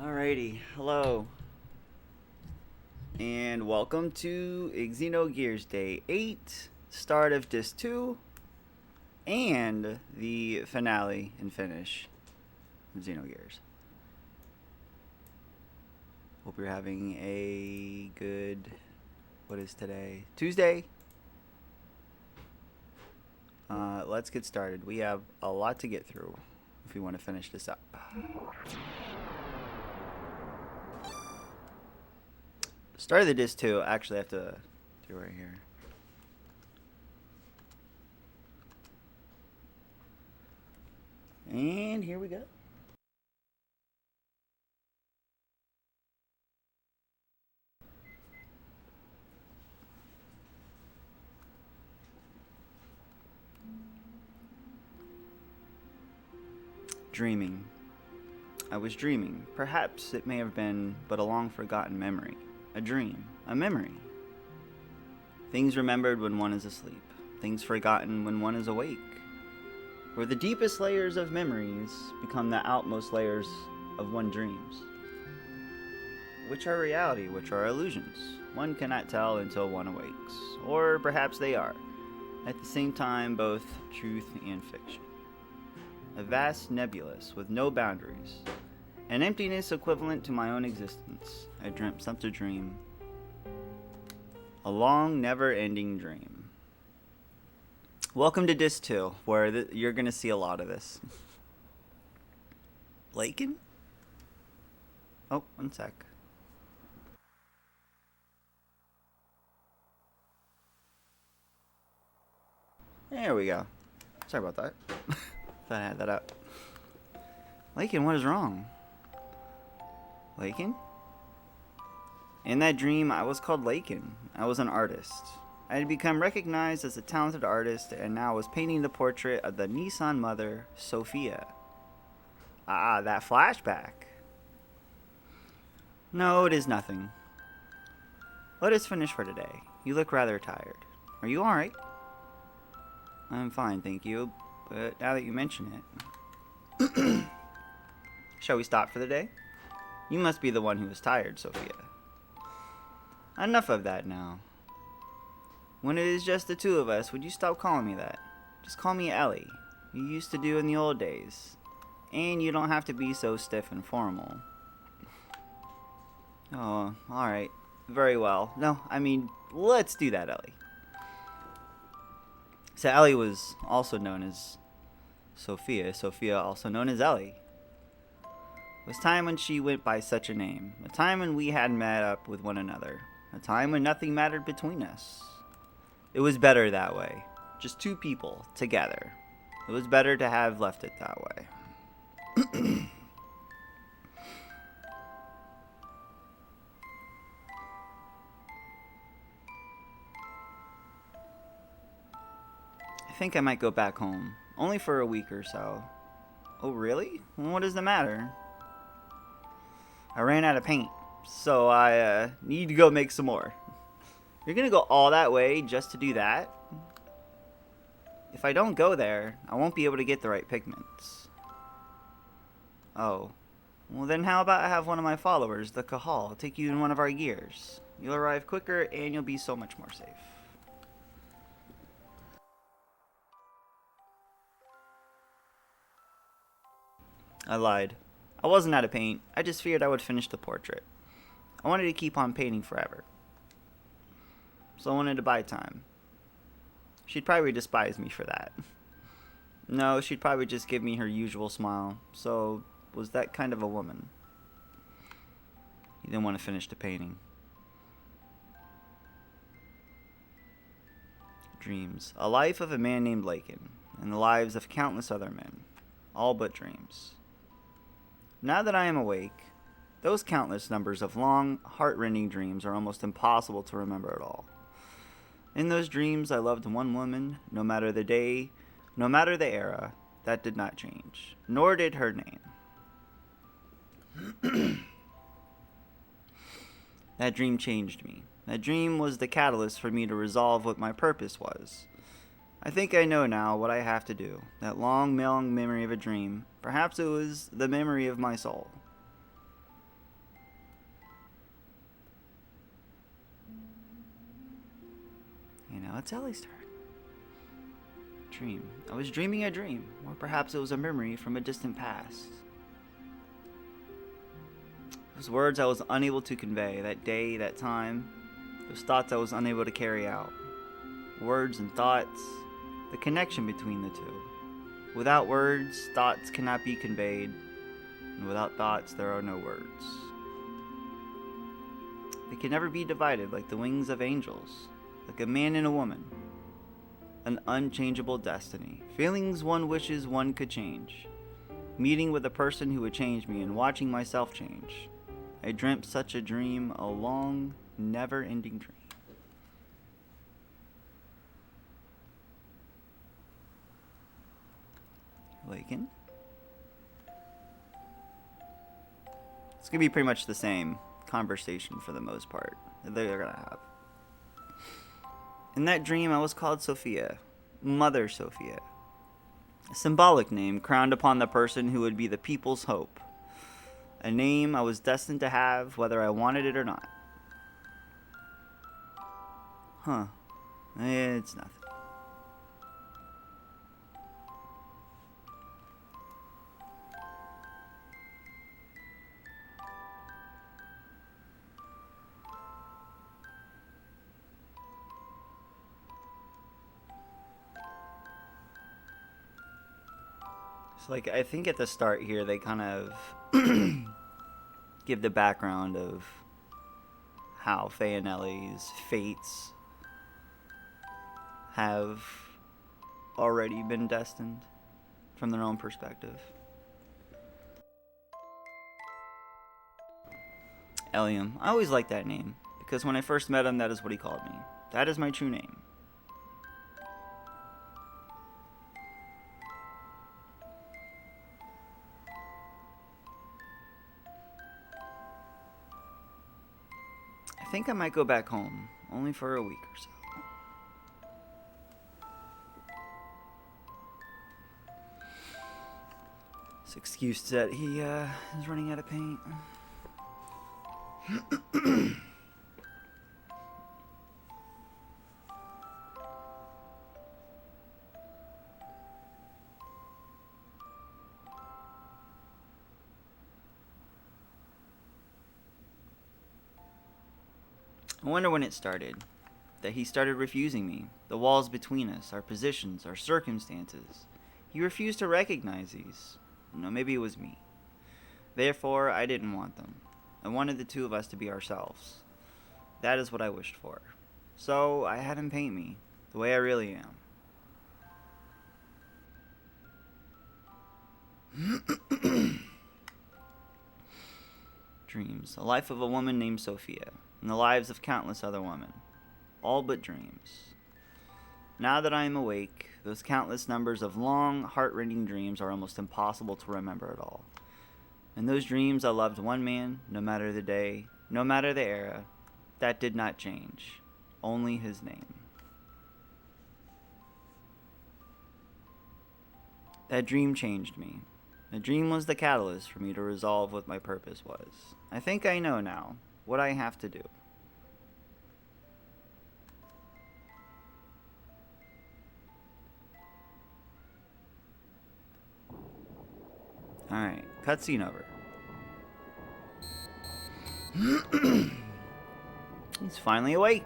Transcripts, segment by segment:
Alrighty, hello, and welcome to Xenogears Day 8, start of Disc 2, and the finale and finish of Xenogears. Hope you're having a good, what is today? Tuesday? Let's get started. We have a lot to get through if we want to finish this up. Start of the Disc 2, actually I have to do right here. And here we go. Dreaming. I was dreaming. Perhaps it may have been but a long forgotten memory. A dream. A memory. Things remembered when one is asleep. Things forgotten when one is awake. Where the deepest layers of memories become the outmost layers of one's dreams. Which are reality, which are illusions. One cannot tell until one awakes. Or perhaps they are. At the same time, both truth and fiction. A vast nebulous with no boundaries. An emptiness equivalent to my own existence. I dreamt such a dream. A long, never-ending dream. Welcome to Disc 2, where you're going to see a lot of this. Lakin? Oh, one sec. There we go. Sorry about that. Thought I had that up. Lakin, what is wrong? Lakin? In that dream, I was called Lakin. I was an artist. I had become recognized as a talented artist and now was painting the portrait of the Nissan mother, Sophia. Ah, that flashback. No, it is nothing. Let us finish for today. You look rather tired. Are you alright? I'm fine, thank you. But now that you mention it... Shall we stop for the day? You must be the one who is tired, Sophia. Enough of that now. When it is just the two of us, would you stop calling me that? Just call me Ellie. You used to do in the old days. And you don't have to be so stiff and formal. Oh, alright. Very well. No, I mean, let's do that, Ellie. So Ellie was also known as Sophia. Sophia also known as Ellie. It was time when she went by such a name. A time when we had met up with one another. A time when nothing mattered between us. It was better that way. Just two people together. It was better to have left it that way. I think I might go back home. Only for a week or so. Oh, really? What is the matter? I ran out of paint. So I need to go make some more. You're gonna go all that way just to do that? If I don't go there, I won't be able to get the right pigments. Oh. Well then how about I have one of my followers, the Kahal, take you in one of our gears. You'll arrive quicker and you'll be so much more safe. I lied. I wasn't out of paint. I just figured I would finish the portrait. I wanted to keep on painting forever. So I wanted to buy time. She'd probably despise me for that. No, she'd probably just give me her usual smile. So, was that kind of a woman? You didn't want to finish the painting. Dreams. A life of a man named Lakin, and the lives of countless other men. All but dreams. Now that I am awake, those countless numbers of long, heart-rending dreams are almost impossible to remember at all. In those dreams, I loved one woman, no matter the day, no matter the era. That did not change, nor did her name. That dream changed me. That dream was the catalyst for me to resolve what my purpose was. I think I know now what I have to do. That long memory of a dream. Perhaps it was the memory of my soul. It's Ellie's turn. Dream. I was dreaming a dream, or perhaps it was a memory from a distant past. Those words I was unable to convey, that day, that time, those thoughts I was unable to carry out. Words and thoughts, the connection between the two. Without words, thoughts cannot be conveyed, and without thoughts, there are no words. They can never be divided like the wings of angels, like a man and a woman. An unchangeable destiny. Feelings one wishes one could change. Meeting with a person who would change me and watching myself change. I dreamt such a dream, a long, never-ending dream. Lakin? It's gonna be pretty much the same conversation for the most part that they're gonna have. In that dream, I was called Sophia, Mother Sophia, a symbolic name crowned upon the person who would be the people's hope, a name I was destined to have whether I wanted it or not. It's nothing. I think at the start here, they kind of give the background of how Faye and Ellie's fates have already been destined from their own perspective. Elliam. I always liked that name, because when I first met him, that is what he called me. That is my true name. I think I might go back home, only for a week or so. This excuse that he is running out of paint. I wonder when it started. That he started refusing me. The walls between us, our positions, our circumstances. He refused to recognize these. No, maybe it was me. Therefore, I didn't want them. I wanted the two of us to be ourselves. That is what I wished for. So, I had him paint me, the way I really am. Dreams. The life of a woman named Sophia, and the lives of countless other women. All but dreams. Now that I am awake, those countless numbers of long, heart-rending dreams are almost impossible to remember at all. In those dreams, I loved one man, no matter the day, no matter the era. That did not change. Only his name. That dream changed me. The dream was the catalyst for me to resolve what my purpose was. I think I know now what I have to do. Alright, cutscene over. He's finally awake.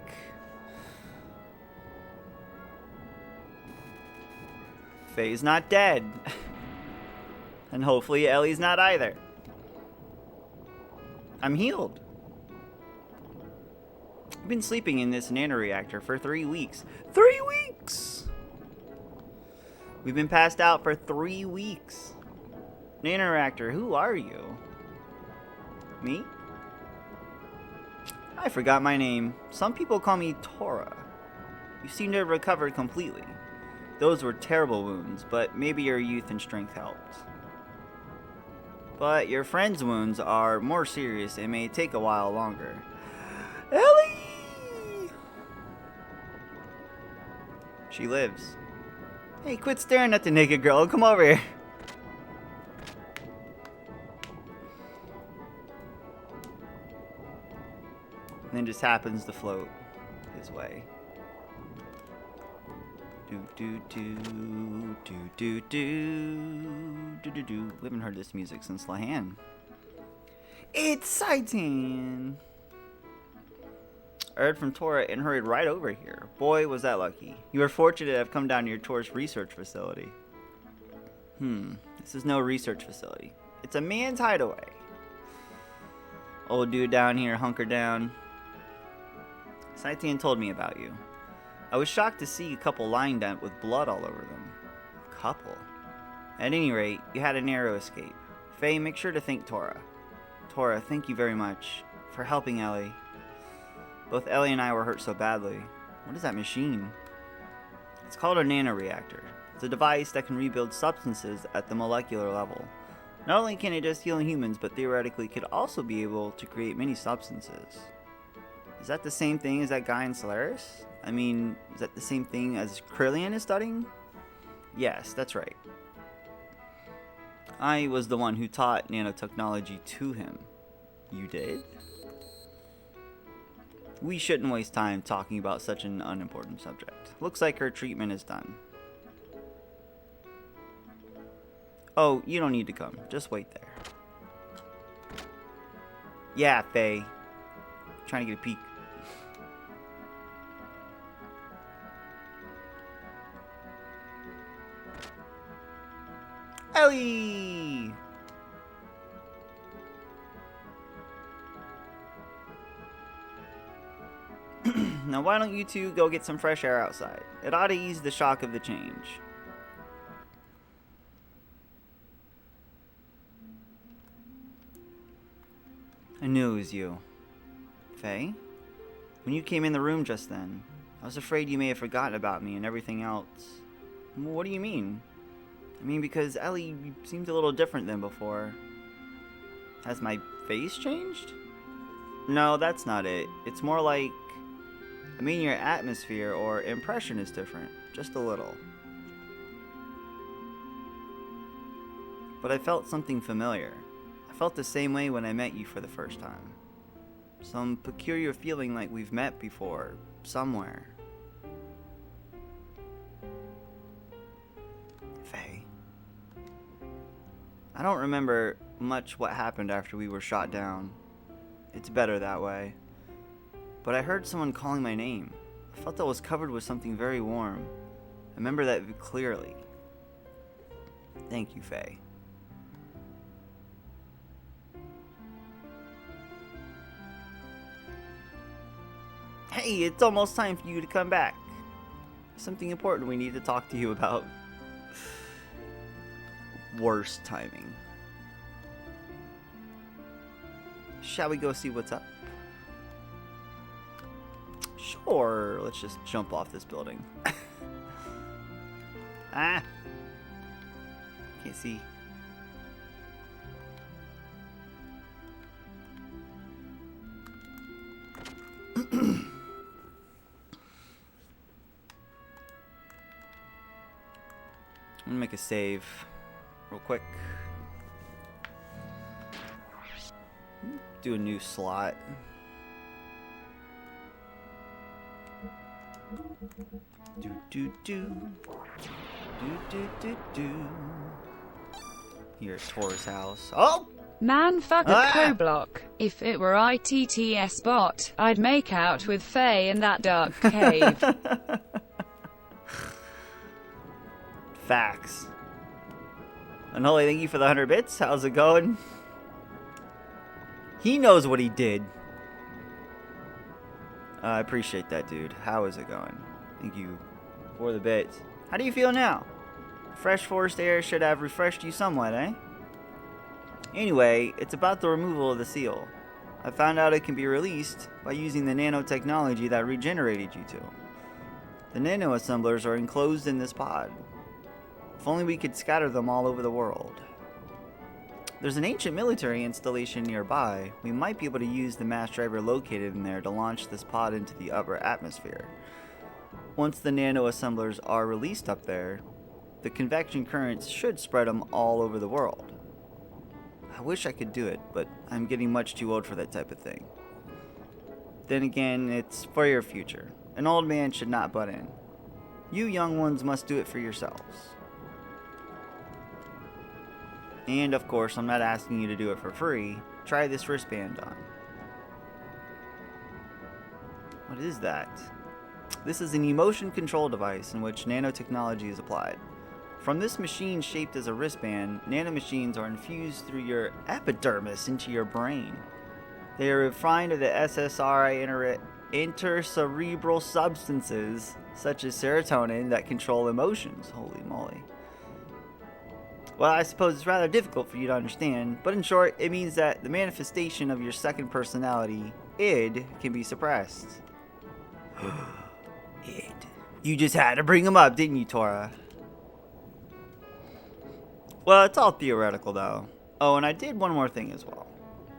Faye's not dead. And hopefully Ellie's not either. I'm healed. I've been sleeping in this nanoreactor for 3 weeks. 3 weeks! weeks. We've been passed out for 3 weeks. Nanoreactor, who are you? Me? I forgot my name. Some people call me Tora. You seem to have recovered completely. Those were terrible wounds, but maybe your youth and strength helped. But your friend's wounds are more serious and may take a while longer. Ellie! She lives. Hey, quit staring at the naked girl. Come over here. And then just happens to float his way. Do do do do do do do do do. We haven't heard this music since Lahan. It's Saitan. I heard from Tora and hurried right over here. Boy, was that lucky. You were fortunate to have come down to your tourist research facility. This is no research facility. It's a man's hideaway. Old dude down here, hunker down. Saitan told me about you. I was shocked to see a couple lying down with blood all over them. Couple? At any rate, you had a narrow escape. Faye, make sure to thank Tora. Tora, thank you very much for helping Ellie. Both Ellie and I were hurt so badly. What is that machine? It's called a nanoreactor. It's a device that can rebuild substances at the molecular level. Not only can it just heal humans, but theoretically could also be able to create many substances. Is that the same thing as that guy in Solaris? I mean, is that the same thing as Krillian is studying? Yes, that's right. I was the one who taught nanotechnology to him. You did? We shouldn't waste time talking about such an unimportant subject. Looks like her treatment is done. Oh, you don't need to come. Just wait there. Yeah, Faye. Trying to get a peek. Ellie! Now why don't you two go get some fresh air outside? It ought to ease the shock of the change. I knew it was you. Faye? When you came in the room just then, I was afraid you may have forgotten about me and everything else. What do you mean? I mean, because Ellie seemed a little different than before. Has my face changed? No, that's not it. It's more like, I mean, your atmosphere or impression is different. Just a little. But I felt something familiar. I felt the same way when I met you for the first time. Some peculiar feeling like we've met before, somewhere. Faye. I don't remember much what happened after we were shot down. It's better that way. But I heard someone calling my name. I felt I was covered with something very warm. I remember that clearly. Thank you, Faye. Hey, it's almost time for you to come back. Something important we need to talk to you about. Worst timing. Shall we go see what's up? Sure, let's just jump off this building. Ah! Can't see. I'm gonna make a save real quick. Do a new slot. Do do do do do do do. Here at Tor's house. Oh! Man, fuck a co-block. If it were ITTS bot, I'd make out with Faye in that dark cave. Facts. Unholy, thank you for the 100 bits. How's it going? He knows what he did. I appreciate that, dude. How is it going? Thank you for the bits. How do you feel now? Fresh forest air should have refreshed you somewhat, eh? Anyway, it's about the removal of the seal. I found out it can be released by using the nanotechnology that regenerated you two. The nano-assemblers are enclosed in this pod. If only we could scatter them all over the world. There's an ancient military installation nearby. We might be able to use the mass driver located in there to launch this pod into the upper atmosphere. Once the nano-assemblers are released up there, the convection currents should spread them all over the world. I wish I could do it, but I'm getting much too old for that type of thing. Then again, it's for your future. An old man should not butt in. You young ones must do it for yourselves. And of course, I'm not asking you to do it for free. Try this wristband on. What is that? This is an emotion control device in which nanotechnology is applied. From this machine shaped as a wristband, nanomachines are infused through your epidermis into your brain. They are refined to the SSRI intercerebral substances such as serotonin that control emotions. Holy moly. Well, I suppose it's rather difficult for you to understand, but in short, it means that the manifestation of your second personality, id, can be suppressed. Id. You just had to bring him up, didn't you, Tora? Well, it's all theoretical, though. Oh, and I did one more thing as well.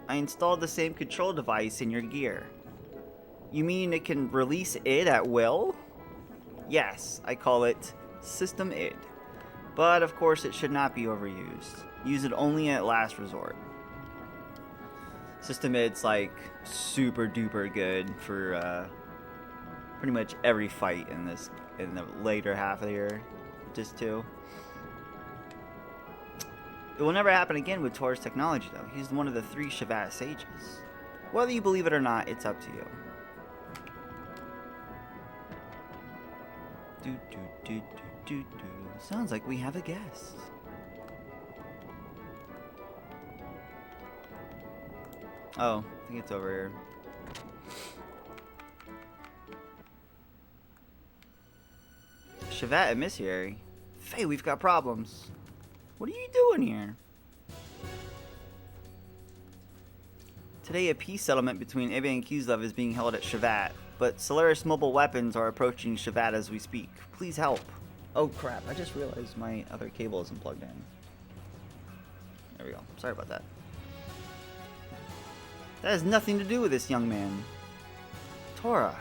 I installed the same control device in your gear. You mean it can release id at will? Yes, I call it System id. But, of course, it should not be overused. Use it only at last resort. System id's like super duper good for pretty much every fight in the later half of the year. Just two. It will never happen again with Tor's technology, though. He's one of the 3 Shevat sages. Whether you believe it or not, it's up to you. Do do do do do do. Sounds like we have a guest. Oh, I think it's over here. Shevat emissary. Faye, we've got problems. What are you doing here? Today, a peace settlement between Eve and Kislev is being held at Shevat, but Solaris mobile weapons are approaching Shevat as we speak. Please help. Oh crap, I just realized my other cable isn't plugged in. There we go. Sorry about that. That has nothing to do with this young man. Tora.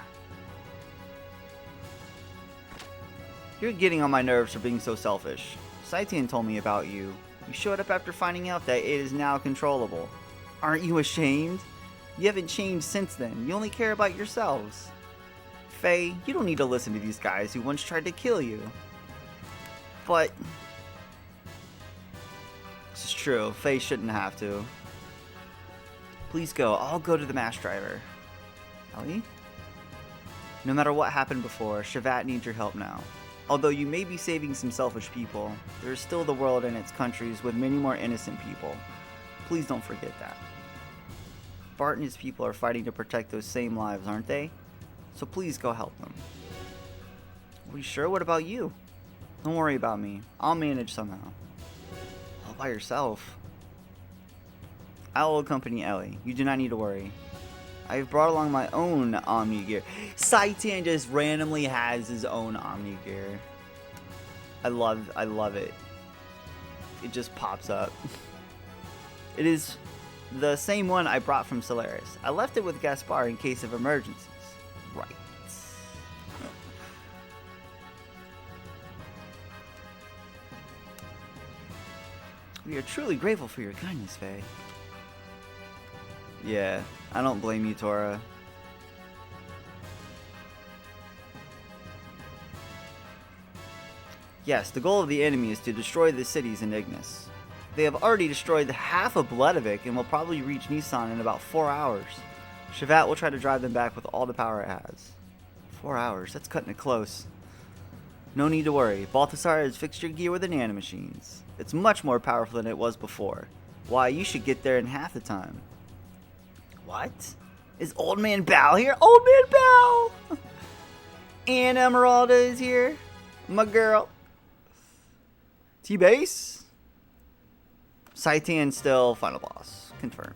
You're getting on my nerves for being so selfish. Saitian told me about you. You showed up after finding out that it is now controllable. Aren't you ashamed? You haven't changed since then. You only care about yourselves. Faye, you don't need to listen to these guys who once tried to kill you. But this is true. Faye shouldn't have to. Please go. I'll go to the mass driver. Ellie? No matter what happened before, Shevat needs your help now. Although you may be saving some selfish people, there is still the world and its countries with many more innocent people. Please don't forget that. Bart and his people are fighting to protect those same lives, aren't they? So please go help them. Are you sure? What about you? Don't worry about me. I'll manage somehow. All by yourself. I will accompany Ellie. You do not need to worry. I've brought along my own Omni gear. Saitian just randomly has his own Omni gear. I love it. It just pops up. It is the same one I brought from Solaris. I left it with Gaspar in case of emergencies. Right. We are truly grateful for your kindness, Faye. Yeah, I don't blame you, Tora. Yes, the goal of the enemy is to destroy the cities in Ignis. They have already destroyed half of Bledovik and will probably reach Nissan in about 4 hours. Shevat will try to drive them back with all the power it has. 4 hours, that's cutting it close. No need to worry, Balthasar has fixed your gear with the nanomachines. It's much more powerful than it was before. Why, you should get there in half the time. What? Is Old Man Bal here? Old Man Bal! And Emeralda is here? My girl. T-Base. Saitan still final boss. Confirmed.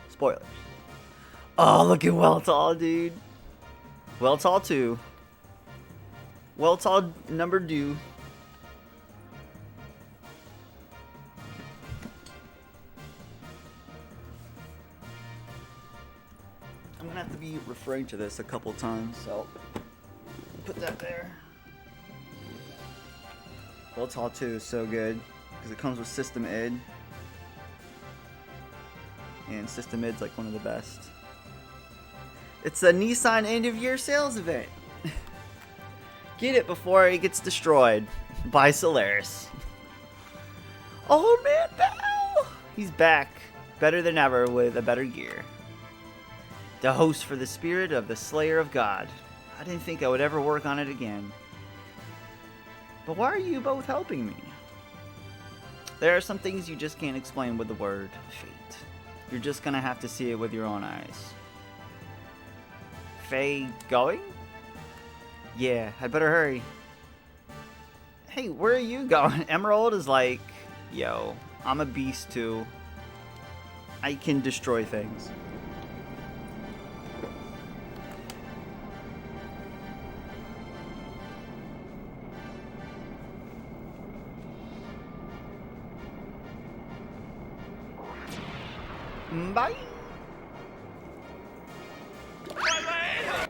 Spoilers. Oh, look at Weltall, dude. Weltall 2. Weltall number 2. I'm gonna have to be referring to this a couple times, so put that there. Weltall 2 is so good because it comes with System Id, and System Id's like one of the best. It's a Nissan end of year sales event. Get it before it gets destroyed by Solaris. Oh man, Bell! He's back, better than ever with a better gear. The host for the spirit of the Slayer of God. I didn't think I would ever work on it again. But why are you both helping me? There are some things you just can't explain with the word fate. You're just gonna have to see it with your own eyes. Faye going? Yeah, I'd better hurry. Hey, where are you going? Emerald is like, yo, I'm a beast too. I can destroy things. Bye. Bye-bye.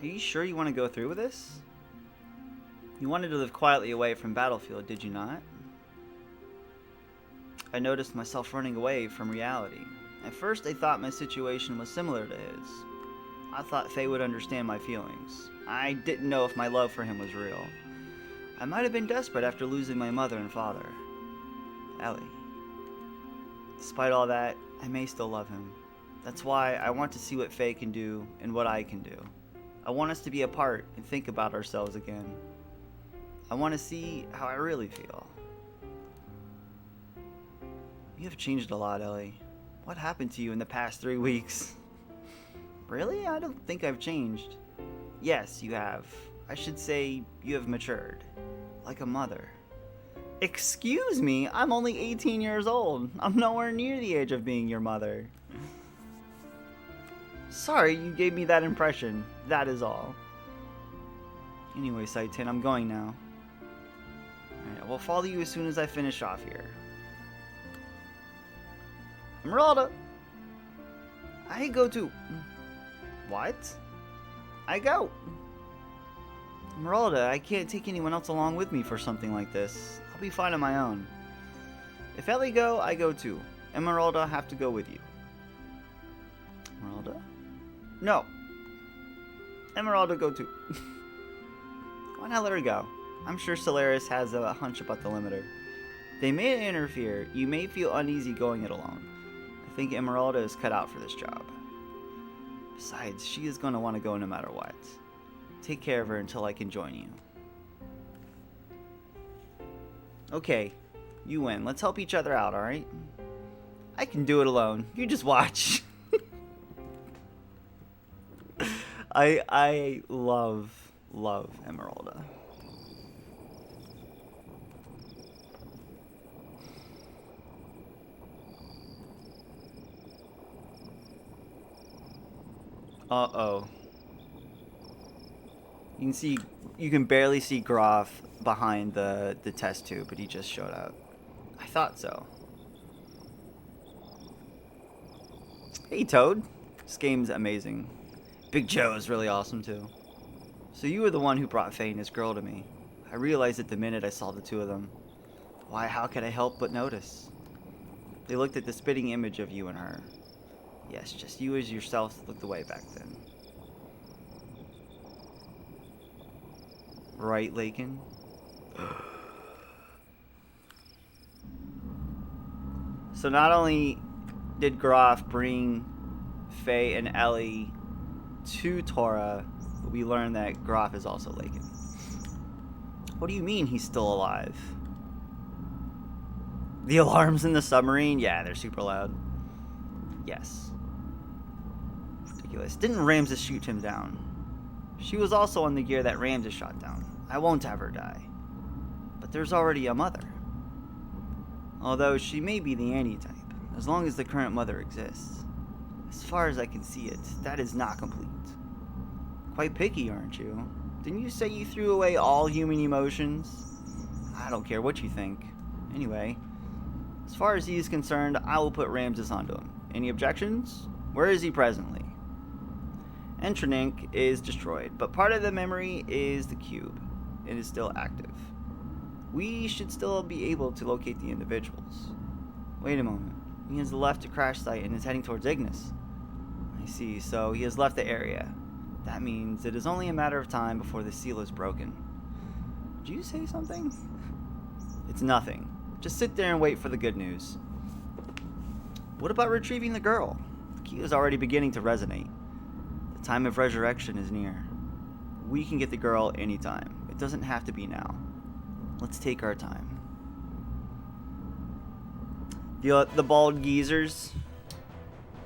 Are you sure you want to go through with this? You wanted to live quietly away from Battlefield, did you not? I noticed myself running away from reality. At first, I thought my situation was similar to his. I thought Faye would understand my feelings. I didn't know if my love for him was real. I might have been desperate after losing my mother and father. Ellie. Despite all that, I may still love him. That's why I want to see what Faye can do and what I can do. I want us to be apart and think about ourselves again. I want to see how I really feel. You have changed a lot, Ellie. What happened to you in the past 3 weeks? Really? I don't think I've changed. Yes, you have. I should say you have matured. Like a mother. Excuse me? I'm only 18 years old. I'm nowhere near the age of being your mother. Sorry you gave me that impression. That is all. Anyway, Saitan, I'm going now. Alright, I will follow you as soon as I finish off here. Emeralda! I go too. What? I go. Emeralda, I can't take anyone else along with me for something like this. I'll be fine on my own. If Ellie go, I go too. Emeralda, I have to go with you. Emeralda? No. Emeralda, go too. Why not let her go? I'm sure Solaris has a hunch about the limiter. They may interfere. You may feel uneasy going it alone. I think Emeralda is cut out for this job. Besides, she is going to want to go no matter what. Take care of her until I can join you. Okay, you win. Let's help each other out, alright? I can do it alone. You just watch. I love Emeralda. Uh-oh. You can barely see Groff behind the test tube, but he just showed up. I thought so. Hey, Toad. This game's amazing. Big Joe is really awesome, too. So you were the one who brought Faye and his girl to me. I realized it the minute I saw the two of them. Why, how could I help but notice? They looked at the spitting image of you and her. Yes, just you as yourself looked the way back then. Right, Lakin? So not only did Groff bring Faye and Ellie to Tora, but we learned that Groff is also Lakin. What do you mean he's still alive? The alarms in the submarine? Yeah, they're super loud. Yes. Ridiculous. Didn't Ramses shoot him down? She was also on the gear that Ramses shot down. I won't have her die. But there's already a mother. Although she may be the anti-type, as long as the current mother exists. As far as I can see it, that is not complete. Quite picky, aren't you? Didn't you say you threw away all human emotions? I don't care what you think. Anyway, as far as he is concerned, I will put Ramses onto him. Any objections? Where is he presently? Entronink is destroyed, but part of the memory is the cube. It is still active. We should still be able to locate the individuals. Wait a moment. He has left the crash site and is heading towards Ignis. I see, so he has left the area. That means it is only a matter of time before the seal is broken. Did you say something? It's nothing. Just sit there and wait for the good news. What about retrieving the girl? The key is already beginning to resonate. The time of resurrection is near. We can get the girl anytime. It doesn't have to be now. Let's take our time. The bald geezers?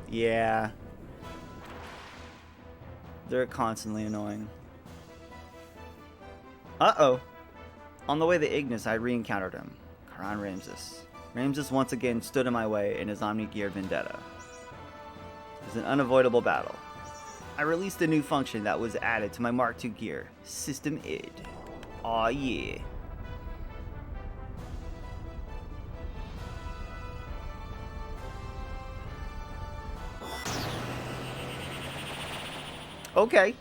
Yeah. They're constantly annoying. Uh-oh. On the way to Ignis, I re-encountered him. Karan Ramses. Ramses once again stood in my way in his Omni-geared vendetta. It was an unavoidable battle. I released a new function that was added to my Mark II gear, System ID. Aw yeah. Okay.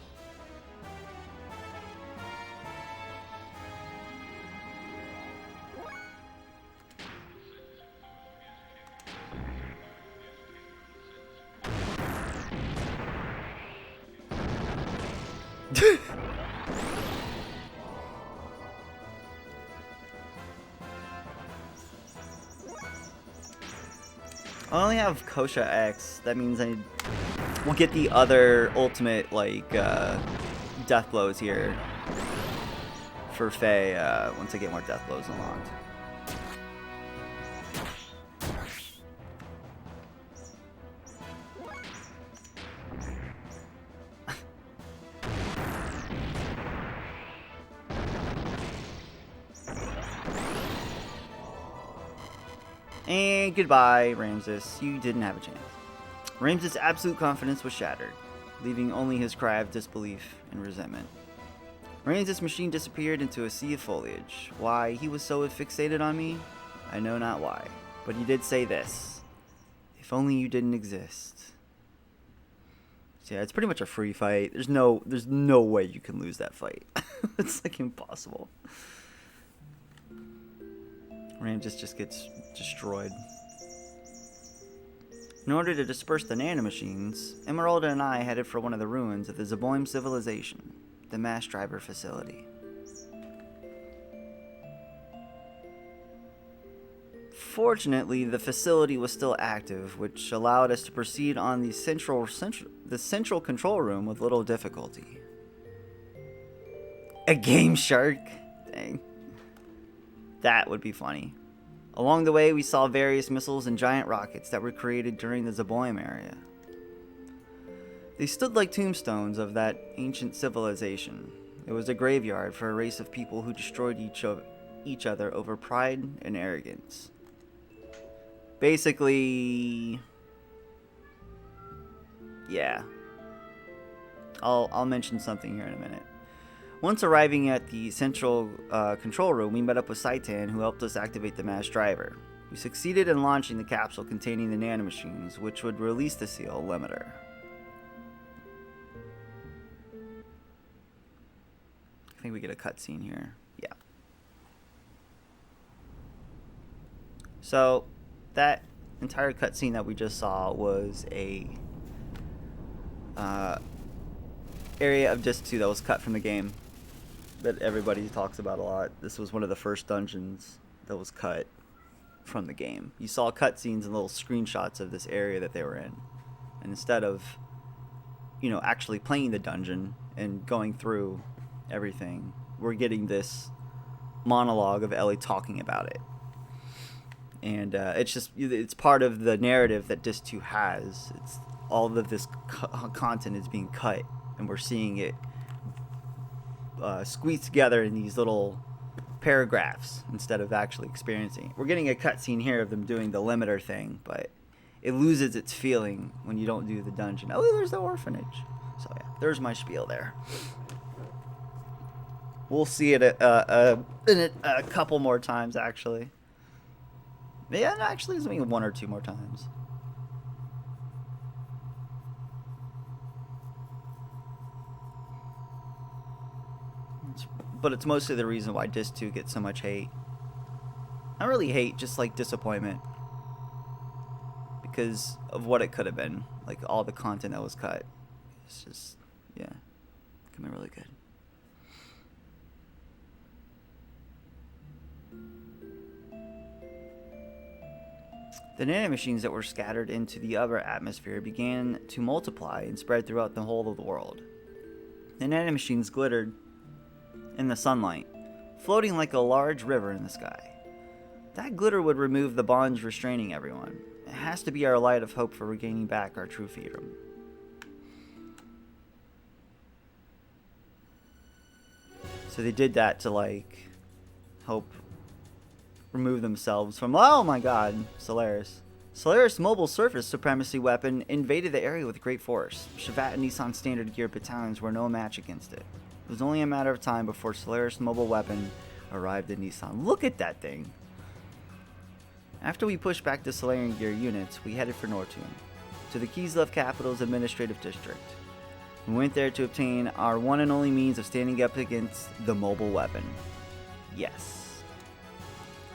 I only have Kosha X. That means we'll get the other ultimate, like, death blows here for Faye once I get more death blows unlocked. And goodbye, Ramses. You didn't have a chance. Ramses' absolute confidence was shattered, leaving only his cry of disbelief and resentment. Ramses' machine disappeared into a sea of foliage. Why he was so fixated on me, I know not why. But he did say this. If only you didn't exist. So yeah, it's pretty much a free fight. There's no way you can lose that fight. It's like impossible. Ramses just gets destroyed. In order to disperse the nanomachines, Emeralda and I headed for one of the ruins of the Zeboim civilization, the mass driver facility. Fortunately, the facility was still active, which allowed us to proceed on the central control room with little difficulty. A game shark? Dang. That would be funny. Along the way, we saw various missiles and giant rockets that were created during the Zeboim area. They stood like tombstones of that ancient civilization. It was a graveyard for a race of people who destroyed each other over pride and arrogance. Basically, yeah. I'll mention something here in a minute. Once arriving at the central control room, we met up with Saitan, who helped us activate the mass driver. We succeeded in launching the capsule containing the nanomachines, which would release the seal limiter. I think we get a cutscene here. Yeah. So, that entire cutscene that we just saw was a area of Disc 2 that was cut from the game that everybody talks about a lot. This was one of the first dungeons that was cut from the game. You saw cutscenes and little screenshots of this area that they were in. And instead of, actually playing the dungeon and going through everything, we're getting this monologue of Ellie talking about it. And it's part of the narrative that Disc 2 has. It's all of this content is being cut, and we're seeing it squeezed together in these little paragraphs instead of actually experiencing it. We're getting a cutscene here of them doing the limiter thing, but it loses its feeling when you don't do the dungeon. Oh, there's the orphanage. So yeah, there's my spiel there. We'll see it a couple more times, actually. Yeah, no, actually, it's maybe 1 or 2 more times. But it's mostly the reason why Disc 2 gets so much hate. Not really hate, just like disappointment. Because of what it could have been. Like all the content that was cut. It's just, yeah. Could be really good. The nanomachines that were scattered into the upper atmosphere began to multiply and spread throughout the whole of the world. The nanomachines glittered in the sunlight, floating like a large river in the sky. That glitter would remove the bonds restraining everyone. It has to be our light of hope for regaining back our true freedom. So they did that to, like, help remove themselves from, oh my god, Solaris. Solaris' mobile surface supremacy weapon invaded the area with great force. Shavat and Nissan standard gear battalions were no match against it. It was only a matter of time before Solaris' mobile weapon arrived in Nissan. Look at that thing! After we pushed back the Solarian gear units, we headed for Nortune, to the Kislev capital's administrative district. We went there to obtain our one and only means of standing up against the mobile weapon. Yes.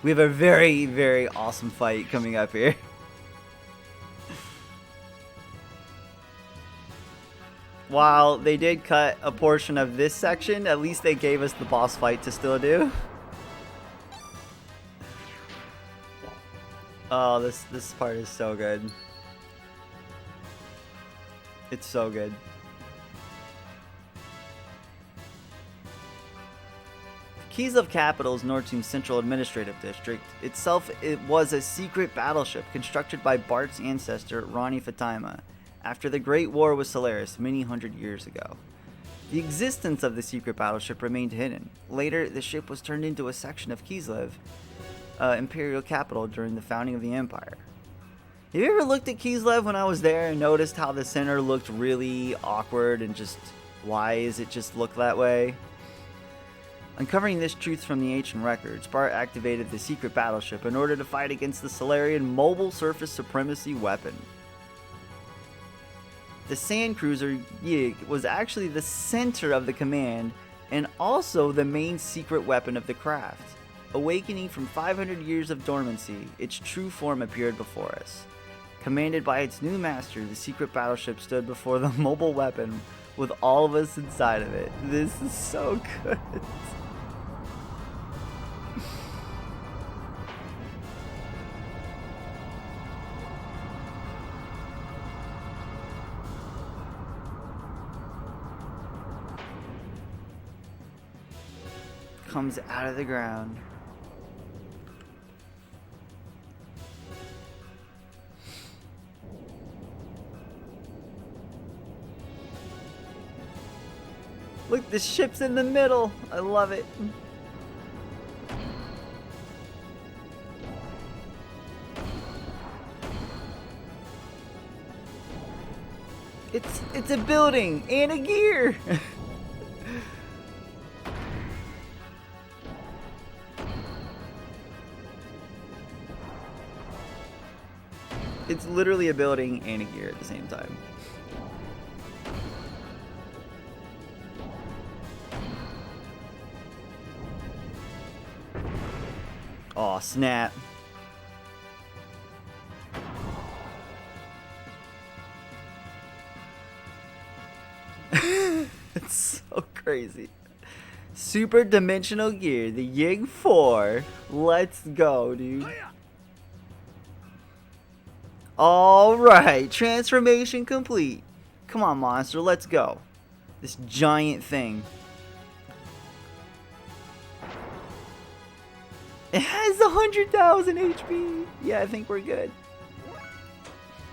We have a very, very awesome fight coming up here. While they did cut a portion of this section, at least they gave us the boss fight to still do. Oh, this part is so good. It's so good. Kislev Capital's Nortune Central Administrative District itself, it was a secret battleship constructed by Bart's ancestor Ronnie Fatima after the Great War with Solaris many hundred years ago. The existence of the secret battleship remained hidden. Later, the ship was turned into a section of Kislev Imperial capital during the founding of the Empire. Have you ever looked at Kislev when I was there and noticed how the center looked really awkward and just, why does it just look that way? Uncovering this truth from the ancient records, Bart activated the secret battleship in order to fight against the Solarian mobile surface supremacy weapon. The sand cruiser Yig was actually the center of the command and also the main secret weapon of the craft. Awakening from 500 years of dormancy, its true form appeared before us. Commanded by its new master, the secret battleship stood before the mobile weapon with all of us inside of it. This is so good. Comes out of the ground. Look, the ship's in the middle. I love it. It's a building and a gear. It's literally a building and a gear at the same time. Aw, snap. It's so crazy. Super dimensional gear, the Yig 4. Let's go, dude. Alright, transformation complete. Come on, monster, let's go. This giant thing. 100,000 HP. Yeah, I think we're good.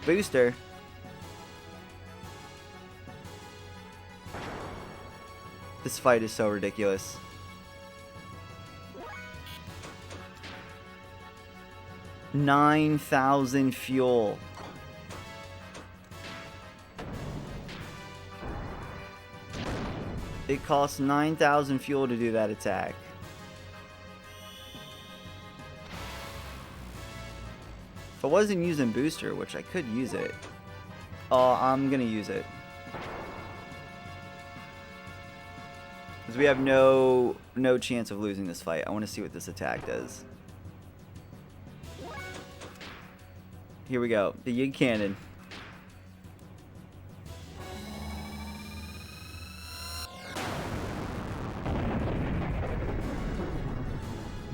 Booster. This fight is so ridiculous. $9,000 fuel. It costs 9,000 fuel to do that attack. If I wasn't using booster, which I could use it. Oh, I'm gonna use it. Because we have no chance of losing this fight. I want to see what this attack does. Here we go. The Yig Cannon.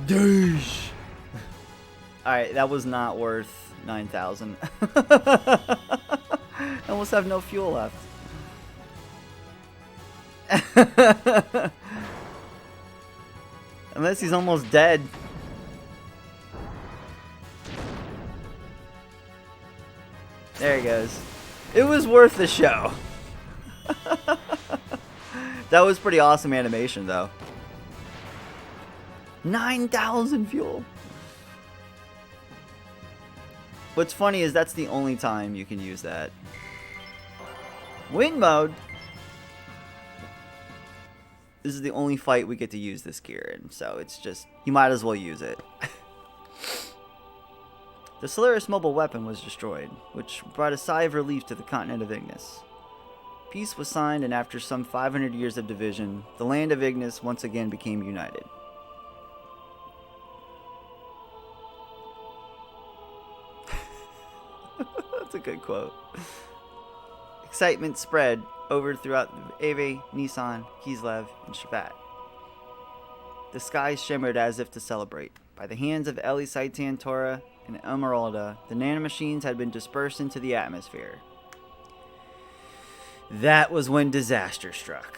Douche. Alright, that was not worth 9,000. I almost have no fuel left. Unless he's almost dead. There he goes. It was worth the show. That was pretty awesome animation, though. 9,000 fuel. What's funny is that's the only time you can use that. Wind mode. This is the only fight we get to use this gear in, so it's just, you might as well use it. The Solaris mobile weapon was destroyed, which brought a sigh of relief to the continent of Ignis. Peace was signed, and after some 500 years of division, the land of Ignis once again became united. That's a good quote. Excitement spread over throughout Ave, Nissan, Kislev, and Shvat. The skies shimmered as if to celebrate. By the hands of Eli Saitan Torah and Emeralda, the nanomachines had been dispersed into the atmosphere. That was when disaster struck.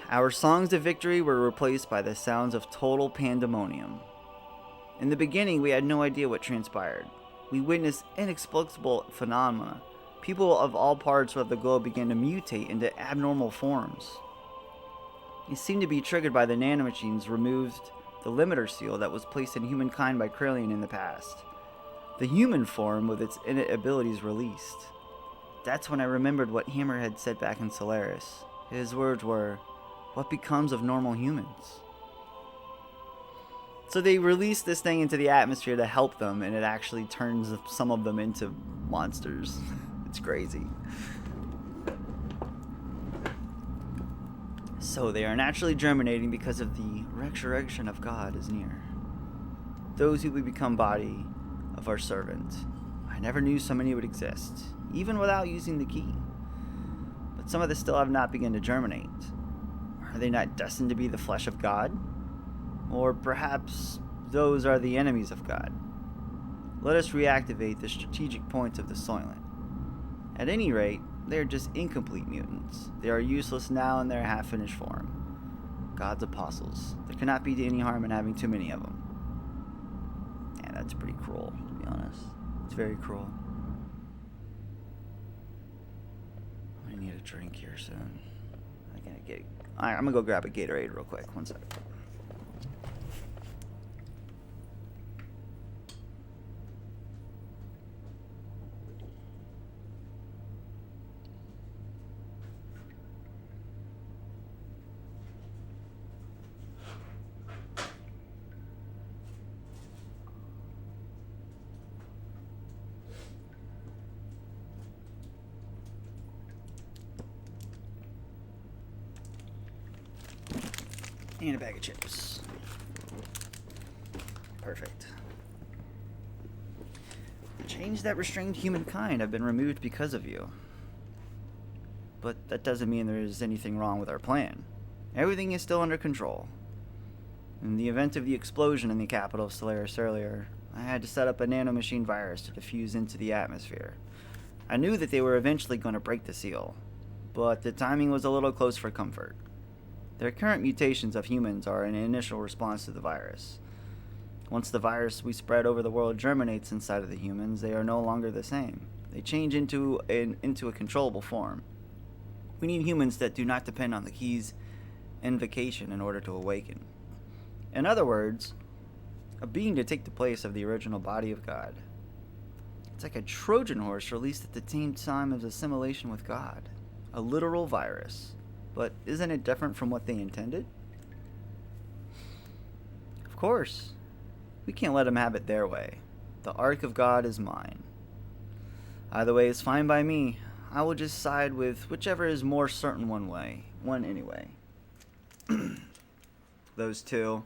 Our songs of victory were replaced by the sounds of total pandemonium. In the beginning, we had no idea what transpired. We witnessed inexplicable phenomena. People of all parts of the globe began to mutate into abnormal forms. It seemed to be triggered by the nanomachines removed the limiter seal that was placed in humankind by Krallian in the past. The human form with its innate abilities released. That's when I remembered what Hammerhead said back in Solaris. His words were, "What becomes of normal humans?" So they released this thing into the atmosphere to help them, and it actually turns some of them into monsters. It's crazy. So they are naturally germinating because of the resurrection of God is near. Those who would become body of our servant. I never knew so many would exist, even without using the key. But some of them still have not begun to germinate. Are they not destined to be the flesh of God? Or perhaps those are the enemies of God. Let us reactivate the strategic points of the Soylent. At any rate, they are just incomplete mutants. They are useless now in their half-finished form. God's apostles. There cannot be any harm in having too many of them. Yeah, that's pretty cruel, to be honest. It's very cruel. I need a drink here soon. Alright, I'm gonna go grab a Gatorade real quick. One sec. And a bag of chips. Perfect. The chains that restrained humankind have been removed because of you. But that doesn't mean there is anything wrong with our plan. Everything is still under control. In the event of the explosion in the capital of Solaris earlier, I had to set up a nanomachine virus to diffuse into the atmosphere. I knew that they were eventually going to break the seal, but the timing was a little close for comfort. Their current mutations of humans are an initial response to the virus. Once the virus we spread over the world germinates inside of the humans, they are no longer the same. They change into a controllable form. We need humans that do not depend on the key's invocation in order to awaken. In other words, a being to take the place of the original body of God. It's like a Trojan horse released at the same time as assimilation with God. A literal virus. But isn't it different from what they intended? Of course. We can't let them have it their way. The Ark of God is mine. Either way is fine by me. I will just side with whichever is more certain one anyway. Those two.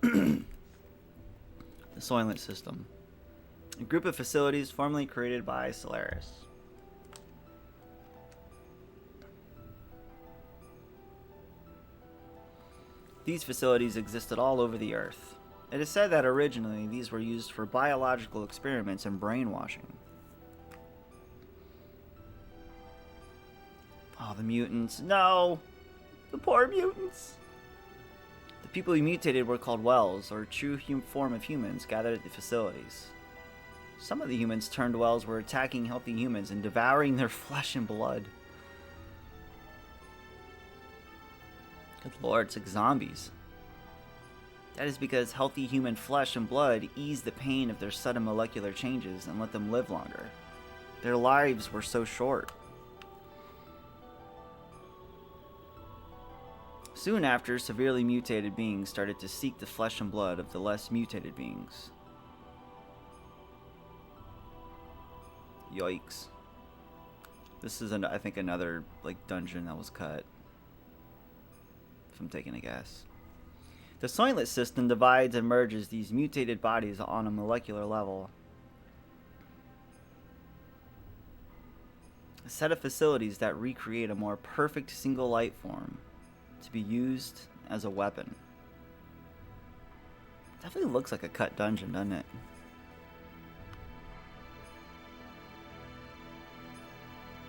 The Soylent System. A group of facilities formerly created by Solaris. These facilities existed all over the Earth. It is said that originally these were used for biological experiments and brainwashing. Oh, the mutants. No! The poor mutants! The people who mutated were called Wells, or true form of humans gathered at the facilities. Some of the humans turned Wells were attacking healthy humans and devouring their flesh and blood. Good lord, it's like zombies. That is because healthy human flesh and blood eased the pain of their sudden molecular changes and let them live longer. Their lives were so short. Soon after, severely mutated beings started to seek the flesh and blood of the less mutated beings. Yikes. This is, I think, another dungeon that was cut. If I'm taking a guess. The Soylent System divides and merges these mutated bodies on a molecular level. A set of facilities that recreate a more perfect single light form to be used as a weapon. Definitely looks like a cut dungeon, doesn't it?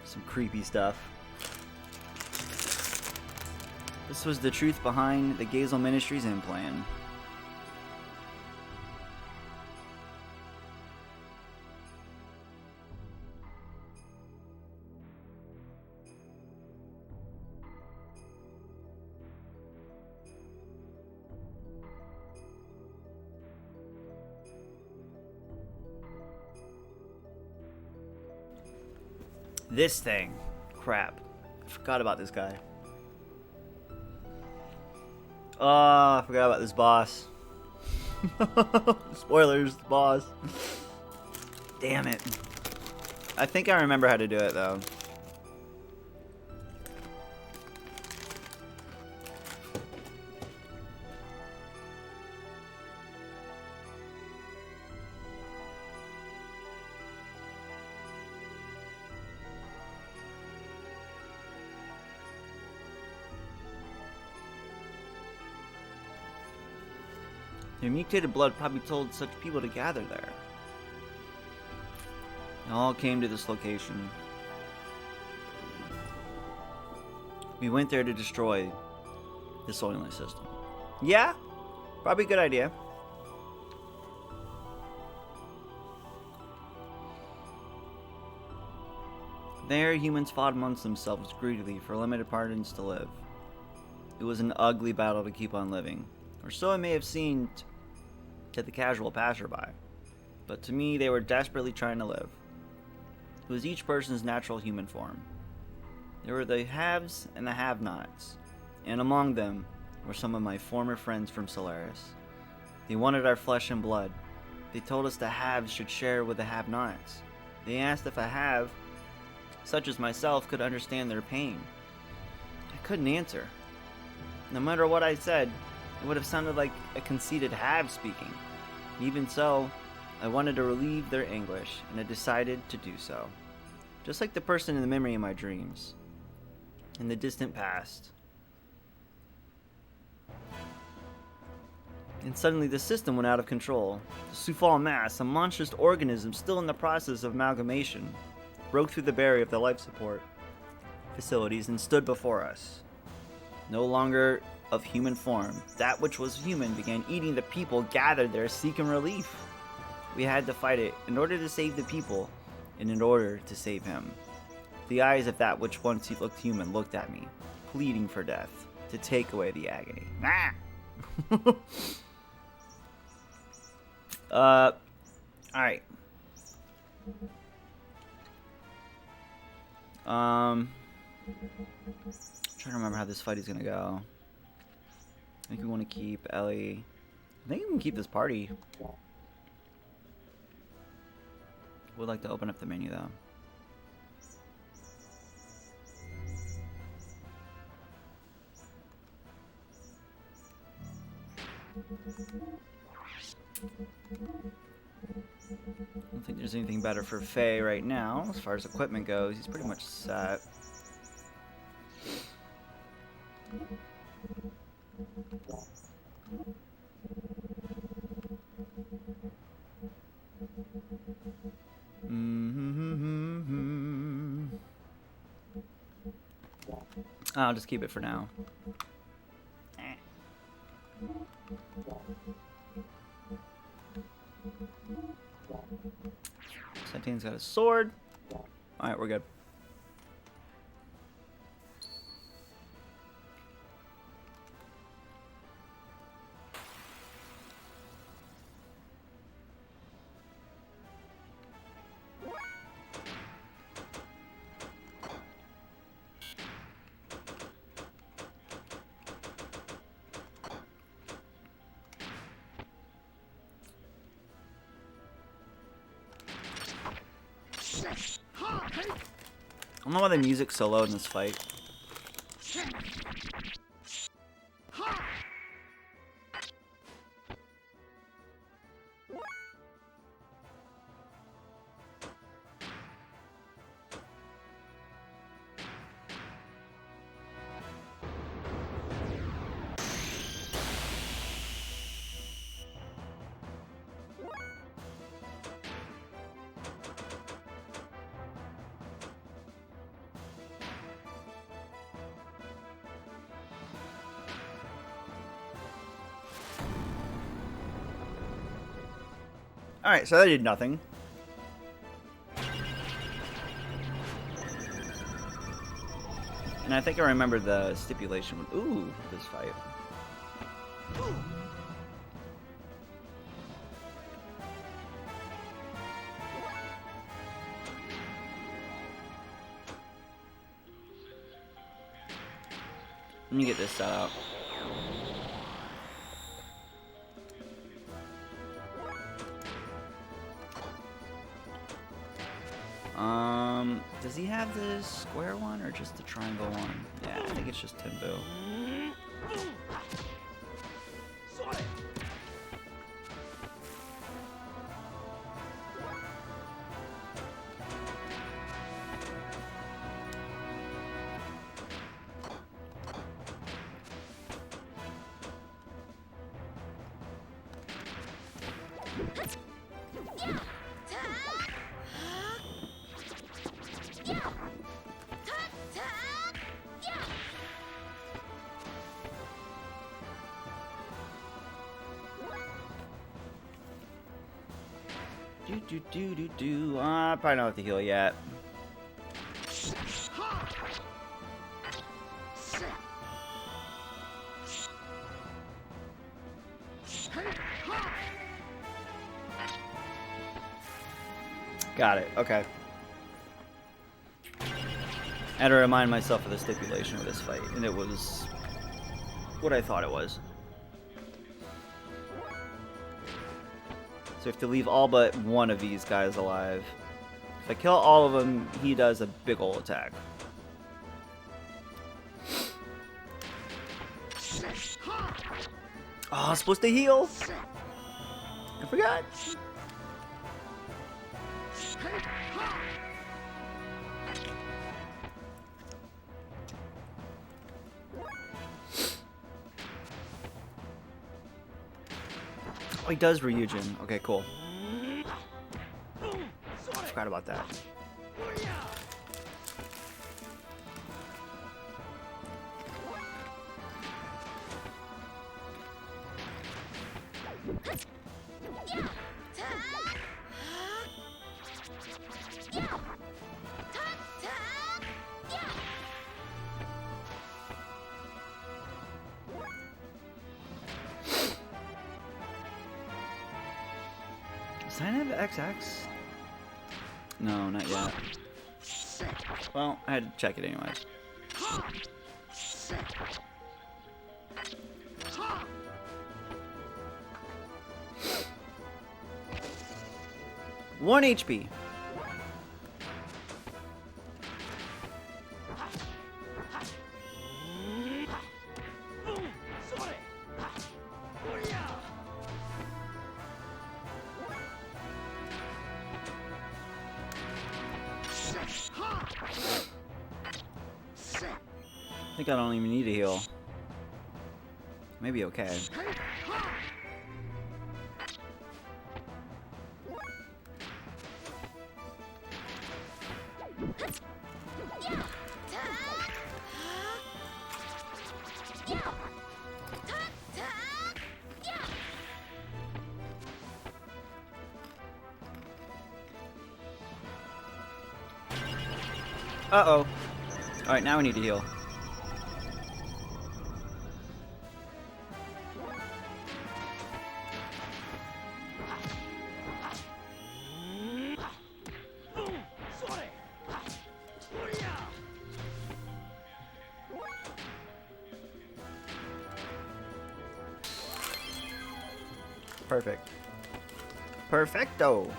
Some creepy stuff. This was the truth behind the Gazel Ministries implant. This thing. Crap. I forgot about this guy. Oh, I forgot about this boss. Spoilers, boss. Damn it. I think I remember how to do it, though. Their mutated blood probably told such people to gather there. They all came to this location. We went there to destroy the Soylent System. Yeah, probably a good idea. There, humans fought amongst themselves greedily for limited pardons to live. It was an ugly battle to keep on living, or so it may have seemed to the casual passerby, but to me they were desperately trying to live. It was each person's natural human form. There were the haves and the have-nots, and among them were some of my former friends from Solaris. They wanted our flesh and blood. They told us the haves should share with the have-nots. They asked if a have, such as myself, could understand their pain. I couldn't answer. No matter what I said, it would have sounded like a conceited have speaking. Even so, I wanted to relieve their anguish, and I decided to do so. Just like the person in the memory of my dreams. In the distant past. And suddenly the system went out of control. The Sufal mass, a monstrous organism still in the process of amalgamation, broke through the barrier of the life support facilities and stood before us. No longer of human form, that which was human began eating the people gathered there seeking relief. We had to fight it in order to save the people and in order to save him. The eyes of that which once looked human looked at me, pleading for death, to take away the agony. Alright. Trying to remember how this fight is gonna go. I think we want to keep Ellie. I think we can keep this party. Would like to open up the menu though. I don't think there's anything better for Faye right now. As far as equipment goes, he's pretty much set. I'll just keep it for now. Sentine's got a sword. Alright, we're good. I don't know why the music's so low in this fight. Alright, so that did nothing. And I think I remember the stipulation. Ooh, this fight. Let me get this set up. Does he have the square one or just the triangle one? Yeah, I think it's just Timbu. I probably don't have to heal yet. Got it. Okay. I had to remind myself of the stipulation of this fight, and it was what I thought it was. So we have to leave all but one of these guys alive. If I kill all of them, he does a big ol' attack. Oh, I was supposed to heal. I forgot. Oh, he does Ryujin. Okay, cool. I forgot about that. Does I have XX? No, not yet. Well, I had to check it anyways. One HP. I think I don't even need a heal. Maybe okay. Uh-oh. Alright, now we need to heal. Perfect. Perfecto!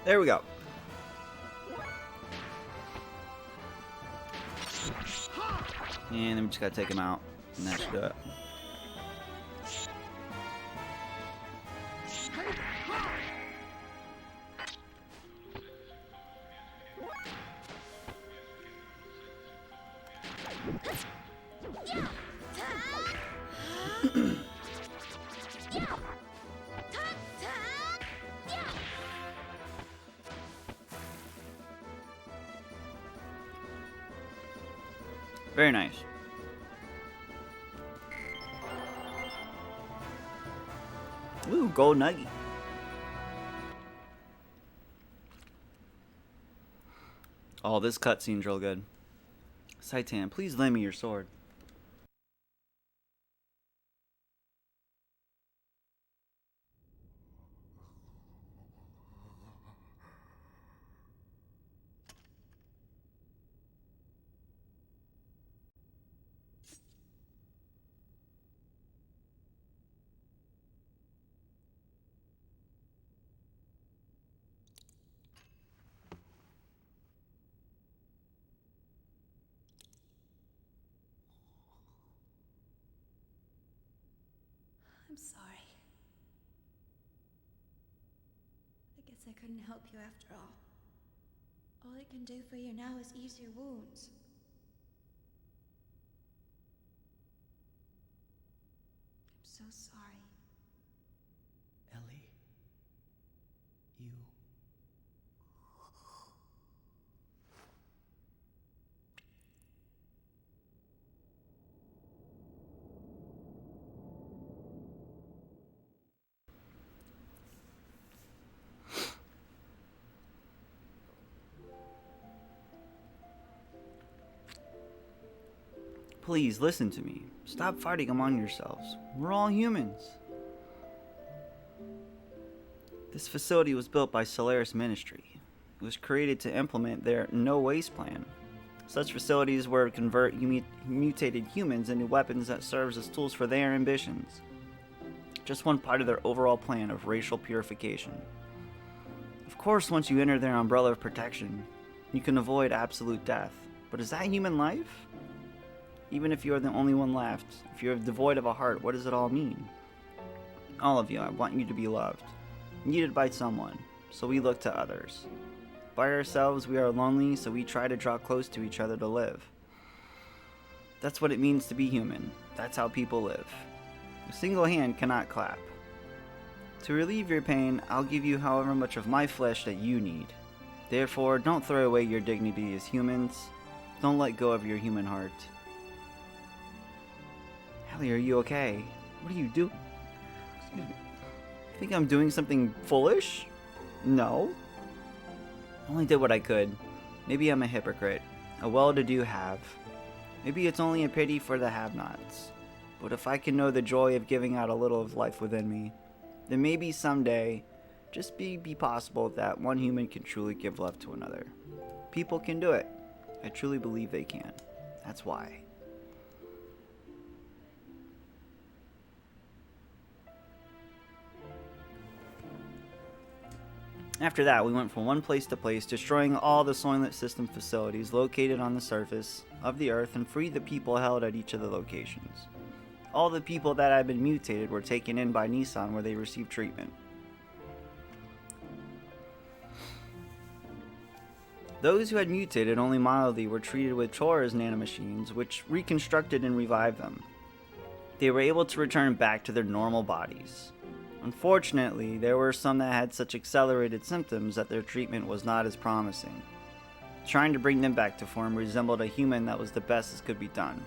There we go. And then we just gotta take him out. And that should do it. Very nice. Ooh, gold nugget. Oh, this cutscene's real good. Saitan, please lend me your sword. I'm sorry. I guess I couldn't help you after all. All I can do for you now is ease your wounds. I'm so sorry. Ellie, you... Please listen to me. Stop fighting among yourselves. We're all humans. This facility was built by Solaris Ministry. It was created to implement their no waste plan. Such facilities were to convert mutated humans into weapons that serves as tools for their ambitions. just one part of their overall plan of racial purification. Of course, once you enter their umbrella of protection, you can avoid absolute death. But is that human life? Even if you are the only one left, if you are devoid of a heart, what does it all mean? All of you, I want you to be loved, needed by someone, so we look to others. By ourselves, we are lonely, so we try to draw close to each other to live. That's what it means to be human. That's how people live. A single hand cannot clap. To relieve your pain, I'll give you however much of my flesh that you need. Therefore, don't throw away your dignity as humans. Don't let go of your human heart. Ellie, are you okay? What are you doing? Excuse me. Think I'm doing something foolish? No. I only did what I could. Maybe I'm a hypocrite. A well-to-do have. Maybe it's only a pity for the have-nots. But if I can know the joy of giving out a little of life within me, then maybe someday, just be possible that one human can truly give love to another. People can do it. I truly believe they can. That's why. After that, we went from one place to place, destroying all the Soylent System facilities located on the surface of the Earth and freed the people held at each of the locations. All the people that had been mutated were taken in by Nissan where they received treatment. Those who had mutated only mildly were treated with Chora's nanomachines, which reconstructed and revived them. They were able to return back to their normal bodies. Unfortunately, there were some that had such accelerated symptoms that their treatment was not as promising. Trying to bring them back to form resembled a human that was the best as could be done.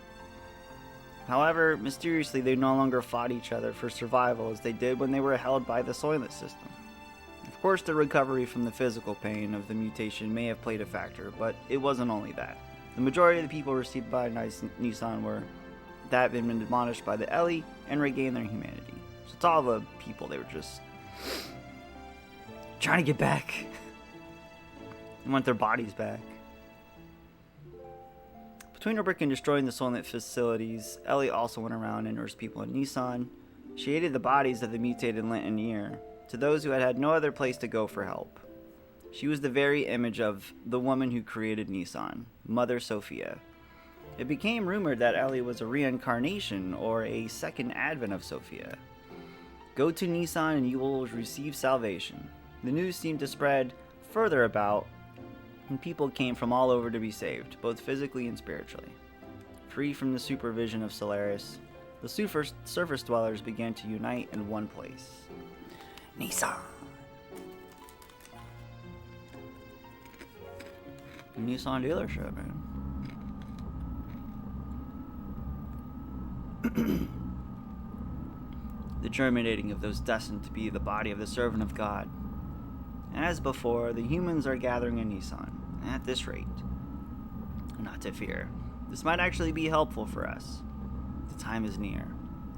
However, mysteriously they no longer fought each other for survival as they did when they were held by the Soylent System. Of course, the recovery from the physical pain of the mutation may have played a factor, but it wasn't only that. The majority of the people received by Nissan were that had been demolished by the Ellie and regained their humanity. So it's all the people, they were just trying to get back. They want their bodies back. Between her break and destroying the Soylent facilities, Ellie also went around and nursed people in Nissan. She aided the bodies of the mutated lent an ear to those who had had no other place to go for help. She was the very image of the woman who created Nissan, Mother Sophia. It became rumored that Ellie was a reincarnation or a second advent of Sophia. Go to Nissan and you will receive salvation. The news seemed to spread further about, and people came from all over to be saved, both physically and spiritually. Free from the supervision of Solaris, the surface dwellers began to unite in one place. Nissan! Nissan dealership, man. The germinating of those destined to be the body of the servant of God. As before, the humans are gathering in Nissan. At this rate, not to fear. This might actually be helpful for us. The time is near.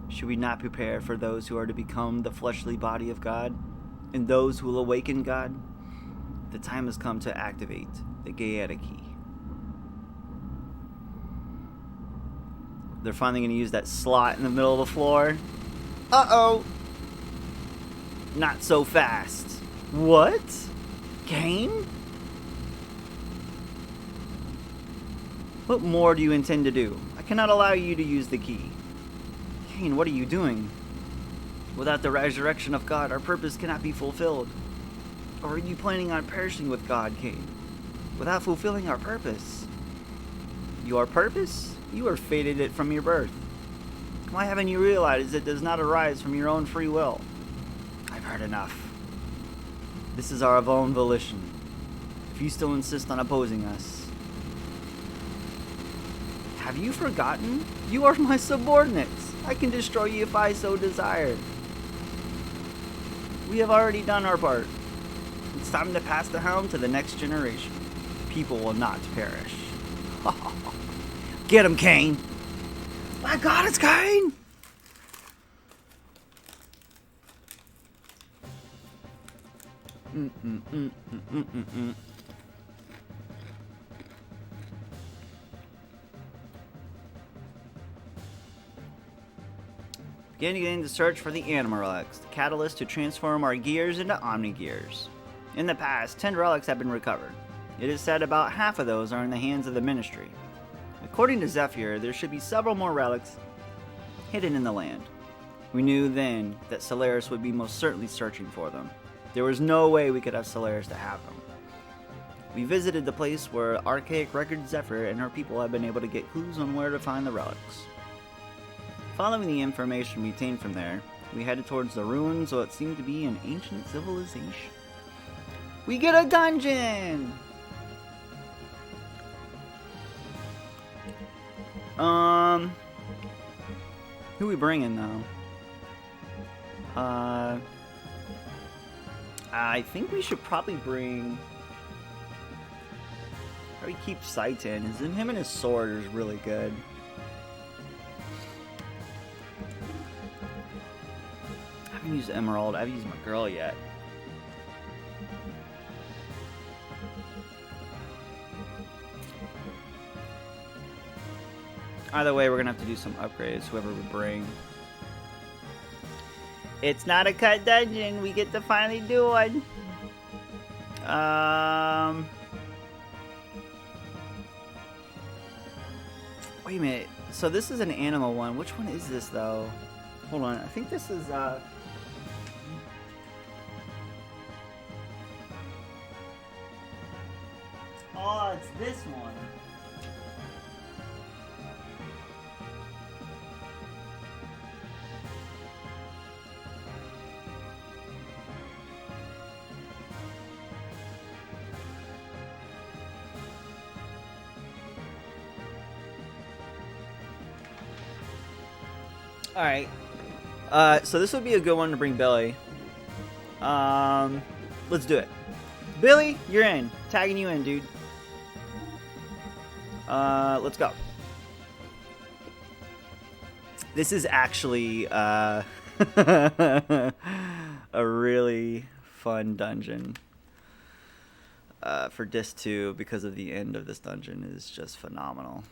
Should we not prepare for those who are to become the fleshly body of God, and those who will awaken God? The time has come to activate the Gaeta key. They're finally going to use that slot in the middle of the floor. Uh-oh! Not so fast. What? Kane? What more do you intend to do? I cannot allow you to use the key. Kane, what are you doing? Without the resurrection of God, our purpose cannot be fulfilled. Or are you planning on perishing with God, Kane? Without fulfilling our purpose? Your purpose? You are fated it from your birth. Why haven't you realized it does not arise from your own free will? I've heard enough. This is our own volition. If you still insist on opposing us. Have you forgotten? You are my subordinates. I can destroy you if I so desire. We have already done our part. It's time to pass the helm to the next generation. People will not perish. Get him, Kane! My God, it's Kane! beginning to search for the Anima Relics, the catalyst to transform our gears into Omni-Gears. In the past, 10 relics have been recovered. It is said about half of those are in the hands of the Ministry. According to Zephyr, there should be several more relics hidden in the land. We knew then that Solaris would be most certainly searching for them. There was no way we could have Solaris to have them. We visited the place where Archaic Record Zephyr and her people have been able to get clues on where to find the relics. Following the information we obtained from there, we headed towards the ruins of what seemed to be an ancient civilization. We get a dungeon! Who we bringing though? I think we should probably bring. Probably keep Saitan. Him and his sword is really good. I haven't used Emerald. I haven't used my girl yet. Either way, we're gonna have to do some upgrades, whoever we bring. It's not a cut dungeon, we get to finally do one. Wait a minute, so this is an animal one. Which one is this though? Hold on, I think this is oh, it's this one. Alright. So this would be a good one to bring Billy. Let's do it. Billy, you're in. Tagging you in, dude. Let's go. This is actually, a really fun dungeon. For Disc 2, because of the end of this dungeon is just phenomenal.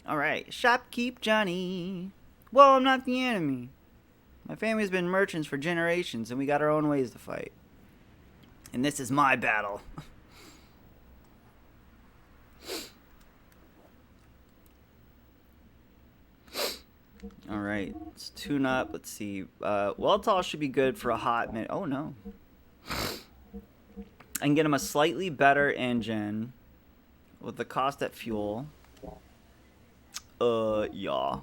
Alright, Shopkeep Johnny. Well, I'm not the enemy. My family's been merchants for generations, and we got our own ways to fight. And this is my battle. Alright, let's tune up. Let's see. Weltall should be good for a hot minute. Oh, no. I can get him a slightly better engine with the cost at fuel. Yeah.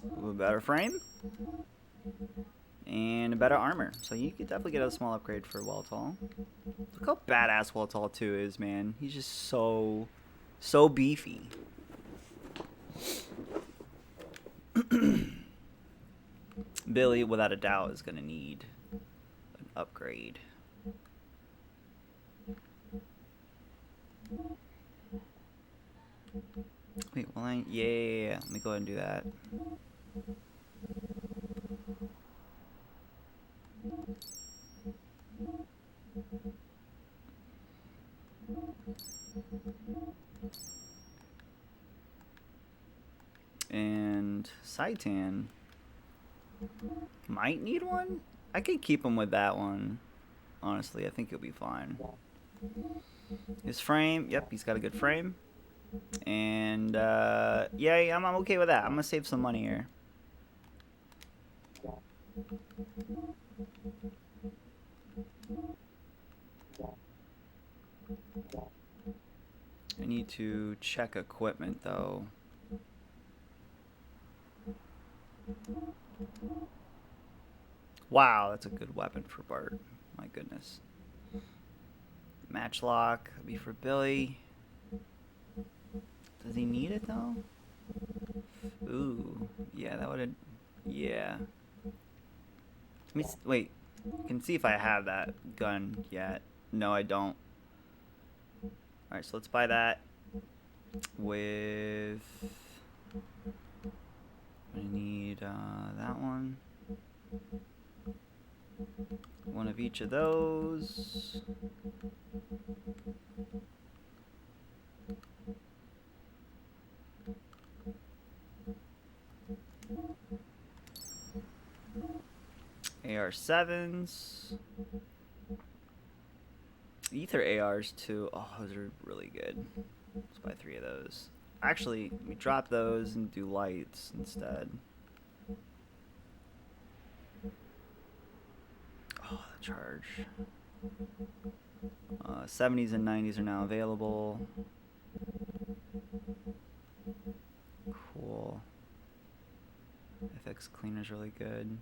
With a better frame and a better armor, so you could definitely get a small upgrade for Weltall. Look how badass Weltall 2 is, man. He's just so beefy. Billy, without a doubt, is gonna need an upgrade. Wait, well, yeah. Let me go ahead and do that. And Saitan might need one. I could keep him with that one. Honestly, I think he'll be fine. His frame, yep, he's got a good frame. And yeah, I'm okay with that. I'm gonna save some money here. I need to check equipment though. Wow, that's a good weapon for Bart. My goodness. Matchlock would be for Billy. Does he need it though? Ooh, yeah, that would. Yeah. Let me wait. I can see if I have that gun yet. No, I don't. All right, so let's buy that with. I need that one. One of each of those. AR7s. Ether ARs too. Oh, those are really good. Let's buy 3 of those. Actually, we drop those and do lights instead. Oh, the charge. 70s and 90s are now available. Cool. FX cleaner's really good.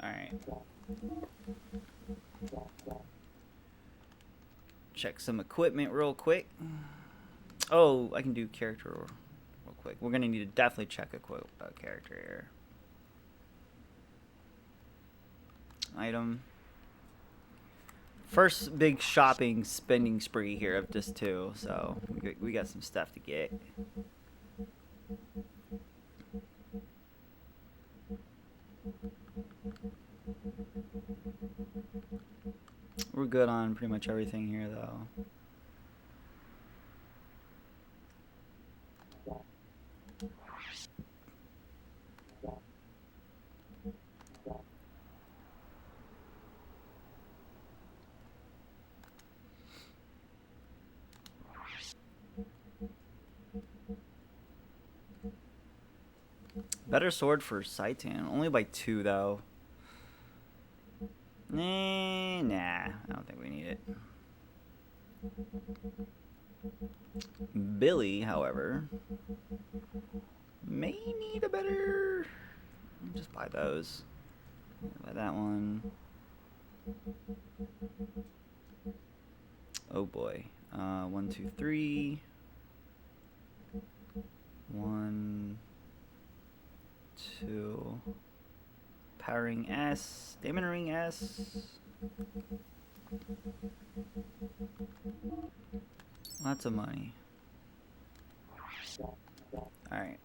Alright. Check some equipment real quick. Oh, I can do character real quick. We're gonna need to definitely check a character here. Item. First big shopping spending spree here of just 2, so we got some stuff to get. We're good on pretty much everything here though. Better sword for Saitan. Only by 2 though. Nah, I don't think we need it. Billy, however, may need a better. Just buy those. Buy that one. Oh boy. 1, 2, 3. 1, 2. Powering S. Stamina ring S. Lots of money. Alright.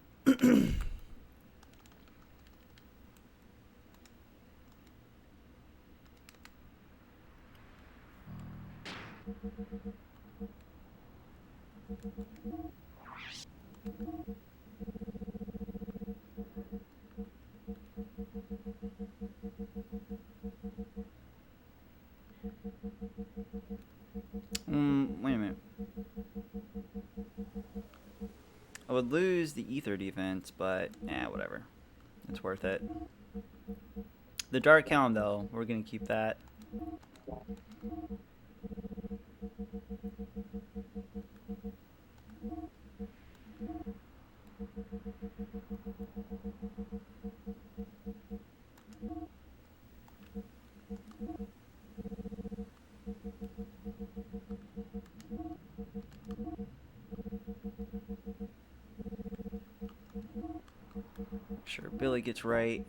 Wait a minute. I would lose the ether defense, but whatever. It's worth it. The dark helm, though, we're gonna keep that. Sure, Billy gets right.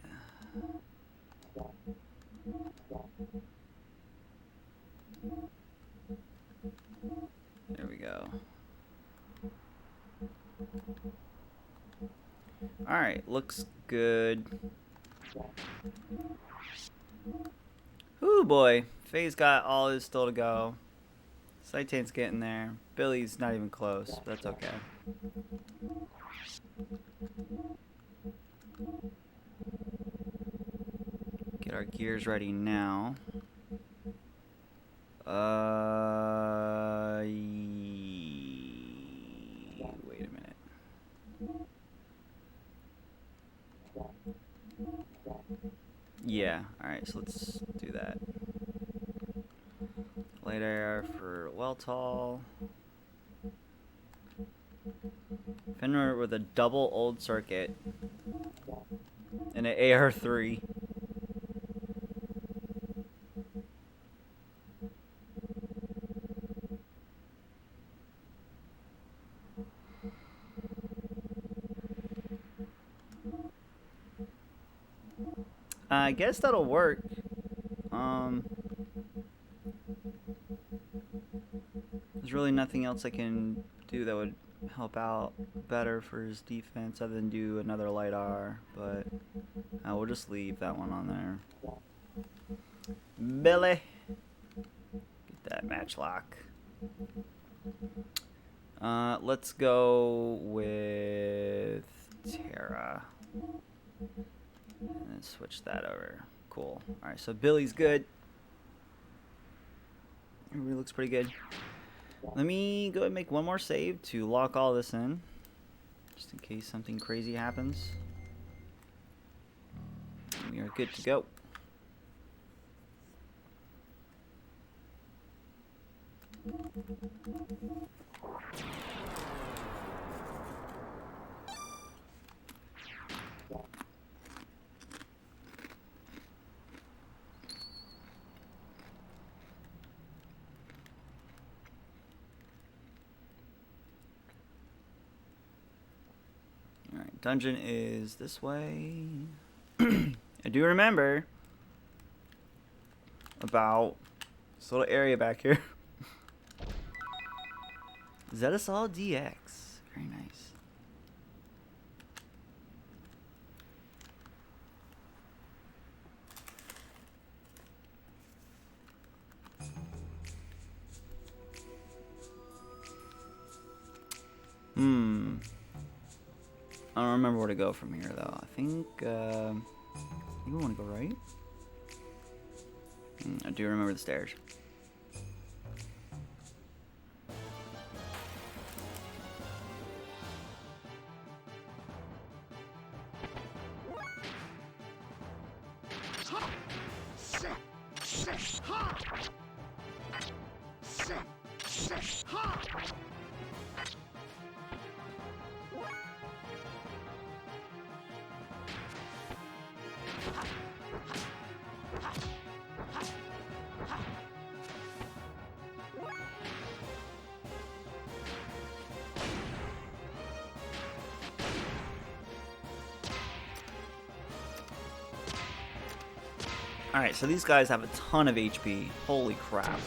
There we go. Alright, looks good. Ooh boy, Faye's got all his still to go. Saitan's getting there. Billy's not even close, but that's okay. Get our gears ready now. Wait a minute. Yeah, alright, so let's do that. Light air for Weltall. Fenrir with a double old circuit. And an AR3. I guess that'll work. There's really nothing else I can do that would help out better for his defense other than do another light R, but we'll just leave that one on there. Billy, get that match lock. Let's go with Terra. And then switch that over. Cool. Alright, so Billy's good. Everybody looks pretty good. Let me go ahead and make one more save to lock all this in. Just in case something crazy happens. We are good to go. Alright, dungeon is this way. I do remember about this little area back here. Zetasol DX. Very nice. I don't remember where to go from here, though. I think we want to go right. I do remember the stairs. Alright, so these guys have a ton of HP. Holy crap.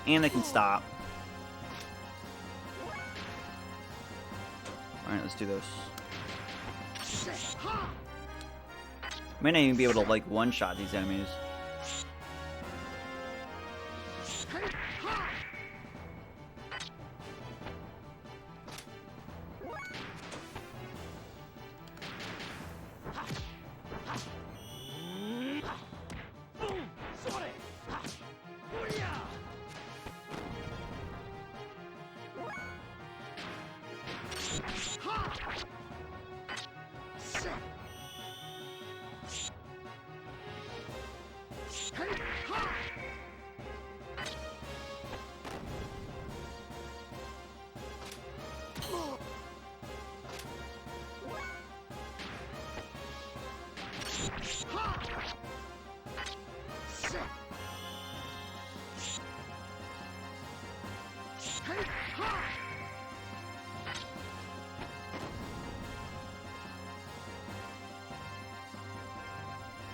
And they can stop. Alright, let's do this. Might not even be able to, like, one-shot these enemies.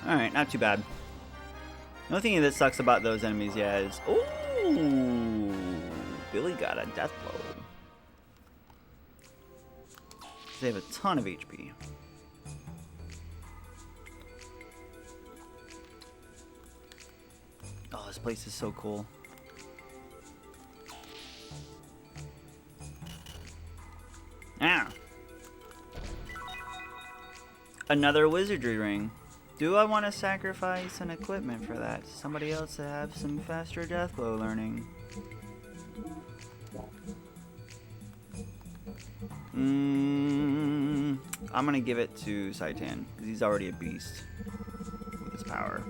Alright, not too bad. The only thing that sucks about those enemies, yeah, is... Ooh! Billy got a death blow. They have a ton of HP. Oh, this place is so cool. Ah! Another wizardry ring. Do I want to sacrifice an equipment for that to somebody else to have some faster death blow learning? I'm gonna give it to Saitan, because he's already a beast with his power.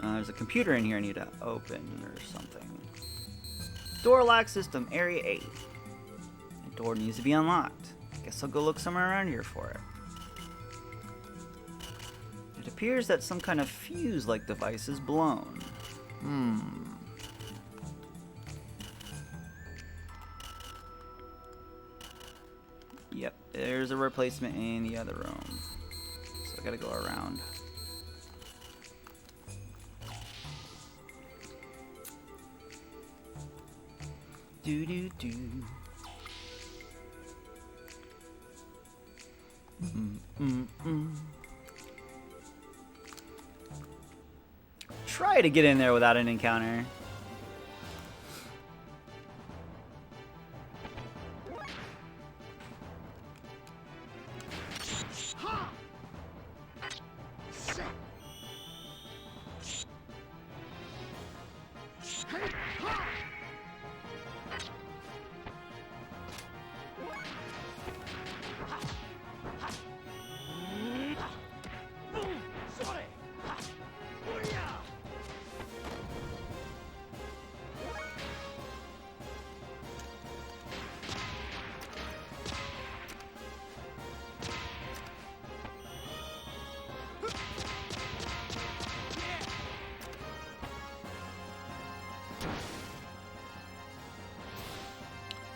There's a computer in here I need to open or something. Door lock system, area 8. The door needs to be unlocked. Guess I'll go look somewhere around here for it. It appears that some kind of fuse-like device is blown. Yep, there's a replacement in the other room. So I gotta go around. Do do do. Try to get in there without an encounter.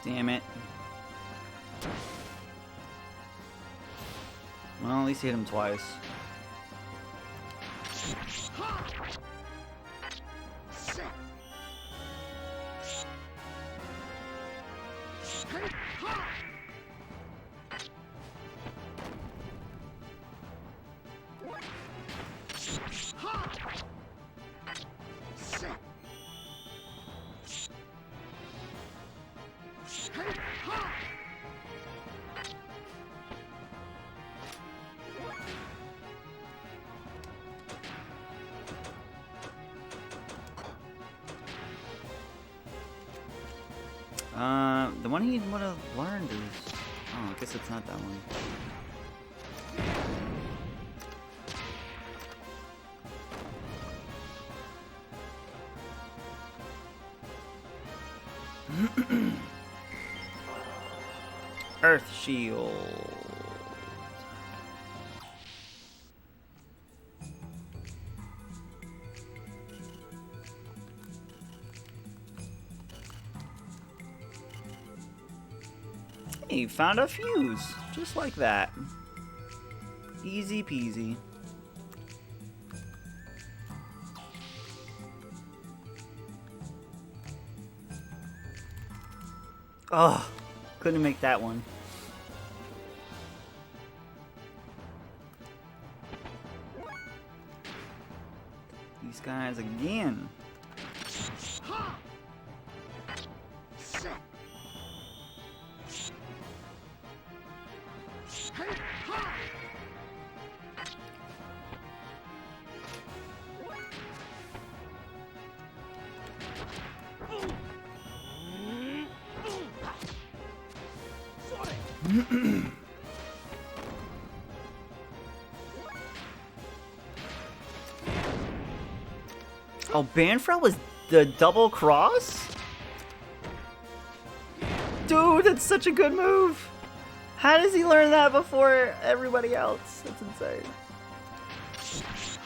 Damn it. Well, at least hit him twice. The one he would have learned is... Oh, I guess it's not that one. Earth Shield. Hey, found a fuse. Just like that. Easy peasy. Oh, couldn't make that one. These guys again. Oh, Banfrel was the double cross? Dude, that's such a good move. How does he learn that before everybody else? That's insane.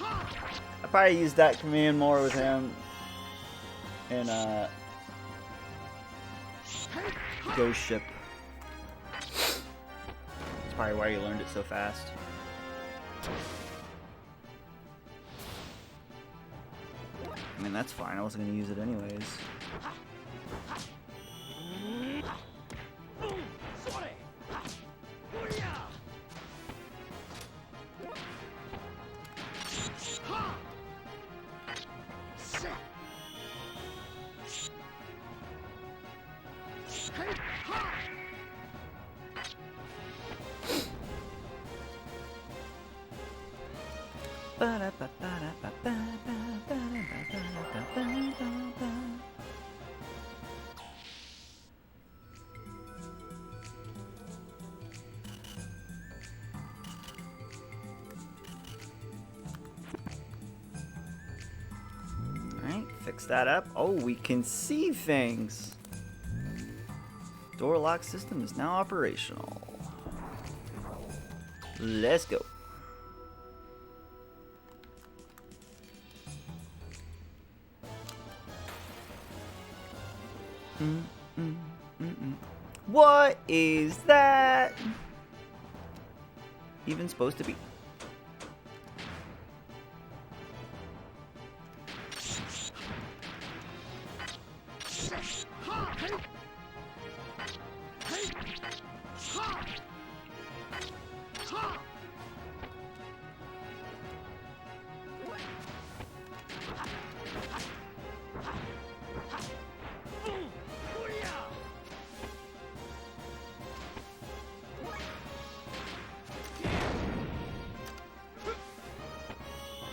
I probably used that command more with him in Ghost Ship. That's probably why he learned it so fast. I mean, that's fine. I wasn't going to use it anyways. Fix that up. Oh, we can see things. Door lock system is now operational. Let's go. What is that even supposed to be?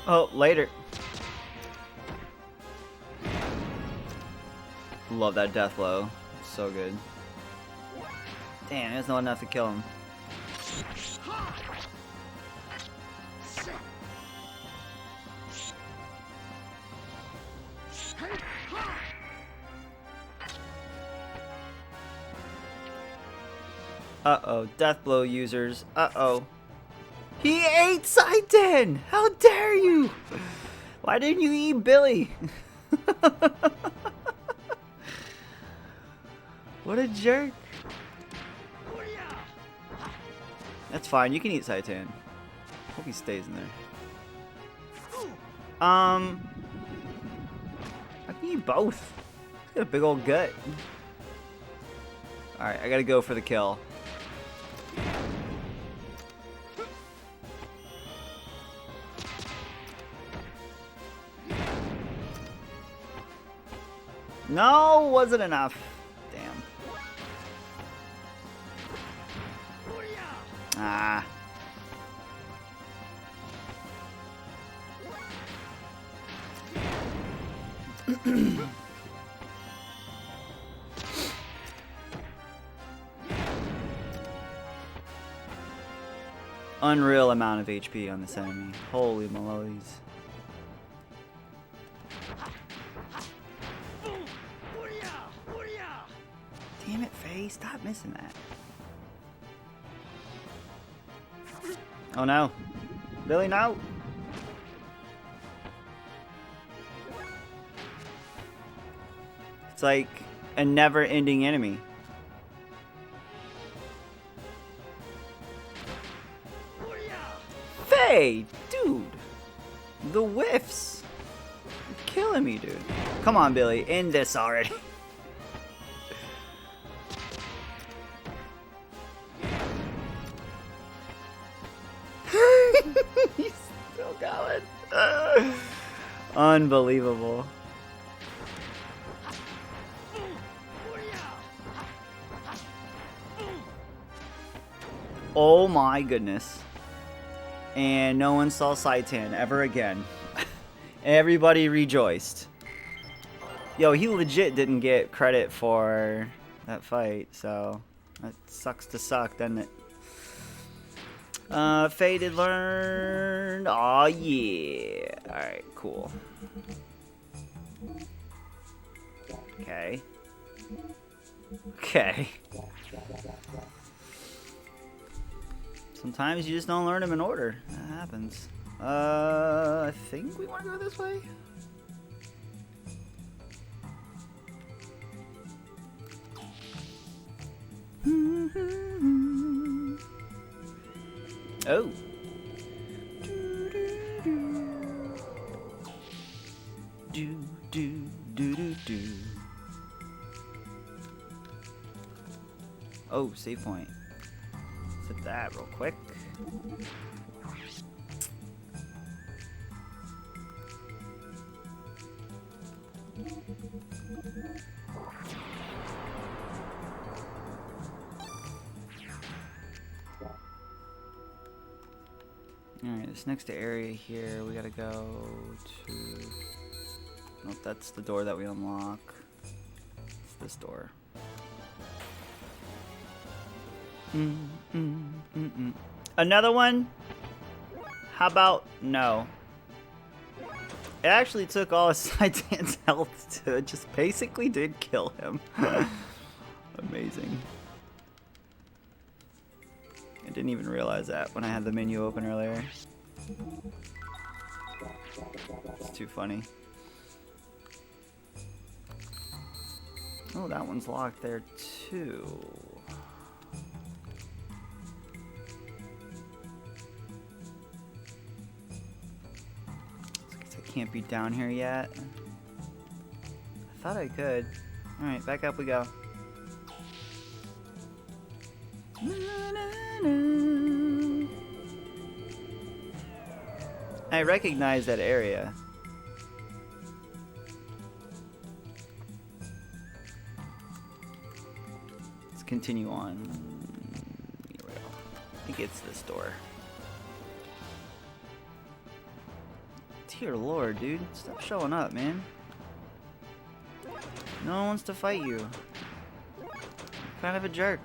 Oh, later. Love that death blow. So good. Damn, there's not enough to kill him. Uh-oh, death blow users. Uh-oh. He ate Saiten! How dare you! Why didn't you eat Billy? What a jerk. That's fine, you can eat Saiten. Hope he stays in there. I can eat both. He's got a big old gut. Alright, I gotta go for the kill. No, wasn't enough. Damn. Ah. Unreal amount of HP on this enemy. Holy mollies. Damn it, Faye. Stop missing that. Oh no. Billy, no. It's like a never-ending enemy. Faye! Dude! The whiffs! You're killing me, dude. Come on, Billy. End this already. He's still going. Unbelievable. Oh my goodness. And no one saw Saiten ever again. Everybody rejoiced. Yo, he legit didn't get credit for that fight, so that sucks to suck, doesn't it? Faded learned. Aw, yeah. Alright, cool. Okay. Okay. Sometimes you just don't learn them in order. That happens. I think we want to go this way? Oh. Do. Oh, save point. Let's hit that real quick. Alright, this next area here, we gotta go to... Nope, that's the door that we unlock. It's this door. Another one? How about no? It actually took all of Saitan's health to just basically did kill him. Amazing. I didn't even realize that when I had the menu open earlier. It's too funny. Oh, that one's locked there too. I can't be down here yet. I thought I could. Alright, back up we go. I recognize that area. Let's continue on. Here we go. I think it's this door. Dear Lord, dude. Stop showing up, man. No one wants to fight you. You're kind of a jerk.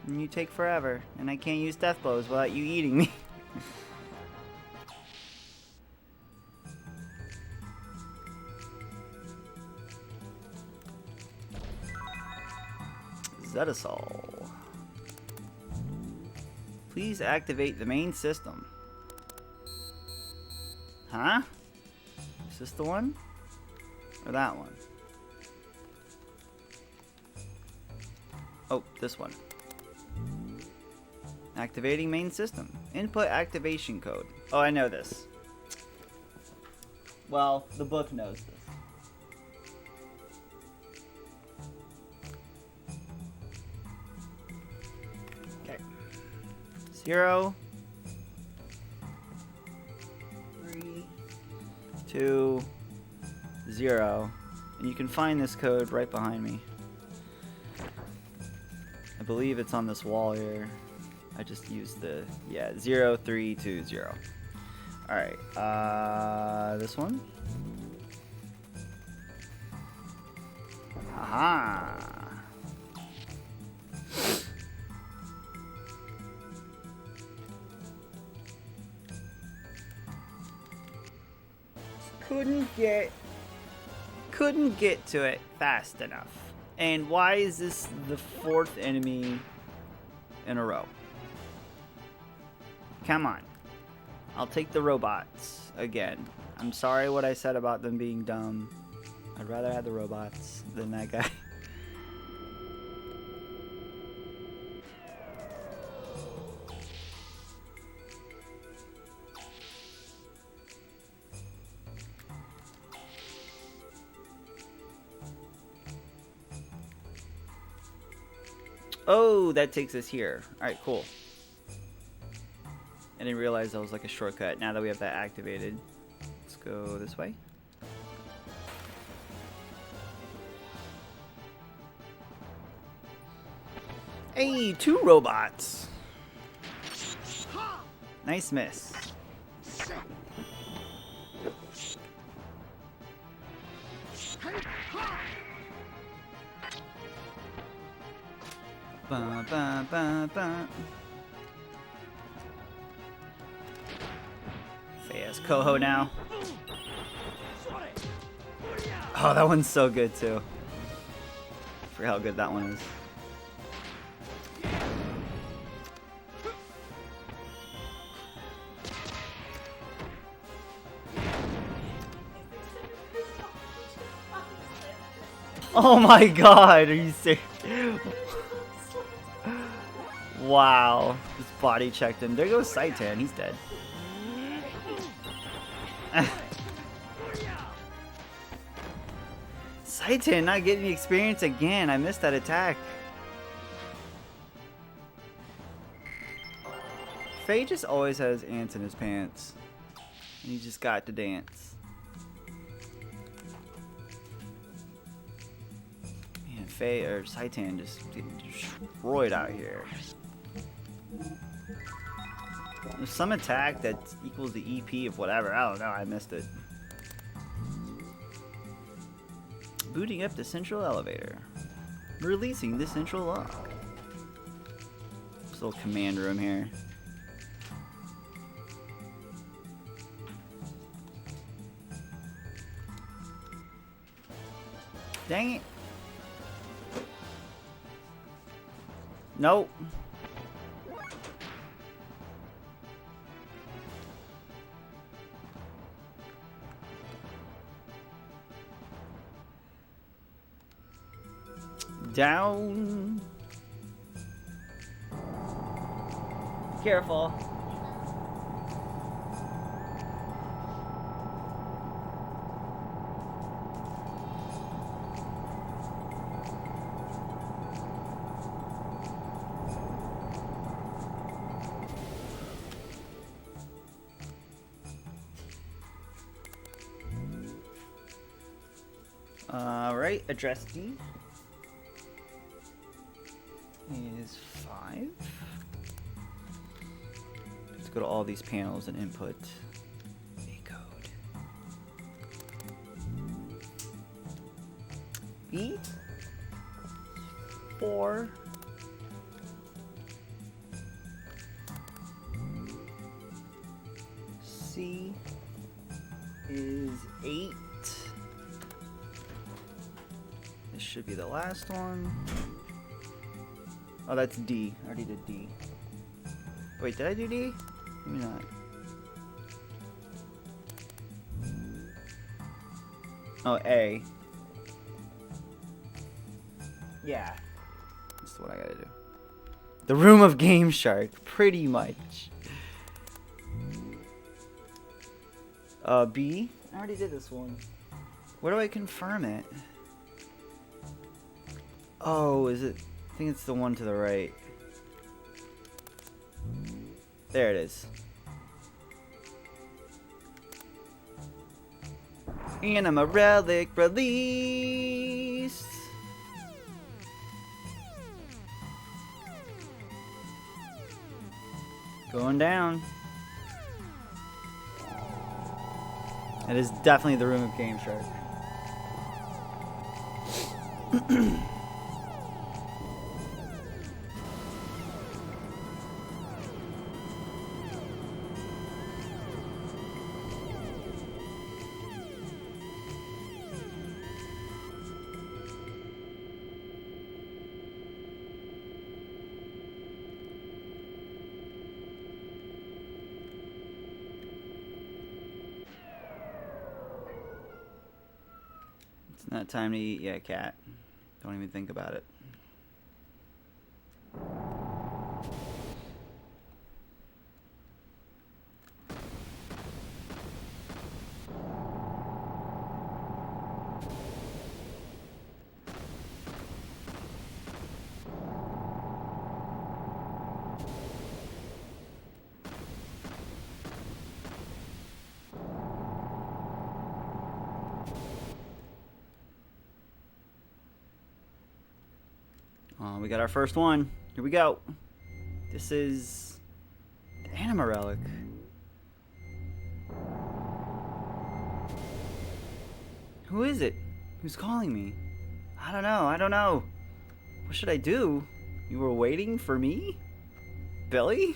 And you take forever. And I can't use death blows without you eating me. Zetasol. Please activate the main system. Huh? Is this the one? Or that one? Oh, this one. Activating main system. Input activation code. Oh, I know this. Well, the book knows this. Okay. 0, 3, 2, 0. And you can find this code right behind me. I believe it's on this wall here. I just used the, yeah, 0320. Alright, this one. Aha! Couldn't get to it fast enough. And why is this the 4th enemy in a row? Come on. I'll take the robots again. I'm sorry what I said about them being dumb. I'd rather have the robots than that guy. Oh, that takes us here. Alright, cool. I didn't realize that was like a shortcut. Now that we have that activated, let's go this way. Hey, 2 robots. Nice miss. Ba, ba, ba, ba. Fast Coho now. Oh, that one's so good too. I forgot how good that one is. Oh my god, are you serious? Wow, just body checked him. There goes Saitan, he's dead. Saitan not getting the experience again. I missed that attack. Faye just always has ants in his pants. And he just got to dance. Man, Faye or Saitan just getting destroyed out here. There's some attack that equals the EP of whatever. I don't know. I missed it. Booting up the central elevator. Releasing the central lock. This little command room here. Dang it. Nope. Down. Careful. Alright, address D is 5. Let's go to all these panels and input a code. be the last one. Oh, that's D. I already did D. Wait, did I do D? Maybe not. Oh, A. Yeah. That's what I gotta do. The Room of Game Shark, pretty much. B. I already did this one. Where do I confirm it? Oh, is it? I think it's the one to the right. There it is. Anima Relic released. Going down. It is definitely the Room of Game Shark. It's not time to eat yet, cat. Don't even think about it. We got our first one. Here we go. This is the Anima Relic. Who is it? Who's calling me? I don't know. What should I do? You were waiting for me? Billy?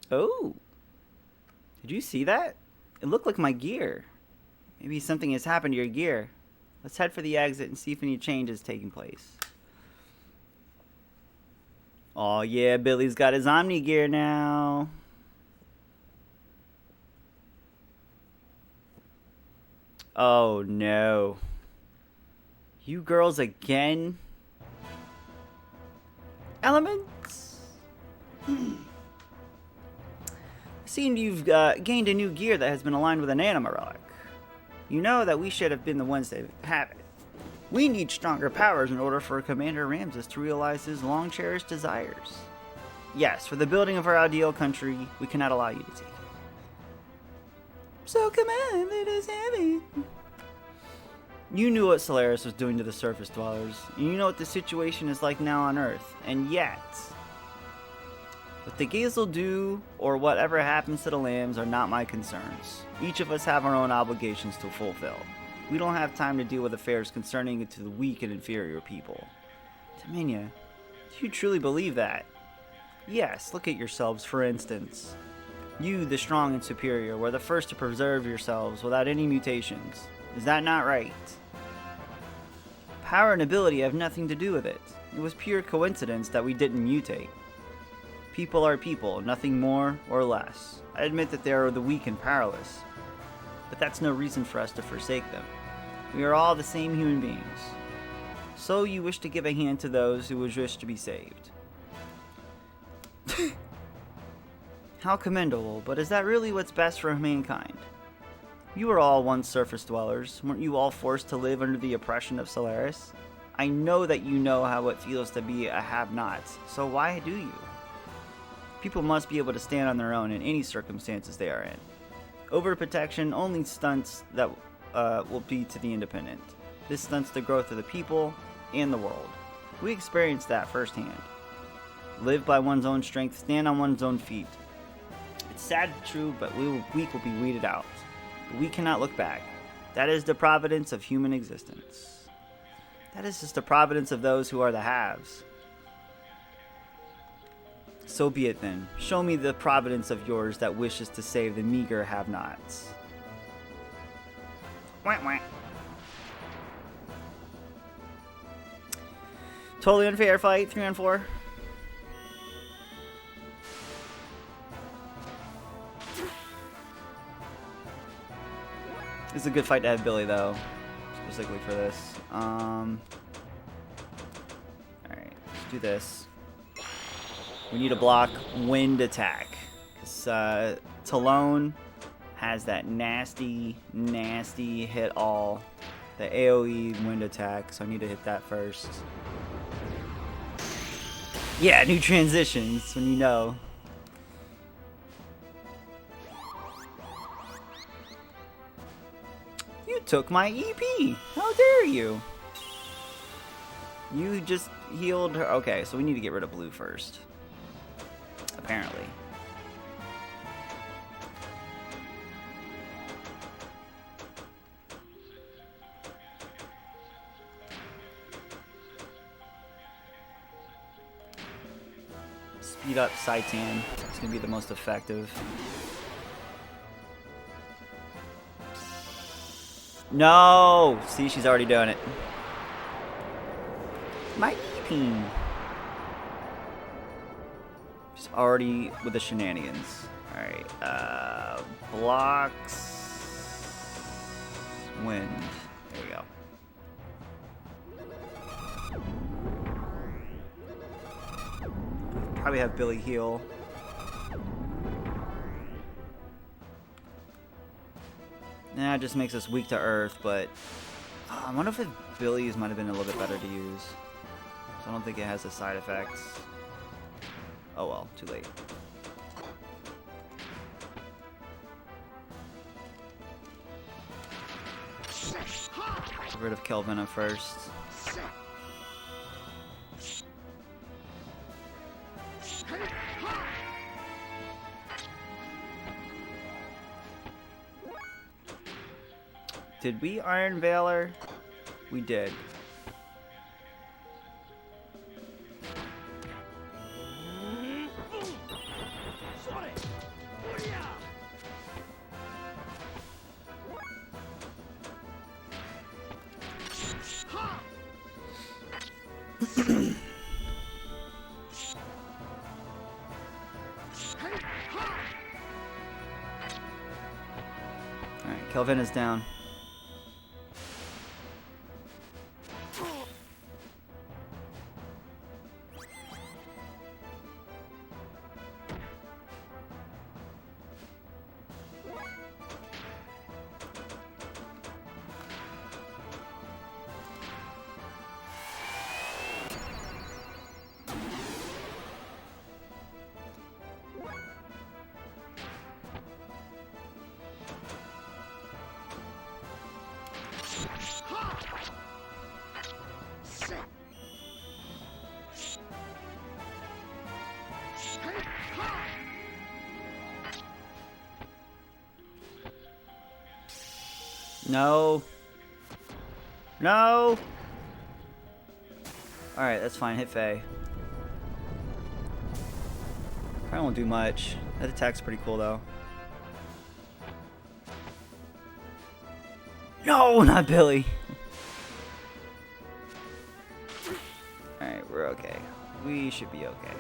Oh. Did you see that? It looked like my gear. Maybe something has happened to your gear. Let's head for the exit and see if any change is taking place. Oh yeah, Billy's got his Omni gear now. Oh no. You girls again? Elements? Seeing you've gained a new gear that has been aligned with an Anima Relic. You know that we should have been the ones that have it. We need stronger powers in order for Commander Ramses to realize his long-cherished desires. Yes, for the building of our ideal country, we cannot allow you to take it. So come on, let us have it. You knew what Solaris was doing to the surface dwellers, and you know what the situation is like now on Earth, and yet... what the Gaze will do, or whatever happens to the lambs, are not my concerns. Each of us have our own obligations to fulfill. We don't have time to deal with affairs concerning to the weak and inferior people. Taminia, do you truly believe that? Yes, look at yourselves for instance. You, the strong and superior, were the first to preserve yourselves without any mutations. Is that not right? Power and ability have nothing to do with it. It was pure coincidence that we didn't mutate. People are people, nothing more or less. I admit that they are the weak and powerless, but that's no reason for us to forsake them. We are all the same human beings. So you wish to give a hand to those who wish to be saved. How commendable, but is that really what's best for mankind? You were all once surface dwellers. Weren't you all forced to live under the oppression of Solaris? I know that you know how it feels to be a have-not, so why do you? People must be able to stand on their own in any circumstances they are in. Overprotection only stunts that will be to the independent. This stunts the growth of the people and the world. We experienced that firsthand. Live by one's own strength, stand on one's own feet. It's sad and true, but weak will be weeded out. But we cannot look back. That is the providence of human existence. That is just the providence of those who are the haves. So be it then. Show me the providence of yours that wishes to save the meager have-nots. Wah, wah. Totally unfair fight, 3 on 4. This is a good fight to have Billy, though, specifically for this. Alright, let's do this. We need to block wind attack, because Talon has that nasty, nasty hit all, the AoE wind attack, so I need to hit that first. Yeah, new transitions, when you know. You took my EP! How dare you! You just healed her. Okay, so we need to get rid of blue first. Apparently. Speed up Saitan. It's gonna be the most effective. No! See, she's already doing it. My EP. She's already with the shenanigans. Alright, blocks. Wind. There we go. Probably have Billy heal. Nah, it just makes us weak to earth, but I wonder if Billy's might have been a little bit better to use. So I don't think it has the side effects. Oh well, too late. Get rid of Kelvina first. Did we Iron Valor? We did. Alright, Kelvin is down. No. No. Alright, that's fine. Hit Faye. Probably won't do much. That attack's pretty cool, though. No, not Billy. Alright, we're okay. We should be okay.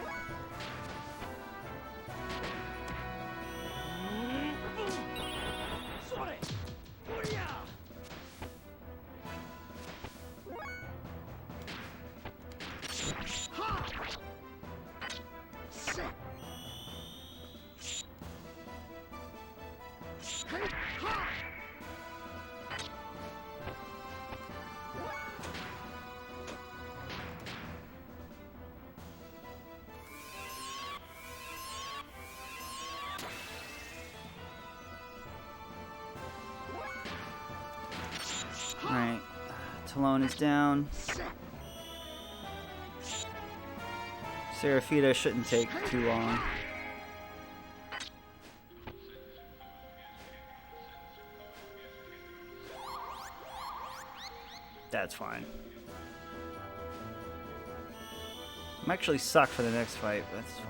Alright, Talon is down. Seraphita shouldn't take too long. That's fine. I'm actually suck for the next fight, but that's fine.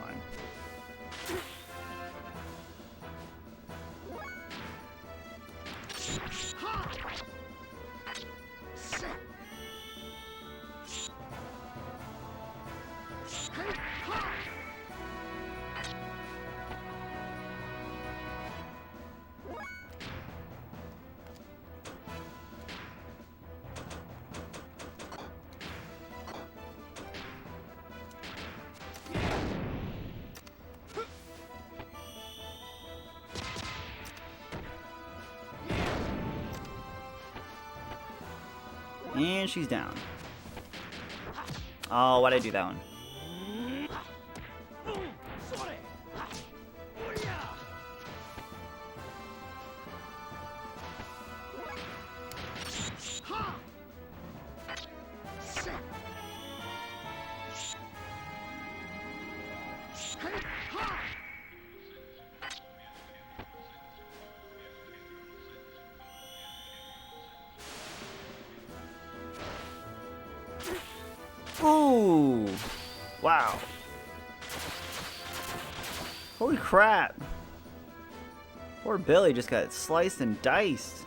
And she's down. Oh, why'd I do that one? Ooh! Wow. Holy crap. Poor Billy just got sliced and diced.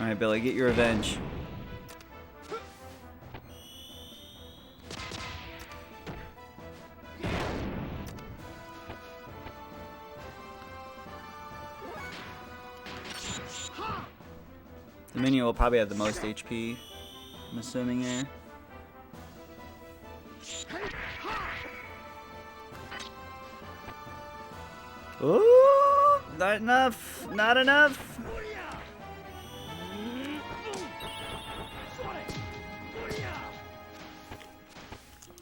Alright, Billy, get your revenge. The minion will probably have the most HP, I'm assuming here. Ooh, not enough, not enough.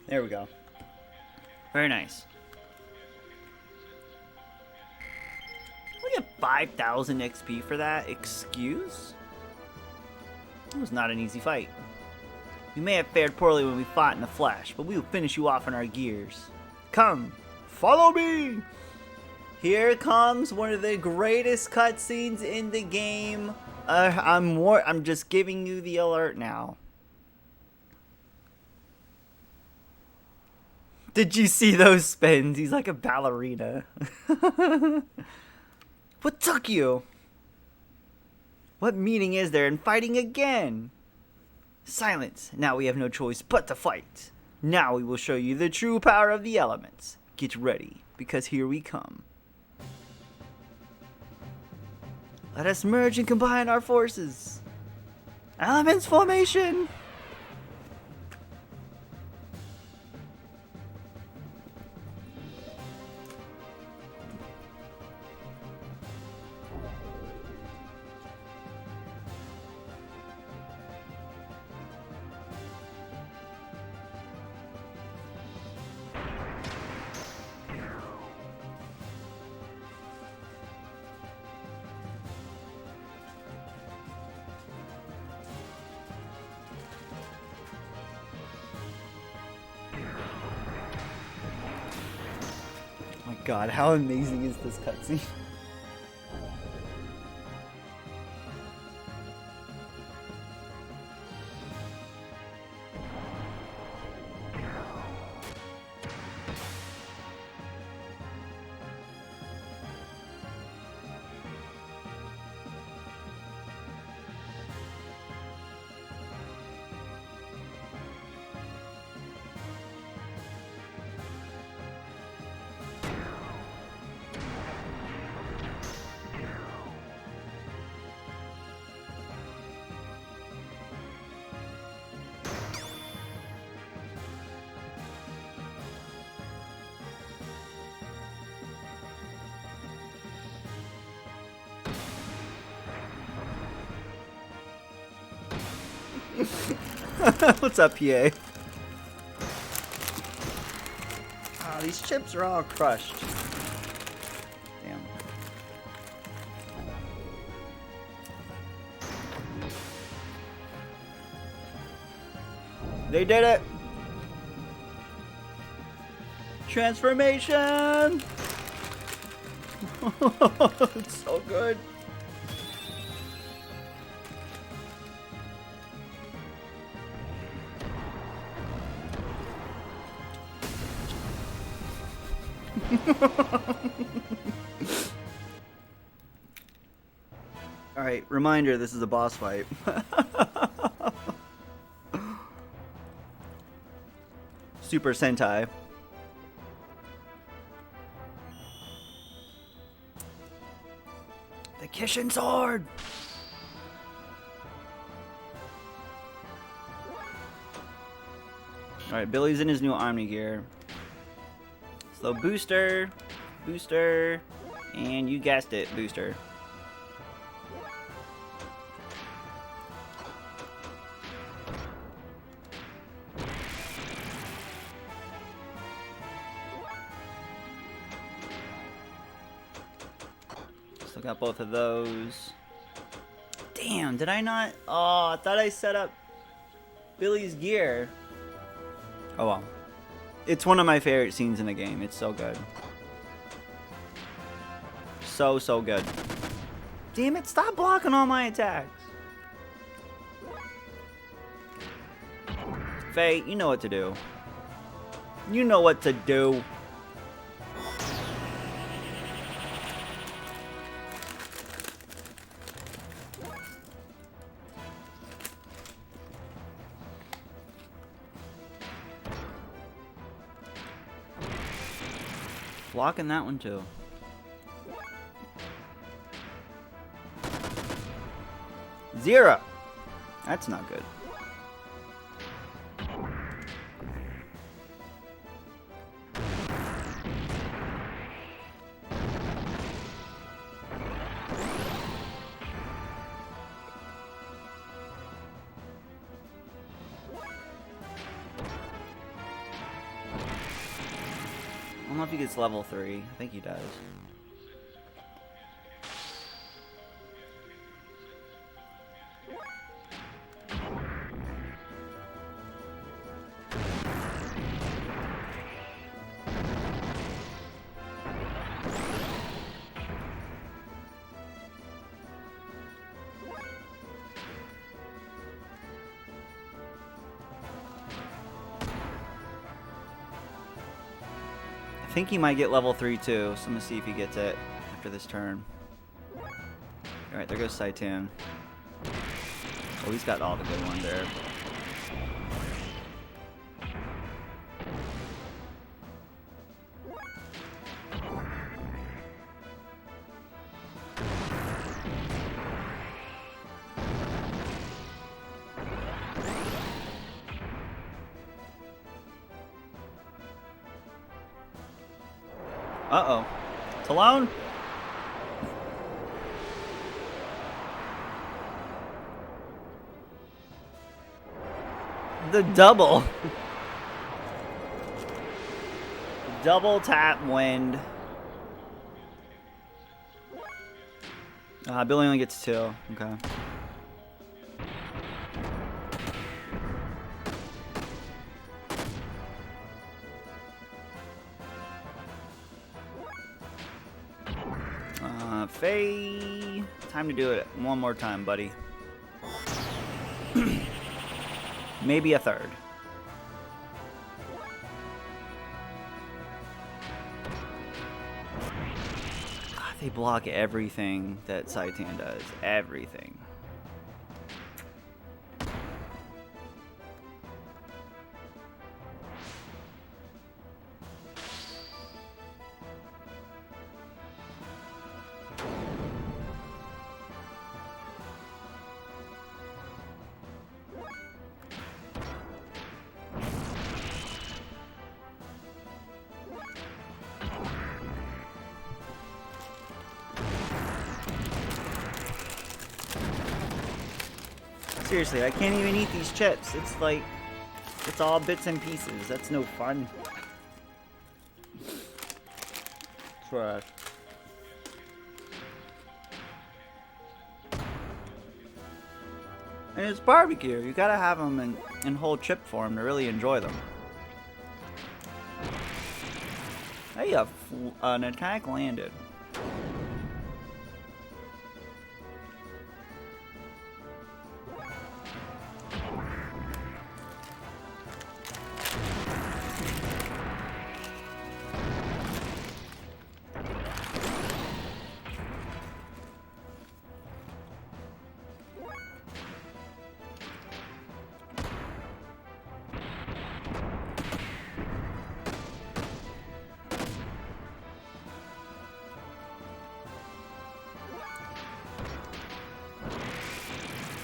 There we go. Very nice. We get 5,000 XP for that. Excuse? It was not an easy fight. You may have fared poorly when we fought in the flesh, but we will finish you off on our gears. Come, follow me! Here comes one of the greatest cutscenes in the game. I'm just giving you the alert now. Did you see those spins? He's like a ballerina. What took you? What meaning is there in fighting again? Silence. Now we have no choice but to fight. Now we will show you the true power of the elements. Get ready, because here we come. Let us merge and combine our forces. Elements formation! God, how amazing is this cutscene? What's up, PA? Oh, these chips are all crushed. Damn. They did it! Transformation! It's so good. Alright, reminder, this is a boss fight. Super Sentai. The Kishin Sword! Alright, Billy's in his new Omni gear. So booster, booster, and you guessed it, booster. Still got both of those. Damn, did I not? Oh, I thought I set up Billy's gear. Oh well. It's one of my favorite scenes in the game. It's so good. So, so good. Damn it, stop blocking all my attacks. Faye, you know what to do. You know what to do. Blocking that one too. Zero. That's not good. I don't know if he gets level 3. I think he does. I think he might get level 3 too, so I'm gonna see if he gets it after this turn. Alright, there goes Saitan. Oh, he's got all the good ones there. Uh-oh. Talon? The double. Double tap wind. Billy only gets 2. Okay. Faye, time to do it one more time, buddy. Maybe a third. God, they block everything that Saitan does. Everything. Seriously, I can't even eat these chips. It's like, it's all bits and pieces. That's no fun. Trash. And it's barbecue. You gotta have them in whole chip form to really enjoy them. Hey, an attack landed.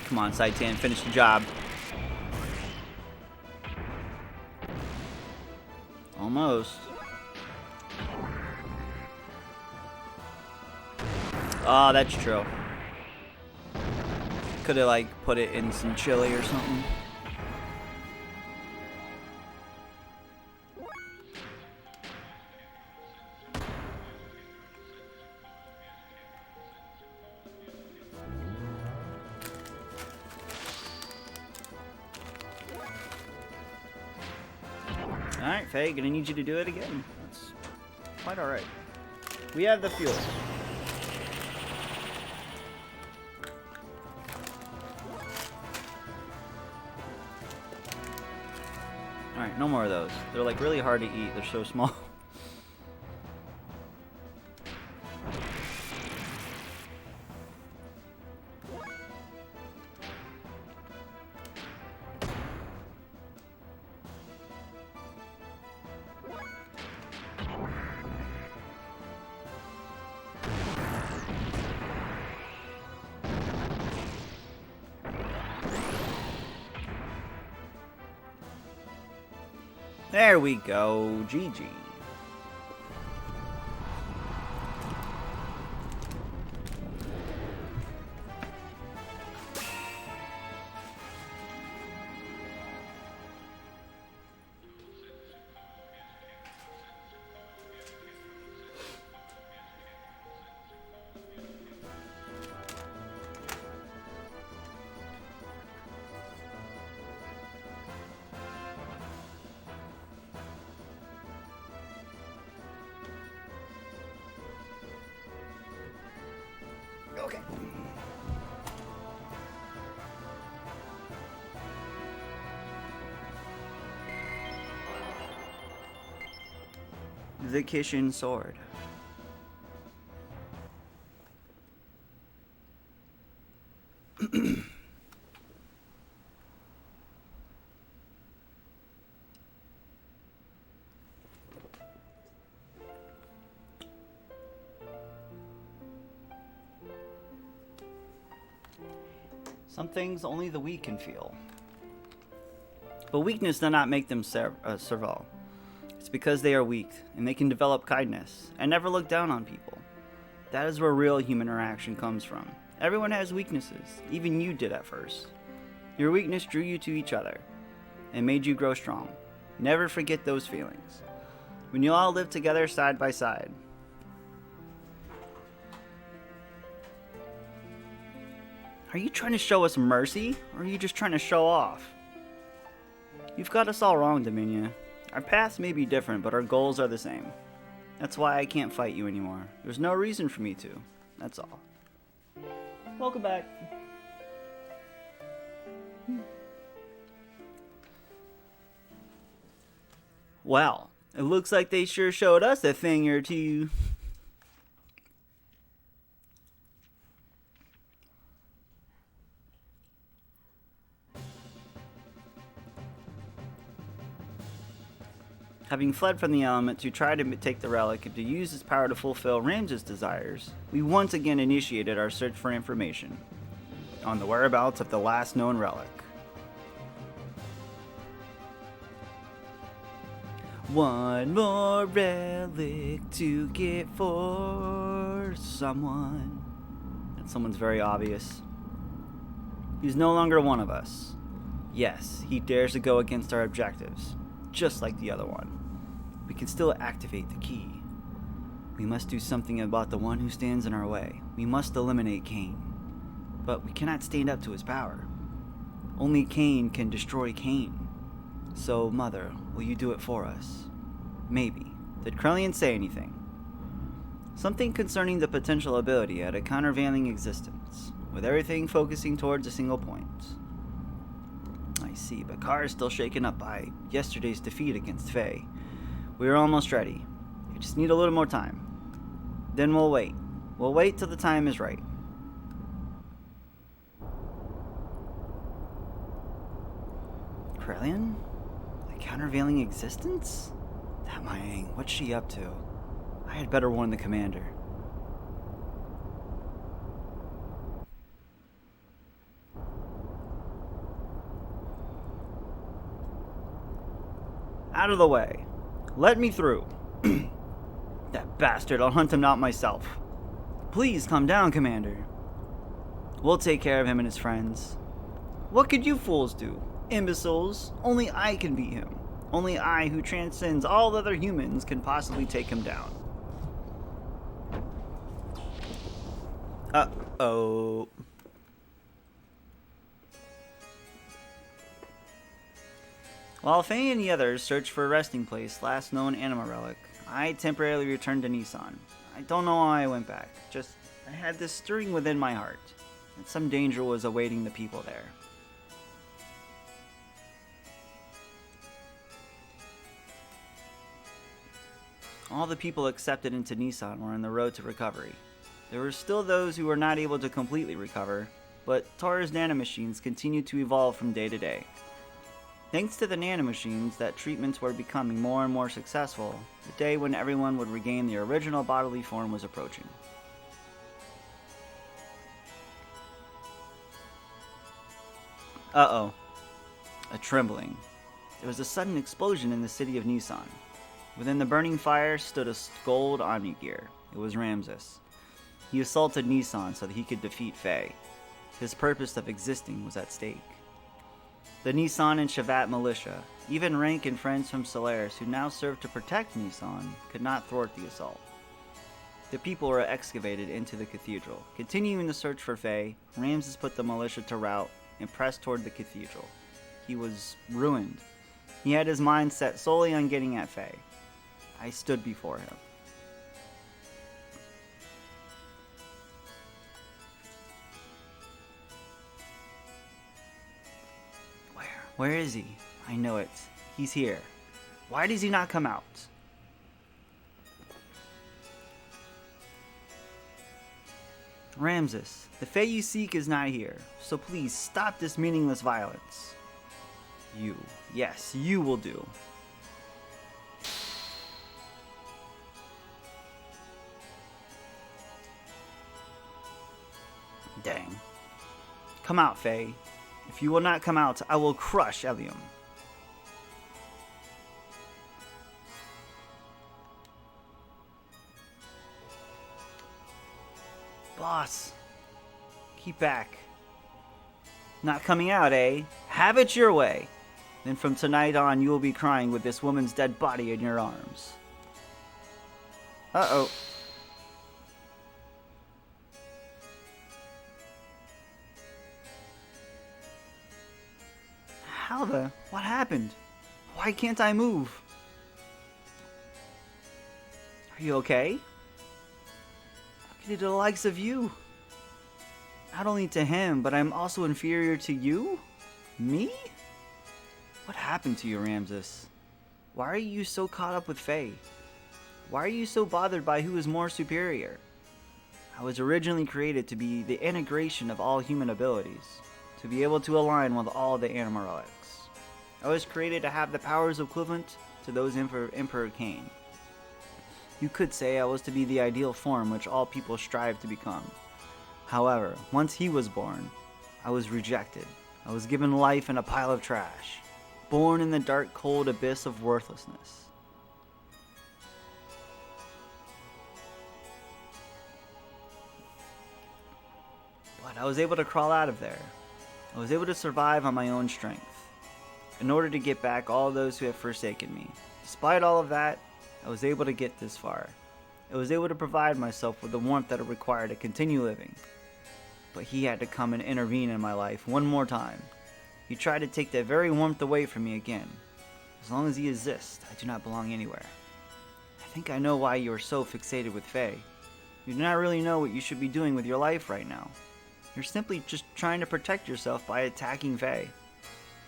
Come on, Saitan, finish the job. Almost. Oh, that's true. Could have, like, put it in some chili or something. Alright, Faye, gonna need you to do it again. That's quite alright. We have the fuel. Alright, no more of those. They're like really hard to eat. They're so small. There we go. GG. Okay. The Kishin Sword. Some things only the weak can feel. But weakness does not make them servile. It's because they are weak, and they can develop kindness, and never look down on people. That is where real human interaction comes from. Everyone has weaknesses, even you did at first. Your weakness drew you to each other, and made you grow strong. Never forget those feelings. When you all live together side by side. Are you trying to show us mercy, or are you just trying to show off? You've got us all wrong, Dominia. Our paths may be different, but our goals are the same. That's why I can't fight you anymore. There's no reason for me to. That's all. Welcome back. Well, it looks like they sure showed us a thing or two. Having fled from the element to try to take the relic and to use its power to fulfill Ramses' desires, we once again initiated our search for information on the whereabouts of the last known relic. One more relic to get for someone. That someone's very obvious. He's no longer one of us. Yes, he dares to go against our objectives, just like the other one. We can still activate the key. We must do something about the one who stands in our way. We must eliminate Cain. But we cannot stand up to his power. Only Cain can destroy Cain. So, Mother, will you do it for us? Maybe. Did Krellian say anything? Something concerning the potential ability at a countervailing existence, with everything focusing towards a single point. I see, but Kar is still shaken up by yesterday's defeat against Faye. We are almost ready. We just need a little more time. Then we'll wait. We'll wait till the time is right. Krellian? A countervailing existence? That Mayang, what's she up to? I had better warn the commander. Out of the way. Let me through. That bastard, I'll hunt him out myself. Please calm down, Commander. We'll take care of him and his friends. What could you fools do? Imbeciles. Only I can beat him. Only I, who transcends all other humans, can possibly take him down. Uh-oh. While Faye and the others searched for a resting place, last known anima relic, I temporarily returned to Nissan. I don't know why I went back, just I had this stirring within my heart, that some danger was awaiting the people there. All the people accepted into Nissan were on the road to recovery. There were still those who were not able to completely recover, but Tora's nanomachines continued to evolve from day to day. Thanks to the nanomachines, that treatments were becoming more and more successful. The day when everyone would regain their original bodily form was approaching. Uh-oh. A trembling. There was a sudden explosion in the city of Nissan. Within the burning fire stood a gold Omni-Gear. It was Ramses. He assaulted Nissan so that he could defeat Faye. His purpose of existing was at stake. The Nissan and Shavat militia, even rank and friends from Solaris who now served to protect Nissan, could not thwart the assault. The people were excavated into the cathedral. Continuing the search for Faye, Ramses put the militia to rout and pressed toward the cathedral. He was ruined. He had his mind set solely on getting at Faye. I stood before him. Where is he? I know it. He's here. Why does he not come out? Ramses, the Fae you seek is not here, so please stop this meaningless violence. You, yes, you will do. Dang. Come out, Fae. If you will not come out, I will crush Elium. Boss, keep back. Not coming out, eh? Have it your way. Then from tonight on, you will be crying with this woman's dead body in your arms. Uh-oh. How the? What happened? Why can't I move? Are you okay? How can I do the likes of you? Not only to him, but I'm also inferior to you? Me? What happened to you, Ramses? Why are you so caught up with Faye? Why are you so bothered by who is more superior? I was originally created to be the integration of all human abilities, to be able to align with all the anima relics. I was created to have the powers equivalent to those Emperor Cain. You could say I was to be the ideal form which all people strive to become. However, once he was born, I was rejected. I was given life in a pile of trash, born in the dark, cold abyss of worthlessness. But I was able to crawl out of there. I was able to survive on my own strength, in order to get back all those who have forsaken me. Despite all of that, I was able to get this far. I was able to provide myself with the warmth that I required to continue living. But he had to come and intervene in my life one more time. He tried to take that very warmth away from me again. As long as he exists, I do not belong anywhere. I think I know why you are so fixated with Faye. You do not really know what you should be doing with your life right now. You're simply just trying to protect yourself by attacking Faye.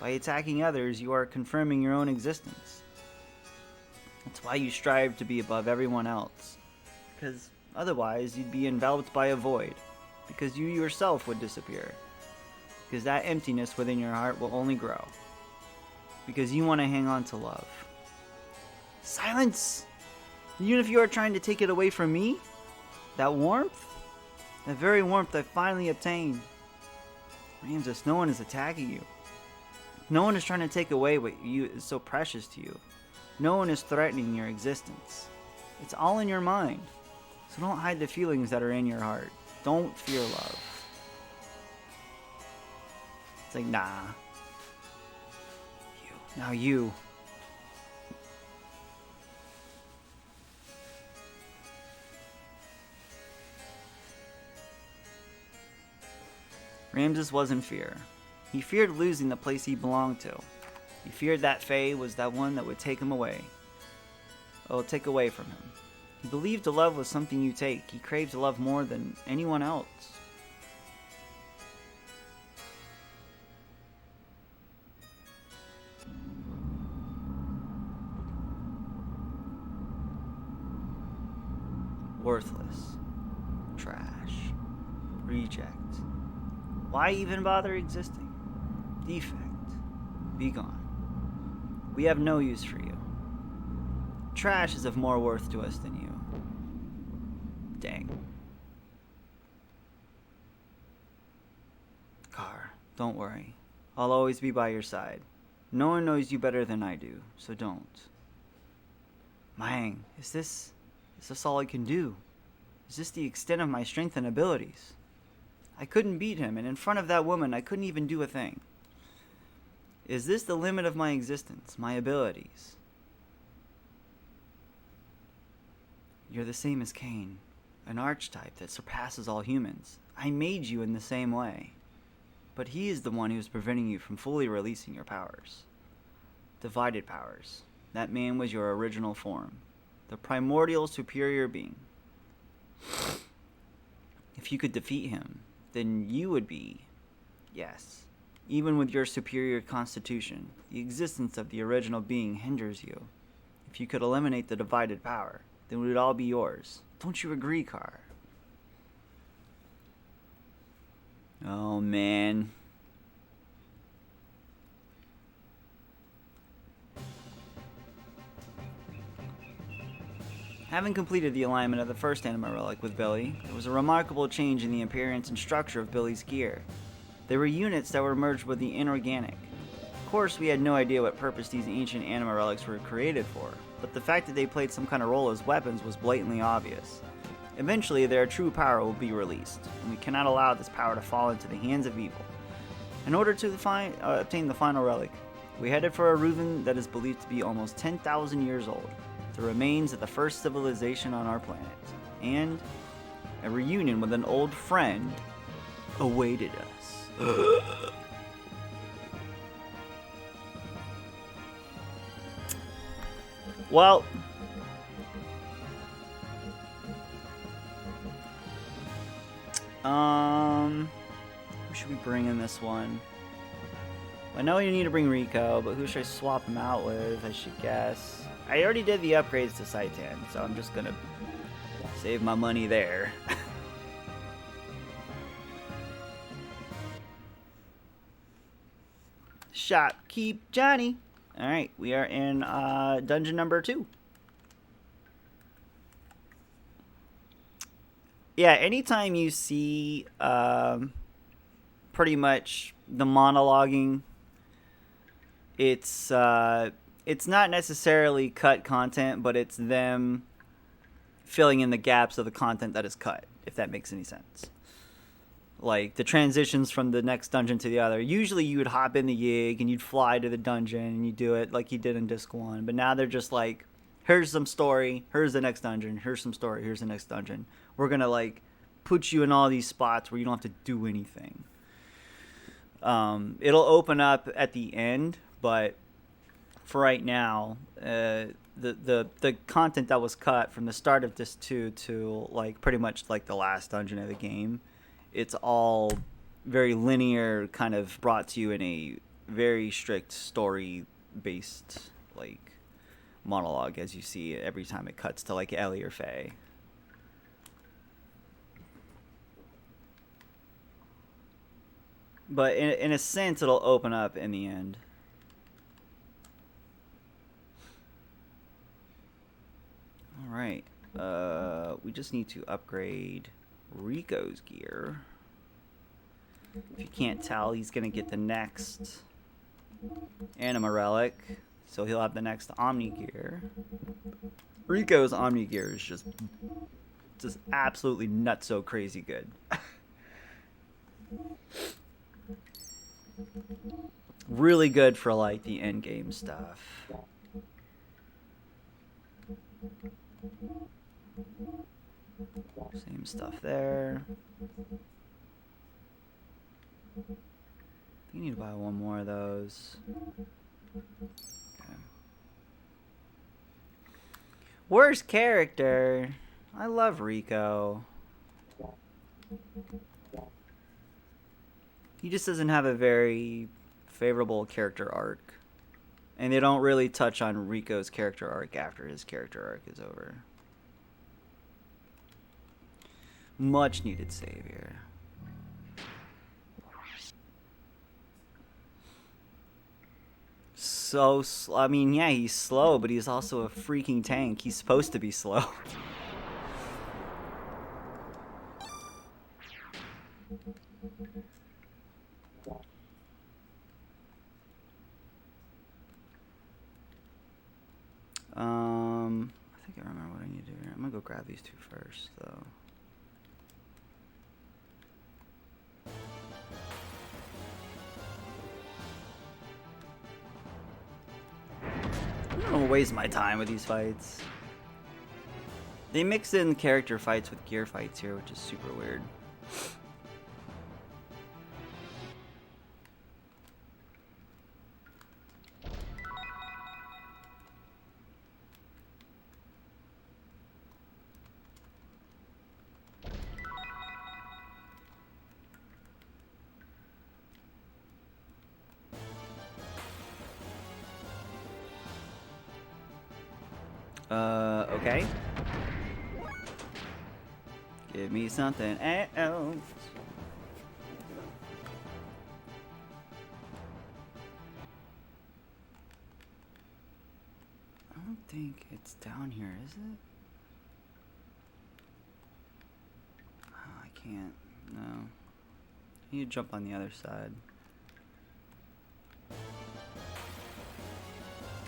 By attacking others, you are confirming your own existence. That's why you strive to be above everyone else. Because otherwise, you'd be enveloped by a void. Because you yourself would disappear. Because that emptiness within your heart will only grow. Because you want to hang on to love. Silence! Even if you are trying to take it away from me, that warmth, that very warmth I finally obtained. Ramses, no one is attacking you. No one is trying to take away what is so precious to you. No one is threatening your existence. It's all in your mind. So don't hide the feelings that are in your heart. Don't fear love. It's like, nah. Now you. Ramses was in fear. He feared losing the place he belonged to. He feared that Faye was that one that would take him away. Oh, take away from him. He believed love was something you take. He craved love more than anyone else. Worthless. Trash. Reject. Why even bother existing? Defect. Be gone. We have no use for you. Trash is of more worth to us than you. Dang. Car, don't worry. I'll always be by your side. No one knows you better than I do, so don't. Mang, is this all I can do? Is this the extent of my strength and abilities? I couldn't beat him, and in front of that woman, I couldn't even do a thing. Is this the limit of my existence, my abilities? You're the same as Cain, an archetype that surpasses all humans. I made you in the same way. But he is the one who is preventing you from fully releasing your powers. Divided powers. That man was your original form. The primordial superior being. If you could defeat him, then you would be, yes, even with your superior constitution, the existence of the original being hinders you. If you could eliminate the divided power, then it would all be yours. Don't you agree, Car? Oh, man. Having completed the alignment of the first anima relic with Billy, there was a remarkable change in the appearance and structure of Billy's gear. There were units that were merged with the inorganic. Of course, we had no idea what purpose these ancient anima relics were created for, but the fact that they played some kind of role as weapons was blatantly obvious. Eventually, their true power will be released, and we cannot allow this power to fall into the hands of evil. In order to obtain the final relic, we headed for a ruin that is believed to be almost 10,000 years old. The remains of the first civilization on our planet, and a reunion with an old friend awaited us. Well, who should we bring in this one? I know you need to bring Rico, but who should I swap him out with? I should guess. I already did the upgrades to Saitan, so I'm just gonna save my money there. Shopkeep Johnny. Alright, we are in dungeon number 2. Yeah, anytime you see pretty much the monologuing, it's not necessarily cut content, but it's them filling in the gaps of the content that is cut, if that makes any sense. Like, the transitions from the next dungeon to the other. Usually you would hop in the Yig and you'd fly to the dungeon and you do it like you did in Disc 1. But now they're just like, here's some story, here's the next dungeon, here's some story, here's the next dungeon. We're going to, like, put you in all these spots where you don't have to do anything. It'll open up at the end, but for right now, the content that was cut from the start of Disc 2 to like pretty much like the last dungeon of the game, it's all very linear, kind of brought to you in a very strict story based like monologue, as you see every time it cuts to like Ellie or Faye. But in a sense, it'll open up in the end. All right. We just need to upgrade Rico's gear. If you can't tell, he's going to get the next Anima Relic. So he'll have the next Omni gear. Rico's Omni gear is just absolutely nutso crazy good. Really good for like the end game stuff. Same stuff there. You need to buy one more of those. Okay. Worst character. I love Rico. He just doesn't have a very favorable character arc. And they don't really touch on Rico's character arc after his character arc is over. Much needed savior. So, I mean, yeah, he's slow, but he's also a freaking tank. He's supposed to be slow. I think I remember what I need to do here. I'm gonna go grab these two first, though. I don't want to waste my time with these fights. They mix in character fights with gear fights here, which is super weird. Okay. Give me something else. I don't think it's down here, is it? Oh, I can't. No. I need to jump on the other side.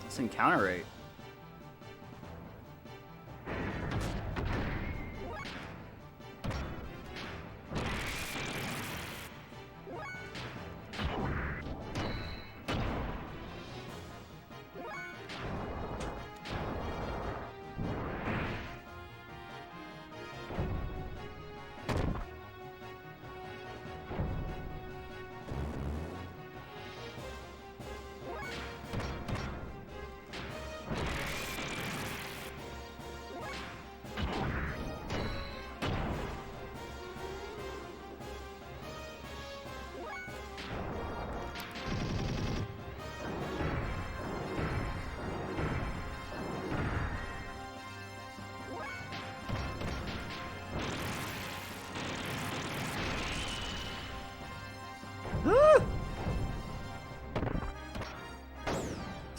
This encounter rate.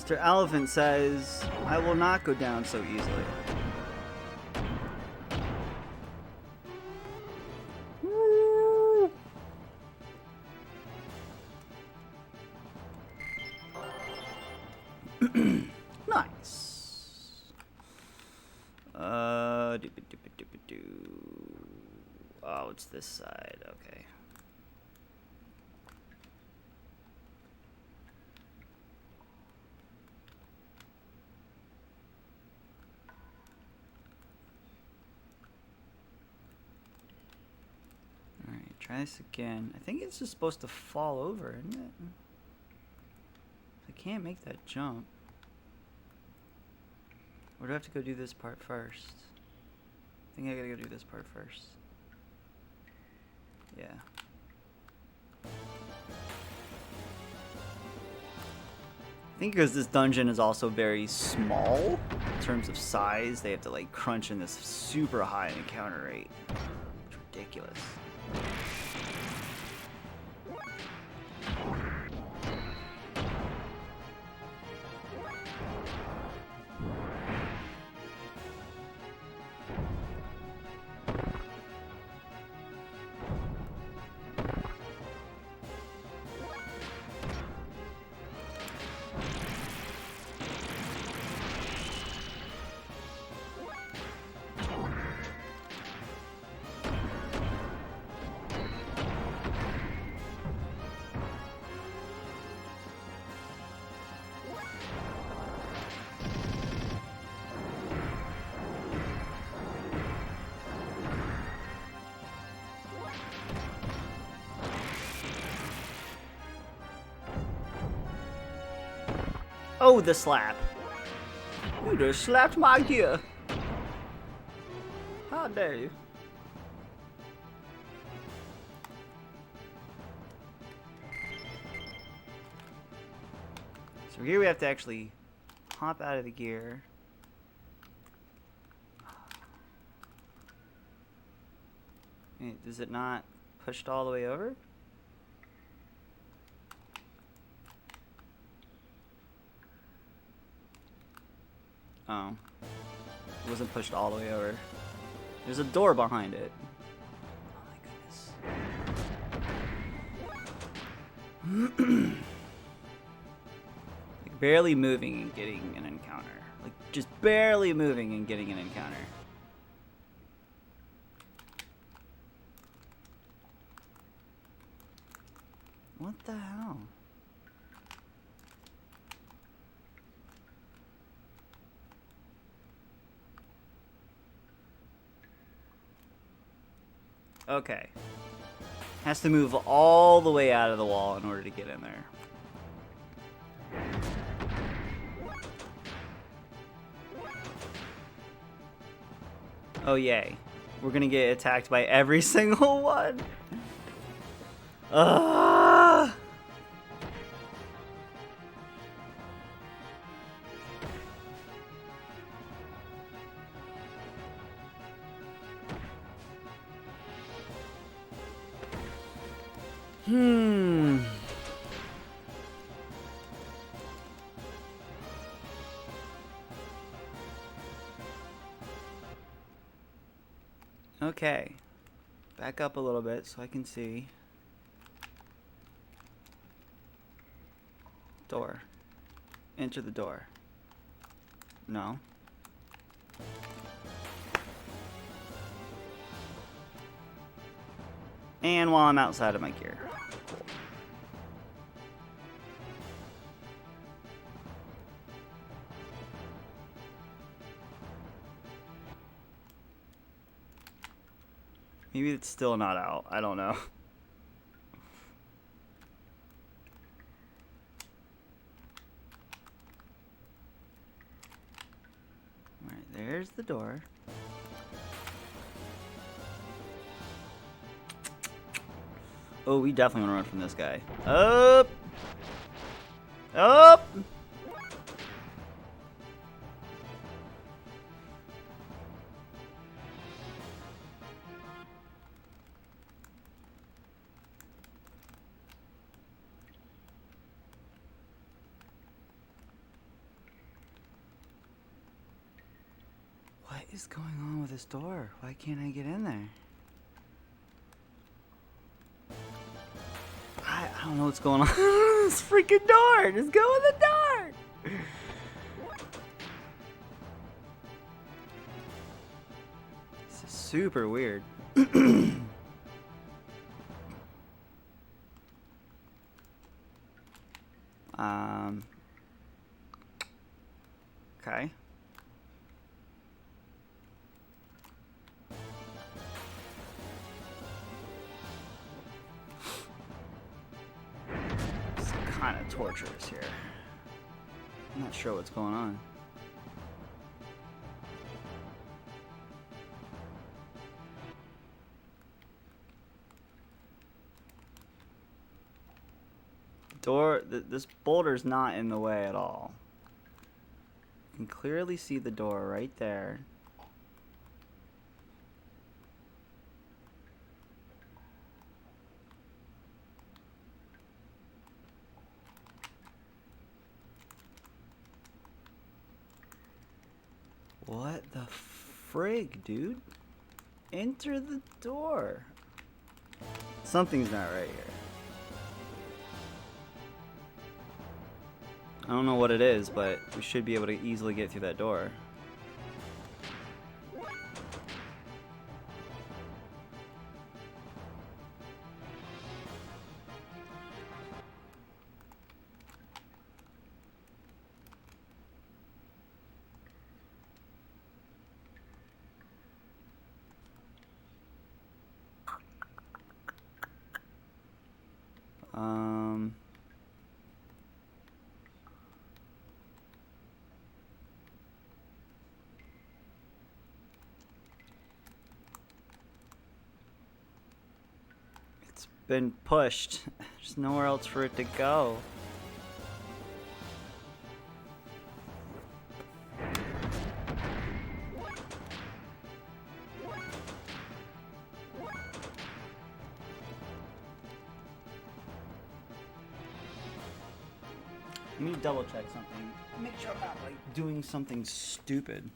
Mr. Elephant says, I will not go down so easily. Woo! Nice. Oh, it's this side. Okay. Try this again. I think it's just supposed to fall over, isn't it? I can't make that jump. Or do I have to go do this part first? I think I gotta go do this part first. Yeah. I think because this dungeon is also very small in terms of size, they have to like crunch in this super high encounter rate. It's ridiculous. Oh, the slap. You just slapped my gear. How dare you? So here we have to actually hop out of the gear. Wait, is it not pushed all the way over? Oh. It wasn't pushed all the way over. There's a door behind it. Oh my goodness. Like barely moving and getting an encounter. Like just barely moving and getting an encounter. What the hell? Okay. Has to move all the way out of the wall in order to get in there. Oh yay. We're gonna get attacked by every single one. Ugh. Okay. Back up a little bit so I can see. Door. Enter the door. No. And while I'm outside of my gear. Maybe it's still not out. I don't know. Alright, there's the door. Oh, we definitely want to run from this guy. Up! Up! What is going on with this door? Why can't I get in there? I don't know what's going on. This freaking door! Just go in the door! This is super weird. Okay. torturous here. I'm not sure what's going on. This boulder's not in the way at all. You can clearly see the door right there. What the frig, dude? Enter the door. Something's not right here. I don't know what it is, but we should be able to easily get through that door. It's been pushed. There's nowhere else for it to go. Let me double check something. Make sure I'm not like doing something stupid.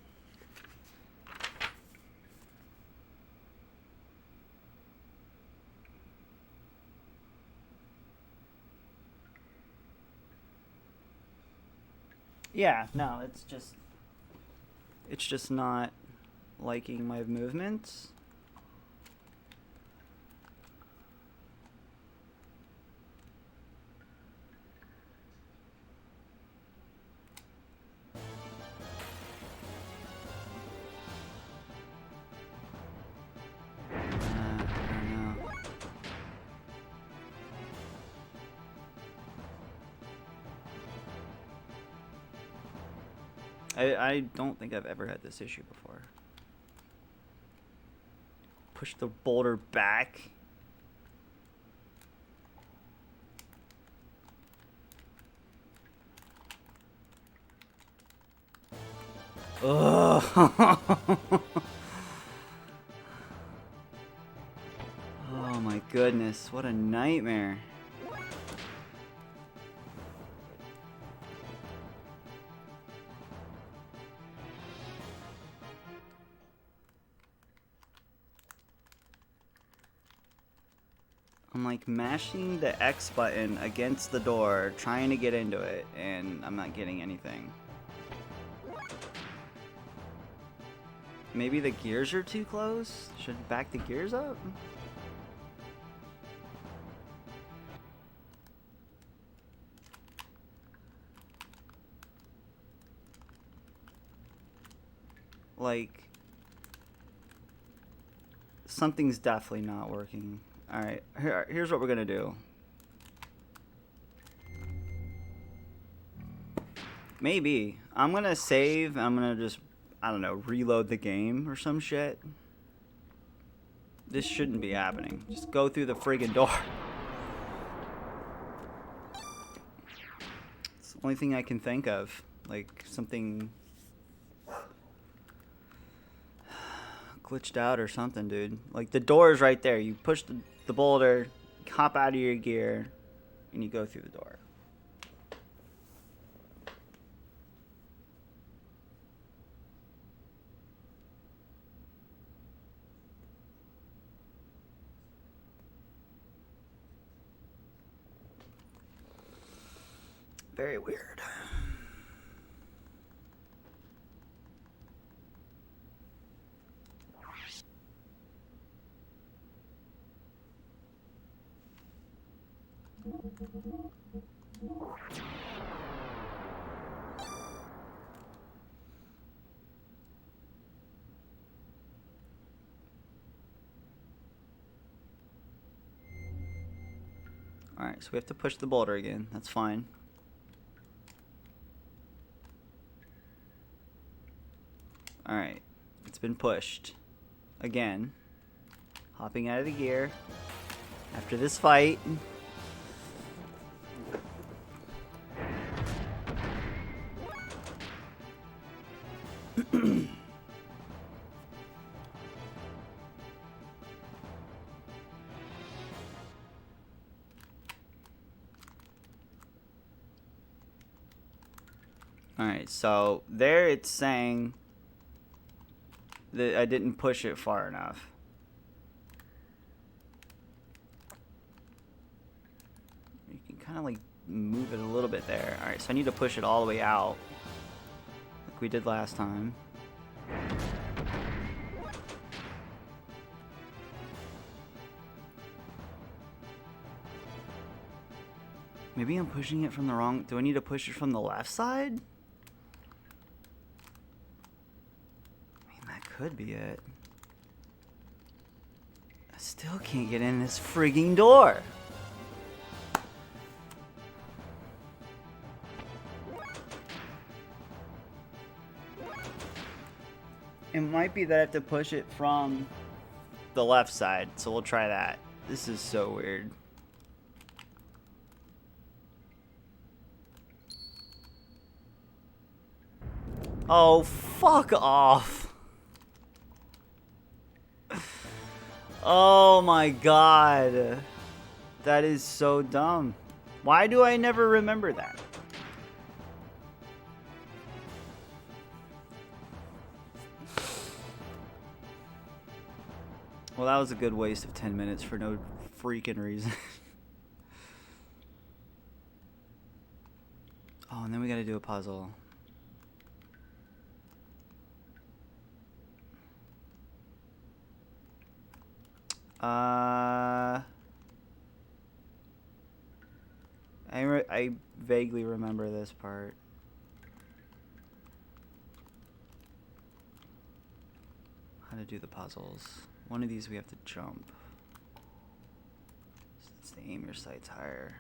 Yeah, no, it's just not liking my movements. I don't think I've ever had this issue before. Push the boulder back. Ugh. Oh my goodness, what a nightmare. I'm like mashing the X button against the door, trying to get into it, and I'm not getting anything. Maybe the gears are too close? Should I back the gears up? Like, something's definitely not working. Alright, here's what we're gonna do. Maybe. I'm gonna save, I'm gonna just, I don't know, reload the game or some shit. This shouldn't be happening. Just go through the friggin' door. It's the only thing I can think of. Like, something glitched out or something, dude. Like, the door is right there. You push the boulder, hop out of your gear, and you go through the door. Very weird. Alright, so we have to push the boulder again. That's fine. Alright. It's been pushed. Again. Hopping out of the gear. After this fight. Alright, so there it's saying that I didn't push it far enough. You can kind of like move it a little bit there. Alright, so I need to push it all the way out like we did last time. Maybe I'm pushing it from the wrong... Do I need to push it from the left side? Could be it. I still can't get in this frigging door. It might be that I have to push it from the left side, so we'll try that. This is so weird. Oh, fuck off. Oh my god. That is so dumb. Why do I never remember that? Well, that was a good waste of 10 minutes for no freaking reason. Oh, and then we gotta do a puzzle. I vaguely remember this part. How to do the puzzles. One of these we have to jump. So it's to aim your sights higher.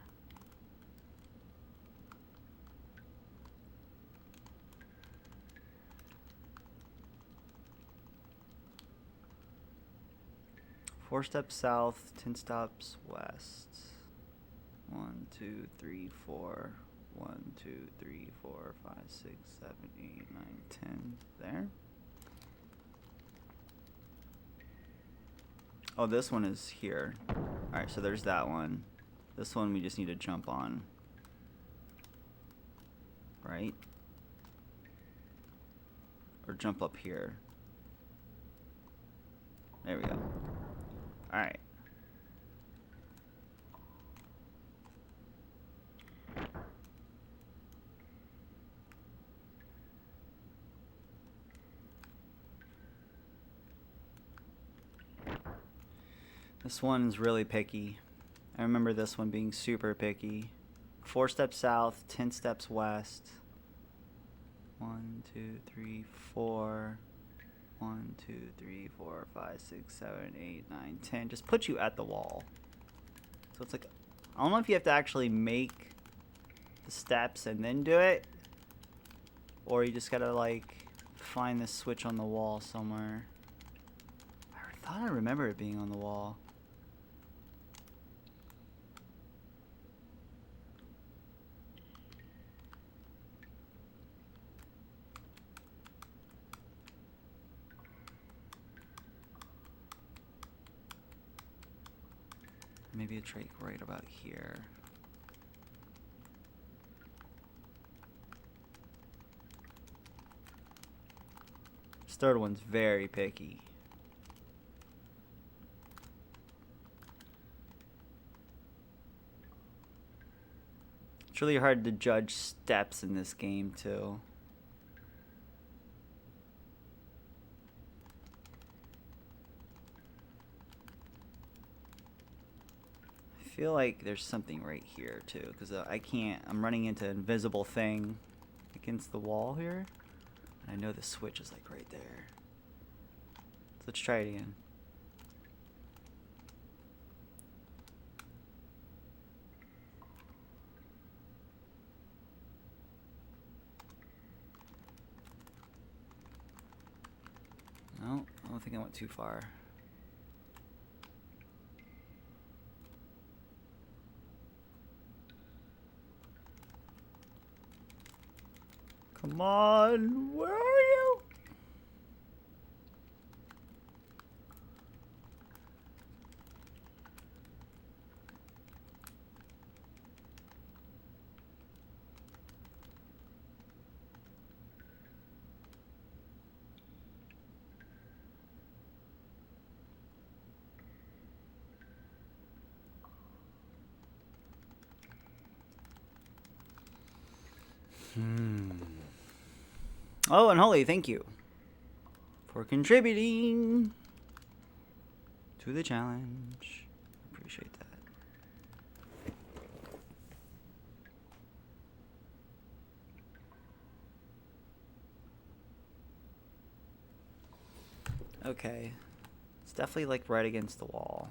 Four steps south, 10 stops west. 1, 2, 3, 4. 1, 2, 3, 4, 5, 6, 7, 8, 9, 10. There. Oh, this one is here. Alright, so there's that one. This one we just need to jump on. Right? Or jump up here. There we go. Alright. This one's really picky. I remember this one being super picky. 4 steps south, 10 steps west. 1, 2, 3, 4. 1, 2, 3, 4, 5, 6, 7, 8, 9, 10. Just put you at the wall. So it's like, I don't know if you have to actually make the steps and then do it, or you just gotta like find this switch on the wall somewhere. I thought I remember it being on the wall. Maybe it's right about here. This third one's very picky. It's really hard to judge steps in this game too. I feel like there's something right here too, because I'm running into an invisible thing against the wall here. And I know the switch is like right there. So let's try it again. don't think I went too far. Come on, where are you? Oh, and Holly, thank you for contributing to the challenge. Appreciate that. Okay. It's definitely like right against the wall.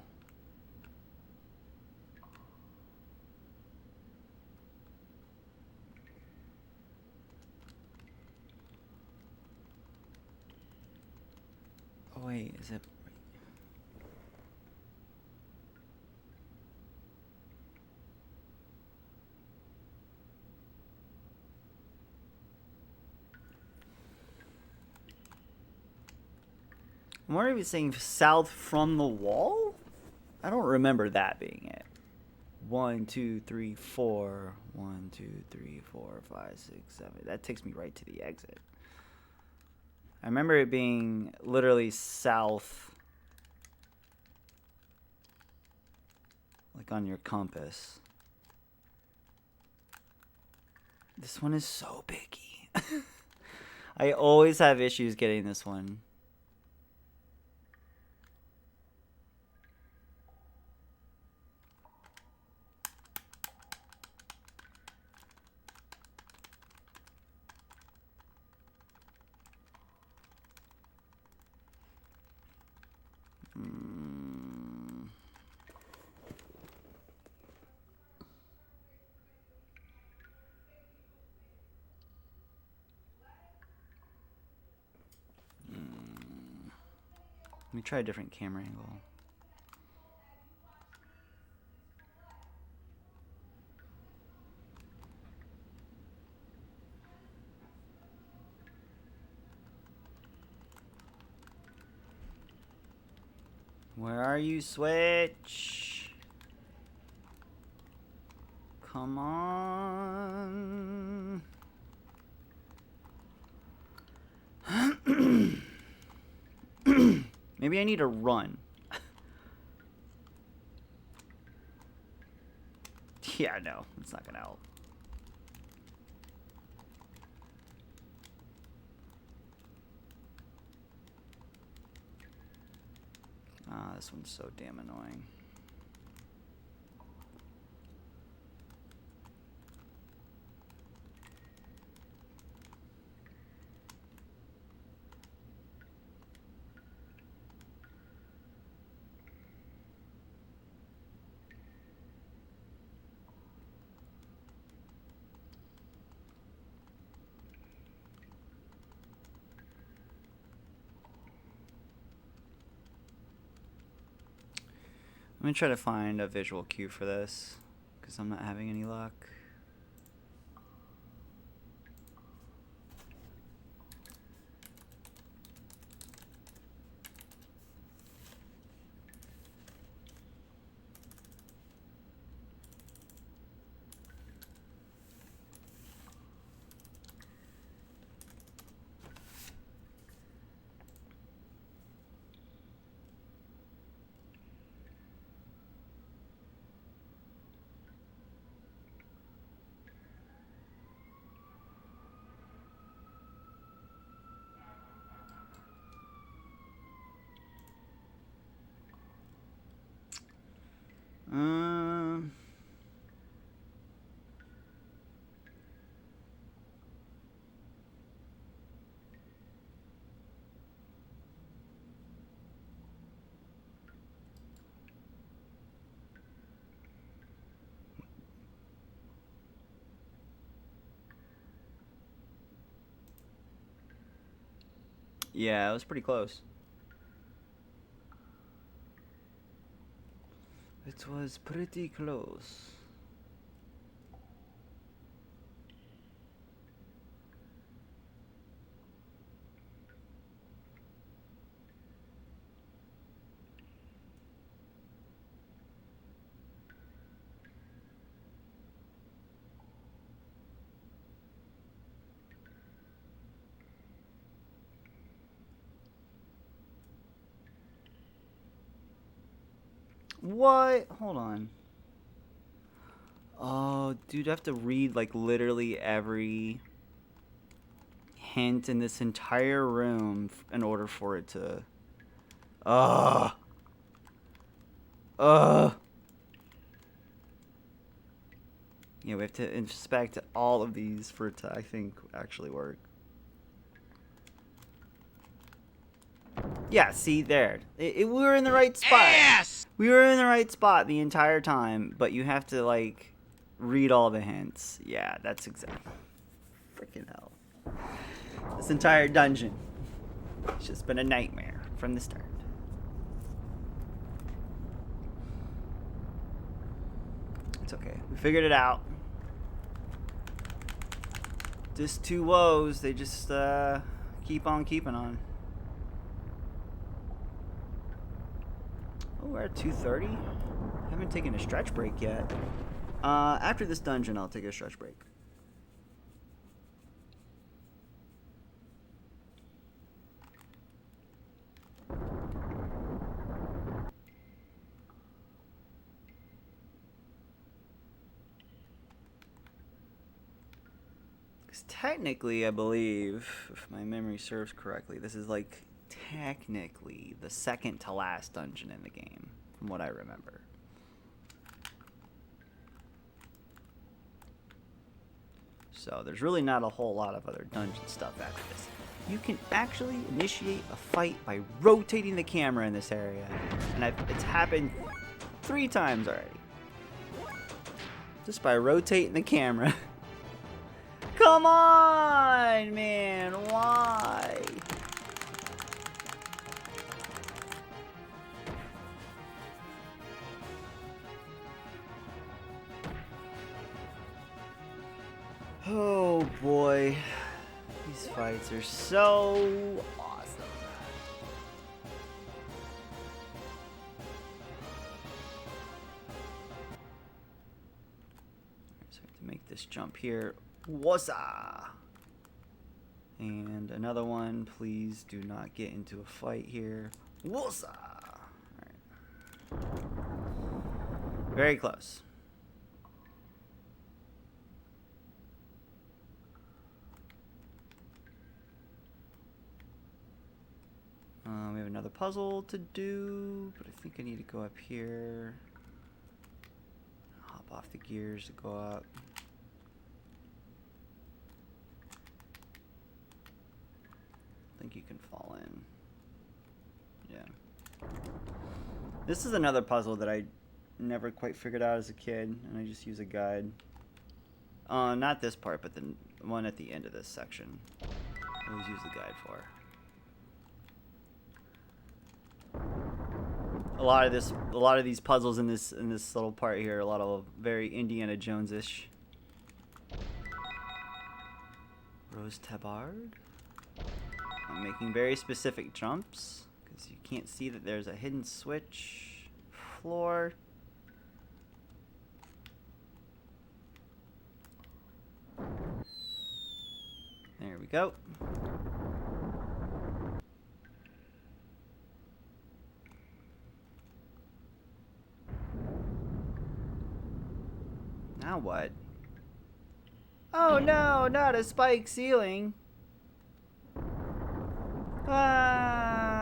Oh wait, is it? I'm wondering if it's saying south from the wall? I don't remember that being it. 1, 2, 3, 4. 1, 2, 3, 4, 5, 6, 7. That takes me right to the exit. I remember it being literally south, like on your compass. This one is so picky. I always have issues getting this one. Let me try a different camera angle. Where are you, Switch? Come on. Maybe I need to run. Yeah, no, it's not gonna help. Ah, this one's so damn annoying. I'm gonna try to find a visual cue for this, because I'm not having any luck. Um, yeah, it was pretty close. It was pretty close. What? Hold on. Oh, dude, I have to read like literally every hint in this entire room in order for it to. Ugh. Ugh. Yeah, we have to inspect all of these for it to, I think, actually work. Yeah, see, there. We were in the right spot. Yes! We were in the right spot the entire time, but you have to, like, read all the hints. Yeah, that's exactly. Freaking hell. This entire dungeon. It's just been a nightmare from the start. It's okay. We figured it out. Just two woes. They just keep on keeping on. Oh, we're at 2:30. Haven't taken a stretch break yet. After this dungeon, I'll take a stretch break. Because technically, I believe, if my memory serves correctly, this is like technically the second to last dungeon in the game, from what I remember. So there's really not a whole lot of other dungeon stuff after this. You can actually initiate a fight by rotating the camera in this area, and it's happened 3 times already. Just by rotating the camera. Come on, man, why? Oh boy, these fights are so awesome. So I have to make this jump here. Wassa! And another one, please do not get into a fight here. Wassa! Alright. Very close. We have another puzzle to do, but I think I need to go up here. Hop off the gears to go up. I think you can fall in. Yeah. This is another puzzle that I never quite figured out as a kid, and I just use a guide. Not this part, but the one at the end of this section. I always use the guide for. A lot of these puzzles in this little part here, a lot of very Indiana Jones-ish. Rose Tabard. I'm making very specific jumps because you can't see that there's a hidden switch. Floor. There we go. Now what? Oh no, not a spike ceiling. Ah,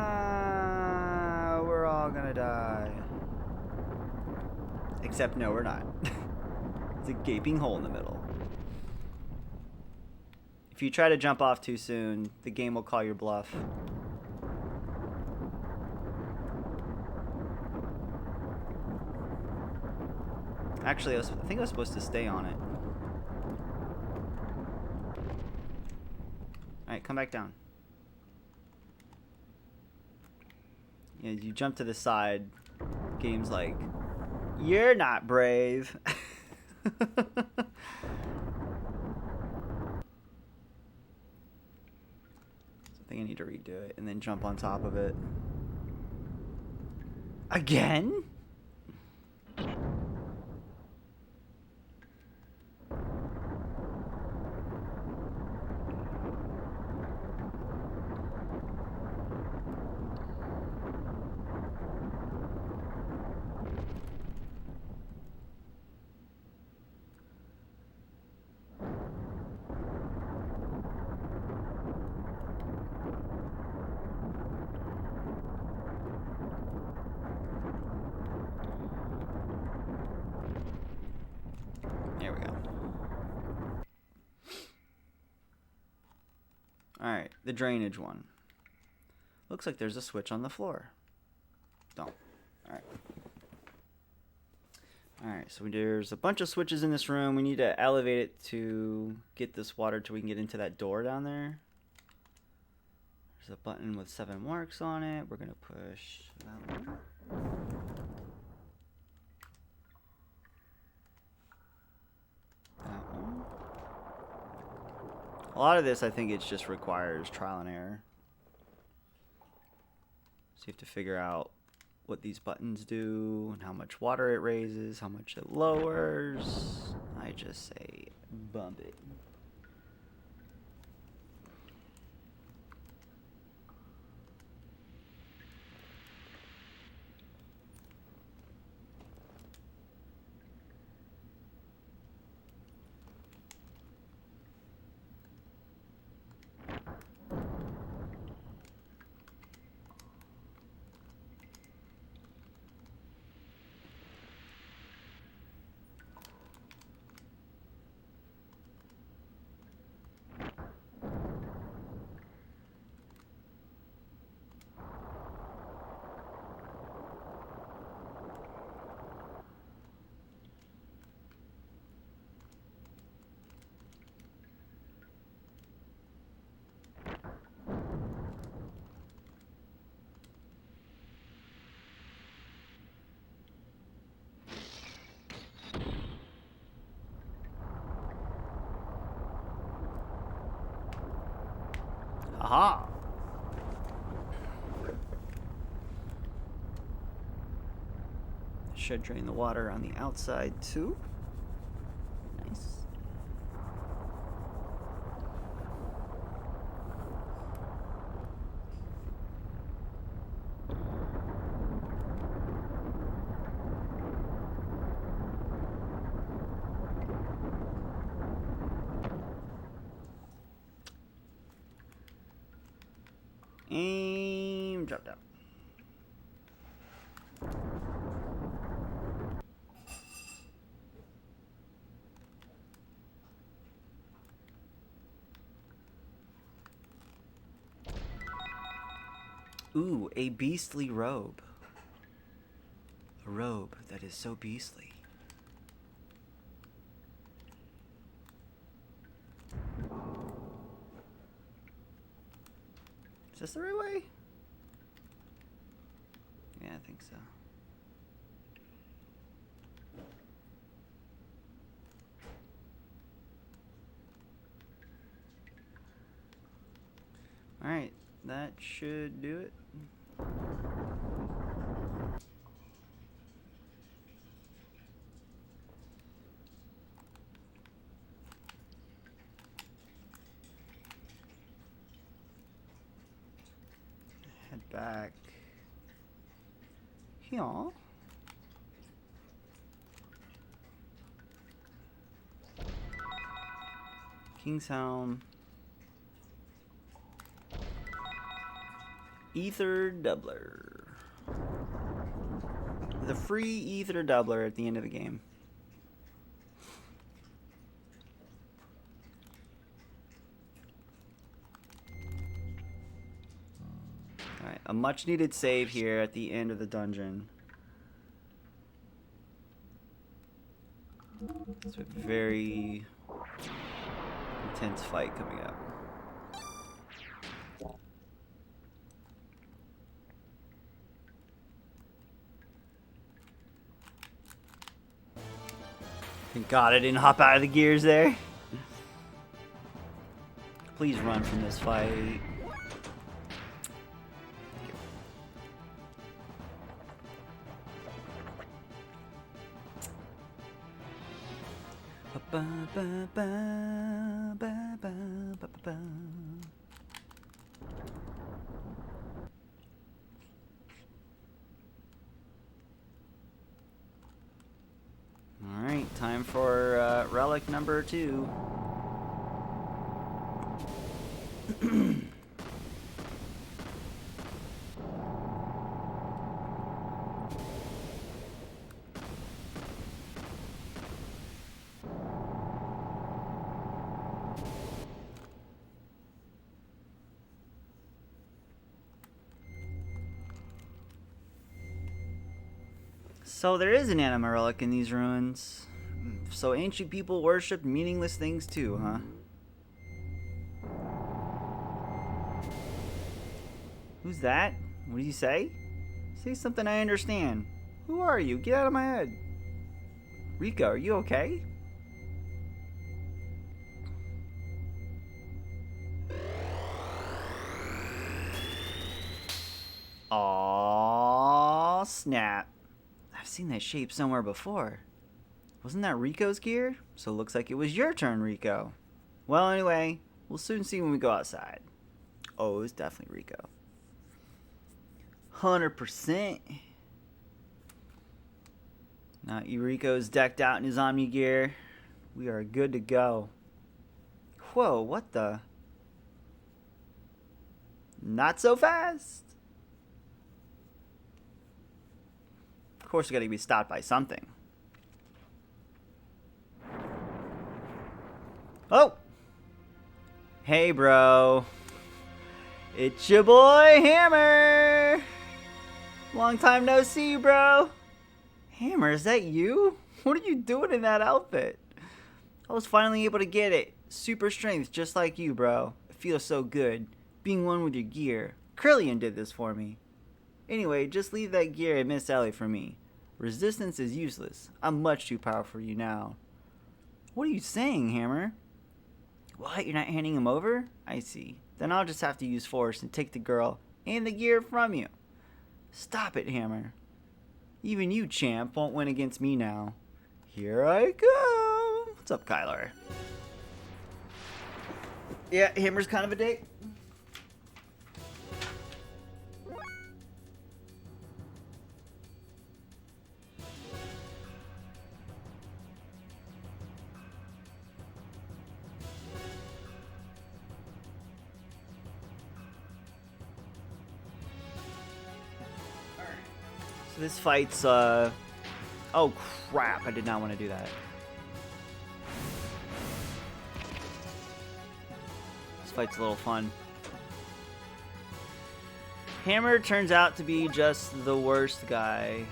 we're all gonna die. Except no, we're not. It's a gaping hole in the middle. If you try to jump off too soon, the game will call your bluff. Actually, I think I was supposed to stay on it. Alright, come back down. Yeah, you jump to the side. Game's like, You're not brave. I think I need to redo it and then jump on top of it. Again? There we go. Alright, the drainage one. Looks like there's a switch on the floor. Don't. Alright. Alright, so there's a bunch of switches in this room. We need to elevate it to get this water till we can get into that door down there. There's a button with 7 marks on it. We're going to push that one. That one. A lot of this, I think it just requires trial and error. So you have to figure out what these buttons do, and how much water it raises, how much it lowers. I just say bump it. Aha! Should drain the water on the outside too. Nice. Aim, drop down. Ooh, a beastly robe. A robe that is so beastly. Is this the right way? Yeah, I think so. Alright, that should do it. Head back here. King's Helm. Ether Doubler. The free Ether Doubler at the end of the game. Alright, a much needed save here at the end of the dungeon. It's a very intense fight coming up. Thank God I didn't hop out of the gears there. Please run from this fight. Alright, time for relic number 2. So there is an anima relic in these ruins. So ancient people worshipped meaningless things too, huh? Who's that? What do you say? Say something I understand. Who are you? Get out of my head. Rico, are you okay? Aww, snap. I've seen that shape somewhere before. Wasn't that Rico's gear? So it looks like it was your turn, Rico. Well, anyway, we'll soon see when we go outside. Oh, it was definitely Rico. 100%. Now Rico's decked out in his Omni gear. We are good to go. Whoa, what the? Not so fast. Of course, we gotta be stopped by something. Oh! Hey, bro. It's your boy, Hammer! Long time no see, bro. Hammer, is that you? What are you doing in that outfit? I was finally able to get it. Super strength, just like you, bro. It feels so good. Being one with your gear. Krillian did this for me. Anyway, just leave that gear at Miss Ellie for me. Resistance is useless. I'm much too powerful for you now. What are you saying, Hammer? What? You're not handing him over? I see. Then I'll just have to use force and take the girl and the gear from you. Stop it, Hammer. Even you, champ, won't win against me now. Here I go. What's up, Kyler? Yeah, Hammer's kind of a dick. So this fight's, oh crap, I did not want to do that. This fight's a little fun. Hammer turns out to be just the worst guy.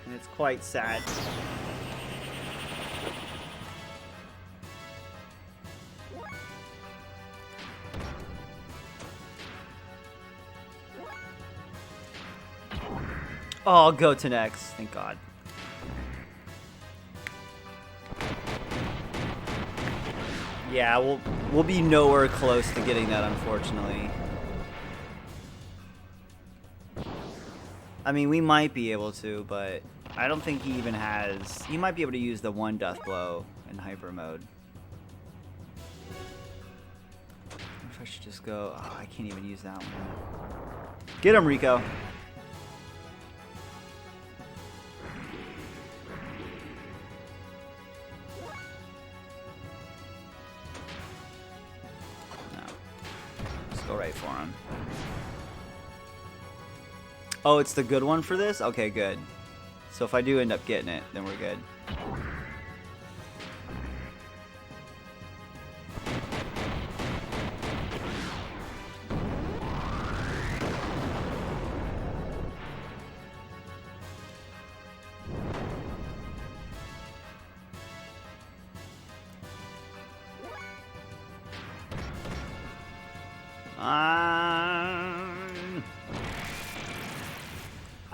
And it's quite sad. Oh, go to next. Thank God. Yeah, we'll be nowhere close to getting that, unfortunately. I mean, we might be able to, but I don't think he even has... He might be able to use the one death blow in hyper mode. I wonder if I should just go... Oh, I can't even use that one. Get him, Rico. Go right for him. Oh, it's the good one for this? Okay, good. So if I do end up getting it, then we're good.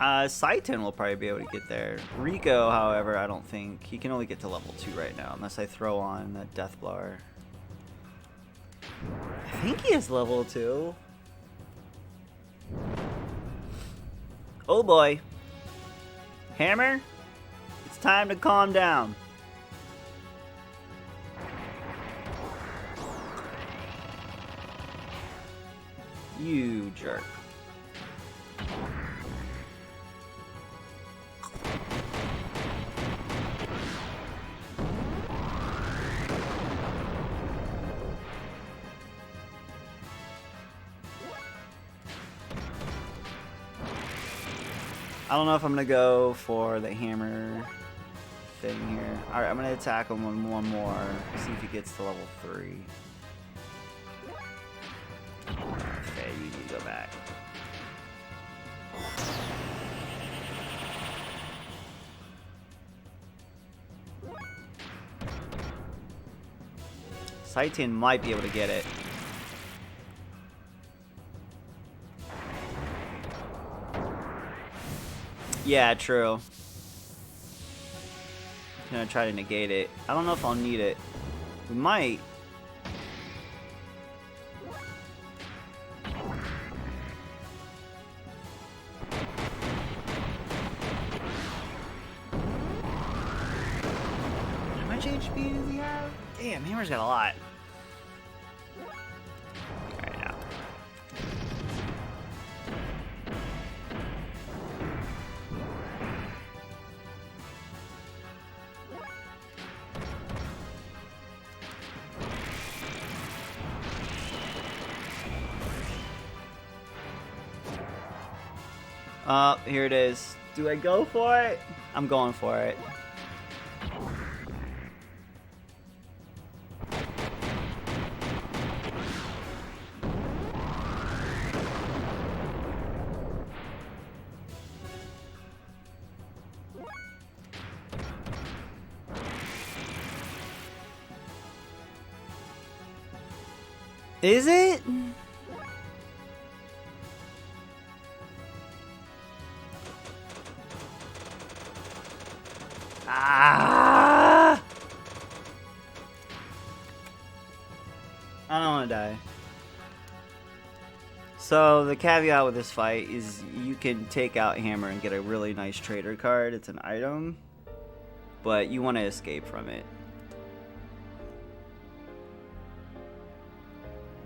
Saitan will probably be able to get there. Rico, however, I don't think. He can only get to level 2 right now, unless I throw on that Death Blower. I think he is level 2. Oh boy. Hammer, it's time to calm down. You jerk. I don't know if I'm gonna go for the hammer thing here. Alright, I'm gonna attack him one more. See if he gets to level 3. Okay, you need to go back. Saitan might be able to get it. Yeah, true. Gonna try to negate it. I don't know if I'll need it. We might. How much HP does he have? Damn, Hammer's got a lot. Alright, now. Here it is. Do I go for it? I'm going for it. Is it? Ah! I don't want to die. So the caveat with this fight is you can take out Hammer and get a really nice trader card. It's an item, but you want to escape from it.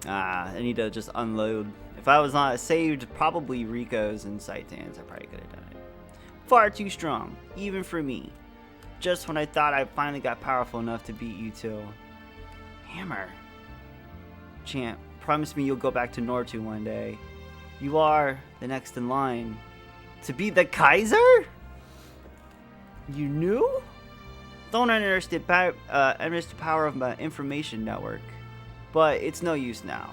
I need to just unload. If I was not saved, probably Rico's and Saitan's, I probably could have done it. Far too strong, even for me. Just when I thought I finally got powerful enough to beat you two. Hammer. Champ, promise me you'll go back to Nortu one day. You are the next in line. To be the Kaiser? You knew? Don't underestimate the power of my information network. But it's no use now.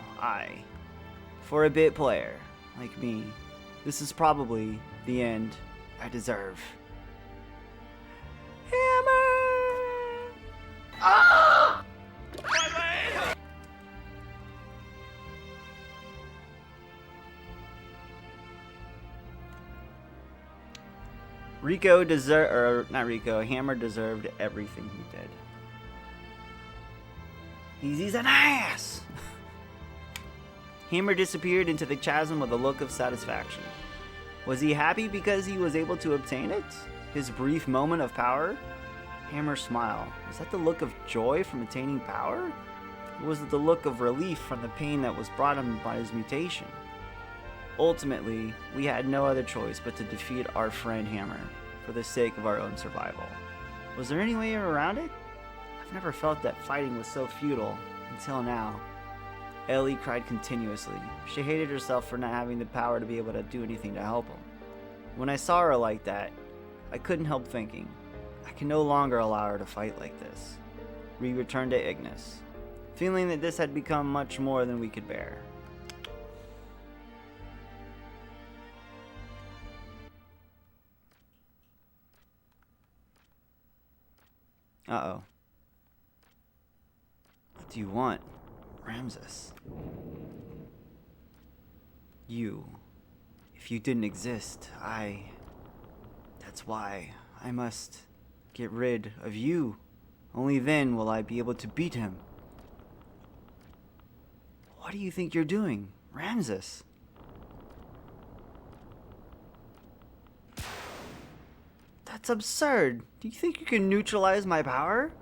For a bit player like me, this is probably the end I deserve. Hammer! Ah! Hammer deserved everything he did. He's an ass! Hammer disappeared into the chasm with a look of satisfaction. Was he happy because he was able to obtain it? His brief moment of power? Hammer's smile. Was that the look of joy from attaining power? Or was it the look of relief from the pain that was brought him by his mutation? Ultimately, we had no other choice but to defeat our friend Hammer for the sake of our own survival. Was there any way around it? I've never felt that fighting was so futile until now. Ellie cried continuously. She hated herself for not having the power to be able to do anything to help him. When I saw her like that, I couldn't help thinking, I can no longer allow her to fight like this. We returned to Ignis, feeling that this had become much more than we could bear. Uh-oh. What do you want, Ramses? You. If you didn't exist, That's why I must get rid of you. Only then will I be able to beat him. What do you think you're doing, Ramses? That's absurd. Do you think you can neutralize my power?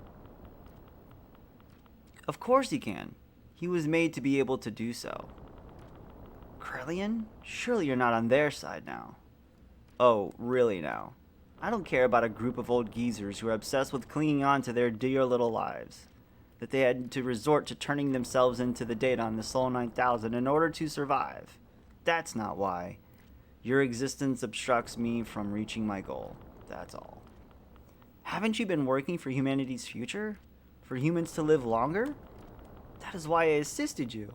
Of course he can. He was made to be able to do so. Krellian? Surely you're not on their side now. Oh, really now? I don't care about a group of old geezers who are obsessed with clinging on to their dear little lives. That they had to resort to turning themselves into the data on the Sol 9000 in order to survive. That's not why. Your existence obstructs me from reaching my goal. That's all. Haven't you been working for humanity's future? For humans to live longer? That is why I assisted you.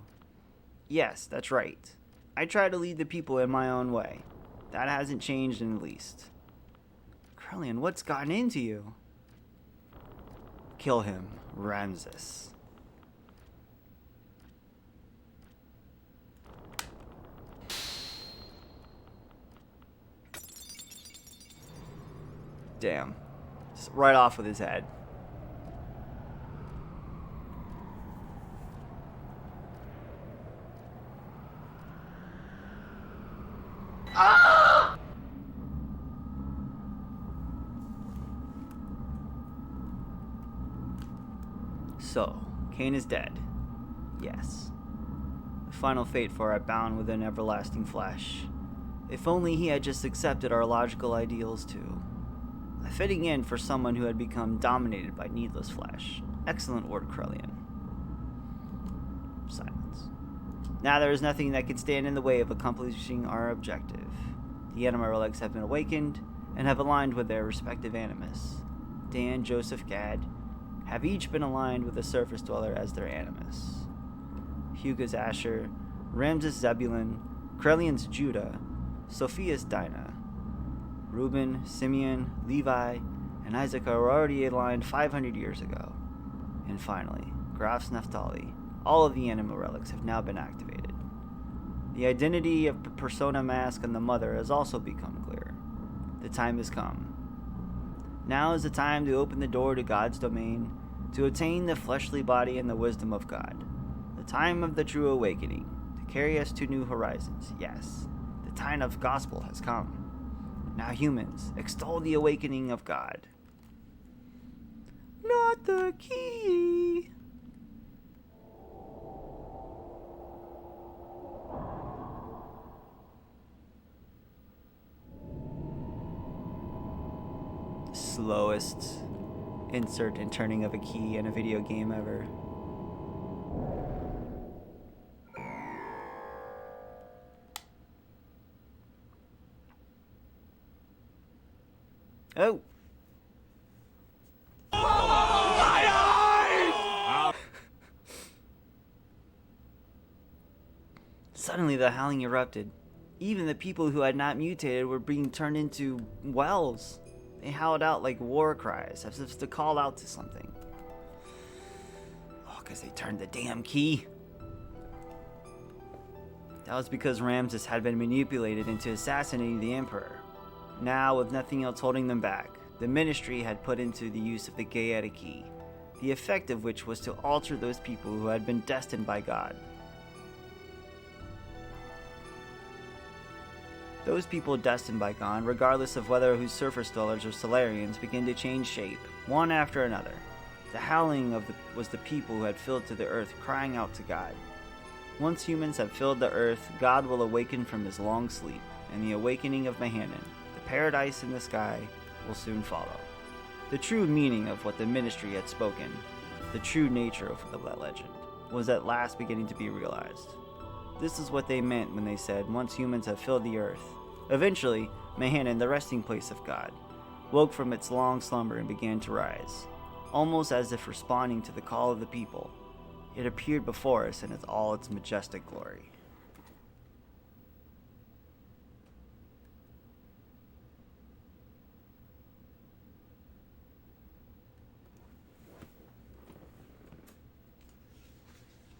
Yes, that's right. I try to lead the people in my own way. That hasn't changed in the least. Krellian, what's gotten into you? Kill him, Ramses. Damn. Just right off with his head. Ah! So, Cain is dead. Yes. The final fate for our bound within everlasting flesh. If only he had just accepted our logical ideals too. A fitting end for someone who had become dominated by needless flesh. Excellent word, Krellian. Silence. Now there is nothing that can stand in the way of accomplishing our objective. The anima relics have been awakened and have aligned with their respective animus. Dan, Joseph, Gad have each been aligned with the surface dweller as their animus. Hugo's Asher, Ramses Zebulun, Krellian's Judah, Sophia's Dinah. Reuben, Simeon, Levi, and Isaac are already aligned 500 years ago. And finally, Graf's Naphtali. All of the anima relics have now been activated. The identity of the persona mask and the mother has also become clear. The time has come. Now is the time to open the door to God's domain, to attain the fleshly body and the wisdom of God. The time of the true awakening, to carry us to new horizons. Yes, the time of gospel has come. Now humans, extol the awakening of God. Not the key. Slowest insert and turning of a key in a video game ever. Oh! Suddenly the howling erupted. Even the people who had not mutated were being turned into wells. They howled out like war cries, as if to call out to something. Oh, because they turned the damn key. That was because Ramses had been manipulated into assassinating the Emperor. Now, with nothing else holding them back, the ministry had put into the use of the Gaeta key, the effect of which was to alter those people who had been destined by God. Those people destined by God, regardless of whether whose surface dwellers or Solarians, began to change shape, one after another. The howling was the people who had filled to the earth, crying out to God. Once humans have filled the earth, God will awaken from his long sleep, and the awakening of Mahanan, the paradise in the sky, will soon follow. The true meaning of what the ministry had spoken, the true nature of the legend, was at last beginning to be realized. This is what they meant when they said, once humans have filled the earth. Eventually, Mahanan, the resting place of God, woke from its long slumber and began to rise. Almost as if responding to the call of the people, it appeared before us in all its majestic glory.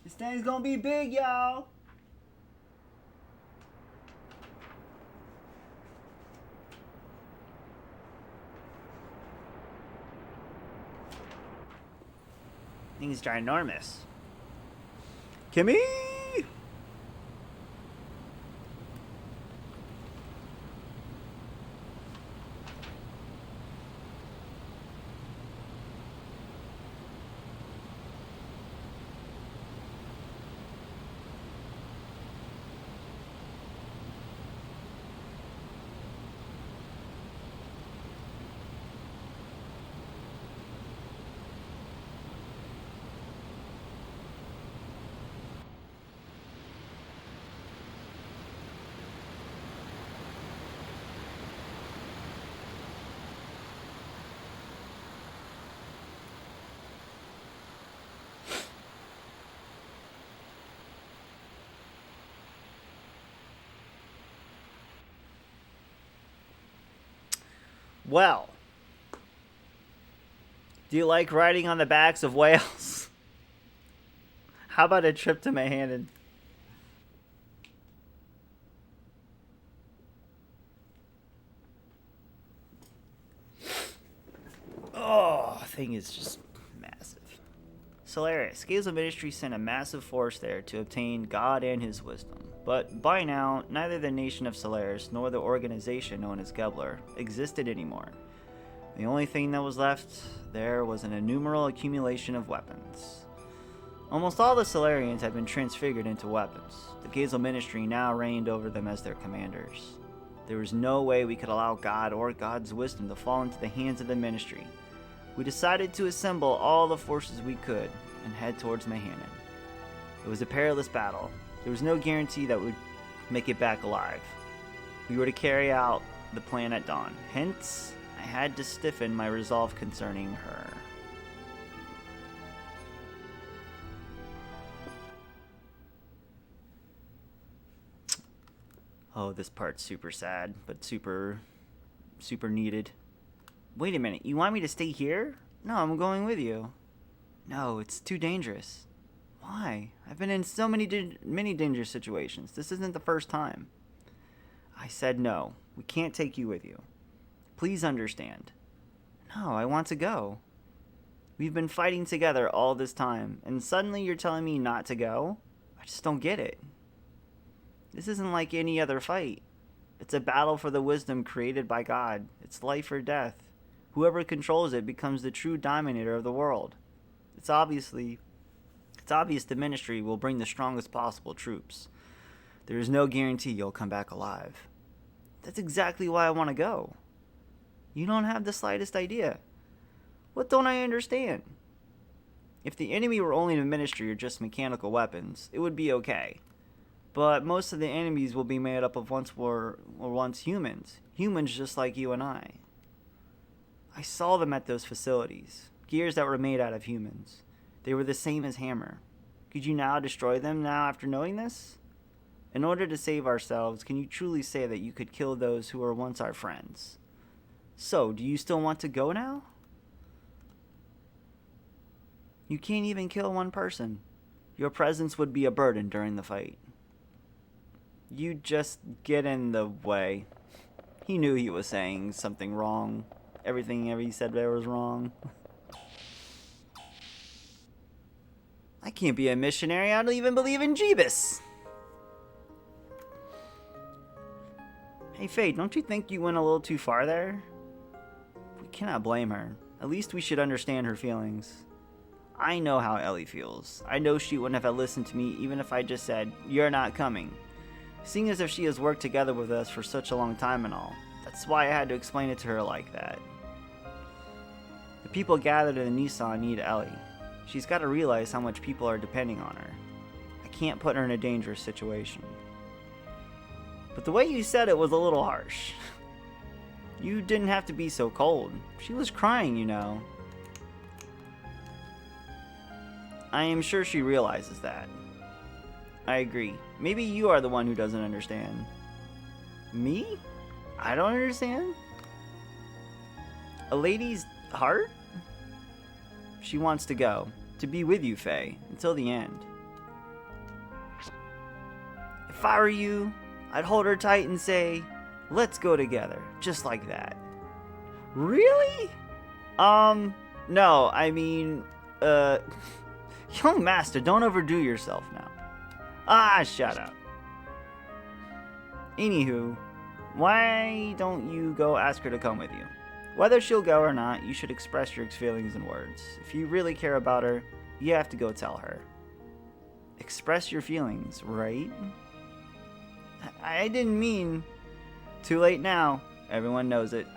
This thing's gonna be big, y'all! Thing's ginormous. Kimmy! Well, do you like riding on the backs of whales? How about a trip to Manhattan? Oh, thing is just massive. Solaris, Scales of Ministry sent a massive force there to obtain God and his wisdom. But by now, neither the nation of Solaris nor the organization known as Gebler existed anymore. The only thing that was left there was an innumerable accumulation of weapons. Almost all the Solarians had been transfigured into weapons. The Gazel Ministry now reigned over them as their commanders. There was no way we could allow God or God's wisdom to fall into the hands of the Ministry. We decided to assemble all the forces we could and head towards Manhattan. It was a perilous battle. There was no guarantee that we'd make it back alive. We were to carry out the plan at dawn. Hence, I had to stiffen my resolve concerning her. Oh, this part's super sad, but super needed. Wait a minute, you want me to stay here? No, I'm going with you. No, it's too dangerous. Why? I've been in so many dangerous situations. This isn't the first time. I said no. We can't take you with you. Please understand. No, I want to go. We've been fighting together all this time, and suddenly you're telling me not to go? I just don't get it. This isn't like any other fight. It's a battle for the wisdom created by God. It's life or death. Whoever controls it becomes the true dominator of the world. It's obvious the Ministry will bring the strongest possible troops. There is no guarantee you'll come back alive. That's exactly why I want to go. You don't have the slightest idea. What don't I understand? If the enemy were only the Ministry or just mechanical weapons, it would be okay. But most of the enemies will be made up of once humans. Humans just like you and I. I saw them at those facilities. Gears that were made out of humans. They were the same as Hammer. Could you now destroy them now after knowing this? In order to save ourselves, can you truly say that you could kill those who were once our friends? So, do you still want to go now? You can't even kill one person. Your presence would be a burden during the fight. You just get in the way. He knew he was saying something wrong. Everything he said there was wrong. I can't be a missionary. I don't even believe in Jeebus. Hey, Faye, don't you think you went a little too far there? We cannot blame her. At least we should understand her feelings. I know how Ellie feels. I know she wouldn't have listened to me even if I just said, "You're not coming." Seeing as if she has worked together with us for such a long time and all. That's why I had to explain it to her like that. The people gathered in the Nissan need Ellie. She's got to realize how much people are depending on her. I can't put her in a dangerous situation. But the way you said it was a little harsh. You didn't have to be so cold. She was crying, you know. I am sure she realizes that. I agree. Maybe you are the one who doesn't understand. Me? I don't understand? A lady's heart? She wants to go. To be with you, Faye. Until the end. If I were you, I'd hold her tight and say, "Let's go together." Just like that. Really? No, I mean, Young master, don't overdo yourself now. Ah, shut up. Anywho, why don't you go ask her to come with you? Whether she'll go or not, you should express your feelings in words. If you really care about her, you have to go tell her. Express your feelings, right? I didn't mean... Too late now. Everyone knows it.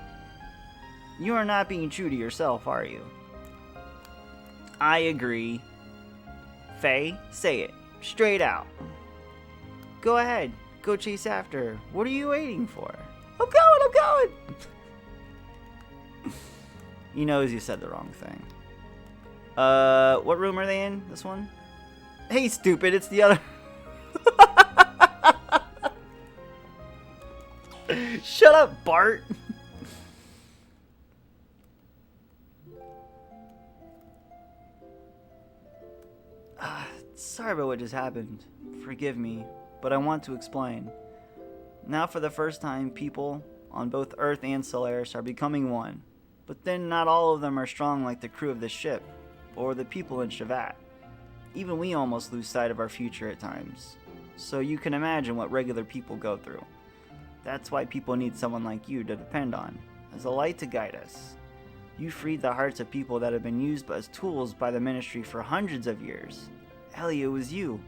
You are not being true to yourself, are you? I agree. Faye, say it. Straight out. Go ahead. Go chase after her. What are you waiting for? I'm going! He knows you said the wrong thing. What room are they in? This one? Hey, stupid, it's the other... Shut up, Bart! Sorry about what just happened. Forgive me, but I want to explain. Now for the first time, people on both Earth and Solaris are becoming one. But then not all of them are strong like the crew of this ship, or the people in Shavat. Even we almost lose sight of our future at times. So you can imagine what regular people go through. That's why people need someone like you to depend on, as a light to guide us. You freed the hearts of people that have been used as tools by the Ministry for hundreds of years. Ellie, it was you.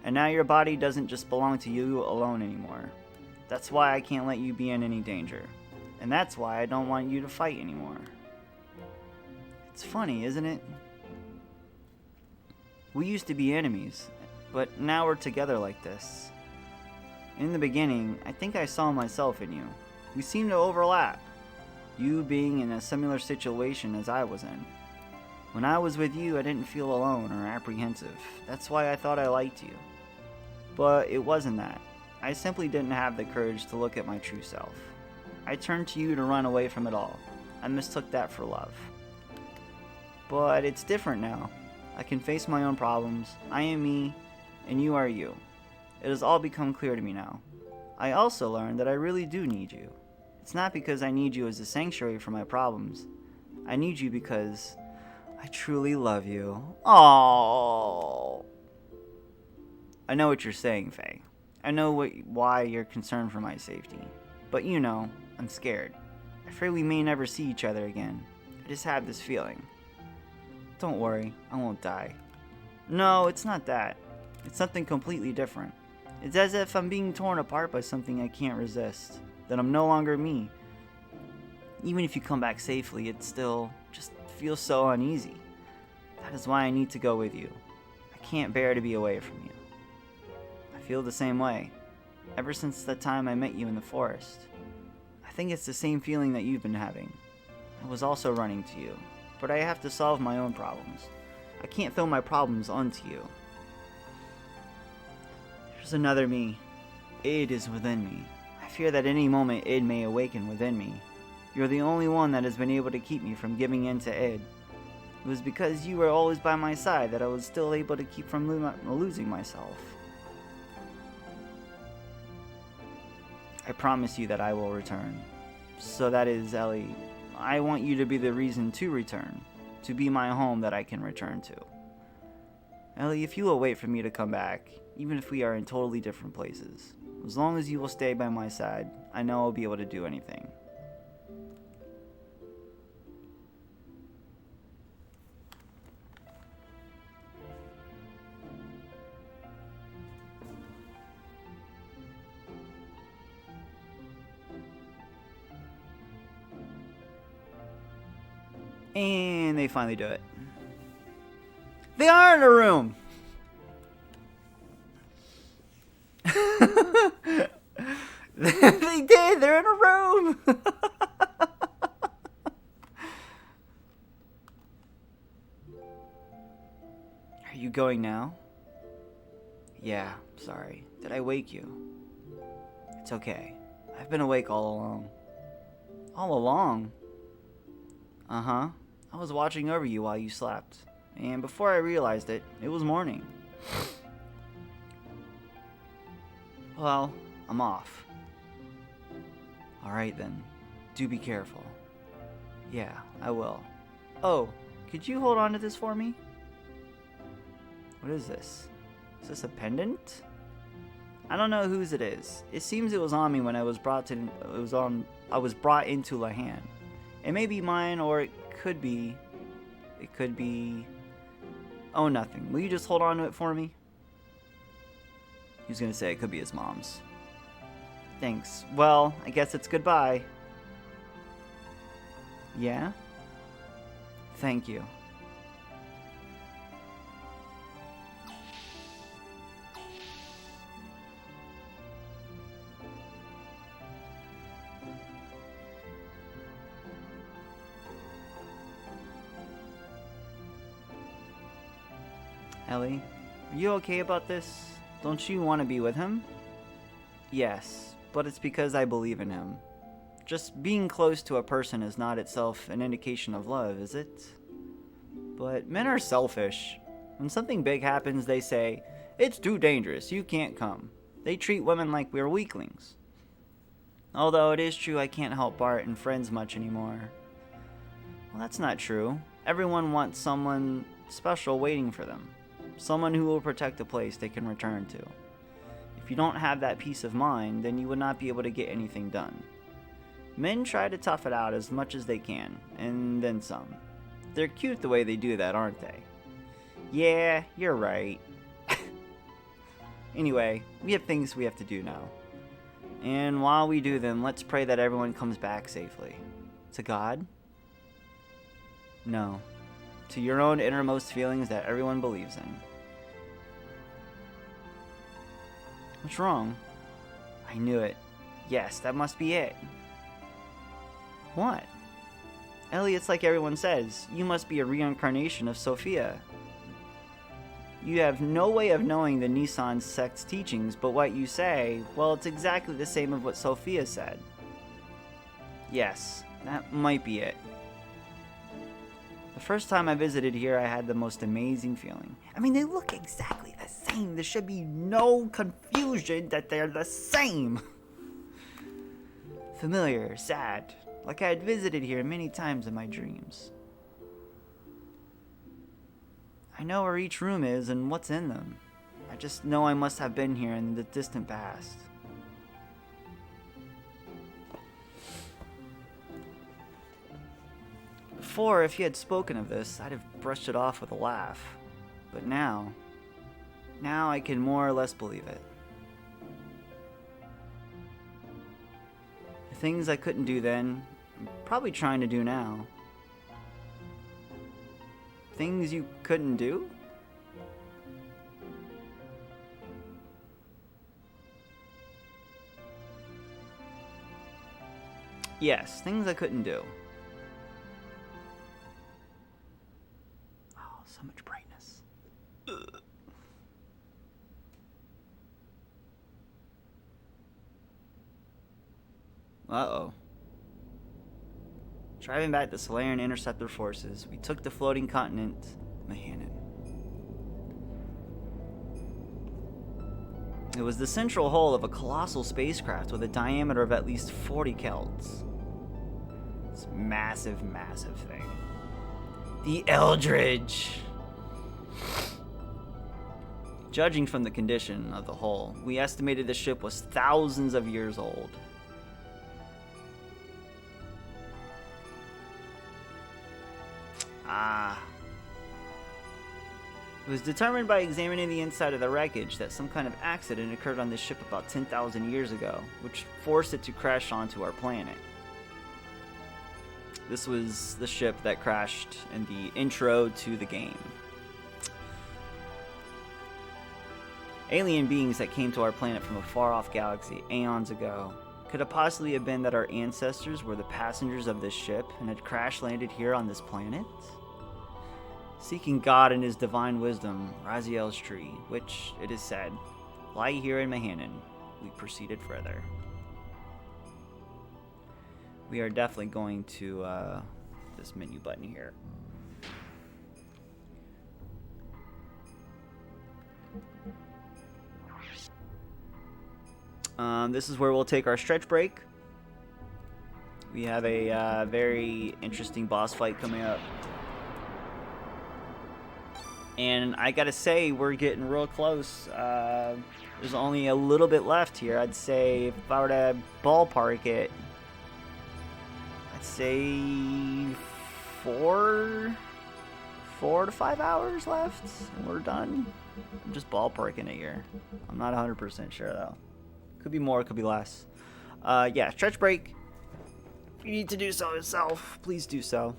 And now your body doesn't just belong to you alone anymore. That's why I can't let you be in any danger. And that's why I don't want you to fight anymore. It's funny, isn't it? We used to be enemies, but now we're together like this. In the beginning, I think I saw myself in you. We seem to overlap. You being in a similar situation as I was in. When I was with you, I didn't feel alone or apprehensive. That's why I thought I liked you. But it wasn't that. I simply didn't have the courage to look at my true self. I turned to you to run away from it all. I mistook that for love. But it's different now. I can face my own problems. I am me, and you are you. It has all become clear to me now. I also learned that I really do need you. It's not because I need you as a sanctuary for my problems. I need you because I truly love you. Aww. I know what you're saying, Faye. I know why you're concerned for my safety. But you know, I'm scared. I fear we may never see each other again. I just have this feeling. Don't worry, I won't die. No, it's not that. It's something completely different. It's as if I'm being torn apart by something I can't resist. That I'm no longer me. Even if you come back safely, it still just feels so uneasy. That is why I need to go with you. I can't bear to be away from you. I feel the same way. Ever since the time I met you in the forest. I think it's the same feeling that you've been having. I was also running to you. But I have to solve my own problems. I can't throw my problems onto you. There's another me. Id is within me. I fear that any moment Id may awaken within me. You're the only one that has been able to keep me from giving in to Id. It was because you were always by my side that I was still able to keep from losing myself. I promise you that I will return. So that is, Ellie, I want you to be the reason to return. To be my home that I can return to. Ellie, if you will wait for me to come back, even if we are in totally different places, as long as you will stay by my side, I know I'll be able to do anything. And they finally do it. They are in a room! They did! They're in a room! Are you going now? Yeah, sorry. Did I wake you? It's okay. I've been awake all along. All along? Uh-huh. I was watching over you while you slept. And before I realized it, it was morning. Well, I'm off. Alright then. Do be careful. Yeah, I will. Oh, could you hold on to this for me? What is this? Is this a pendant? I don't know whose it is. It seems it was on me when I was brought into Lahan. It may be mine, or it could be. Oh, nothing. Will you just hold on to it for me? He was gonna say it could be his mom's. Thanks. Well, I guess it's goodbye. Yeah? Thank you. Ellie, are you okay about this? Don't you want to be with him? Yes, but it's because I believe in him. Just being close to a person is not itself an indication of love, is it? But men are selfish. When something big happens, they say, "It's too dangerous, you can't come." They treat women like we're weaklings. Although it is true I can't help Bart and friends much anymore. Well, that's not true. Everyone wants someone special waiting for them. Someone who will protect a place they can return to. If you don't have that peace of mind, then you would not be able to get anything done. Men try to tough it out as much as they can, and then some. They're cute the way they do that, aren't they? Yeah, you're right. Anyway, we have things we have to do now. And while we do them, let's pray that everyone comes back safely. To God? No. To your own innermost feelings that everyone believes in. What's wrong? I knew it. Yes, that must be it. What? Ellie, it's like everyone says. You must be a reincarnation of Sophia. You have no way of knowing the Nissan sect's teachings, but what you say, well, it's exactly the same of what Sophia said. Yes, that might be it. The first time I visited here, I had the most amazing feeling. I mean, they look exactly the same. There should be no confusion that they're the same. Familiar, sad, like I had visited here many times in my dreams. I know where each room is and what's in them. I just know I must have been here in the distant past. Before, if you had spoken of this, I'd have brushed it off with a laugh. But now I can more or less believe it. The things I couldn't do then, I'm probably trying to do now. Things you couldn't do? Yes, things I couldn't do. Oh, so much brightness. Ugh. Uh-oh. Driving back the Solarian Interceptor forces, we took the floating continent, Mahanan. It was the central hull of a colossal spacecraft with a diameter of at least 40 kelts. This massive, massive thing. The Eldridge! Judging from the condition of the hull, we estimated the ship was thousands of years old. It was determined by examining the inside of the wreckage that some kind of accident occurred on this ship about 10,000 years ago, which forced it to crash onto our planet. This was the ship that crashed in the intro to the game. Alien beings that came to our planet from a far-off galaxy aeons ago. Could it possibly have been that our ancestors were the passengers of this ship and had crash-landed here on this planet? Seeking God in his divine wisdom, Raziel's tree, which, it is said, lie here in Mahanan, we proceeded further. We are definitely going to this menu button here. This is where we'll take our stretch break. We have a very interesting boss fight coming up. And I gotta say, we're getting real close. There's only a little bit left here. I'd say if I were to ballpark it, I'd say 4 to 5 hours left, and we're done. I'm just ballparking it here. I'm not 100% sure though. Could be more, could be less. Yeah, stretch break. If you need to do so yourself, please do so.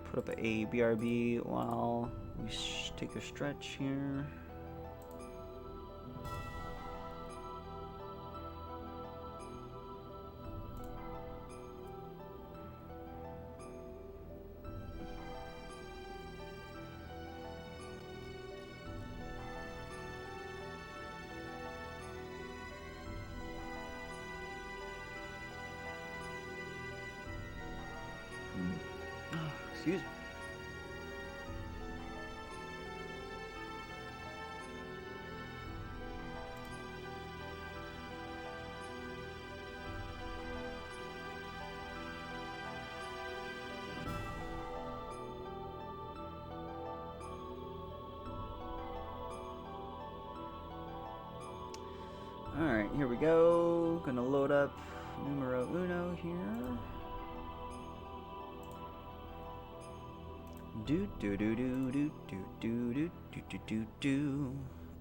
Put up a BRB while we take a stretch here. Excuse me. Alright, here we go. Gonna load up numero uno here.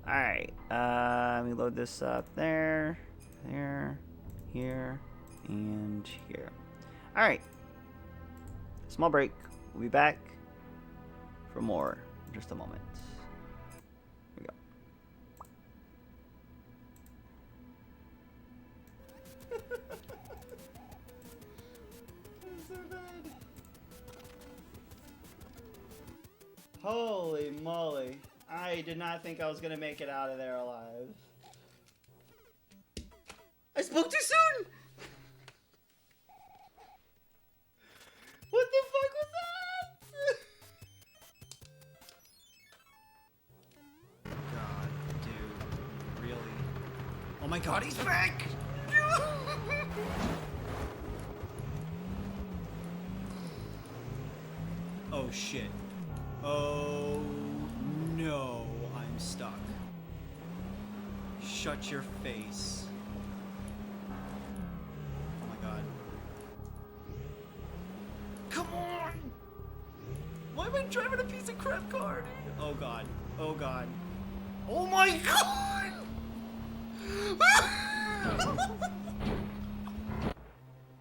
Alright, let me load this up there, here, and here. Alright. Small break. We'll be back for more in just a moment. Here we go. So bad. Holy moly. I did not think I was gonna make it out of there alive. I spoke too soon! What the fuck was that? God, dude. Really? Oh my god, he's back! Oh shit. Oh no, I'm stuck. Shut your face. Oh my god. Come on! Why am I driving a piece of crap car? Oh god. Oh god. Oh my god!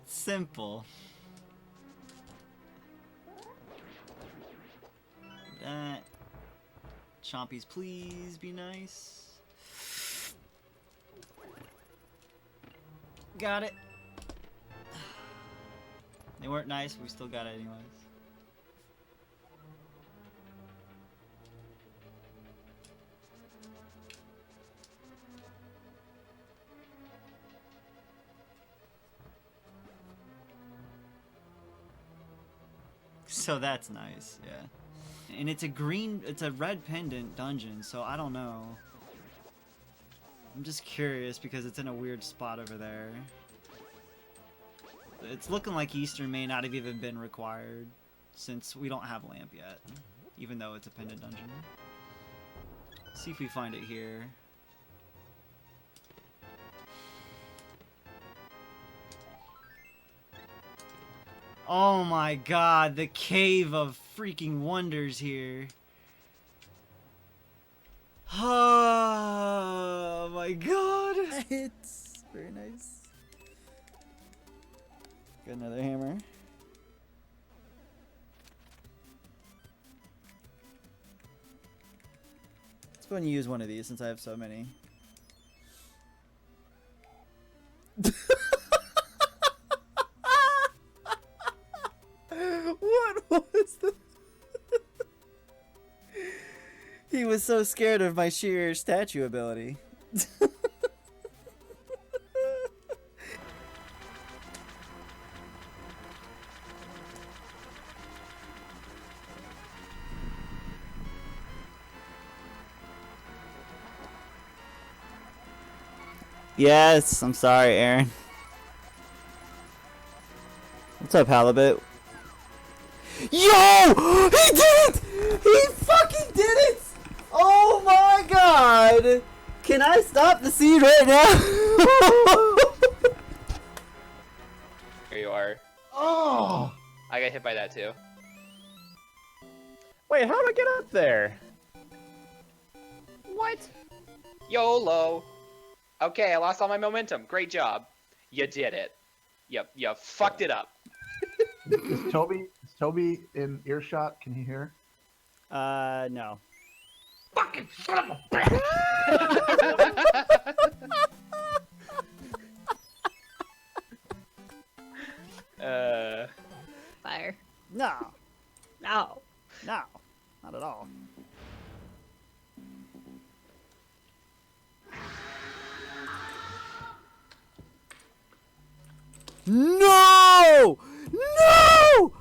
Simple. Chompies, please be nice. Got it. They weren't nice, but we still got it anyways. So that's nice, yeah. And it's a red pendant dungeon, so I don't know. I'm just curious because it's in a weird spot over there. It's looking like Eastern may not have even been required since we don't have lamp yet, even though it's a pendant dungeon. See if we find it here. Oh my god, the Cave of Freaking Wonders here. Oh my god. It's very nice. Got another hammer. Let's go and use one of these since I have so many. What was the... He was so scared of my sheer statue ability. Yes, I'm sorry, Aaron. What's up, Halibut? Yo! He did it! He fucking did it! Oh my god! Can I stop the scene right now? Here you are. Oh! I got hit by that too. Wait, how do I get up there? What? YOLO. Okay, I lost all my momentum. Great job. You did it. You fucked it up. Is Toby in earshot? Can he hear? No. Fucking son of a bitch! Fire. No. No. No. Not at all. No! No!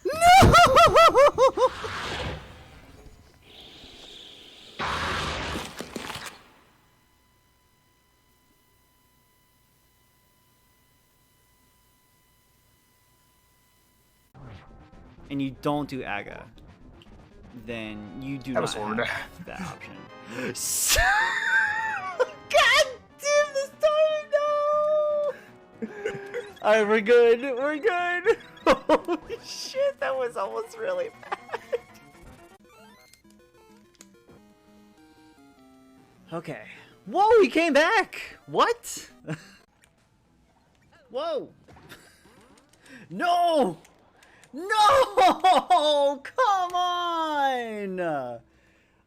No! And you don't do Aga, then you do That not was hard. have that option. God damn this timing, no! Alright, we're good. We're good. Holy shit, that was almost really bad. Okay. Whoa, he came back! What? Whoa! No! No! Come on!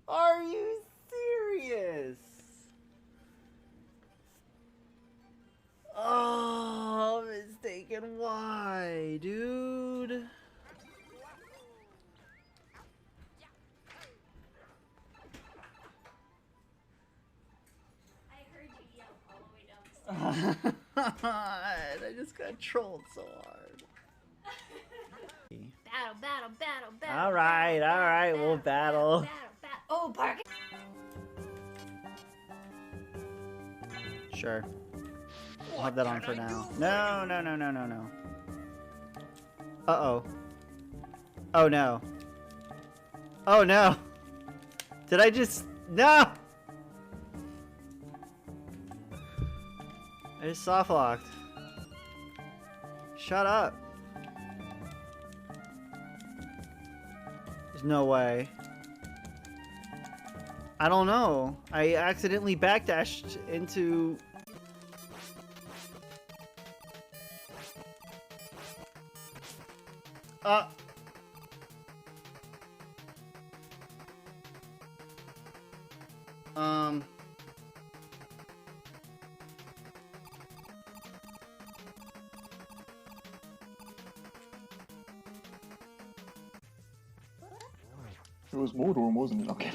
Are you serious? Oh, mistaken. Why, dude? I heard you yell all the way downstairs. I just got trolled so hard. Battle. All right, we'll battle. Oh, bark. Sure. I'll have that on for now. No. Uh-oh. Oh, no. Oh, no. Did I just... No! I just soft locked. Shut up. There's no way. I don't know. I accidentally backdashed into... It was Mordor, wasn't it? Okay.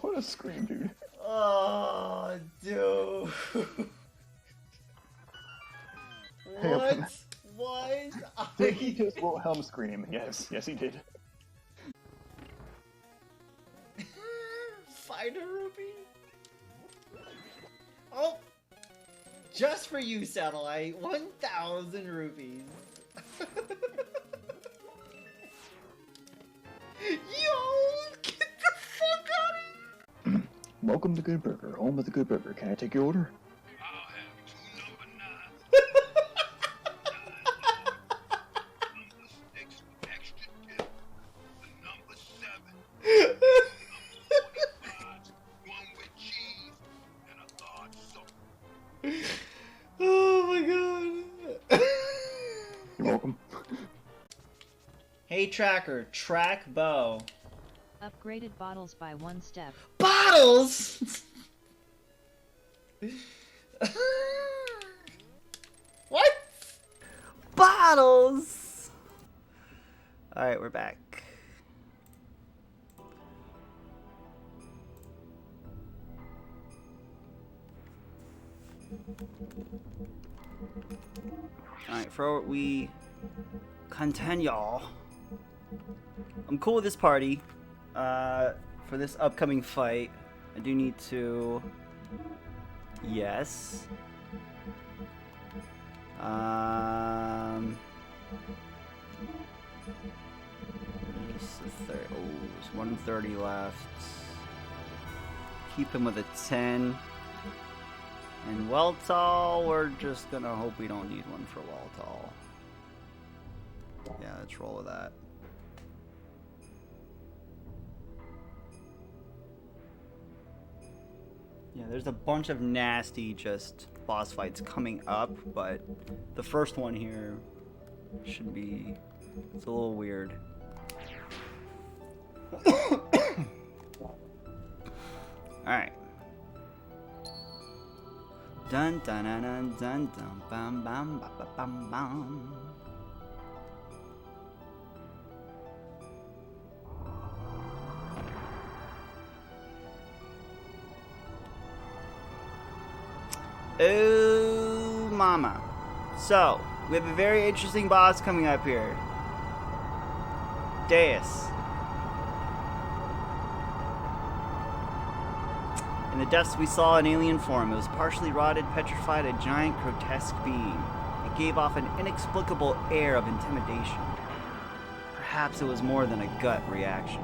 What a scream, dude. Oh, dude. Hey, What? Did he just Wilhelm scream? Yes, he did. Find a rupee? Oh! Just for you, Satellite. 1,000 rupees. Yo! Get the fuck out of here! Welcome to Good Burger, home of the Good Burger. Can I take your order? Oh my god. You're welcome. Hey tracker, track bow. Upgraded bottles by one step. Bottles? What? Bottles? Alright, we're back. Alright, for we continue. I'm cool with this party. For this upcoming fight, I do need to... Yes. There's 130 left. Keep him with a 10. And Weltall, we're just gonna hope we don't need one for Weltall. Yeah, let's roll with that. Yeah, there's a bunch of nasty just boss fights coming up, but the first one here should be... It's a little weird. Alright. Dun dun dun dun dun dun bam bam ba ba bam bam. Oh mama. So, we have a very interesting boss coming up here. Deus. In the depths we saw an alien form. It was partially rotted, petrified, a giant, grotesque being. It gave off an inexplicable air of intimidation. Perhaps it was more than a gut reaction.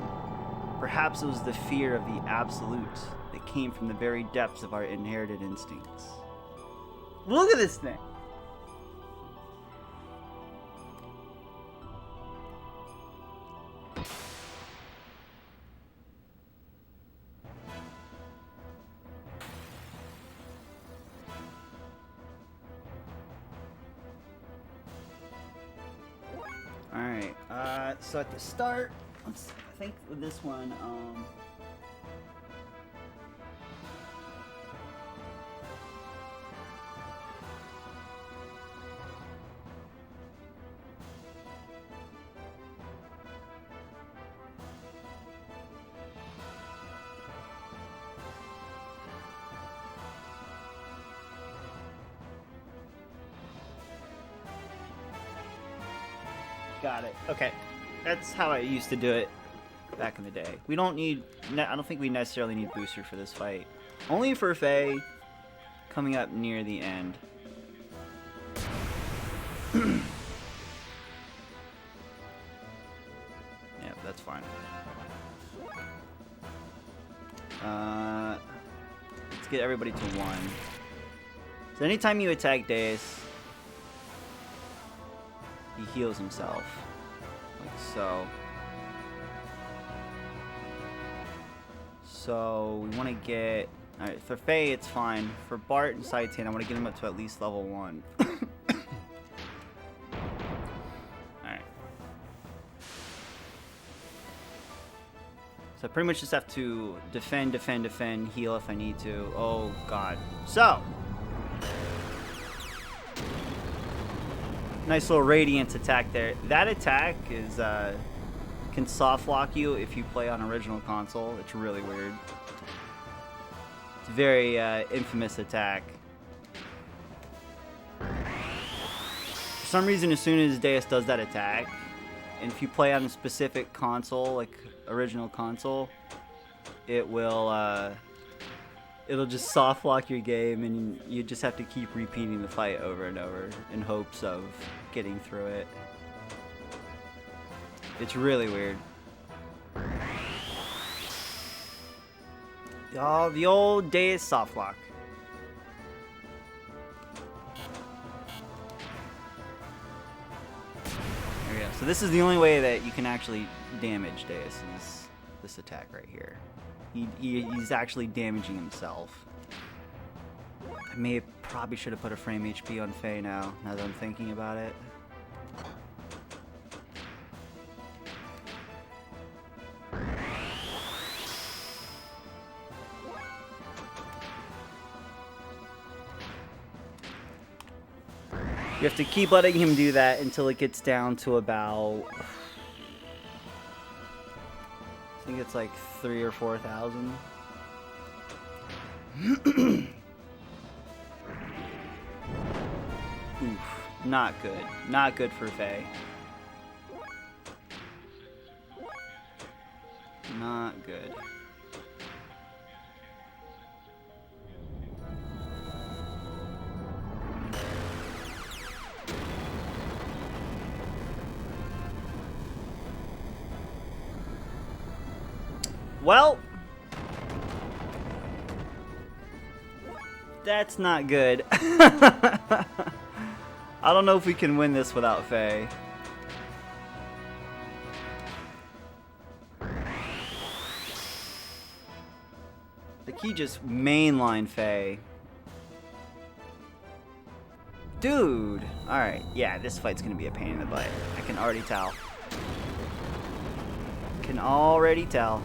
Perhaps it was the fear of the absolute that came from the very depths of our inherited instincts. Look at this thing! Alright, so at the start, I think with this one, got it. Okay. That's how I used to do it back in the day. We don't need... I don't think we necessarily need booster for this fight. Only for Faye coming up near the end. Yeah, that's fine. Let's get everybody to 1. So anytime you attack Deus, he heals himself. Like so. So we want to get... Alright, for Faye it's fine. For Bart and Saitan, I want to get him up to at least level 1. Alright. So I pretty much just have to defend, heal if I need to. Oh god. So! Nice little Radiance attack there. That attack is, can soft lock you if you play on original console. It's really weird. It's a very infamous attack. For some reason, as soon as Deus does that attack, and if you play on a specific console, like original console, it will, it'll just soft lock your game, and you just have to keep repeating the fight over and over in hopes of getting through it. It's really weird. Oh, the old Deus soft lock. There we go. So this is the only way that you can actually damage Deus, is this attack right here. He's actually damaging himself. I probably should have put a frame HP on Faye now that I'm thinking about it. You have to keep letting him do that until it gets down to about... I think it's like 3,000 or 4,000. Oof, not good. Not good for Faye. Not good. Well, that's not good. I don't know if we can win this without Faye. Like, he just mainline Faye. Dude! Alright, yeah, this fight's gonna be a pain in the butt. I can already tell. Can already tell.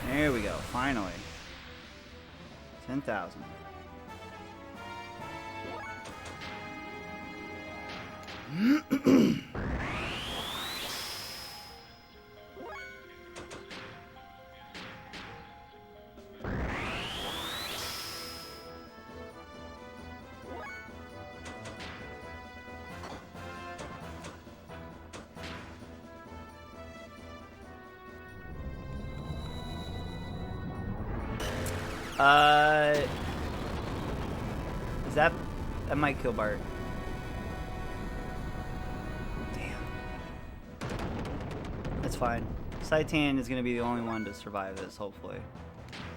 There we go, finally. 10,000. Is that might kill Bart. Damn. That's fine. Saitan is gonna be the only one to survive this, hopefully.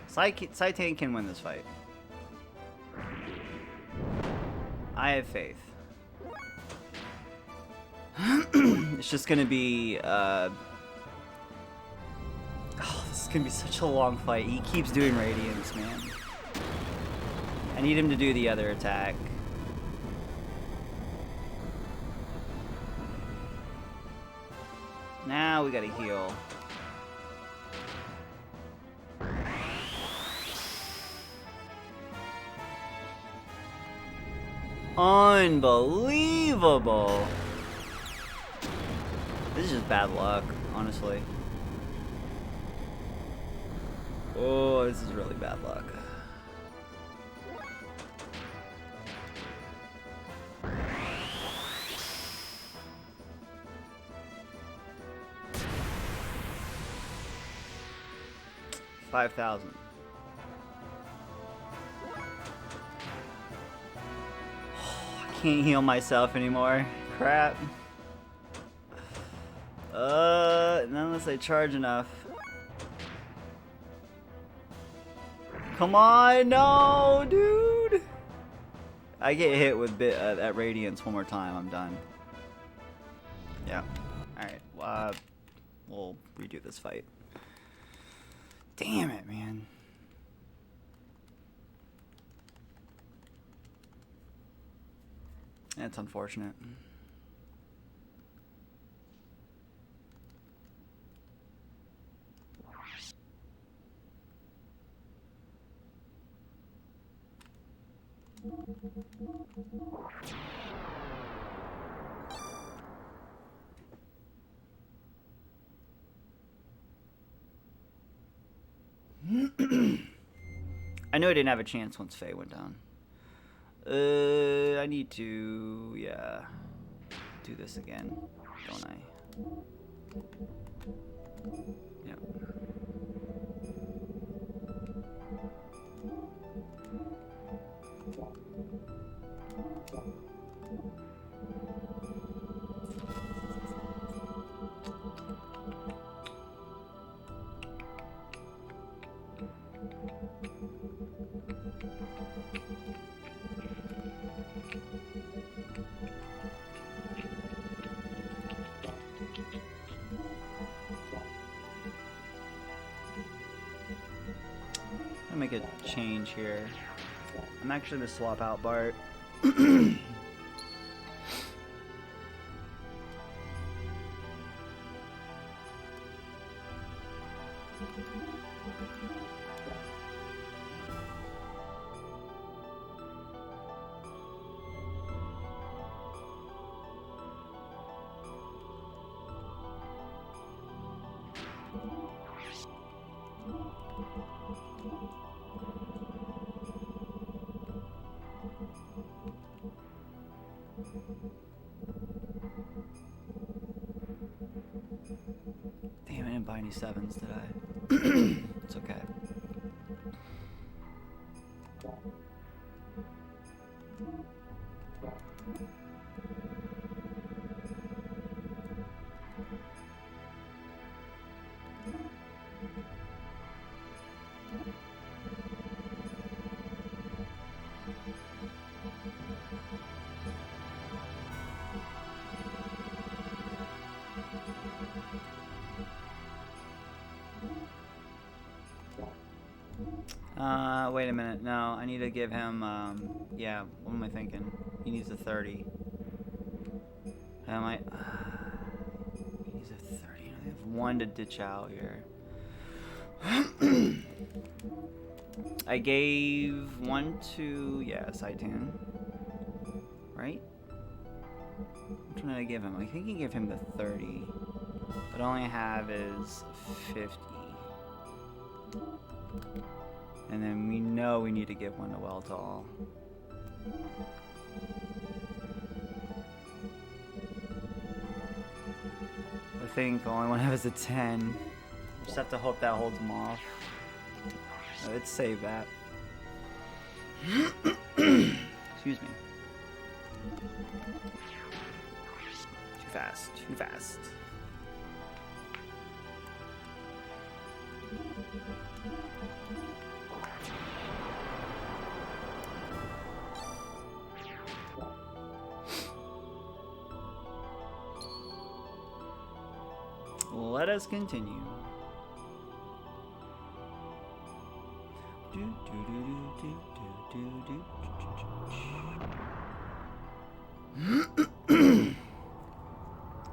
Saitan can win this fight. I have faith. It's just gonna be, oh, this is gonna be such a long fight. He keeps doing radiance, man. I need him to do the other attack. Now we gotta heal. Unbelievable! This is just bad luck, honestly. Oh, this is really bad luck. $5,000. I can't heal myself anymore. Crap. Not unless I charge enough. Come on, no, dude. I get hit with that radiance one more time, I'm done. Yeah. All right. We'll redo this fight. Damn it, man. That's unfortunate. I knew I didn't have a chance once Faye went down. I need to, yeah, do this again, don't I? Yep. I'll make a change here. I'm actually gonna swap out Bart. didn't buy any 7s, did I? It's okay. Wait a minute. No, I need to give him, yeah, what am I thinking? He needs a 30. Am I? He needs a 30. I have 1 to ditch out here. I gave 1 to, yeah, Saitan. Right? Which one did I give him? I think I gave him the 30. But all I have is 50. And then we know we need to give 1 to Weltall. I think the only one I have is a 10. Just have to hope that holds him off. Let's save that. Excuse me. Too fast, too fast. Let us continue.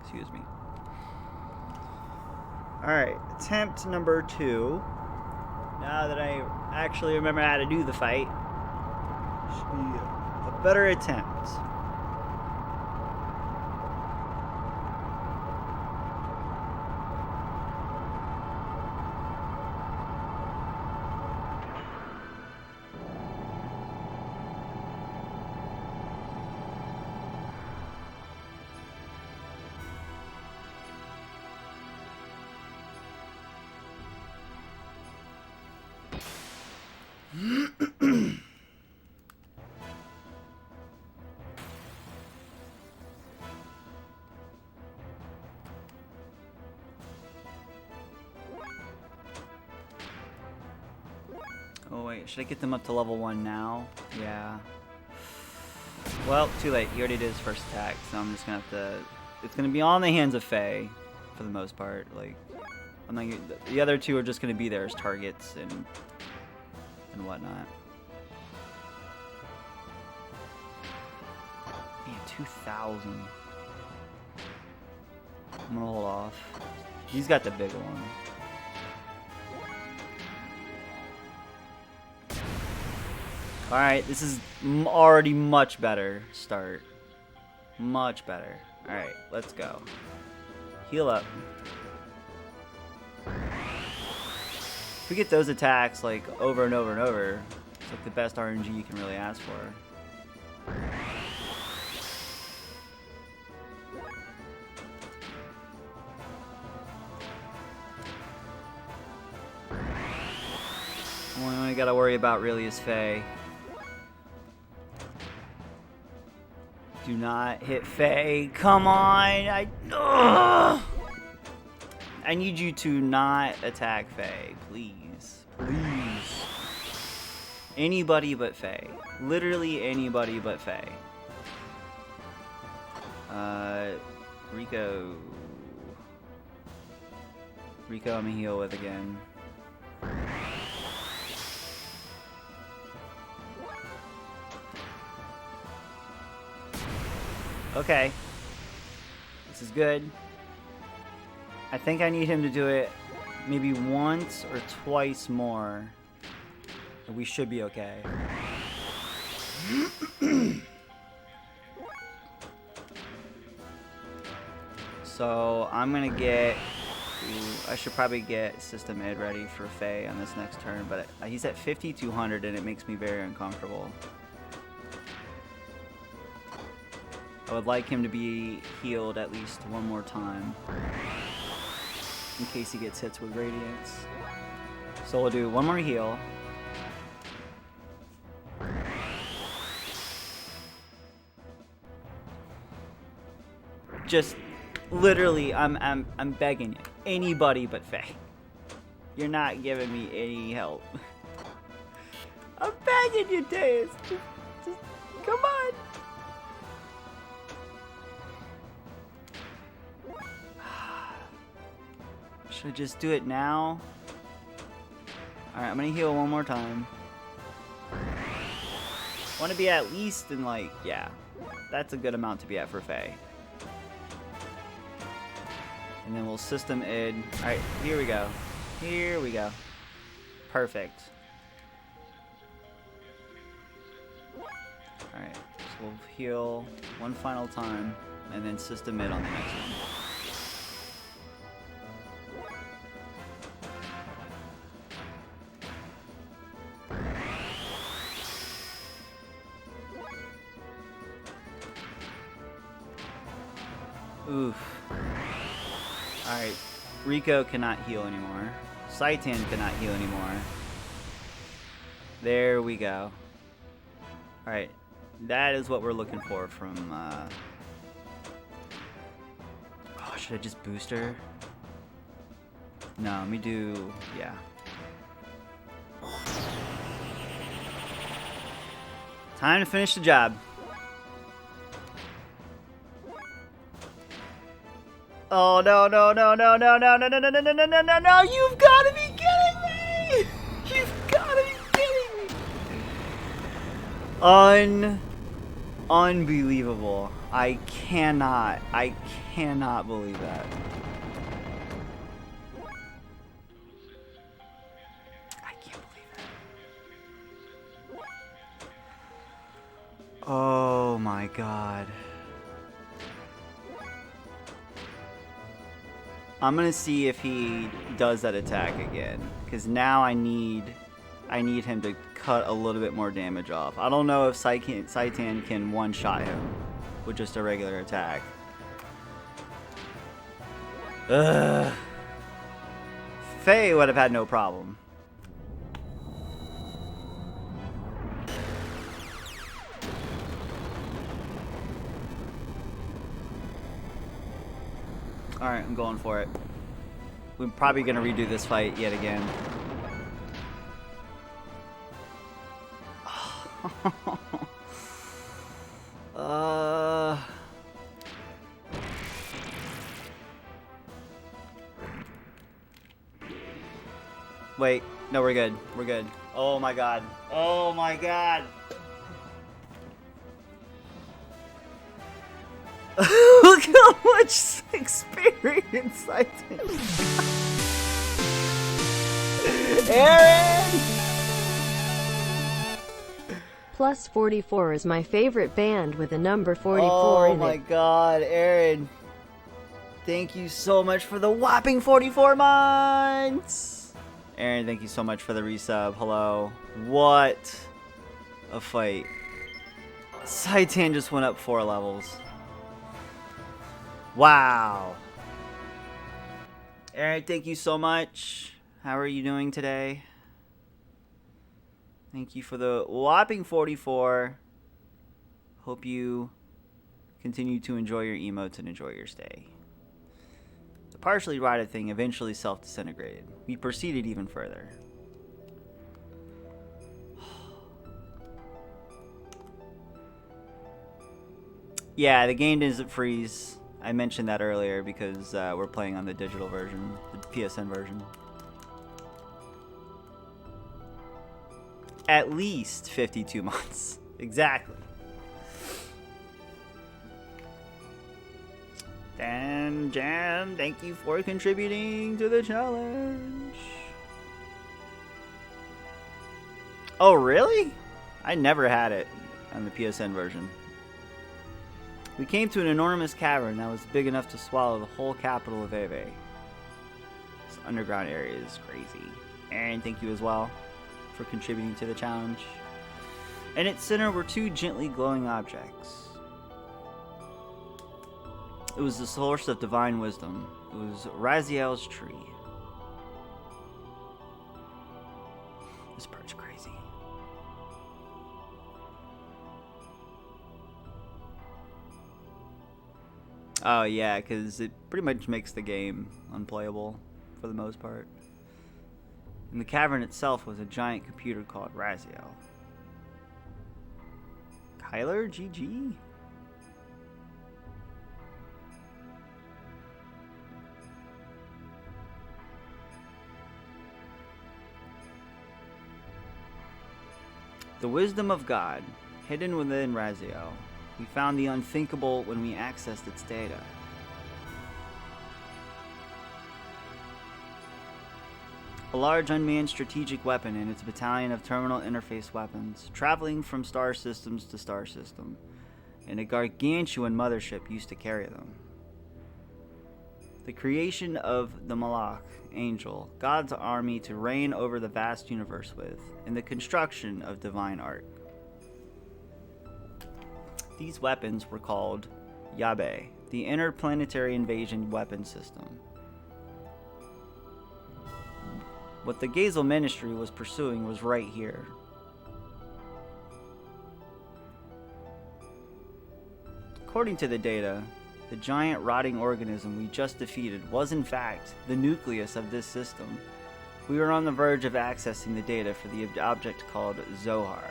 Excuse me. Alright, attempt number 2. Now that I actually remember how to do the fight, should be a better attempt. Oh wait, should I get them up to level 1 now? Yeah. Well, too late. He already did his first attack, so I'm just gonna have to... It's gonna be on the hands of Faye, for the most part. Like, I'm not gonna... The other 2 are just gonna be there as targets and whatnot. Man, 2,000. I'm gonna hold off. He's got the big one. Alright, this is already much better start. Much better. Alright, let's go. Heal up. If we get those attacks like over and over and over, it's like the best RNG you can really ask for. Only one I gotta worry about really is Faye. Do not hit Faye. Come on. I need you to not attack Faye, please. Please. Anybody but Faye. Literally anybody but Faye. Rico. Rico, I'm gonna heal with again. Okay. This is good. I think I need him to do it maybe once or twice more. And we should be okay. So I'm gonna get... I should probably get System Ed ready for Faye on this next turn, but he's at 5,200 and it makes me very uncomfortable. I would like him to be healed at least one more time. in case he gets hits with Radiance. So we'll do one more heal. Just literally, I'm begging you. Anybody but Faye. You're not giving me any help. I'm begging you, Deus. Just come on. Should I just do it now? Alright, I'm gonna heal one more time. Want to be at least in, like, yeah. That's a good amount to be at for Faye. And then we'll system id. Alright, here we go. Here we go. Perfect. Alright, so we'll heal one final time, and then system id on the next one. Oof. Alright, Rico cannot heal anymore. Saitan cannot heal anymore. There we go. Alright, that is what we're looking for from, Oh, should I just boost her? No, let me do... yeah. Time to finish the job. Oh no no no no no no no no no no no no no no no! You've got to be kidding me! You've got to be kidding me! Unbelievable! I cannot believe that. I can't believe it. Oh my god. I'm gonna see if he does that attack again, because now I need him to cut a little bit more damage off. I don't know if Saitan can one-shot him with just a regular attack. Ugh. Faye would have had no problem. Alright, I'm going for it. We're probably gonna redo this fight yet again. Wait, no, we're good. We're good. Oh my god. Oh my god. Look how much experience I did. Aaron! Plus 44 is my favorite band with a number 44 in it. Oh my god, Aaron. Thank you so much for the whopping 44 months! Aaron, thank you so much for the resub. Hello. What a fight. Saitan just went up 4 levels. Wow. Aaron, thank you so much. How are you doing today? Thank you for the whopping 44. Hope you continue to enjoy your emotes and enjoy your stay. The partially rotted thing eventually self-disintegrated. We proceeded even further. Yeah, the game doesn't freeze. I mentioned that earlier because we're playing on the digital version, the PSN version. At least 52 months. Exactly. Dan Jam, thank you for contributing to the challenge. Oh, really? I never had it on the PSN version. We came to an enormous cavern that was big enough to swallow the whole capital of Eve. This underground area is crazy. Aaron, thank you as well for contributing to the challenge. In its center were 2 gently glowing objects. It was the source of divine wisdom. It was Raziel's tree. This part's crazy. Oh yeah, because it pretty much makes the game unplayable for the most part. And the cavern itself was a giant computer called Raziel. Kyler, GG? The wisdom of God, hidden within Raziel. We found the unthinkable when we accessed its data. A large unmanned strategic weapon and its battalion of terminal interface weapons, traveling from star systems to star system, and a gargantuan mothership used to carry them. The creation of the Malach, angel, God's army to reign over the vast universe with, and the construction of divine art. These weapons were called Yabe, the interplanetary invasion weapon system. What the Gazel ministry was pursuing was right here. According to the data, the giant rotting organism we just defeated was in fact the nucleus of this system. We were on the verge of accessing the data for the object called Zohar,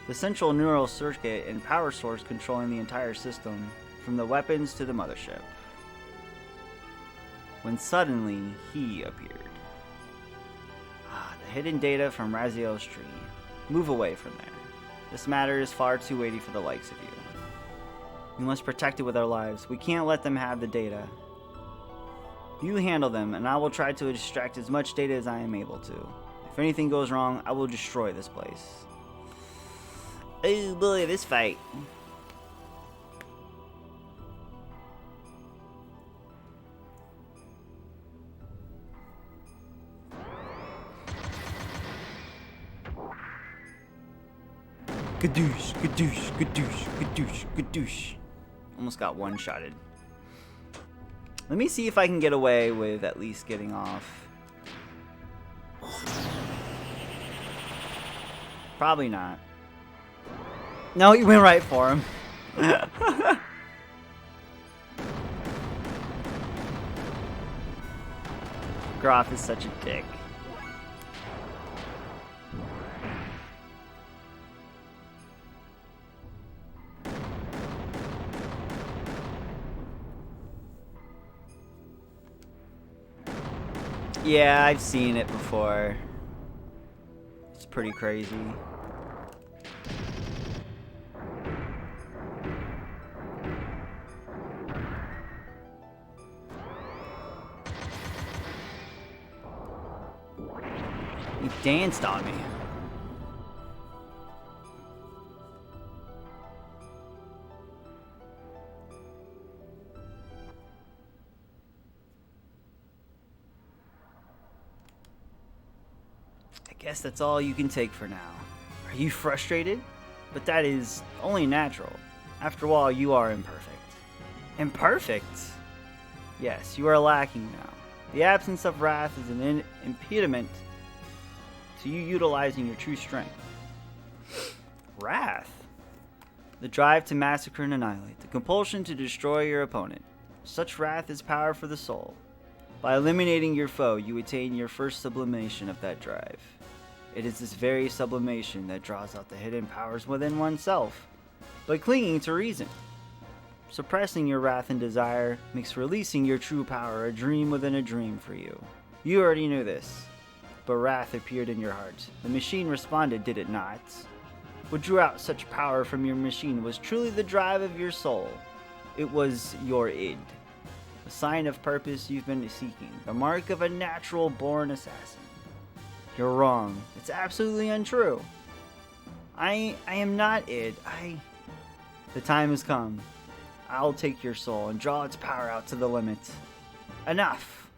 the central neural circuit and power source controlling the entire system, from the weapons to the mothership. When suddenly, he appeared. The hidden data from Raziel's tree. Move away from there. This matter is far too weighty for the likes of you. We must protect it with our lives. We can't let them have the data. You handle them, and I will try to extract as much data as I am able to. If anything goes wrong, I will destroy this place. Oh boy, this fight. Gadoosh, gadoosh, gadoosh, gadoosh, gadoosh. Almost got one-shotted. Let me see if I can get away with at least getting off. Probably not. No, he went right for him. Groff is such a dick. Yeah, I've seen it before. It's pretty crazy. He danced on me. Guess that's all you can take for now. Are you frustrated? But that is only natural. After all, you are imperfect. Imperfect? Yes, you are lacking now. The absence of wrath is an impediment to you utilizing your true strength. Wrath? The drive to massacre and annihilate. The compulsion to destroy your opponent. Such wrath is power for the soul. By eliminating your foe, you attain your first sublimation of that drive. It is this very sublimation that draws out the hidden powers within oneself, by clinging to reason. Suppressing your wrath and desire makes releasing your true power a dream within a dream for you. You already knew this, but wrath appeared in your heart. The machine responded, did it not? What drew out such power from your machine was truly the drive of your soul. It was your id, a sign of purpose you've been seeking, the mark of a natural-born assassin. You're wrong. It's absolutely untrue. I am not id. The time has come. I'll take your soul and draw its power out to the limit. Enough!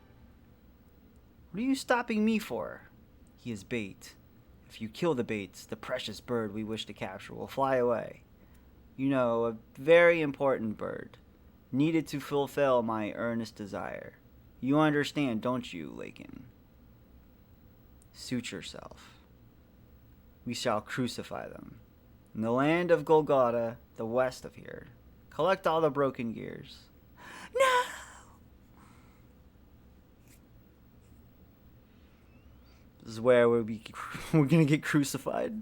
What are you stopping me for? He is bait. If you kill the bait, the precious bird we wish to capture will fly away. You know, a very important bird. needed to fulfill my earnest desire. You understand, don't you, Lakin? Suit yourself. We shall crucify them. In the land of Golgotha, the west of here. Collect all the broken gears. No! This is where we're gonna get crucified.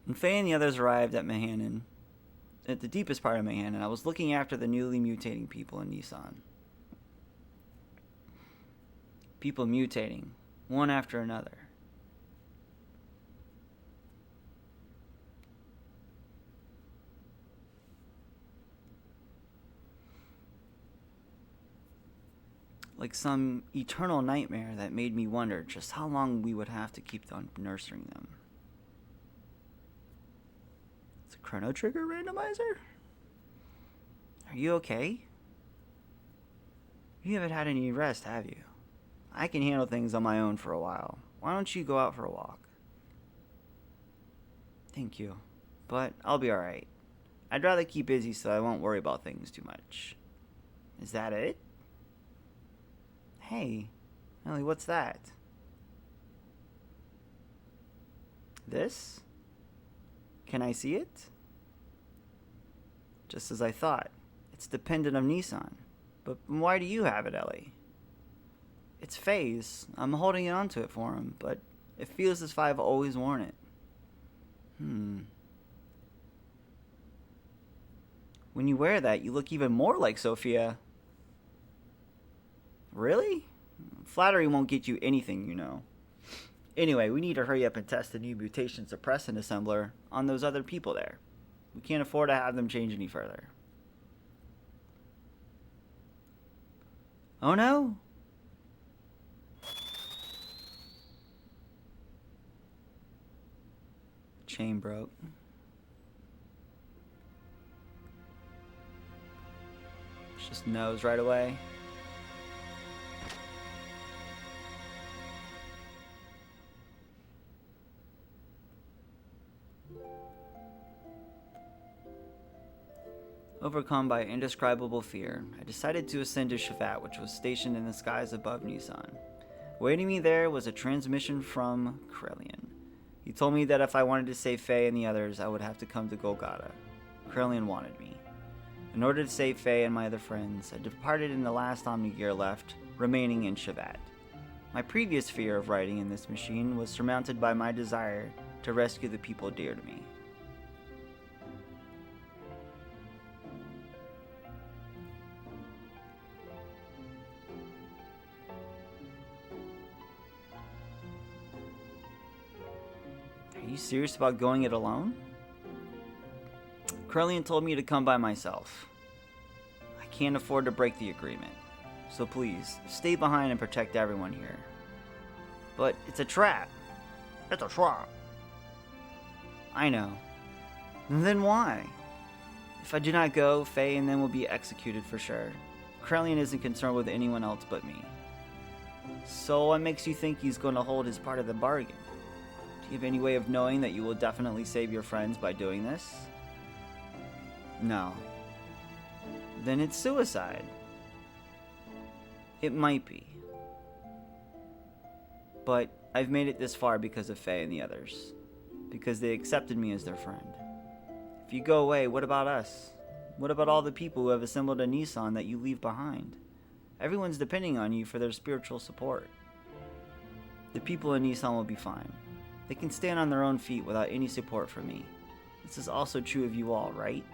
When Faye and the others arrived at Mahanan, at the deepest part of Mahanan, I was looking after the newly mutating people in Nissan. People mutating, one after another. Like some eternal nightmare that made me wonder just how long we would have to keep on nurturing them. It's a Chrono Trigger randomizer? Are you okay? You haven't had any rest, have you? I can handle things on my own for a while. Why don't you go out for a walk? Thank you, but I'll be alright. I'd rather keep busy so I won't worry about things too much. Is that it? Hey, Ellie, what's that? This? Can I see it? Just as I thought. It's the pendant of Nissan. But why do you have it, Ellie? It's Faye's. I'm holding on to it for him, but it feels as if I've always worn it. When you wear that, you look even more like Sophia. Really? Flattery won't get you anything, you know. Anyway, we need to hurry up and test the new mutation suppressant assembler on those other people there. We can't afford to have them change any further. Oh no? Chain broke. Just knows right away. Overcome by indescribable fear, I decided to ascend to Shavat, which was stationed in the skies above Nissan. Awaiting me there was a transmission from Krelian. He told me that if I wanted to save Faye and the others, I would have to come to Golgotha. Krelian wanted me. In order to save Faye and my other friends, I departed in the last Omnigear left, remaining in Shavat. My previous fear of riding in this machine was surmounted by my desire to rescue the people dear to me. Are you serious about going it alone? Krelian told me to come by myself. I can't afford to break the agreement, so please, stay behind and protect everyone here. But it's a trap. It's a trap. I know. Then why? If I do not go, Faye and them will be executed for sure. Krelian isn't concerned with anyone else but me. So what makes you think he's going to hold his part of the bargain? Do you have any way of knowing that you will definitely save your friends by doing this? No. Then it's suicide. It might be. But I've made it this far because of Faye and the others. Because they accepted me as their friend. If you go away, what about us? What about all the people who have assembled a Nissan that you leave behind? Everyone's depending on you for their spiritual support. The people in Nissan will be fine. They can stand on their own feet without any support from me. This is also true of you all, right?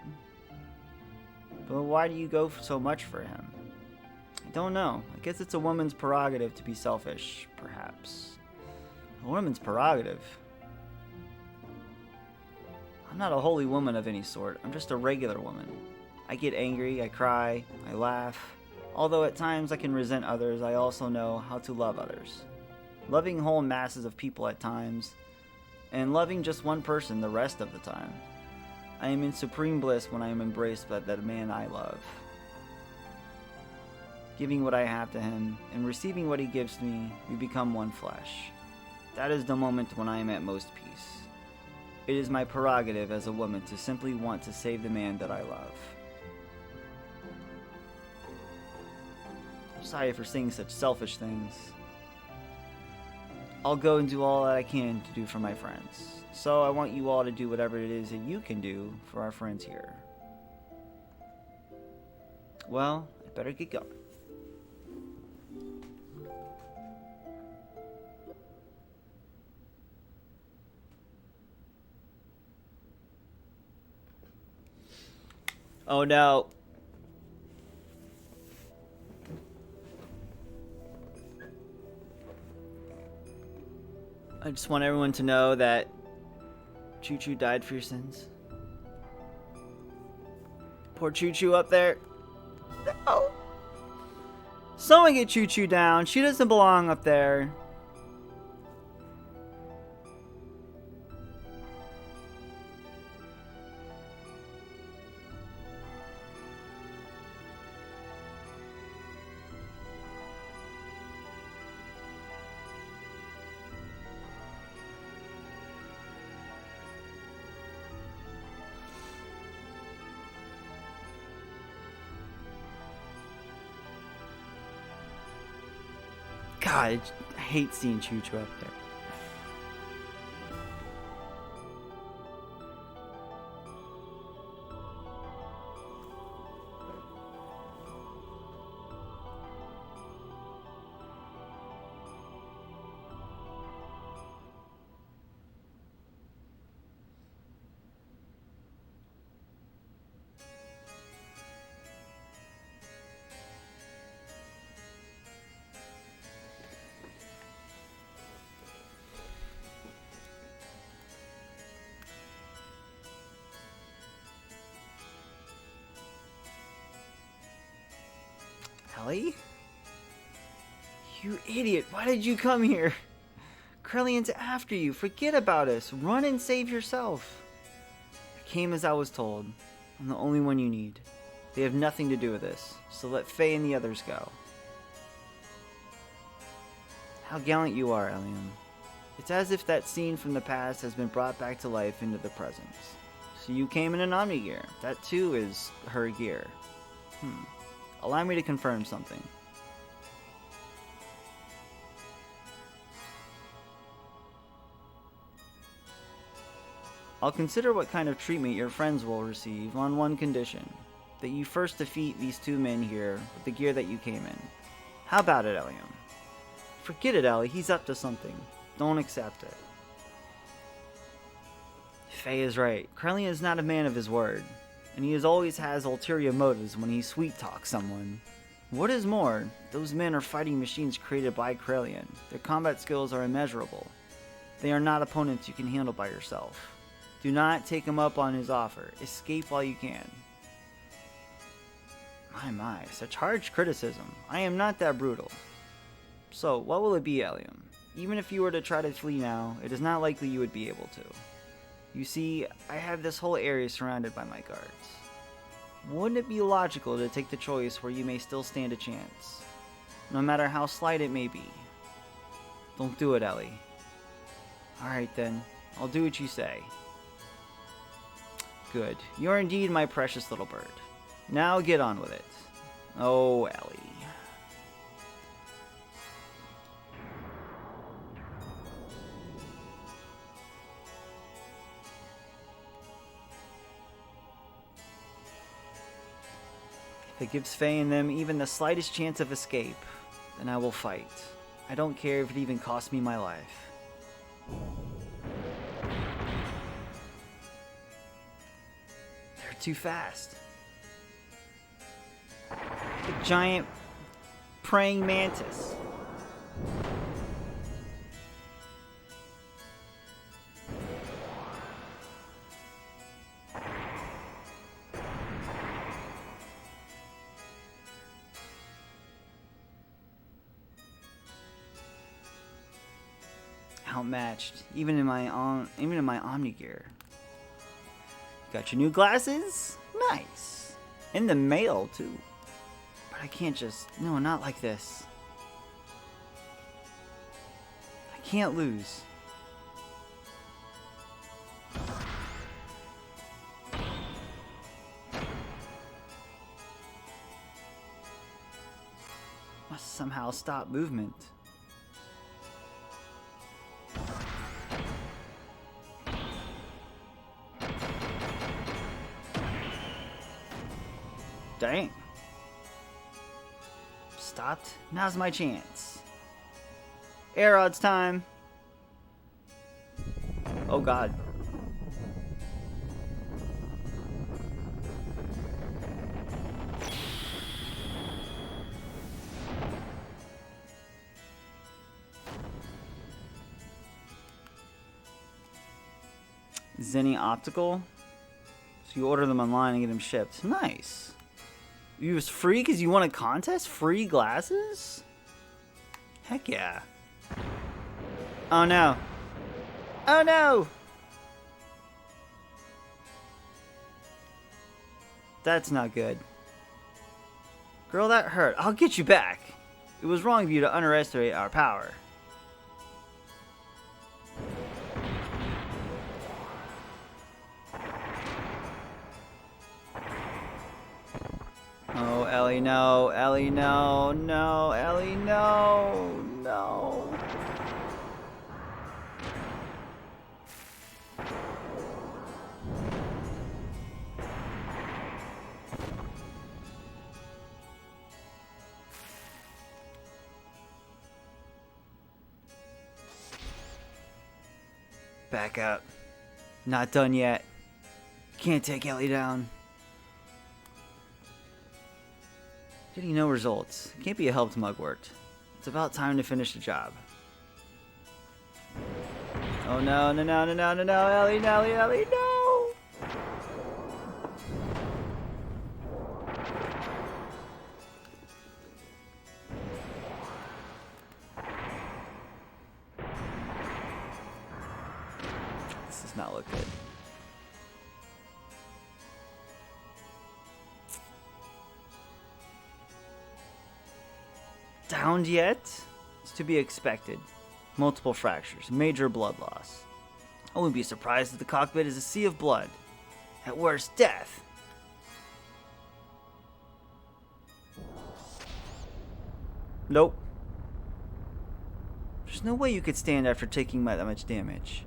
But why do you go so much for him? I don't know. I guess it's a woman's prerogative to be selfish, perhaps. A woman's prerogative? I'm not a holy woman of any sort. I'm just a regular woman. I get angry, I cry, I laugh. Although at times I can resent others, I also know how to love others. Loving whole masses of people at times, and loving just one person the rest of the time. I am in supreme bliss when I am embraced by the man I love. Giving what I have to him, and receiving what he gives me, we become one flesh. That is the moment when I am at most peace. it is my prerogative as a woman to simply want to save the man that I love. I'm sorry for saying such selfish things. I'll go and do all that I can to do for my friends. So I want you all to do whatever it is that you can do for our friends here. Well, I better get going. Oh no. I just want everyone to know that Choo Choo died for your sins. Poor Choo Choo up there. No. Someone get Choo Choo down. She doesn't belong up there. God, I hate seeing Choo Choo up there. Ellie? You idiot, why did you come here? Krellian's after you, forget about us, run and save yourself. I came as I was told. I'm the only one you need. They have nothing to do with this, so let Faye and the others go. How gallant you are, Eliam. It's as if that scene from the past has been brought back to life into the present. So you came in an Omni gear. That too is her gear. Allow me to confirm something. I'll consider what kind of treatment your friends will receive on one condition. That you first defeat these two men here with the gear that you came in. How about it, Eliam? Forget it, Ellie. He's up to something. Don't accept it. Faye is right. Krellian is not a man of his word. And he always has ulterior motives when he sweet-talks someone. What is more, those men are fighting machines created by Krellian. Their combat skills are immeasurable. They are not opponents you can handle by yourself. Do not take him up on his offer. Escape while you can. My, such harsh criticism. I am not that brutal. So, what will it be, Eliam? Even if you were to try to flee now, it is not likely you would be able to. You see, I have this whole area surrounded by my guards. Wouldn't it be logical to take the choice where you may still stand a chance? No matter how slight it may be. Don't do it, Ellie. Alright then, I'll do what you say. Good. You're indeed my precious little bird. Now get on with it. Oh, Ellie. If it gives Faye and them even the slightest chance of escape, then I will fight. I don't care if it even costs me my life. They're too fast. A giant praying mantis. Outmatched, even in my Omni gear. Got your new glasses? Nice. In the mail too. But I can't just, no, not like this. I can't lose. must somehow stop movement. Dang. Stopped. Now's my chance. Air odds time. Oh god. Xeno Optical. So you order them online and get them shipped. Nice. You was free because you won a contest? Free glasses? Heck yeah. Oh no. Oh no! That's not good. Girl, that hurt. I'll get you back. It was wrong of you to underestimate our power. Oh, Ellie, no. Ellie, no. No, Ellie, no. No. Back up. Not done yet. Can't take Ellie down. Getting no results. Can't be a helped mugwort. It's about time to finish the job. Oh no, no, no, no, no, no, no, Ellie, Ellie, Ellie, no! This does not look good. Downed yet? It's to be expected. Multiple fractures, major blood loss. I wouldn't be surprised if the cockpit is a sea of blood. At worst, death. Nope. There's no way you could stand after taking that much damage.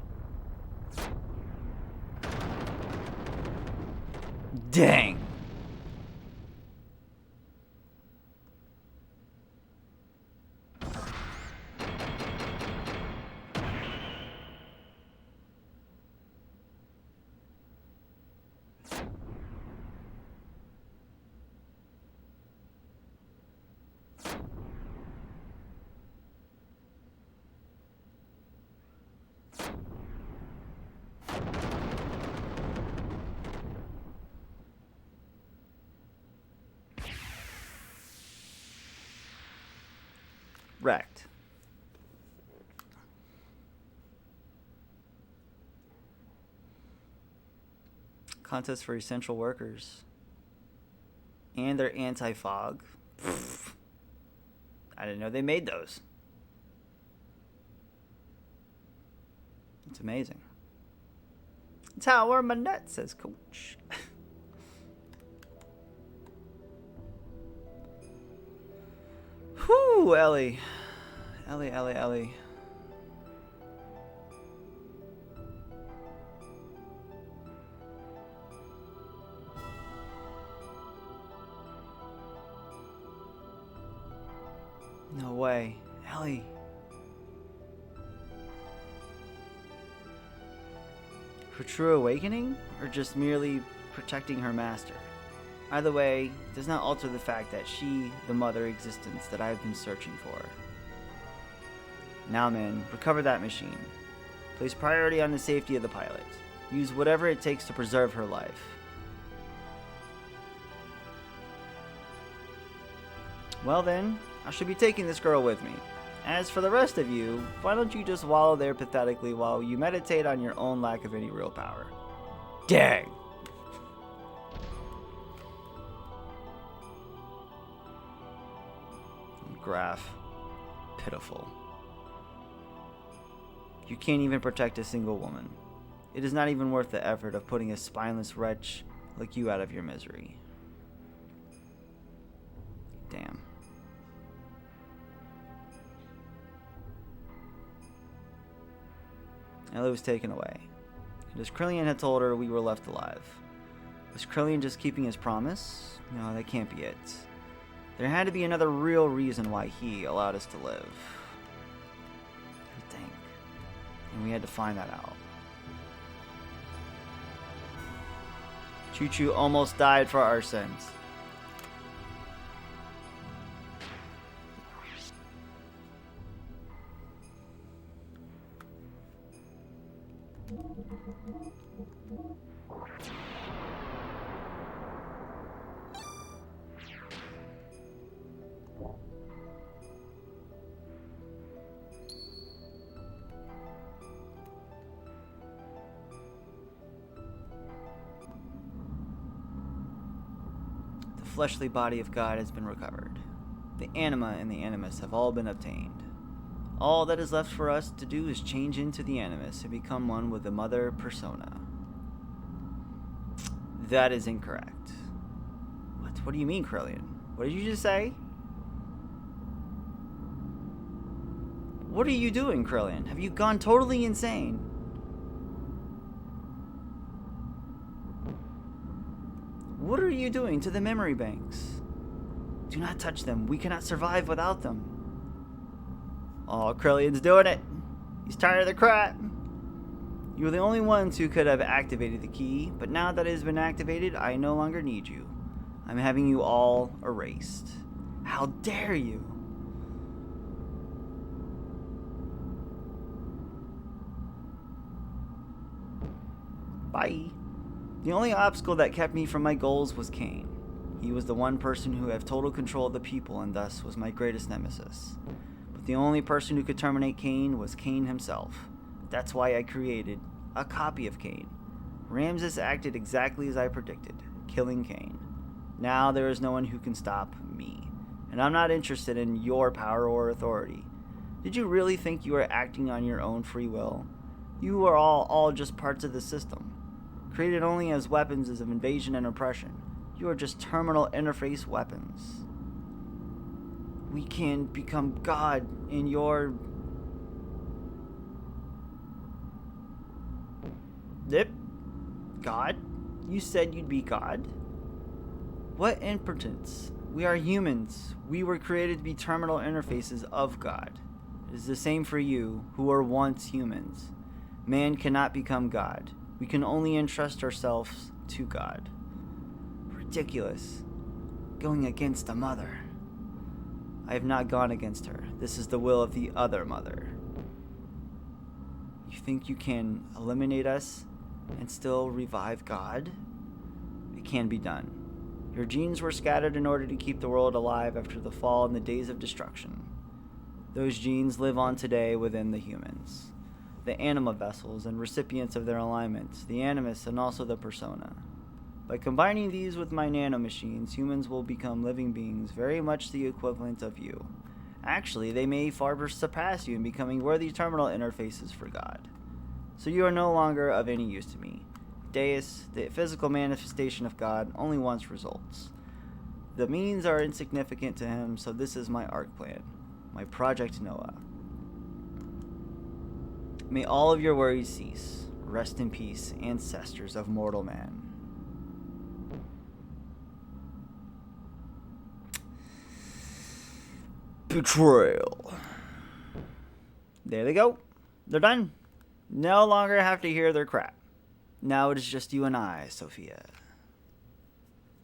Dang. Wrecked. Contest for essential workers. And they're anti-fog. I didn't know they made those. It's amazing. Tower my nut, says Coach. Whew, Ellie. Ellie, Ellie, Ellie. No way. Ellie. Her true awakening? Or just merely protecting her master? Either way, it does not alter the fact that she, the mother existence that I have been searching for. Now men, recover that machine. Place priority on the safety of the pilot. Use whatever it takes to preserve her life. Well then, I should be taking this girl with me. As for the rest of you, why don't you just wallow there pathetically while you meditate on your own lack of any real power? Dang! Graph. Pitiful. You can't even protect a single woman. It is not even worth the effort of putting a spineless wretch like you out of your misery. Damn. Ellie was taken away. And as Krillian had told her, we were left alive. Was Krillian just keeping his promise? No, that can't be it. There had to be another real reason why he allowed us to live. I think. And we had to find that out. Choo-Choo almost died for our sins. The fleshly body of God has been recovered. The anima and the animus have all been obtained. All that is left for us to do is change into the animus and become one with the mother persona. That is incorrect. What do you mean, Krillian? What did you just say? What are you doing, Krillian? Have you gone totally insane? What are you doing to the memory banks? Do not touch them. We cannot survive without them. Oh, Krillian's doing it. He's tired of the crap. You were the only ones who could have activated the key, but now that it has been activated, I no longer need you. I'm having you all erased. How dare you? Bye. The only obstacle that kept me from my goals was Cain. He was the one person who had total control of the people and thus was my greatest nemesis. But the only person who could terminate Cain was Cain himself. That's why I created a copy of Cain. Ramses acted exactly as I predicted, killing Cain. Now there is no one who can stop me, and I'm not interested in your power or authority. Did you really think you were acting on your own free will? You are all just parts of the system, created only as weapons of invasion and oppression. You are just terminal interface weapons. We can become God in your... Yep. God? You said you'd be God? What impotence. We are humans. We were created to be terminal interfaces of God. It is the same for you, who were once humans. Man cannot become God. We can only entrust ourselves to God. Ridiculous. Going against the mother. I have not gone against her. This is the will of the other mother. You think you can eliminate us and still revive God? It can be done. Your genes were scattered in order to keep the world alive after the fall and the days of destruction. Those genes live on today within the humans. The anima vessels and recipients of their alignments, the animus and also the persona. By combining these with my nanomachines, humans will become living beings very much the equivalent of you. Actually, they may far surpass you in becoming worthy terminal interfaces for God. So you are no longer of any use to me. Deus, the physical manifestation of God, only wants results. The means are insignificant to him, so this is my arc plan, my Project Noah. May all of your worries cease. Rest in peace, ancestors of mortal man. Betrayal. There they go. They're done. No longer have to hear their crap. Now it is just you and I, Sophia.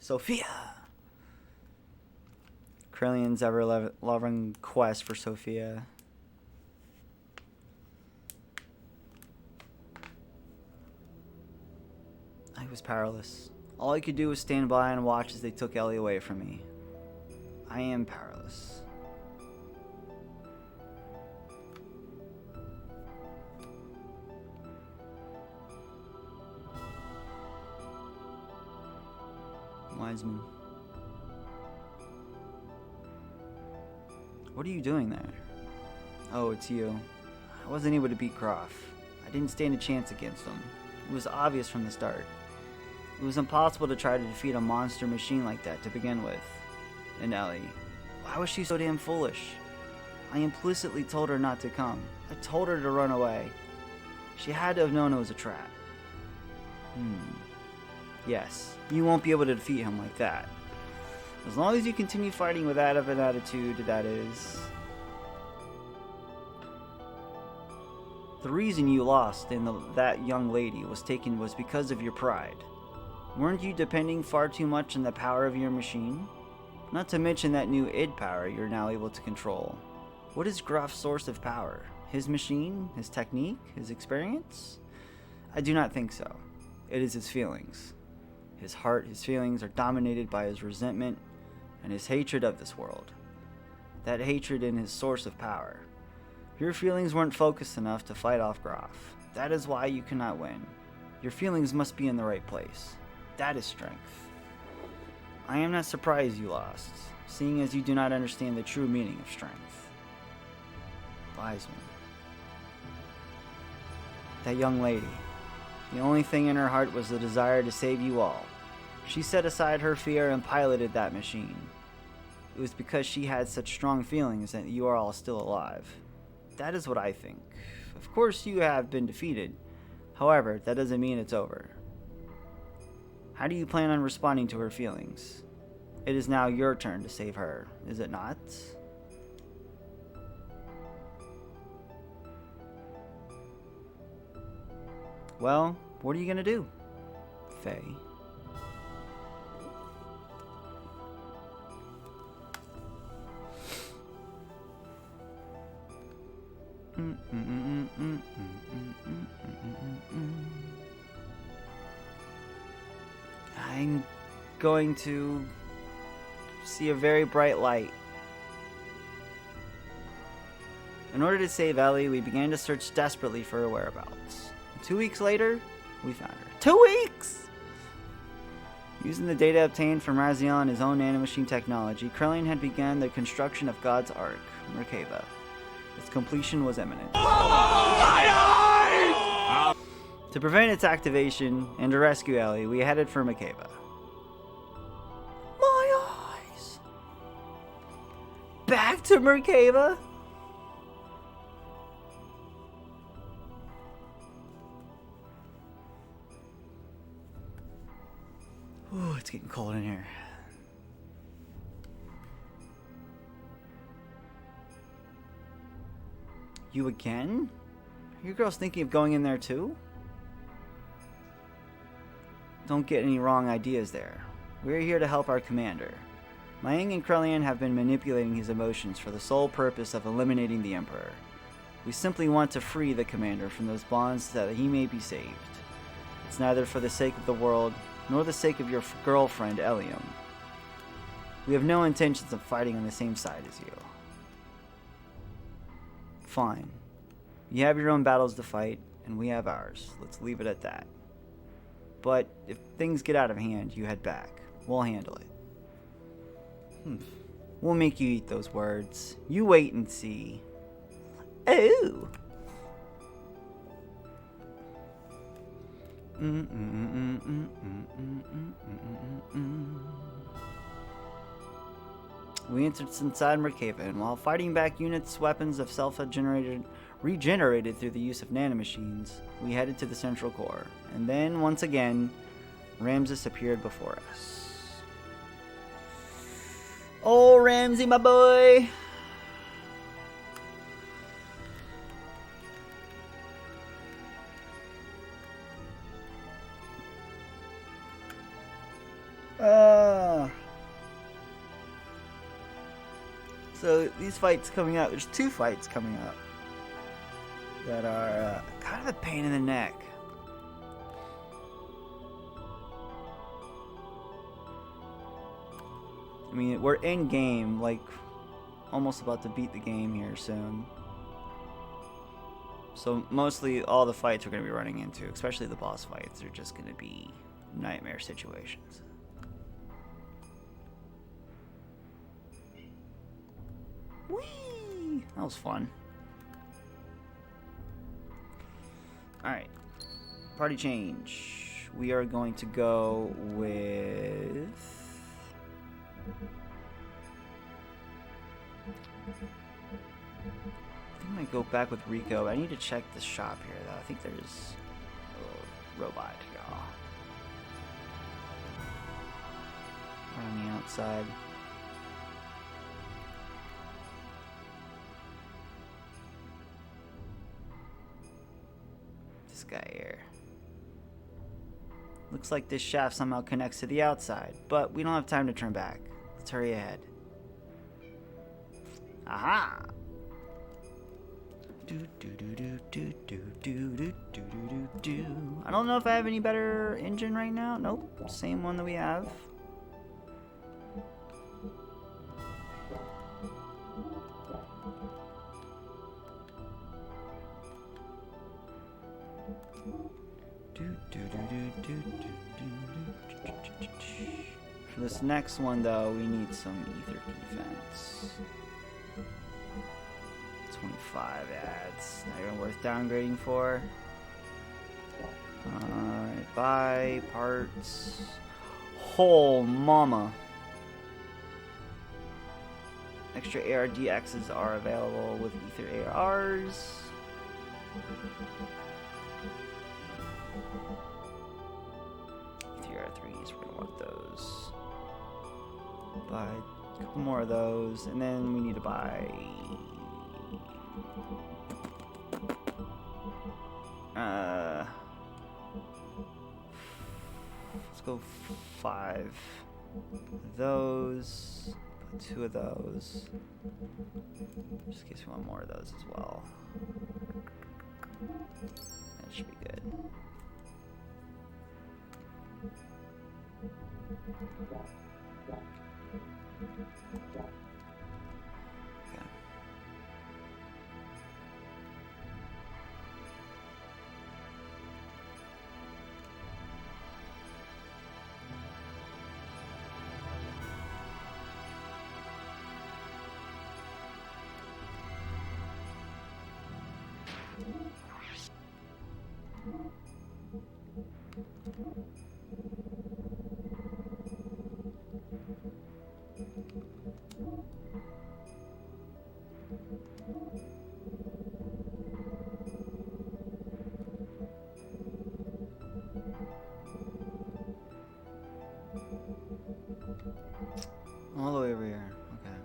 Sophia! Krillian's ever-loving quest for Sophia. I was powerless. All I could do was stand by and watch as they took Ellie away from me. I am powerless. Wiseman. What are you doing there? Oh, it's you. I wasn't able to beat Croft. I didn't stand a chance against him. It was obvious from the start. It was impossible to try to defeat a monster machine like that to begin with. And Ellie, why was she so damn foolish? I implicitly told her not to come. I told her to run away. She had to have known it was a trap. Yes, you won't be able to defeat him like that. As long as you continue fighting with that of an attitude, that is. The reason you lost in that young lady was because of your pride. Weren't you depending far too much on the power of your machine? Not to mention that new id power you're now able to control. What is Graf's source of power? His machine? His technique? His experience? I do not think so. It is his feelings. His heart, his feelings are dominated by his resentment and his hatred of this world. That hatred in his source of power. Your feelings weren't focused enough to fight off Graf. That is why you cannot win. Your feelings must be in the right place. That is strength. I am not surprised you lost, seeing as you do not understand the true meaning of strength. Wiseman. That young lady. The only thing in her heart was the desire to save you all. She set aside her fear and piloted that machine. It was because she had such strong feelings that you are all still alive. That is what I think. Of course you have been defeated. However, that doesn't mean it's over. How do you plan on responding to her feelings? It is now your turn to save her, is it not? Well, what are you gonna do, Faye? I'm going to see a very bright light. In order to save Ellie, we began to search desperately for her whereabouts. 2 weeks later, we found her. 2 weeks! Using the data obtained from Raziel and his own nanomachine technology, Krellian had begun the construction of God's Ark, Merkava. Its completion was imminent. To prevent its activation and to rescue Ellie, we headed for Merkava. My eyes! Back to Merkava? Ooh, it's getting cold in here. You again? Are you girls thinking of going in there too? Don't get any wrong ideas there. We're here to help our commander. Mayang and Krellian have been manipulating his emotions for the sole purpose of eliminating the Emperor. We simply want to free the commander from those bonds so that he may be saved. It's neither for the sake of the world, nor the sake of your girlfriend, Elium. We have no intentions of fighting on the same side as you. Fine. You have your own battles to fight, and we have ours. Let's leave it at that. But if things get out of hand, you head back. We'll handle it. We'll make you eat those words. You wait and see. Oh! We entered inside Merkava, and while fighting back units, weapons of regenerated through the use of nanomachines, we headed to the central core. And then, once again, Ramses appeared before us. Oh, Ramsey, my boy! So these fights coming up, there's 2 fights coming up that are kind of a pain in the neck. I mean, we're in game, like almost about to beat the game here soon. So mostly all the fights we're going to be running into, especially the boss fights, are just going to be nightmare situations. Whee! That was fun. Alright. Party change. We are going to go with... I might go back with Rico. I need to check the shop here, though. I think there's a little robot, y'all. On the outside. This guy here. Looks like this shaft somehow connects to the outside, but we don't have time to turn back. Let's hurry ahead. Aha! I don't know if I have any better engine right now. Nope, same one that we have. For this next one, though, we need some ether defense. 25 ads. Not even worth downgrading for. Alright, buy parts. Oh, mama. Extra ARDXs are available with ether ARs. Ether AR3s, we're gonna want those. Buy a couple more of those, and then we need to buy. Let's go 5 of those, 2 of those, just in case we want more of those as well. That should be good. Okay. All the way over here. Okay.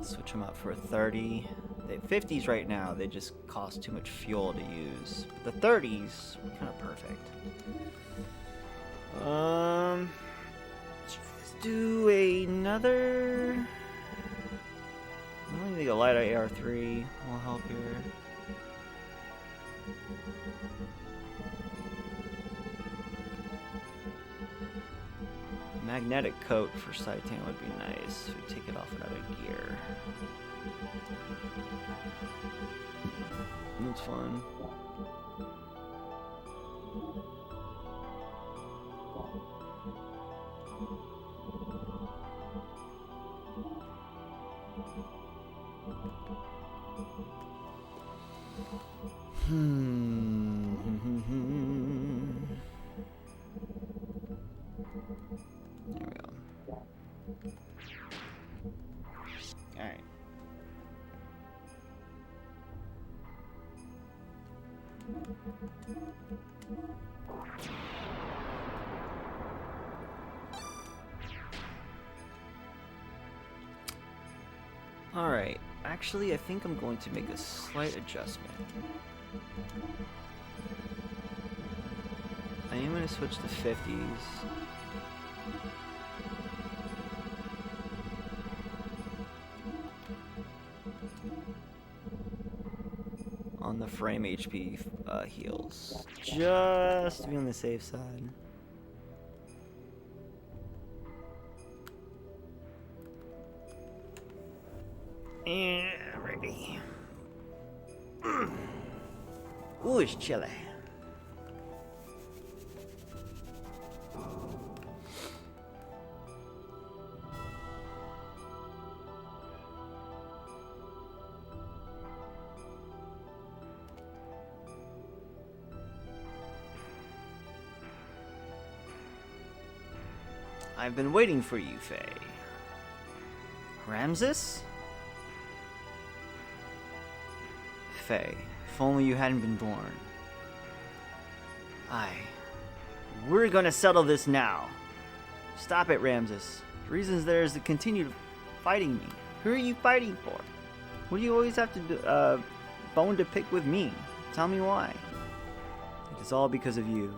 Switch them up for a 30. They have 50s right now. They just cost too much fuel to use. But the 30s were kind of perfect. Let's do another. I think a light AR3 will help here. Magnetic coat for Saitan would be nice. We take it off another gear. That's fun. There we go. Alright. Alright. Actually, I think I'm going to make a slight adjustment. I am going to switch to 50s. On the frame HP heals. Just to be on the safe side. And ready. Ooh, it's chilly. I've been waiting for you, Faye. Ramses? Faye, if only you hadn't been born. We're gonna settle this now. Stop it, Ramses. The reasons there is to continue fighting me. Who are you fighting for? What do you always have to do, bone to pick with me? Tell me why. It is all because of you.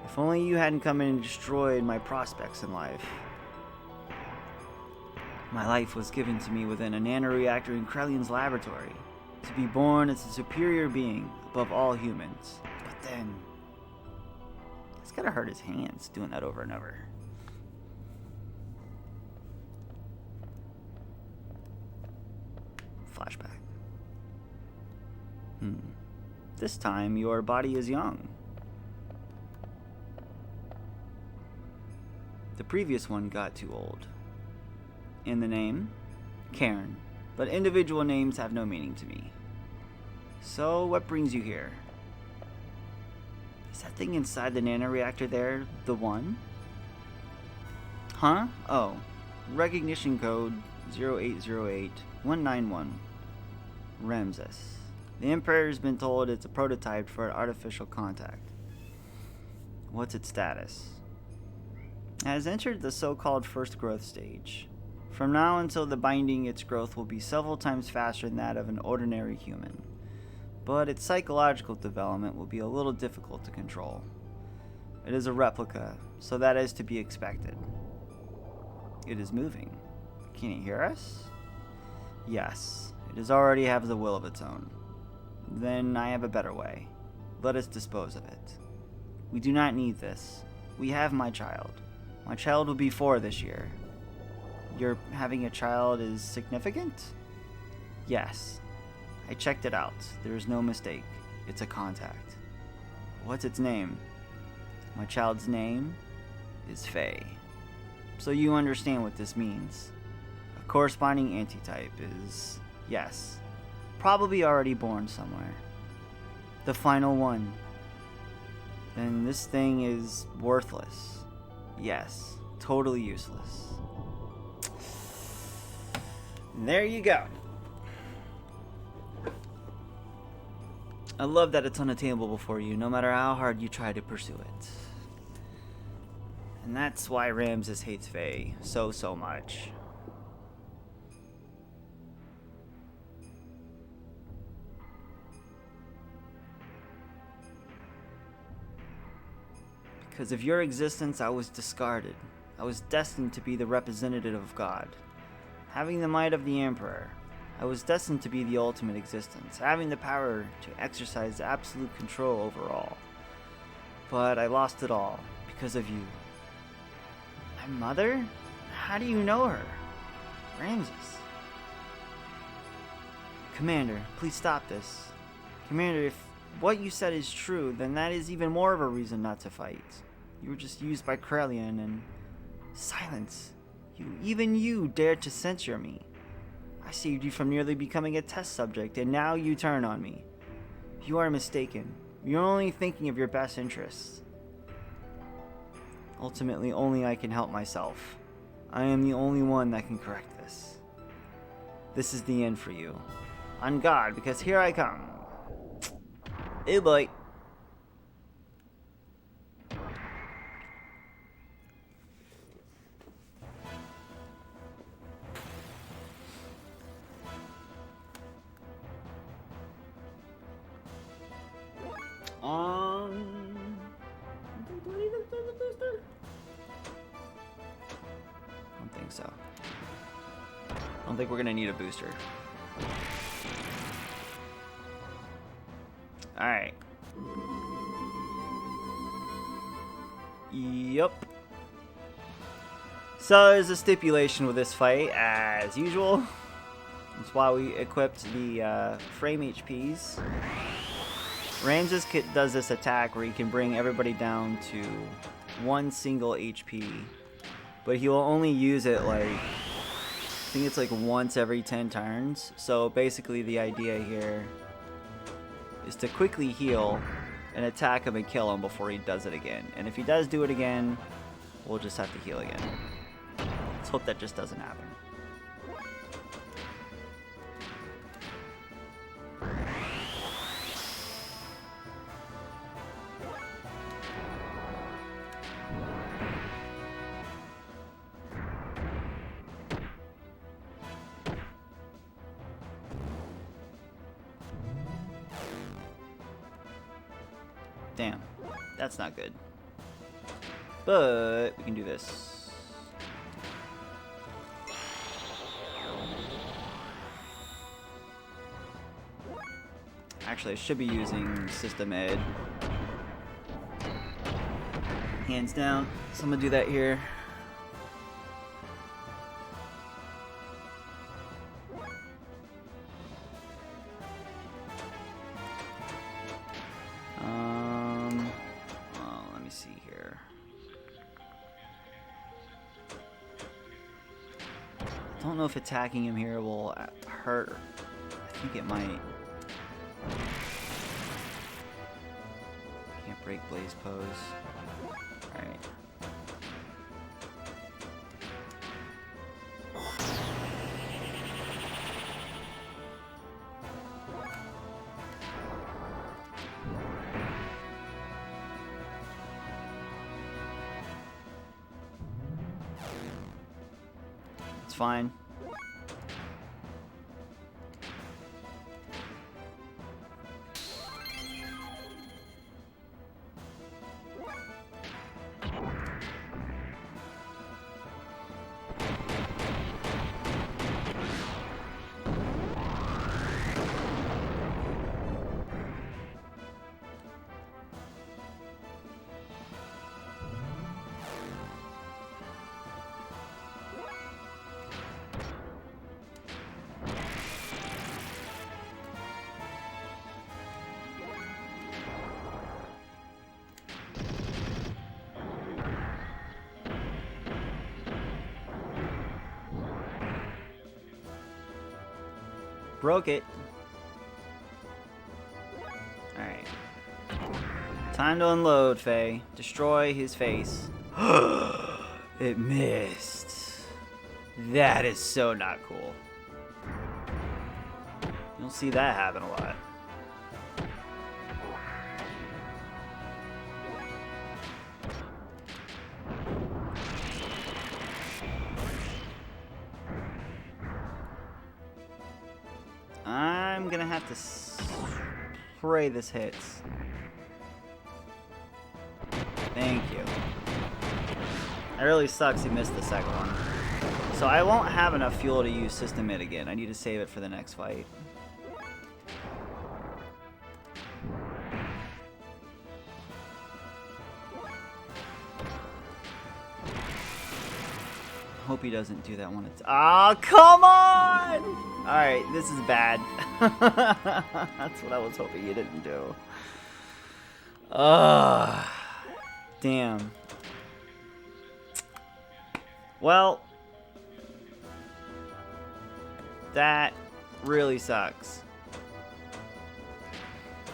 If only you hadn't come in and destroyed my prospects in life. My life was given to me within a nanoreactor in Krellian's laboratory, to be born as a superior being above all humans. But then, it's gotta hurt his hands doing that over and over. Flashback. This time, your body is young. The previous one got too old. In the name, Karen, but individual names have no meaning to me. So, what brings you here? Is that thing inside the nanoreactor there the one? Huh? Oh, recognition code 0808191. Ramses. The Emperor's been told it's a prototype for an artificial contact. What's its status? It has entered the so-called first growth stage. From now until the binding, its growth will be several times faster than that of an ordinary human. But its psychological development will be a little difficult to control. It is a replica, so that is to be expected. It is moving. Can it hear us? Yes, it does already have the will of its own. Then I have a better way. Let us dispose of it. We do not need this. We have my child. My child will be 4 this year. Your having a child is significant? Yes. I checked it out. There is no mistake. It's a contact. What's its name? My child's name is Faye. So you understand what this means. A corresponding antitype is, yes, probably already born somewhere. The final one. Then this thing is worthless. Yes, totally useless. There you go. I love that it's on the table before you, no matter how hard you try to pursue it. And that's why Ramses hates Faye so much. Because of your existence, I was discarded. I was destined to be the representative of God. Having the might of the Emperor, I was destined to be the ultimate existence, having the power to exercise absolute control over all. But I lost it all because of you. My mother? How do you know her? Ramses. Commander, please stop this. Commander, if what you said is true, then that is even more of a reason not to fight. You were just used by Krellian and... Silence. Even you dared to censure me. I saved you from nearly becoming a test subject, and now you turn on me. You are mistaken. You're only thinking of your best interests. Ultimately, only I can help myself. I am the only one that can correct this. This is the end for you. On God, because here I come. Oh boy. Do I need to turn the booster? I don't think so. I don't think we're gonna need a booster. Alright. Yup. So there's a stipulation with this fight, as usual. That's why we equipped the frame HPs. Ramses does this attack where he can bring everybody down to 1 single HP, but he will only use it like, I think it's like once every 10 turns. So basically the idea here is to quickly heal and attack him and kill him before he does it again. And if he does do it again, we'll just have to heal again. Let's hope that just doesn't happen. Damn, that's not good. But we can do this. Actually, I should be using System Ed. Hands down. So I'm gonna do that here. Well, let me see here. I don't know if attacking him here will hurt. I think it might. Can't break Blaze Pose. Alright. It's fine. Broke it. Alright. Time to unload, Faye. Destroy his face. It missed. That is so not cool. You don't see that happen a lot. I'm gonna have to pray this hits. Thank you. It really sucks he missed the second one. So I won't have enough fuel to use System Mid again. I need to save it for the next fight. Hope he doesn't do that one. Oh, come on! Alright, this is bad. That's what I was hoping you didn't do. Damn. Well, that really sucks.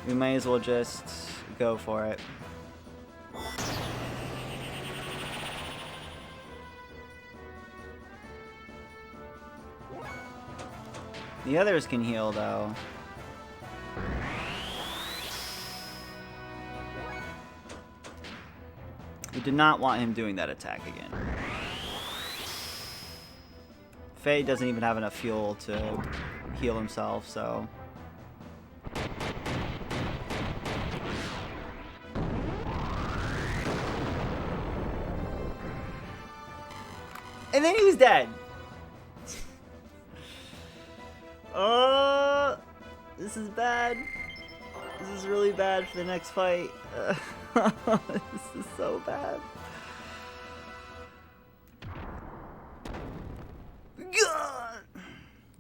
We may as well just go for it. The others can heal, though. We did not want him doing that attack again. Faye doesn't even have enough fuel to heal himself, so... And then he was dead! This is bad. This is really bad for the next fight. This is so bad. God!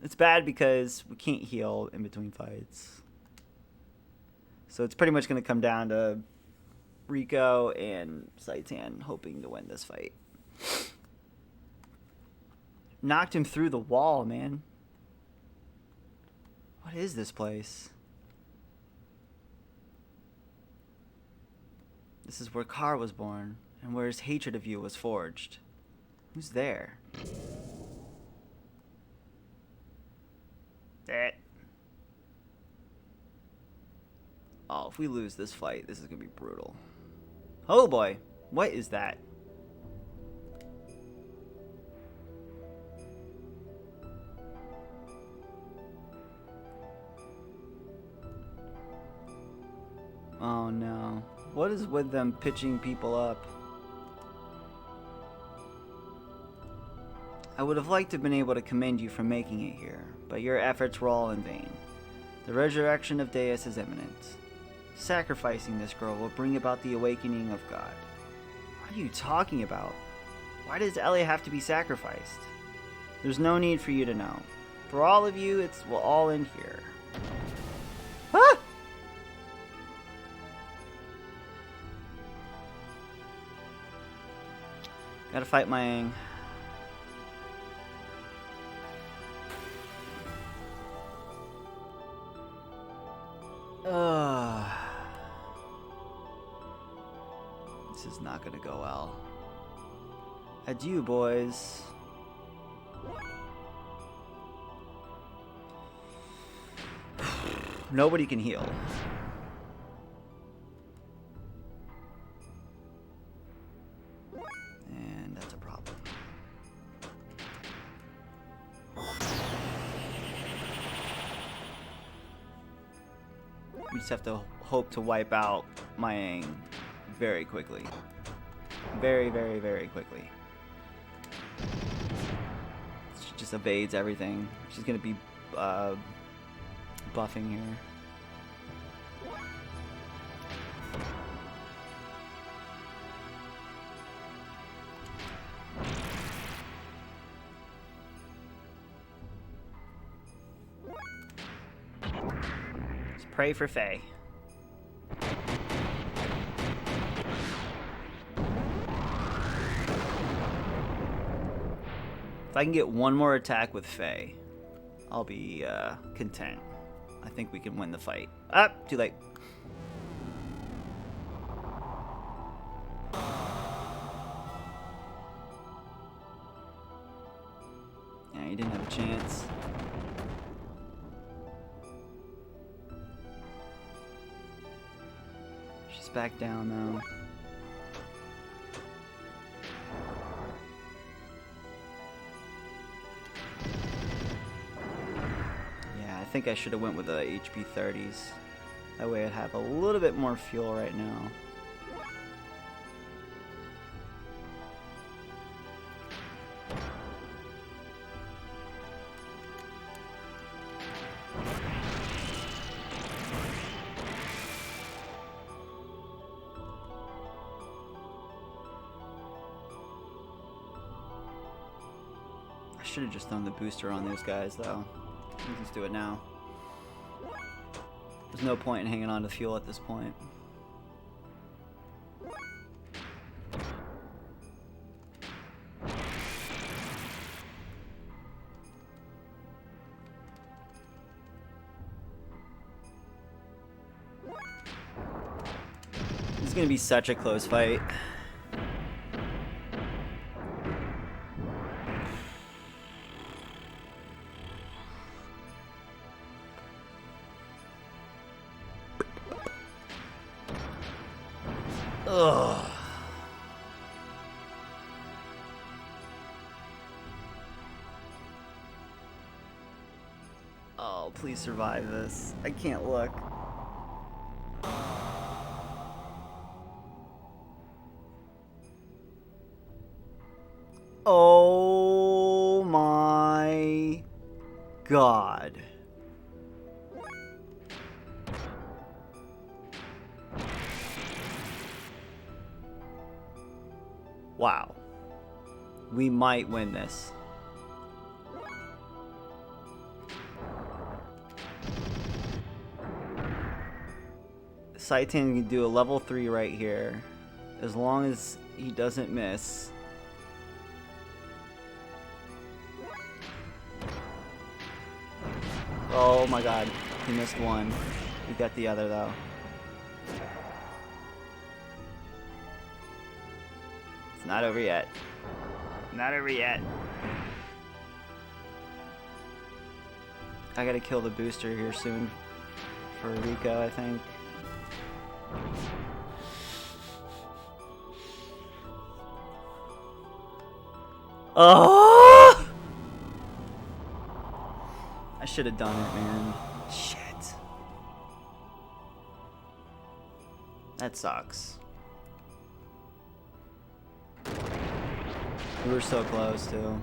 It's bad because we can't heal in between fights. So it's pretty much going to come down to Rico and Saitan hoping to win this fight. Knocked him through the wall, man. What is this place? This is where Car was born. and where his hatred of you was forged. Who's there? Oh, if we lose this fight, this is gonna be brutal. Oh boy, what is that? Oh no. What is with them pitching people up? I would have liked to have been able to commend you for making it here, but your efforts were all in vain. The resurrection of Deus is imminent. Sacrificing this girl will bring about the awakening of God. What are you talking about? Why does Ellie have to be sacrificed? There's no need for you to know. For all of you, we'll all end here. Ah! Gotta fight my Aang. This is not gonna go well. Adieu, boys. Nobody can heal. And that's a problem. We just have to hope to wipe out my Aang very quickly. Very, very, very quickly. She just evades everything. She's gonna be buffing here. Just pray for Faye. If I can get one more attack with Faye, I'll be content. I think we can win the fight. Ah, too late. Yeah, he didn't have a chance. She's back down though. I think I should have went with the HP 30s. That way I'd have a little bit more fuel right now. I should have just thrown the booster on those guys though. Let's just do it now. There's no point in hanging on to fuel at this point. This is gonna be such a close fight. Ugh. Oh, please survive this. I can't look. Oh my God. Wow. We might win this. Saitan can do a level 3 right here. As long as he doesn't miss. Oh my God. He missed one. He got the other though. It's not over yet. Not over yet. I gotta kill the booster here soon for Rico, I think. Oh! I should have done it, man. Shit. That sucks. We were so close, too.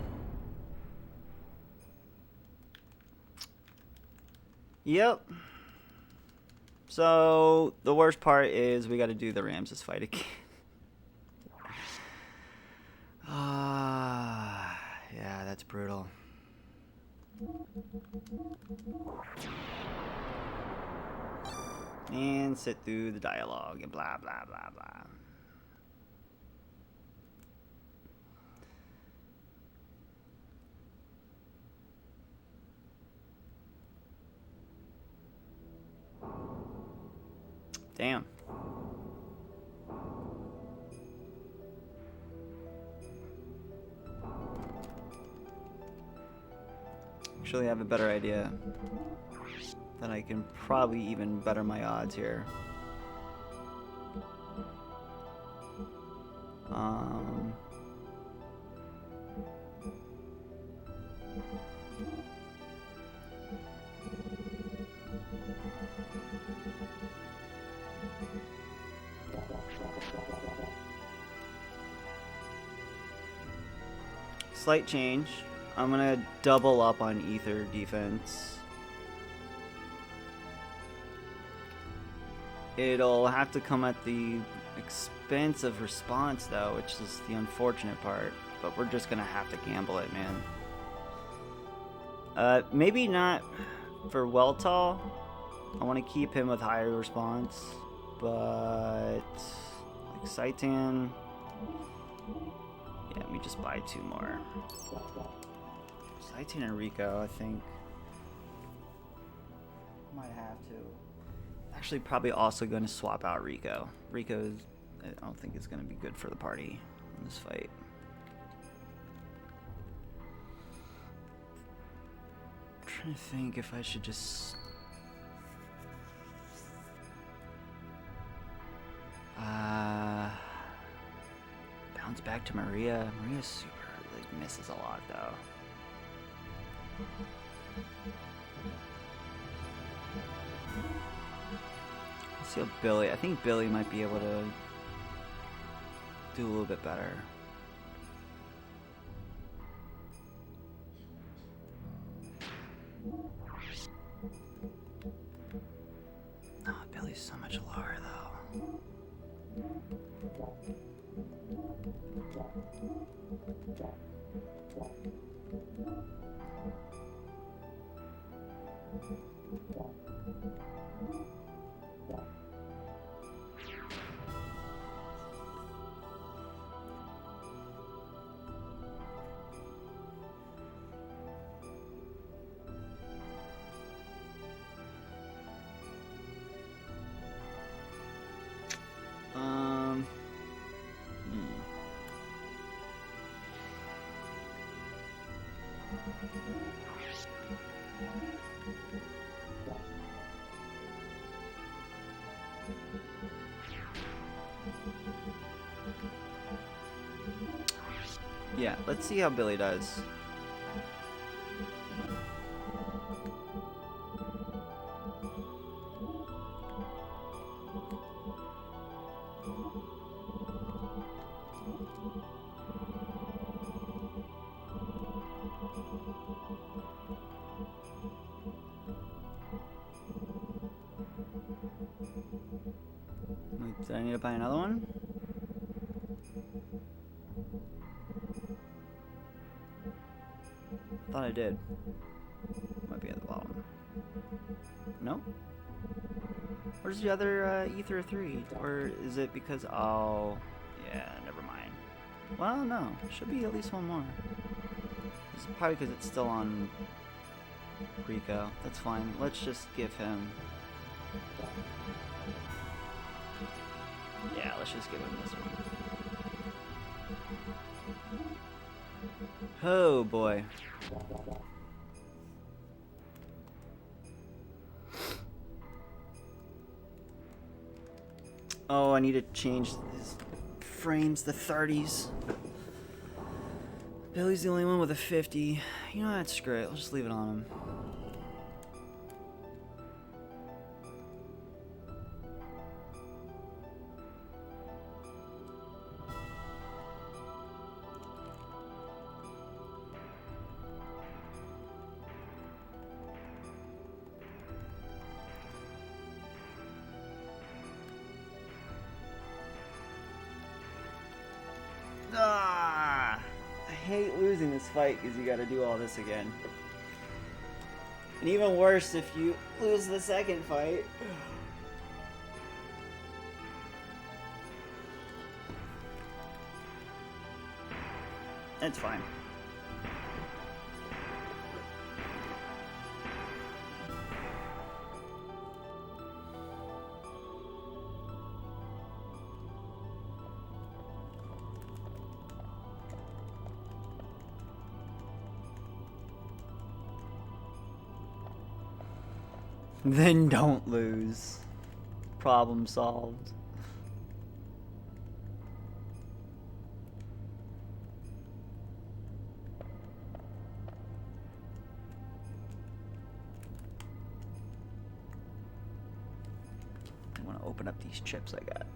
Yep. So, the worst part is we gotta do the Ramses fight again. Yeah, that's brutal. And sit through the dialogue and blah, blah, blah, blah. Damn. Actually, I have a better idea. That I can probably even better my odds here. Slight change. I'm gonna double up on ether defense. It'll have to come at the expense of response though, which is the unfortunate part. But we're just gonna have to gamble it, man. Maybe not for Weltall. I want to keep him with higher response, but like Saitan. Yeah, let me just buy 2 more. Saitan and Rico, I think. Might have to. Actually, probably also going to swap out Rico. Rico, I don't think it's going to be good for the party in this fight. I'm trying to think if I should just... bounce back to Maria. Maria's super, like, misses a lot, though. Let's see how Billy... I think Billy might be able to do a little bit better. Oh, Billy's so much lower, though. Yeah, let's see how Billy does. Wait, did I need to buy another one? Thought I did. Might be at the bottom. No? Where's the other Ether 3? Or is it because... Oh, yeah, never mind. Well, no. Should be at least one more. It's probably because it's still on Rico. That's fine. Let's just give him... Yeah, let's just give him this one. Oh boy. Oh, I need to change these frames to 30s. Billy's the only one with a 50. You know, that's great. I'll just leave it on him. Ah, I hate losing this fight because you gotta do all this again. And even worse if you lose the second fight. That's fine. Then don't lose. Problem solved. I want to open up these chips I got.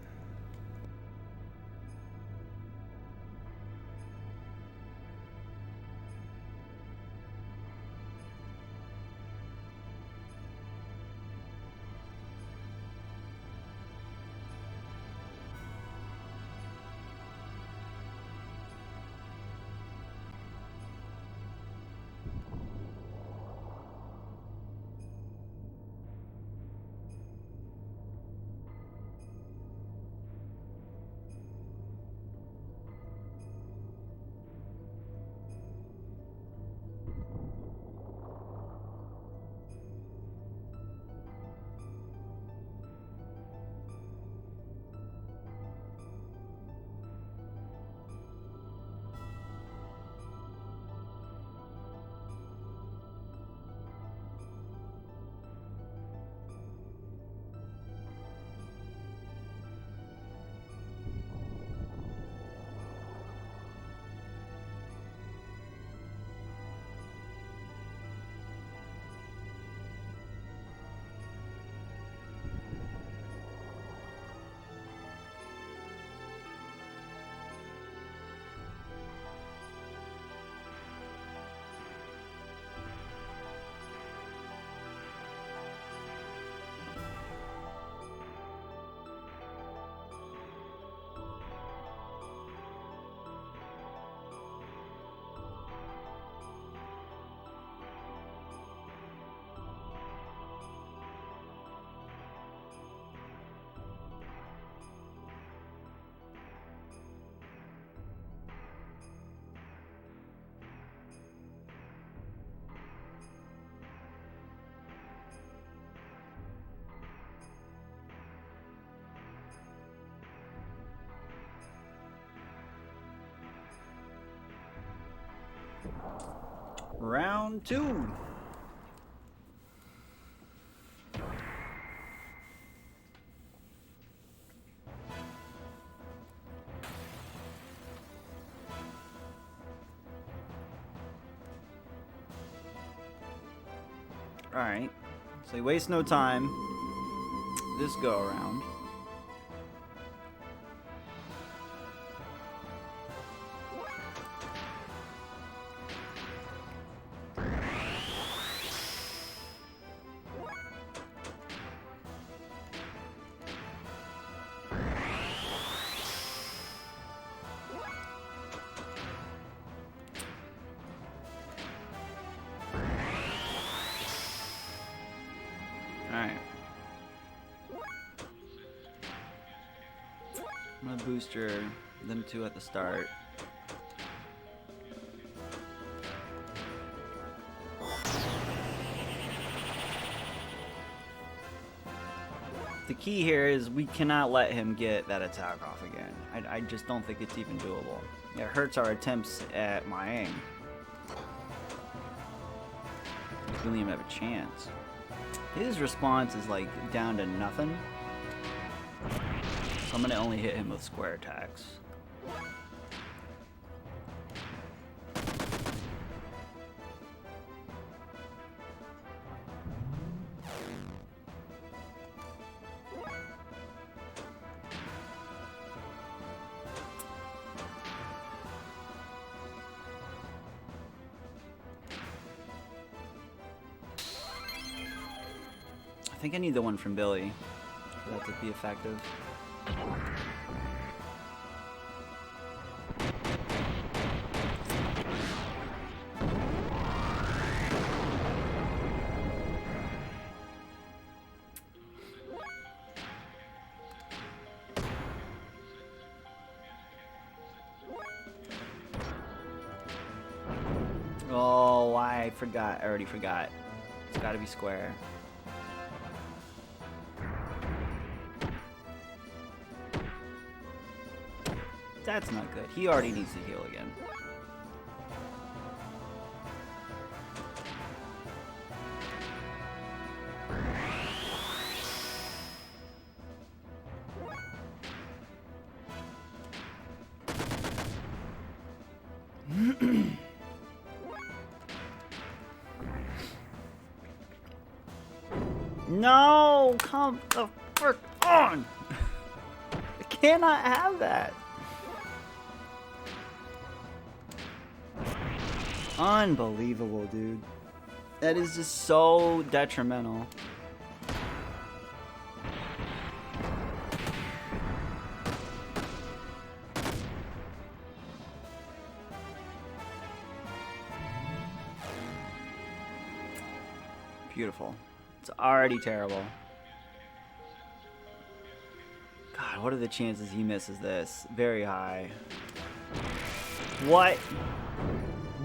Round 2. Alright, so you waste no time this go around. Alright. I'm gonna booster them two at the start. The key here is we cannot let him get that attack off again. I just don't think it's even doable. It hurts our attempts at my aim. We don't even have a chance. His response is like down to nothing. So I'm gonna only hit him with square attacks. I think I need the one from Billy for that to be effective. Oh, I forgot. I already forgot. It's gotta be square. That's not good. He already needs to heal again. No! Come the frick on! I cannot have that! Unbelievable, dude. That is just so detrimental. Beautiful. It's already terrible. God, what are the chances he misses this? Very high. What?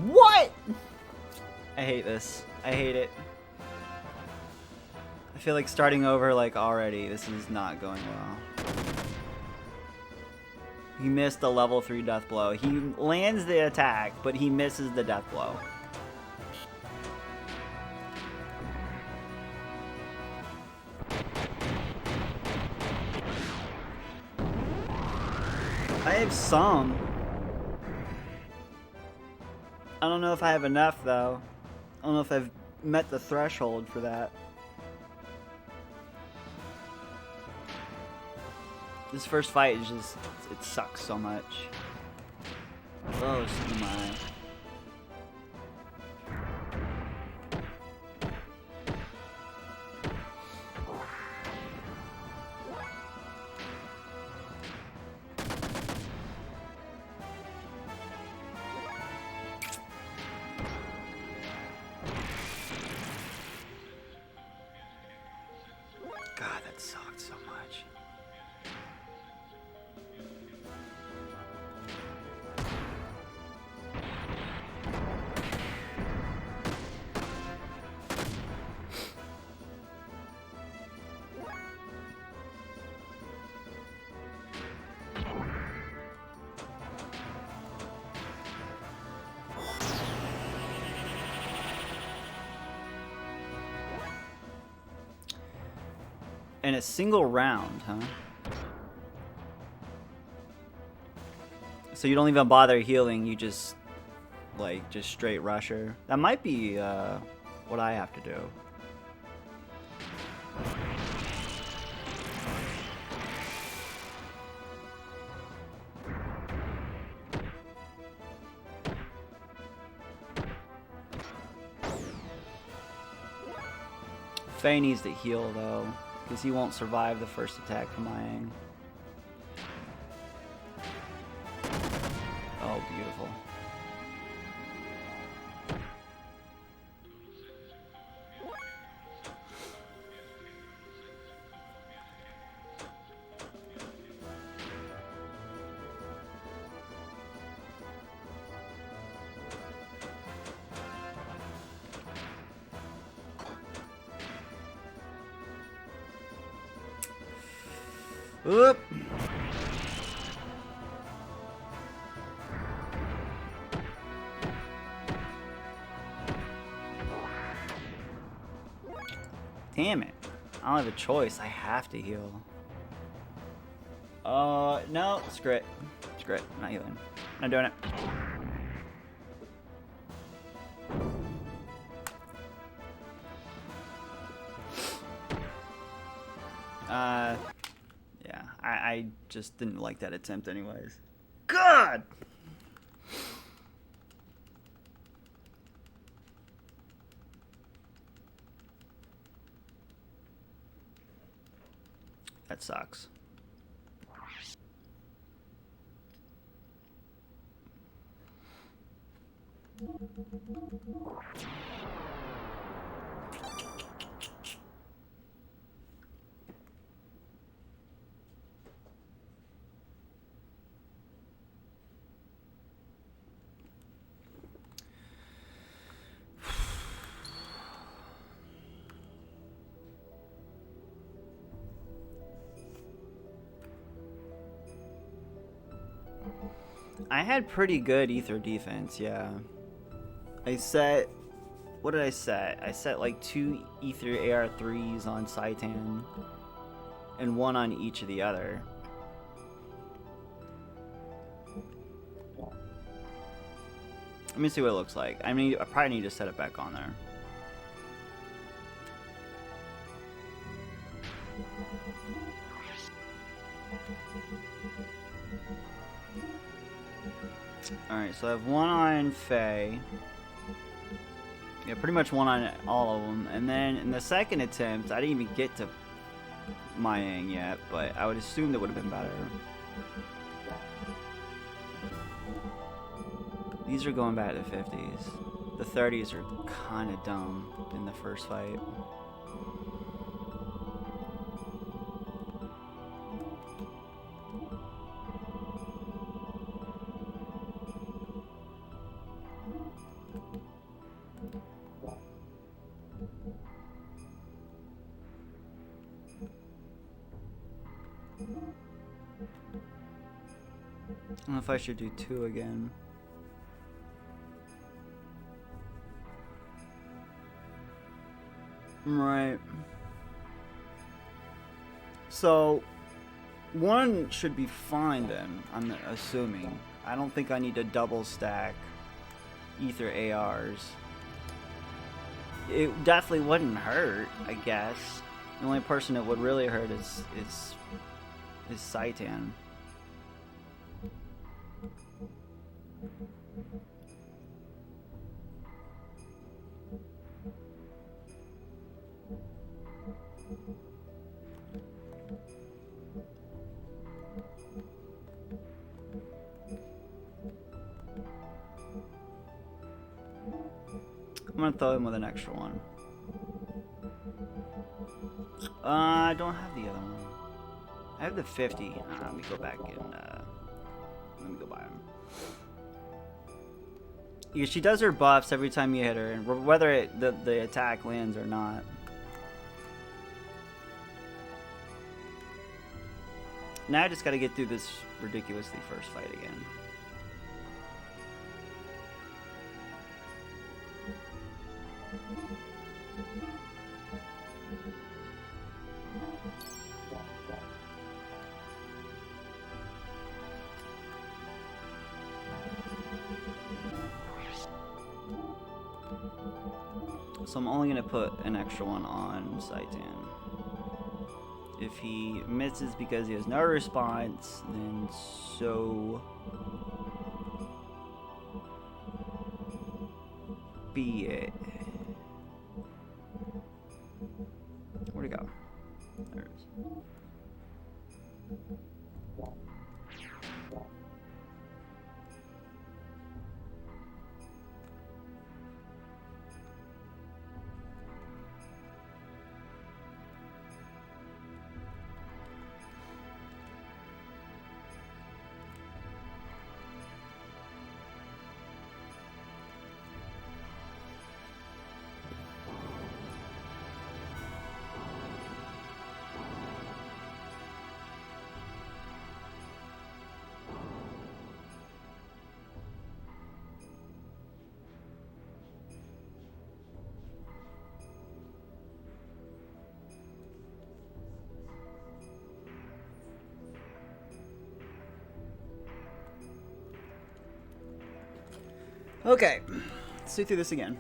What? I hate this. I hate it. I feel like starting over like already. This is not going well. He missed the level 3 death blow. He lands the attack, but he misses the death blow. I have some. I don't know if I have enough, though. I don't know if I've met the threshold for that. This first fight is just, it sucks so much. Oh, so am I. God, that sucked so much. In a single round, huh? So you don't even bother healing, you just, like, just straight rush her. That might be, what I have to do. Faye needs to heal, though. Because he won't survive the first attack from Yang. Oh, beautiful. Oop. Damn it. I don't have a choice. I have to heal. No. Screw it. Screw it. Not healing. Not doing it. Yeah. I just didn't like that attempt anyways. God! That sucks. I had pretty good ether defense, yeah. I set... What did I set? I set like 2 ether AR3s on Saitan. And 1 on each of the other. Let me see what it looks like. I probably need to set it back on there. Alright, so I have 1 on Faye. Yeah, pretty much 1 on all of them. And then in the second attempt, I didn't even get to Mayang yet, but I would assume that would have been better. These are going back to the 50s. The 30s are kind of dumb in the first fight. I don't know if I should do 2 again. Right. So, 1 should be fine then, I'm assuming. I don't think I need to double stack ether ARs. It definitely wouldn't hurt, I guess. The only person it would really hurt is Saitan. I'm gonna throw him with an extra one. I don't have the other one. I have the 50. Let me go back and let me go buy him. Yeah, she does her buffs every time you hit her, and whether the attack lands or not. Now I just gotta get through this ridiculously first fight again. So I'm only gonna put an extra one on Saitan. If he misses because he has no response, then so be it. Where'd it go? There it is. Okay, let's do through this again.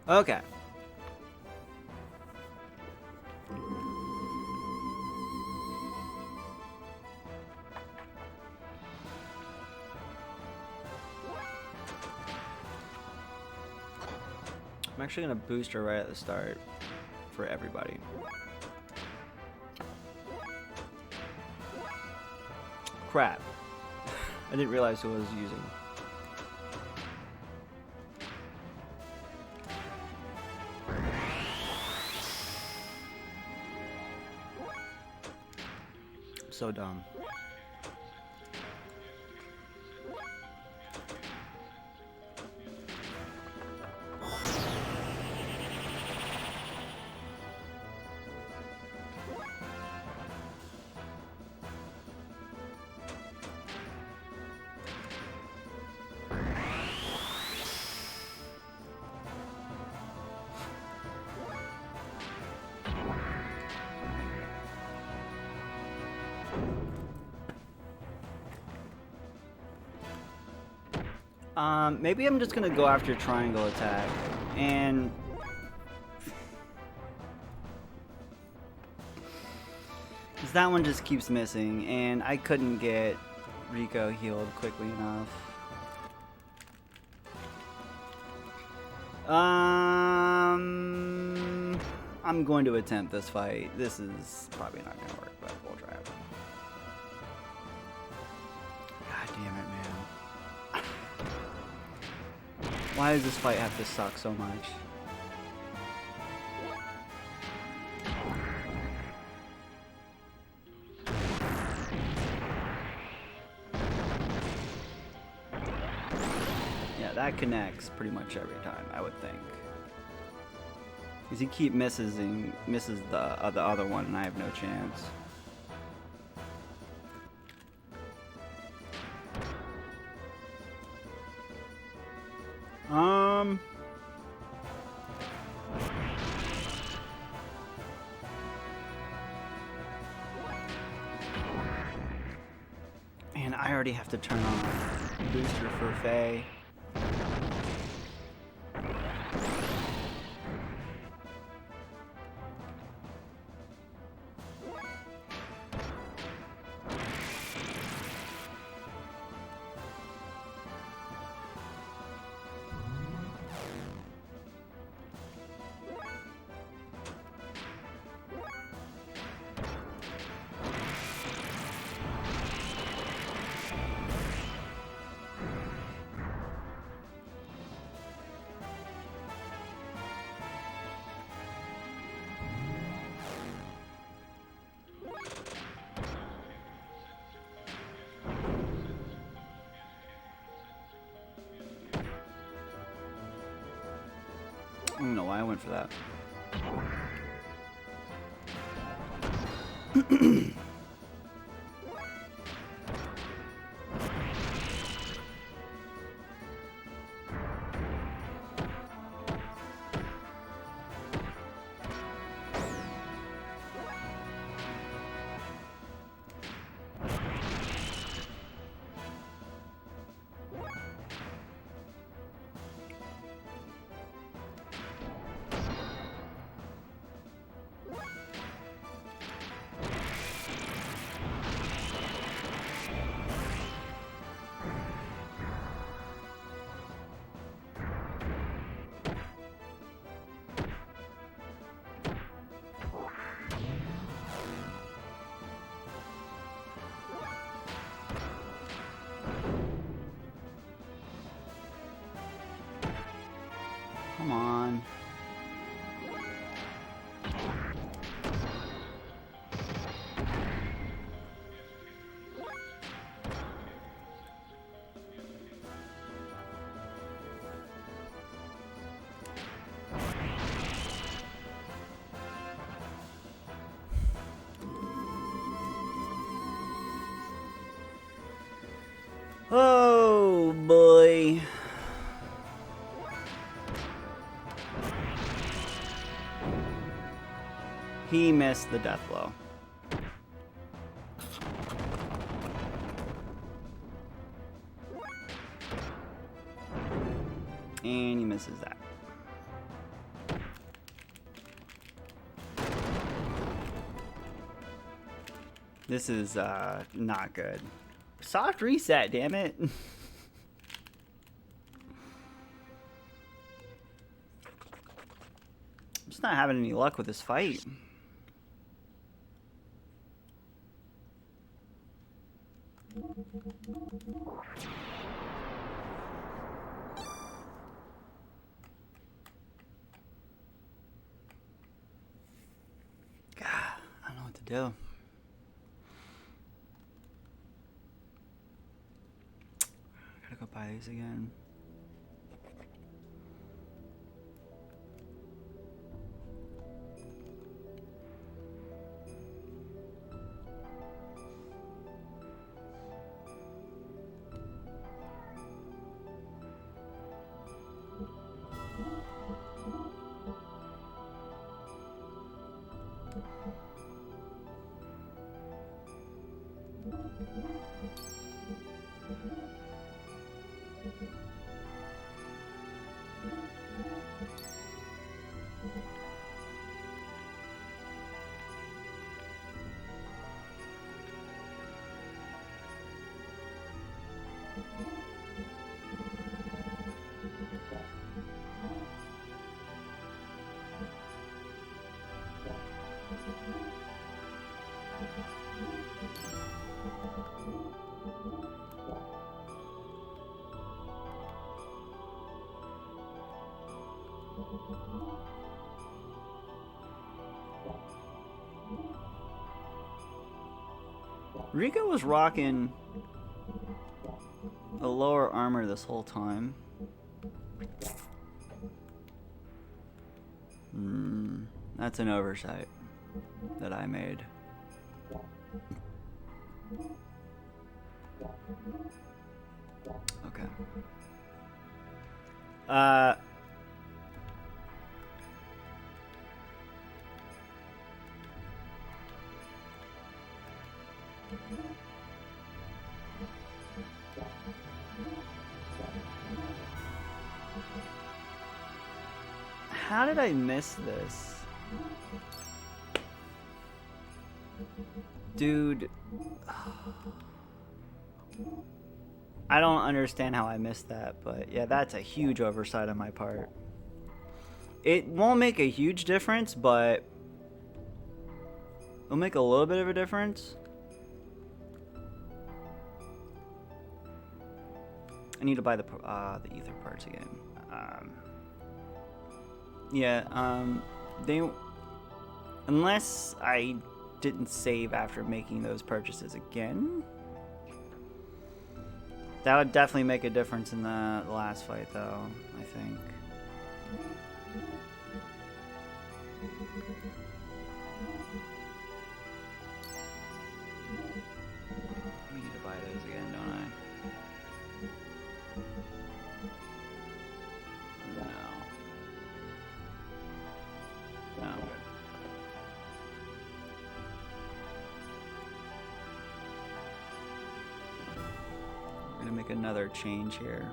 Okay. I'm actually gonna boost her right at the start for everybody. Crap. I didn't realize who I was using. So dumb. Maybe I'm just gonna go after triangle attack, and because that one just keeps missing, and I couldn't get Rico healed quickly enough. I'm going to attempt this fight. This is probably not gonna work, but we'll try it. Why does this fight have to suck so much? Yeah, that connects pretty much every time, I would think. Because he keep misses the other one, and I have no chance. Man, I already have to turn on booster for Faye. I don't know why I went for that. Come on. Oh boy. He missed the death blow. And he misses that. This is not good. Soft reset, damn it. I'm just not having any luck with this fight. God, I don't know what to do. Gotta go buy these again. Rico was rocking a lower armor this whole time. That's an oversight that I made. Okay. How did I miss this? Dude. I don't understand how I missed that, but yeah, that's a huge oversight on my part. It won't make a huge difference, but it'll make a little bit of a difference. I need to buy the ether parts again. They, unless I didn't save after making those purchases again, that would definitely make a difference in the last fight, though, I think. We need to buy those again, don't I? No. We're gonna make another change here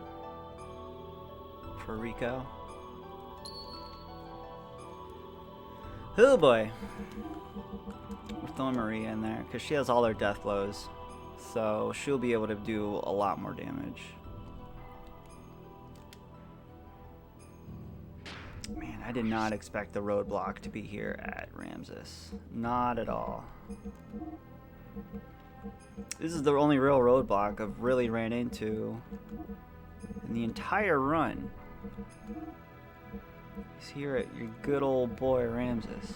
for Rico. Oh boy. We're throwing Maria in there because she has all her death blows, so she'll be able to do a lot more damage. Man, I did not expect the roadblock to be here at Ramses. Not at all. This is the only real roadblock I've really ran into in the entire run. He's here at your good old boy Ramses.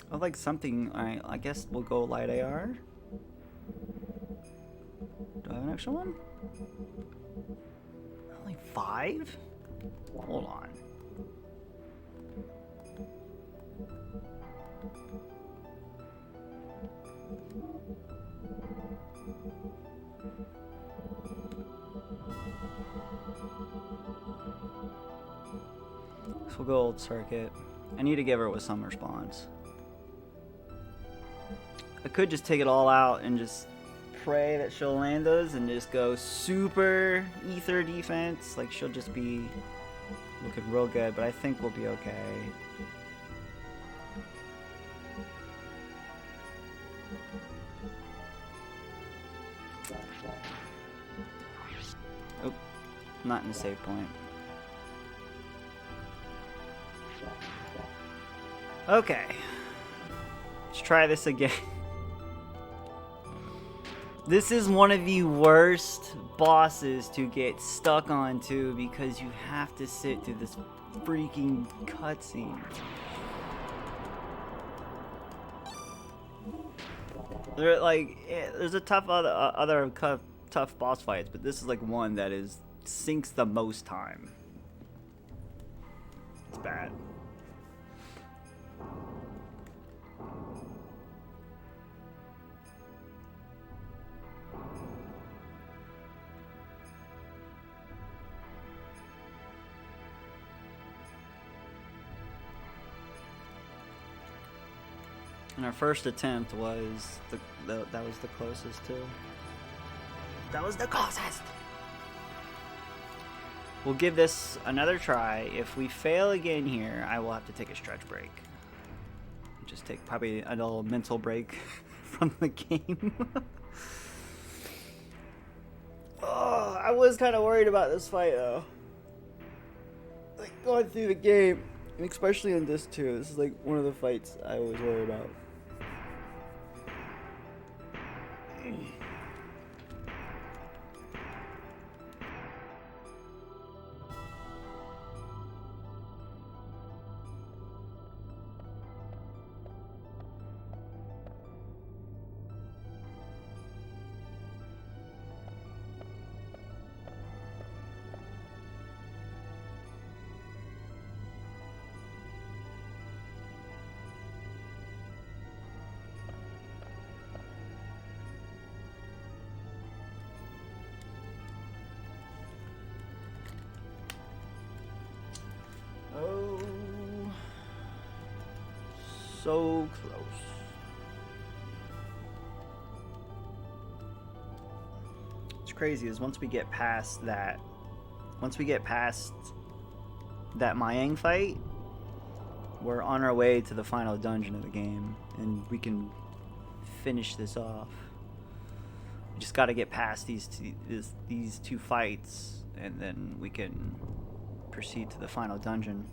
I'd like something. Alright, I guess we'll go light AR. Do I have an extra one? Only 5? Hold on. So we'll go old circuit. I need to give her with some response. I could just take it all out and just pray that she'll land those and just go super ether defense. Like, she'll just be looking real good, but I think we'll be okay. Oh, not in the save point. Okay. Let's try this again. This is one of the worst bosses to get stuck onto because you have to sit through this freaking cutscene. There's a tough tough boss fights, but this is like one that sinks the most time. It's bad. And our first attempt was that was the closest too. That was the closest. We'll give this another try. If we fail again here, I will have to take a stretch break. Just take probably a little mental break from the game. Oh, I was kind of worried about this fight though. like going through the game, and especially in this too. This is like one of the fights I always worry about. Oh, so close. What's crazy is once we get past that Mayang fight, we're on our way to the final dungeon of the game, and we can finish this off. We just got to get past these two fights, and then we can proceed to the final dungeon.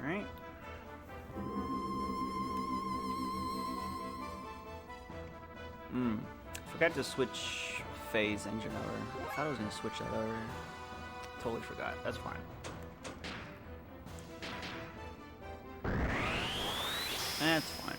Alright. Forgot to switch phase engine over. I thought I was gonna switch that over. Totally forgot. That's fine. That's fine.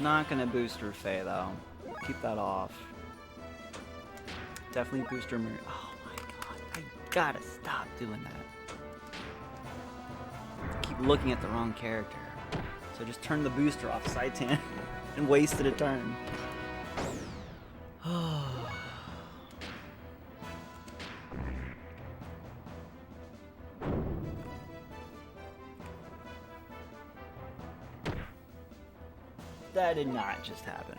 Not gonna boost her Faye though. Keep that off. Definitely boost her Mary. Oh my god, I gotta stop doing that. Keep looking at the wrong character. So I just turned the booster off Saitan and wasted a turn. That did not just happen.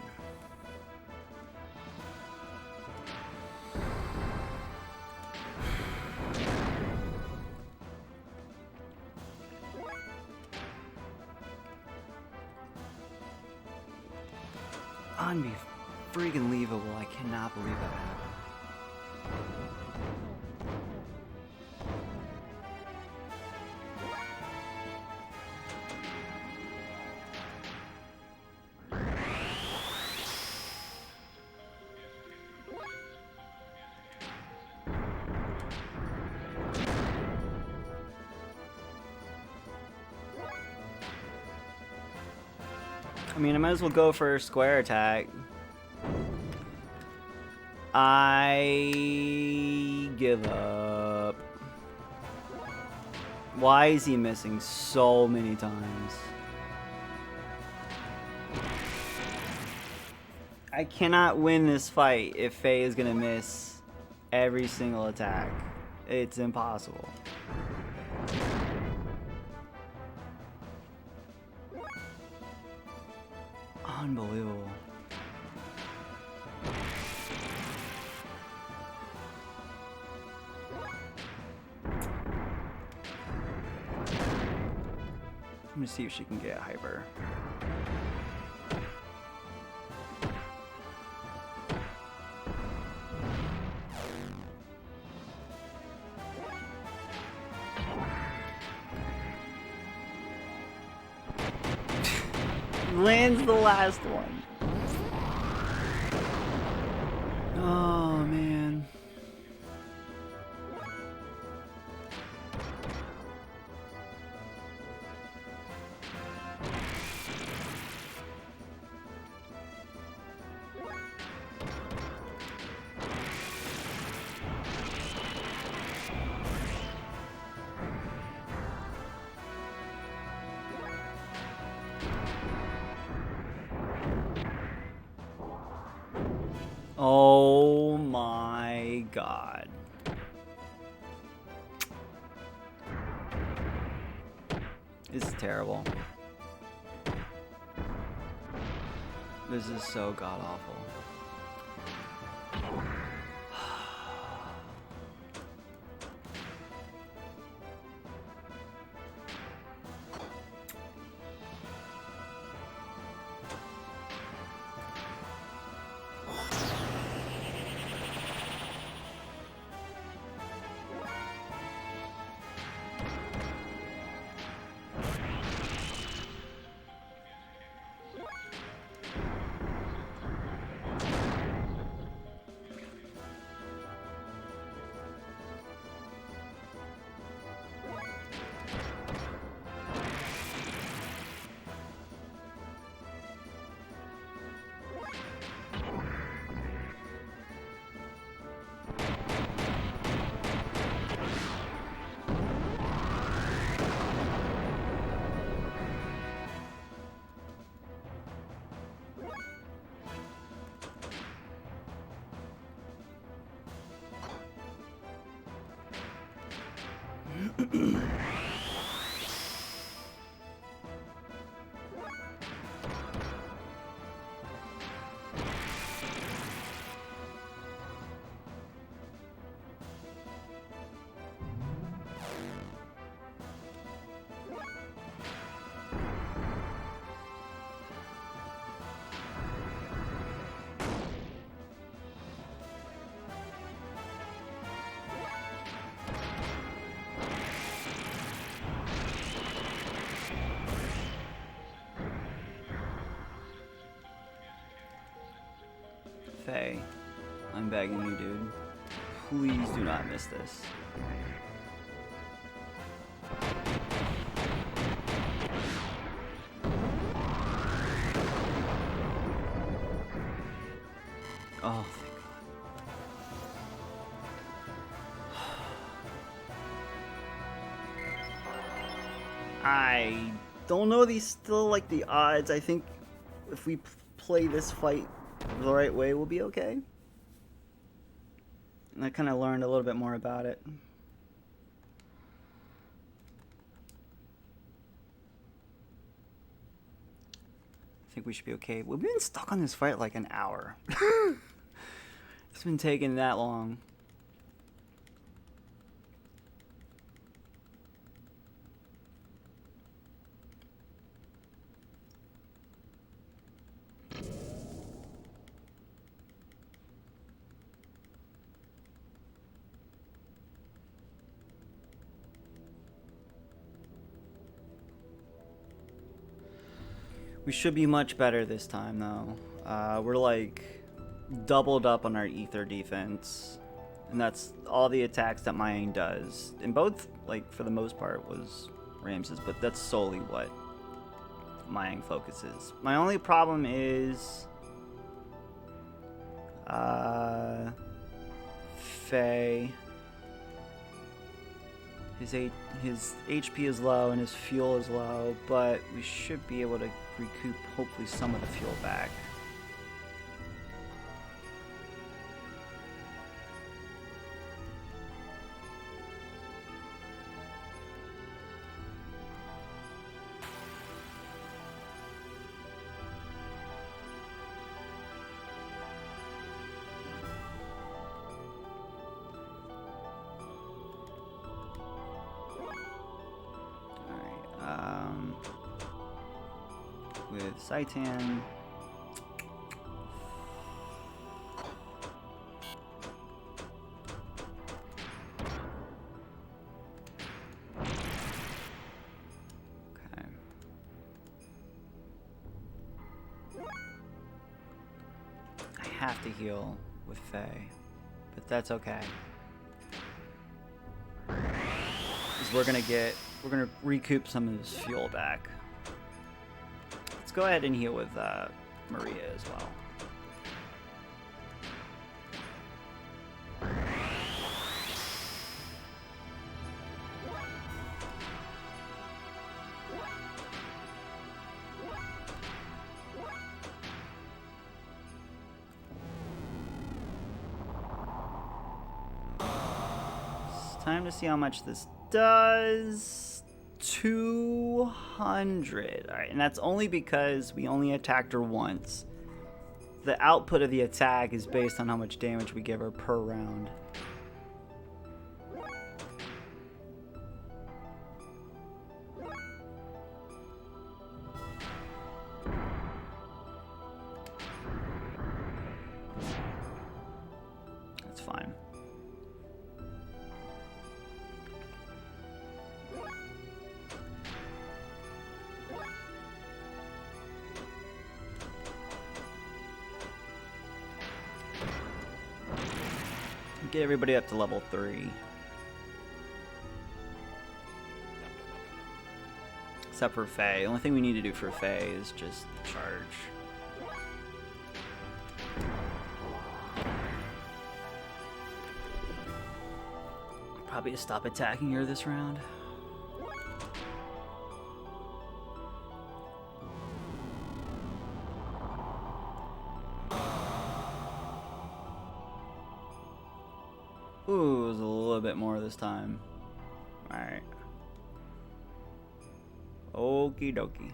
Unbelievable. I cannot believe that happened. I mean, I might as well go for a square attack. I give up. Why is he missing so many times? I cannot win this fight if Faye is gonna miss every single attack. It's impossible. Unbelievable. Let me see if she can get hyper. Lands the last one. Oh man. Oh my god. This is terrible. This is so god awful. Faye, I'm begging you, dude. Please do not miss this. Oh, thank God. I don't know these still like the odds. I think if we play this fight the right way, we'll be okay. And I kind of learned a little bit more about it. I think we should be okay. We've been stuck on this fight like an hour. It's been taking that long. We should be much better this time, though. We're like doubled up on our ether defense, and that's all the attacks that Mayang does. And both, like for the most part, was Ramses, but that's solely what my focus is. My only problem is Faye. His HP is low and his fuel is low, but we should be able to recoup hopefully some of the fuel back. With Saitan. Okay. I have to heal with Faye, but that's okay. Because we're gonna recoup some of this fuel back. Let's go ahead and heal with Maria as well. It's time to see how much this does. 200. Alright, and that's only because we only attacked her once. The output of the attack is based on how much damage we give her per round. That's fine. Get everybody up to level 3. Except for Faye. The only thing we need to do for Faye is just charge. Probably stop attacking her this round. Ooh, it was a little bit more this time. Alright. Okie dokie.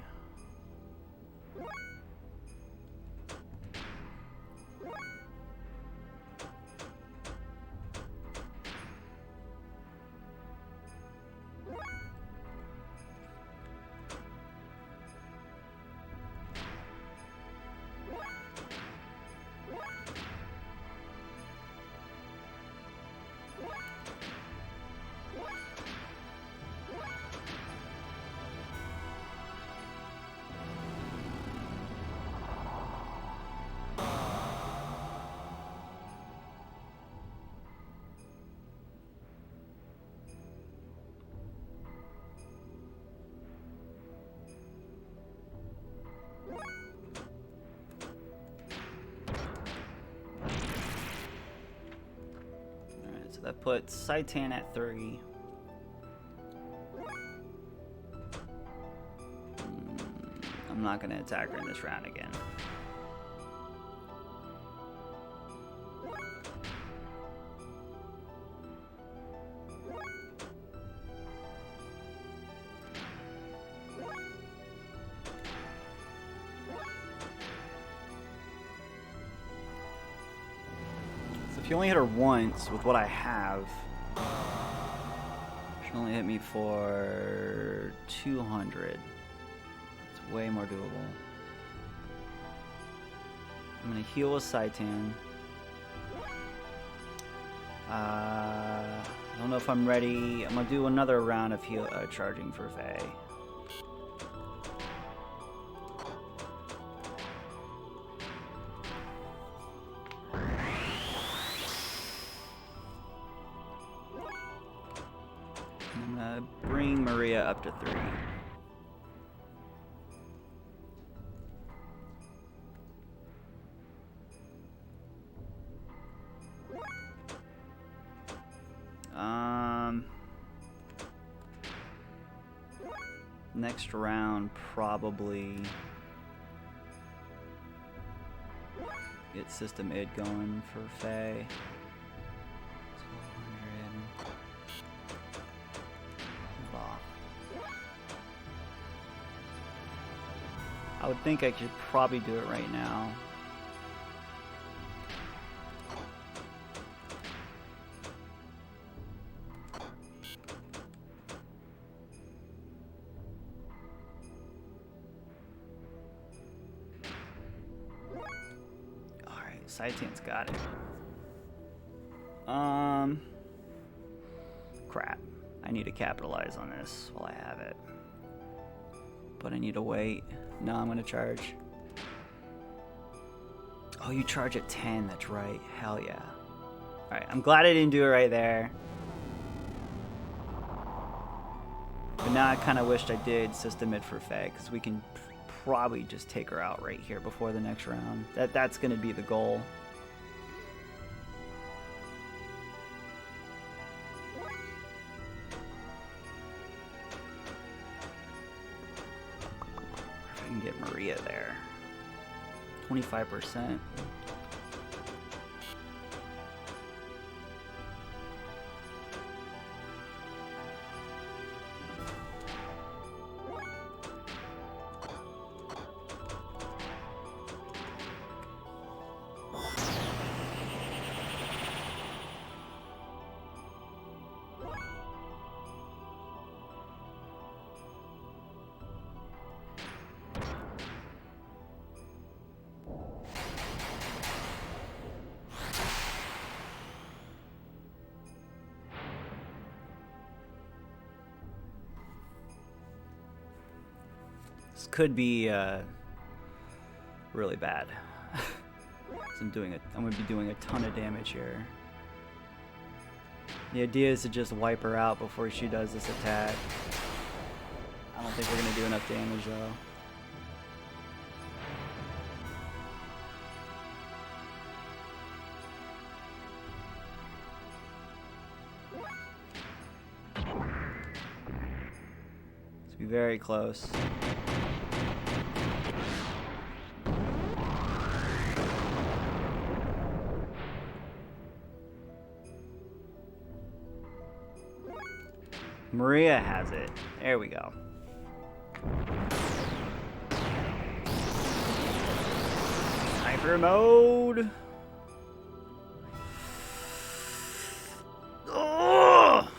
So that puts Saitan at 3. I'm not going to attack her in this round again. If you only hit her once with what I have, she only hit me for 200. It's way more doable. I'm gonna heal with Saitan. I don't know if I'm ready. I'm gonna do another round of charging for Faye. I'm gonna bring Maria up to 3. Next round, probably get System Id going for Faye. 1200. Hold off. I would think I could probably do it right now. Saitian's got it. Crap. I need to capitalize on this while I have it. But I need to wait. No, I'm gonna charge. Oh, you charge at 10, that's right. Hell yeah. Alright, I'm glad I didn't do it right there. But now I kinda wished I did System Mid for Faye, because we can probably just take her out right here before the next round. That's gonna be the goal. If I can get Maria there. 25%. This could be really bad. I'm gonna be doing a ton of damage here. The idea is to just wipe her out before she does this attack. I don't think we're gonna do enough damage though. Let's be very close. Maria has it. There we go. Sniper mode. Oh!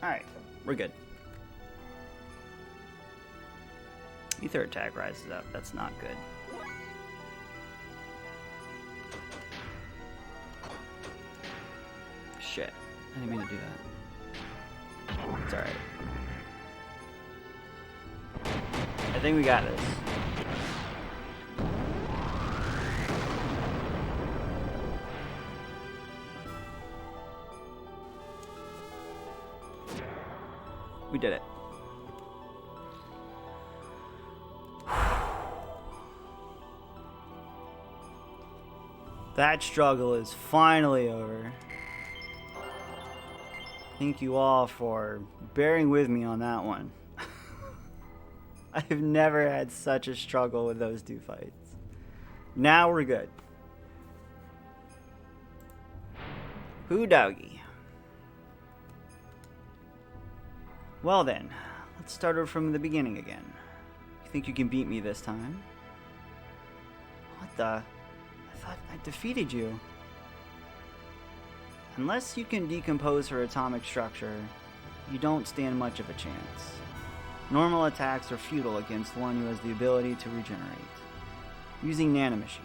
Alright, we're good. Ether attack rises up. That's not good. Shit. I didn't mean to do that. It's alright. I think we got this. We did it. That struggle is finally over. Thank you all for bearing with me on that one. I've never had such a struggle with those two fights. Now we're good. Who doggy? Well then, let's start over from the beginning again. You think you can beat me this time? What the? I thought I defeated you. Unless you can decompose her atomic structure, you don't stand much of a chance. Normal attacks are futile against one who has the ability to regenerate, using nanomachines.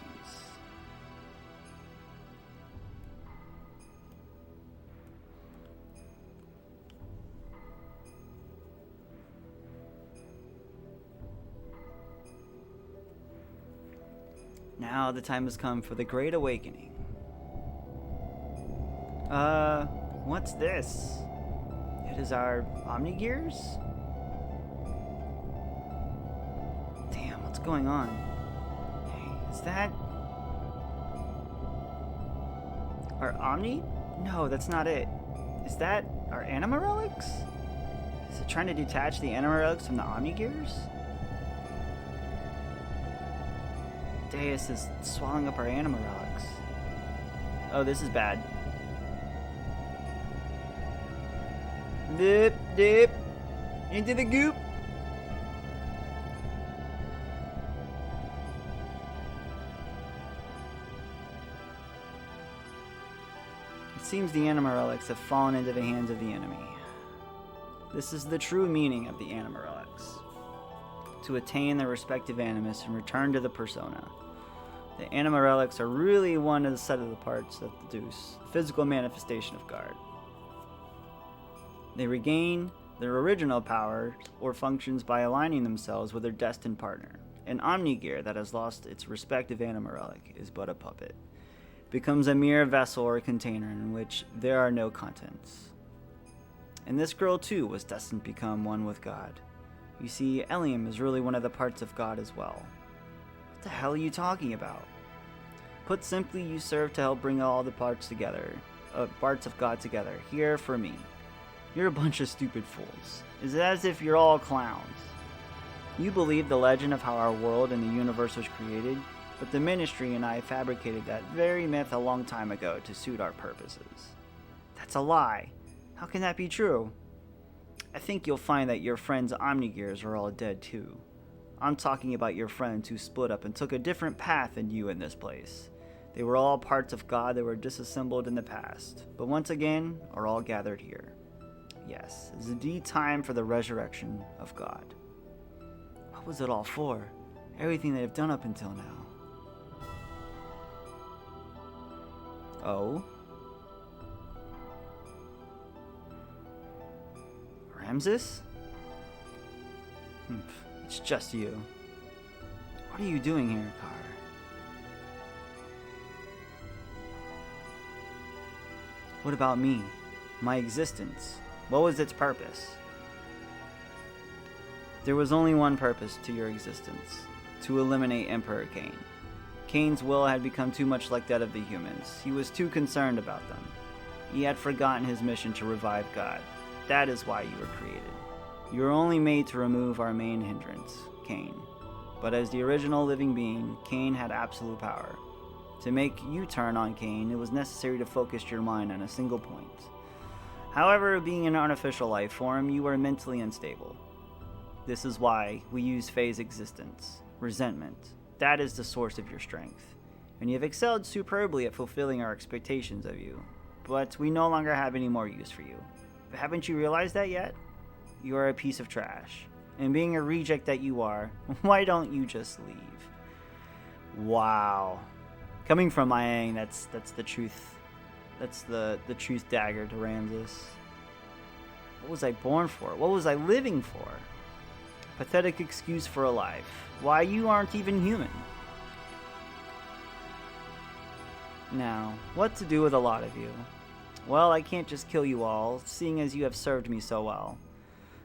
Now the time has come for the Great Awakening. What's this? It is our Xenogears? Damn, what's going on? Hey, is that... Our Omni? No, that's not it. Is that our anima relics? Is it trying to detach the anima relics from the Omnigears? Deus is swallowing up our anima relics. Oh, this is bad. Dip, dip. Into the goop. It seems the anima relics have fallen into the hands of the enemy. This is the true meaning of the anima relics. To attain their respective animus and return to the persona. The anima relics are really one of the set of the parts of the Deuce, the physical manifestation of God. They regain their original power or functions by aligning themselves with their destined partner. An Omnigear that has lost its respective anima relic is but a puppet. Becomes a mere vessel or container in which there are no contents. And this girl too was destined to become one with God. You see, Elium is really one of the parts of God as well. What the hell are you talking about? Put simply, you serve to help bring all the parts together, parts of God together, here for me. You're a bunch of stupid fools. It's as if you're all clowns. You believe the legend of how our world and the universe was created, but the ministry and I fabricated that very myth a long time ago to suit our purposes. That's a lie. How can that be true? I think you'll find that your friends' Omnigears are all dead too. I'm talking about your friends who split up and took a different path than you in this place. They were all parts of God that were disassembled in the past, but once again are all gathered here. Yes, it's indeed time for the resurrection of God. What was it all for? Everything they've done up until now. Oh? Ramses? It's just you. What are you doing here, Kar? What about me? My existence? What was its purpose? There was only one purpose to your existence. To eliminate Emperor Cain. Cain's will had become too much like that of the humans. He was too concerned about them. He had forgotten his mission to revive God. That is why you were created. You were only made to remove our main hindrance, Cain. But as the original living being, Cain had absolute power. To make you turn on Cain, it was necessary to focus your mind on a single point. However, being an artificial life form, you are mentally unstable. This is why we use Faye's existence, resentment. That is the source of your strength. And you have excelled superbly at fulfilling our expectations of you. But we no longer have any more use for you. But haven't you realized that yet? You are a piece of trash. And being a reject that you are, why don't you just leave? Wow. Coming from Iang, that's the truth. That's the truth dagger to Ramses. What was I born for? What was I living for? Pathetic excuse for a life. Why, you aren't even human. Now, what to do with a lot of you? Well, I can't just kill you all, seeing as you have served me so well.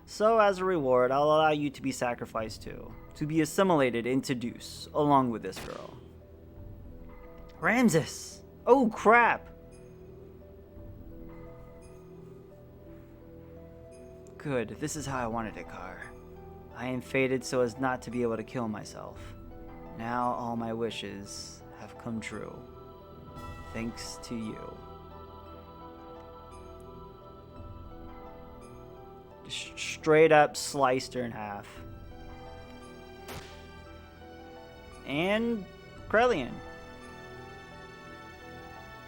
So, as a reward, I'll allow you to be sacrificed too, to be assimilated into Deuce, along with this girl. Ramses! Oh, crap! Good, this is how I wanted it, Kar. I am fated so as not to be able to kill myself. Now all my wishes have come true. Thanks to you. Just straight up sliced her in half. And Krellian.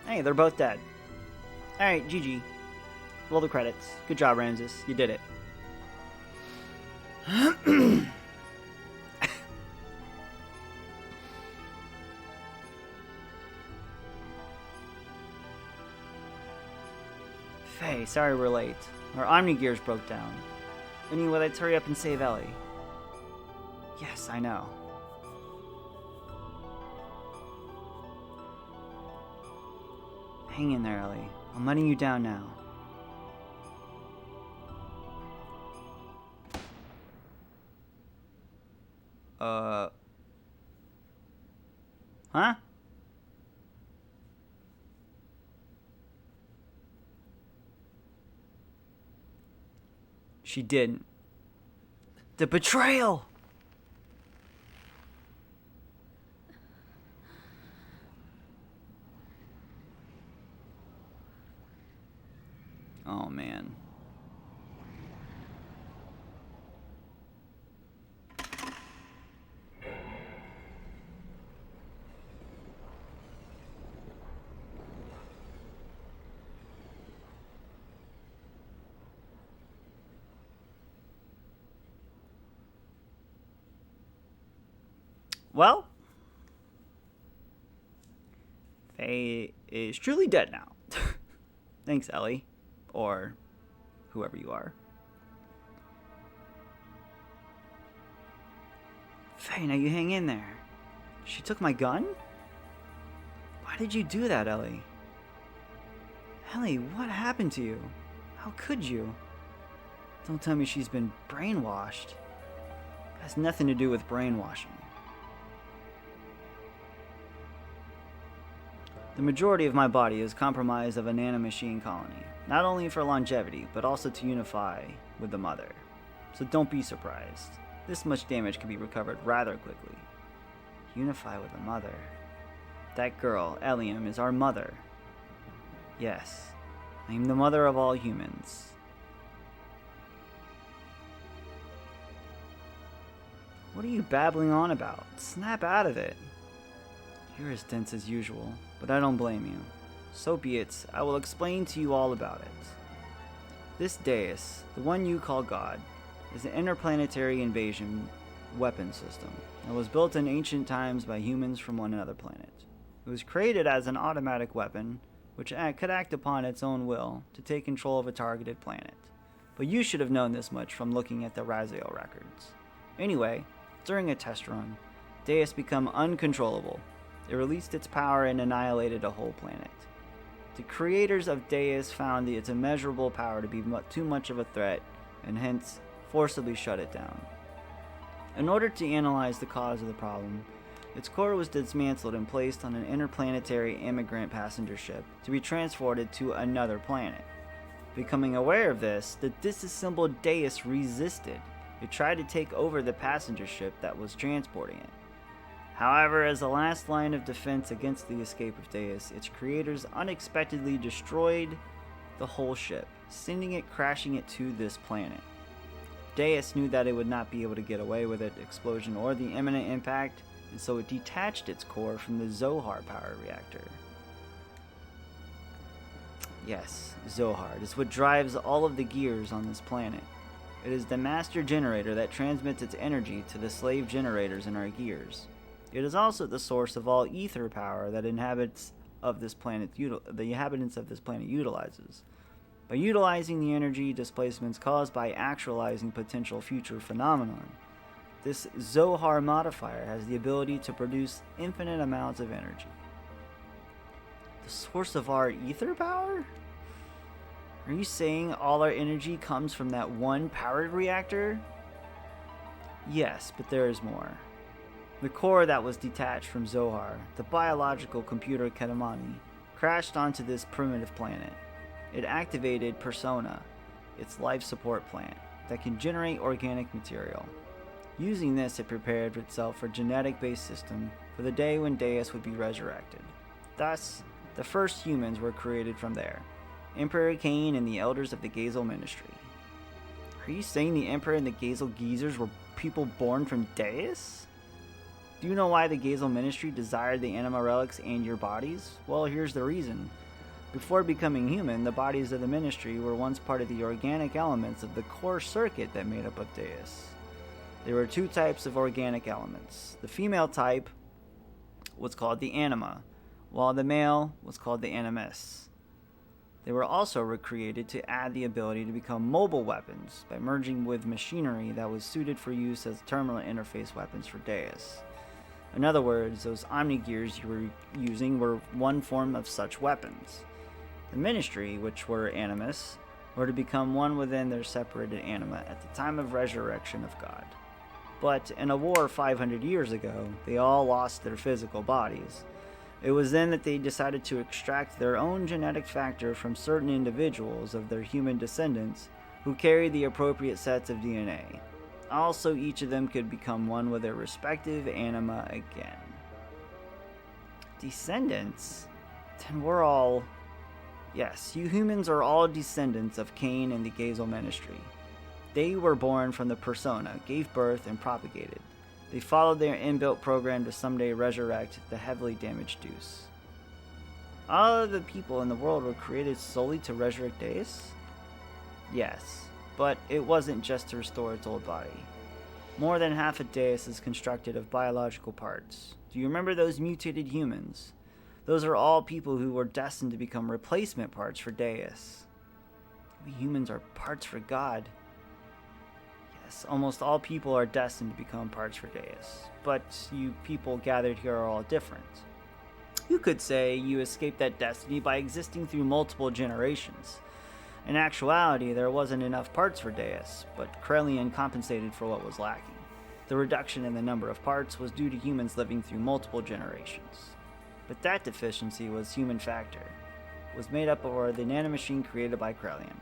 Hey, they're both dead. Alright, GG. Roll the credits. Good job, Ramses. You did it. Faye, sorry we're late. Our Omnigears broke down. Anyway, let's hurry up and save Ellie. Yes, I know. Hang in there, Ellie. I'm letting you down now. Huh? She didn't. The betrayal! Oh, man. Well, Faye is truly dead now. Thanks, Ellie. Or whoever you are. Faye, now you hang in there. She took my gun? Why did you do that, Ellie? Ellie, what happened to you? How could you? Don't tell me she's been brainwashed. It has nothing to do with brainwashing. The majority of my body is comprised of a nanomachine colony, not only for longevity, but also to unify with the mother. So don't be surprised. This much damage can be recovered rather quickly. Unify with the mother. That girl, Eliam, is our mother. Yes, I am the mother of all humans. What are you babbling on about? Snap out of it. You're as dense as usual, but I don't blame you. So be it, I will explain to you all about it. This Deus, the one you call God, is an interplanetary invasion weapon system that was built in ancient times by humans from another planet. It was created as an automatic weapon, which could act upon its own will to take control of a targeted planet. But you should have known this much from looking at the Raziel records. Anyway, during a test run, Deus became uncontrollable. It released its power and annihilated a whole planet. The creators of Deus found its immeasurable power to be too much of a threat, and hence forcibly shut it down. In order to analyze the cause of the problem, its core was dismantled and placed on an interplanetary immigrant passenger ship to be transported to another planet. Becoming aware of this, the disassembled Deus resisted. It tried to take over the passenger ship that was transporting it. However, as a last line of defense against the escape of Deus, its creators unexpectedly destroyed the whole ship, sending it crashing it to this planet. Deus knew that it would not be able to get away with the explosion or the imminent impact, and so it detached its core from the Zohar power reactor. Yes, Zohar is what drives all of the gears on this planet. It is the master generator that transmits its energy to the slave generators in our gears. It is also the source of all ether power that the inhabitants of this planet utilizes. By utilizing the energy displacements caused by actualizing potential future phenomenon, this Zohar modifier has the ability to produce infinite amounts of energy. The source of our ether power? Are you saying all our energy comes from that one powered reactor? Yes, but there is more. The core that was detached from Zohar, the biological computer Kedamani, crashed onto this primitive planet. It activated Persona, its life support plant, that can generate organic material. Using this, it prepared itself for a genetic-based system for the day when Deus would be resurrected. Thus, the first humans were created from there, Emperor Cain and the elders of the Gazel Ministry. Are you saying the Emperor and the Gazel Geezers were people born from Deus? Do you know why the Gazel Ministry desired the anima relics and your bodies? Well, here's the reason. Before becoming human, the bodies of the Ministry were once part of the organic elements of the core circuit that made up of Deus. There were two types of organic elements. The female type was called the anima, while the male was called the animus. They were also recreated to add the ability to become mobile weapons by merging with machinery that was suited for use as terminal interface weapons for Deus. In other words, those Omni-Gears you were using were one form of such weapons. The Ministry, which were Animus, were to become one within their separated anima at the time of resurrection of God. But in a war 500 years ago, they all lost their physical bodies. It was then that they decided to extract their own genetic factor from certain individuals of their human descendants who carried the appropriate sets of DNA. Also, each of them could become one with their respective anima again. Descendants? Then we're all... Yes, you humans are all descendants of Cain and the Gazel Ministry. They were born from the persona, gave birth, and propagated. They followed their inbuilt program to someday resurrect the heavily damaged Deuce. All of the people in the world were created solely to resurrect Deus? Yes, but it wasn't just to restore its old body. More than half of Deus is constructed of biological parts. Do you remember those mutated humans? Those are all people who were destined to become replacement parts for Deus. We humans are parts for God. Yes, almost all people are destined to become parts for Deus, but you people gathered here are all different. You could say you escaped that destiny by existing through multiple generations. In actuality, there wasn't enough parts for Deus, but Krelian compensated for what was lacking. The reduction in the number of parts was due to humans living through multiple generations. But that deficiency was human factor. It was made up of the nanomachine created by Krelian.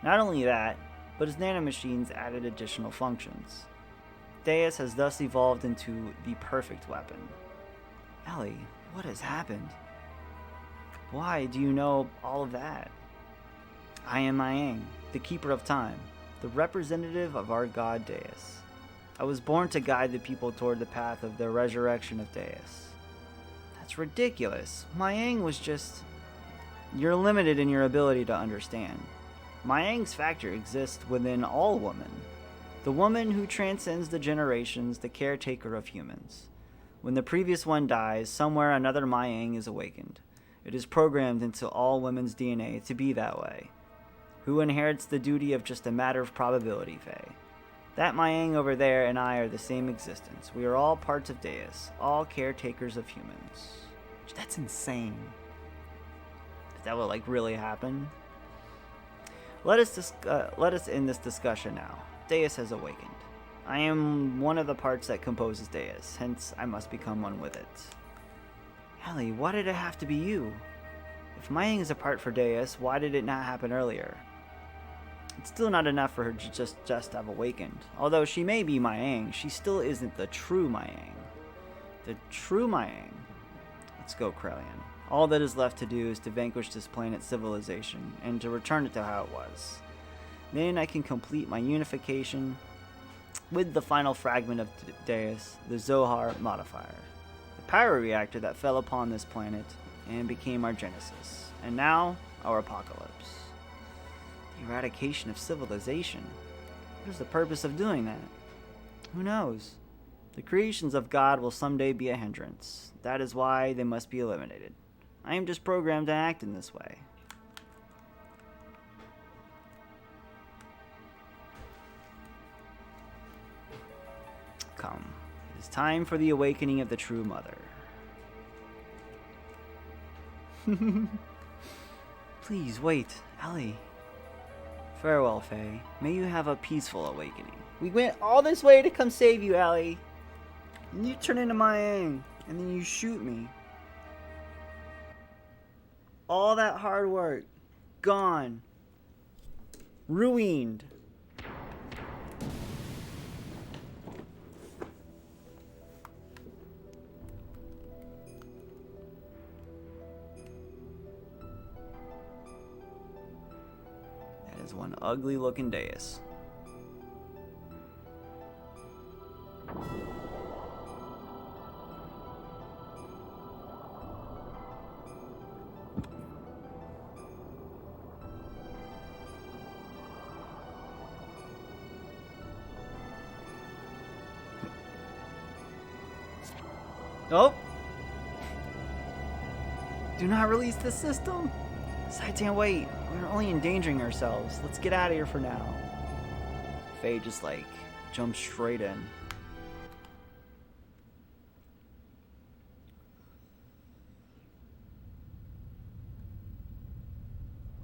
Not only that, but his nanomachines added additional functions. Deus has thus evolved into the perfect weapon. Ellie, what has happened? Why do you know all of that? I am Mayang, the Keeper of Time, the representative of our god Deus. I was born to guide the people toward the path of the resurrection of Deus. That's ridiculous. Mayang was just... You're limited in your ability to understand. Mayang's factor exists within all women. The woman who transcends the generations, the caretaker of humans. When the previous one dies, somewhere another Mayang is awakened. It is programmed into all women's DNA to be that way. Who inherits the duty of just a matter of probability, Faye. That Mayang over there and I are the same existence. We are all parts of Deus, all caretakers of humans. That's insane. Is that what, like, really happened? Let us end this discussion now. Deus has awakened. I am one of the parts that composes Deus, hence I must become one with it. Ellie, why did it have to be you? If Mayang is a part for Deus, why did it not happen earlier? It's still not enough for her to just have awakened. Although she may be Mayang, she still isn't the true Mayang. The true Mayang. Let's go, Krelian. All that is left to do is to vanquish this planet's civilization and to return it to how it was. Then I can complete my unification with the final fragment of Deus, the Zohar modifier. The power reactor that fell upon this planet and became our genesis. And now, our apocalypse. The eradication of civilization. What is the purpose of doing that? Who knows? The creations of God will someday be a hindrance. That is why they must be eliminated. I am just programmed to act in this way. Come. It is time for the awakening of the true mother. Please, wait. Ellie. Farewell, Faye. May you have a peaceful awakening. We went all this way to come save you, Ellie. And you turn into Mayang, and then you shoot me. All that hard work. Gone. Ruined. That is one ugly looking Deus. Oh! Do not release the system! Saitan, wait! We're only endangering ourselves. Let's get out of here for now. Faye just, like, jumps straight in.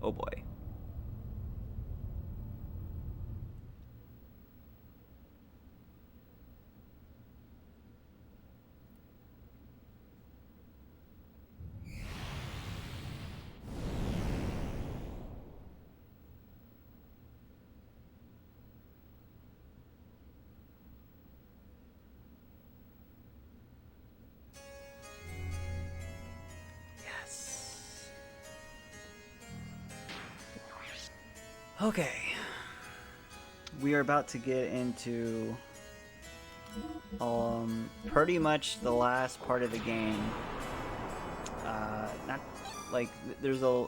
Oh boy. Okay. We are about to get into pretty much the last part of the game. Not like there's a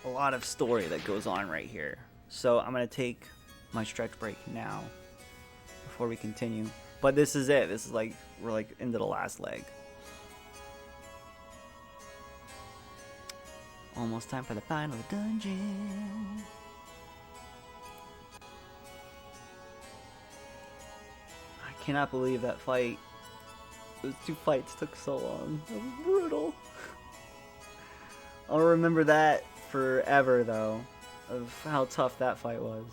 lot of story that goes on right here. So I'm gonna take my stretch break now before we continue. But this is it. This is like we're like into the last leg. Almost time for the final dungeon. I cannot believe that fight. Those 2 fights took so long. That was brutal. I'll remember that forever, though, of how tough that fight was.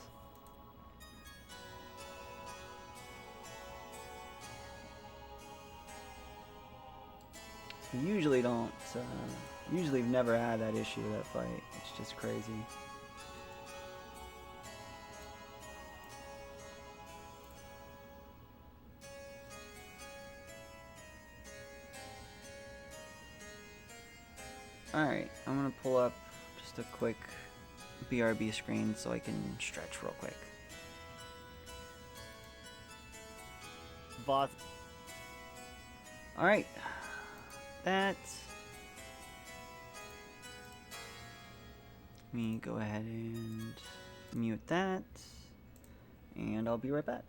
We usually don't. Usually, we've never had that issue with that fight. It's just crazy. Alright, I'm gonna pull up just a quick BRB screen so I can stretch real quick. Boss. Alright. That. Let me go ahead and mute that. And I'll be right back.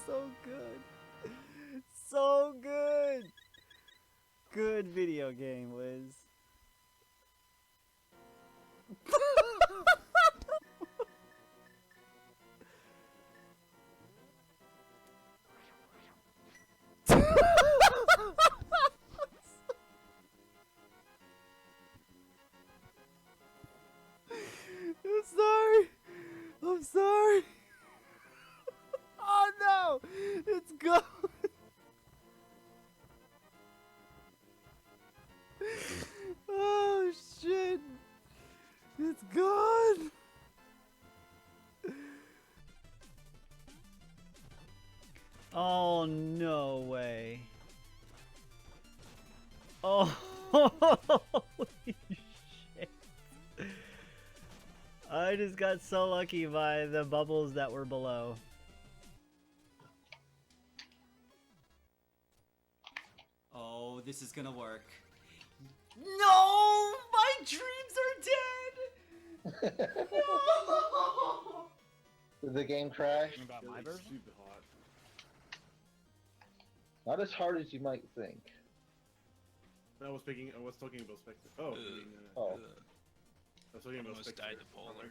So good. So good. Good video game, Liz. I'm sorry. I'm sorry. Oh no! It's gone! Oh shit! It's gone! Oh no way. Oh holy shit. I just got so lucky by the bubbles that were below. Oh, this is gonna work. No! My dreams are dead! No! Did the game crash? Super hot. Not as hard as you might think. I was talking about Spectre. Oh. Oh. I was talking about Almost Spectre. died to Polar.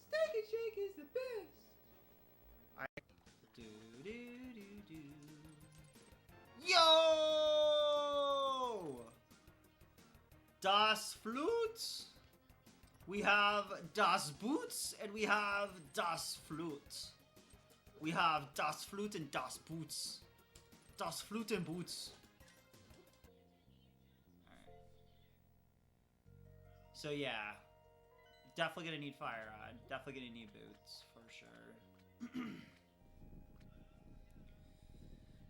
Steak and Shake is the best. Yo! Das Flutes. We have Das Boots and we have Das Flute. We have Das Flute and Das Boots. Das Flute and Boots. Alright. So yeah. Definitely gonna need Fire Rod. Definitely gonna need Boots, for sure.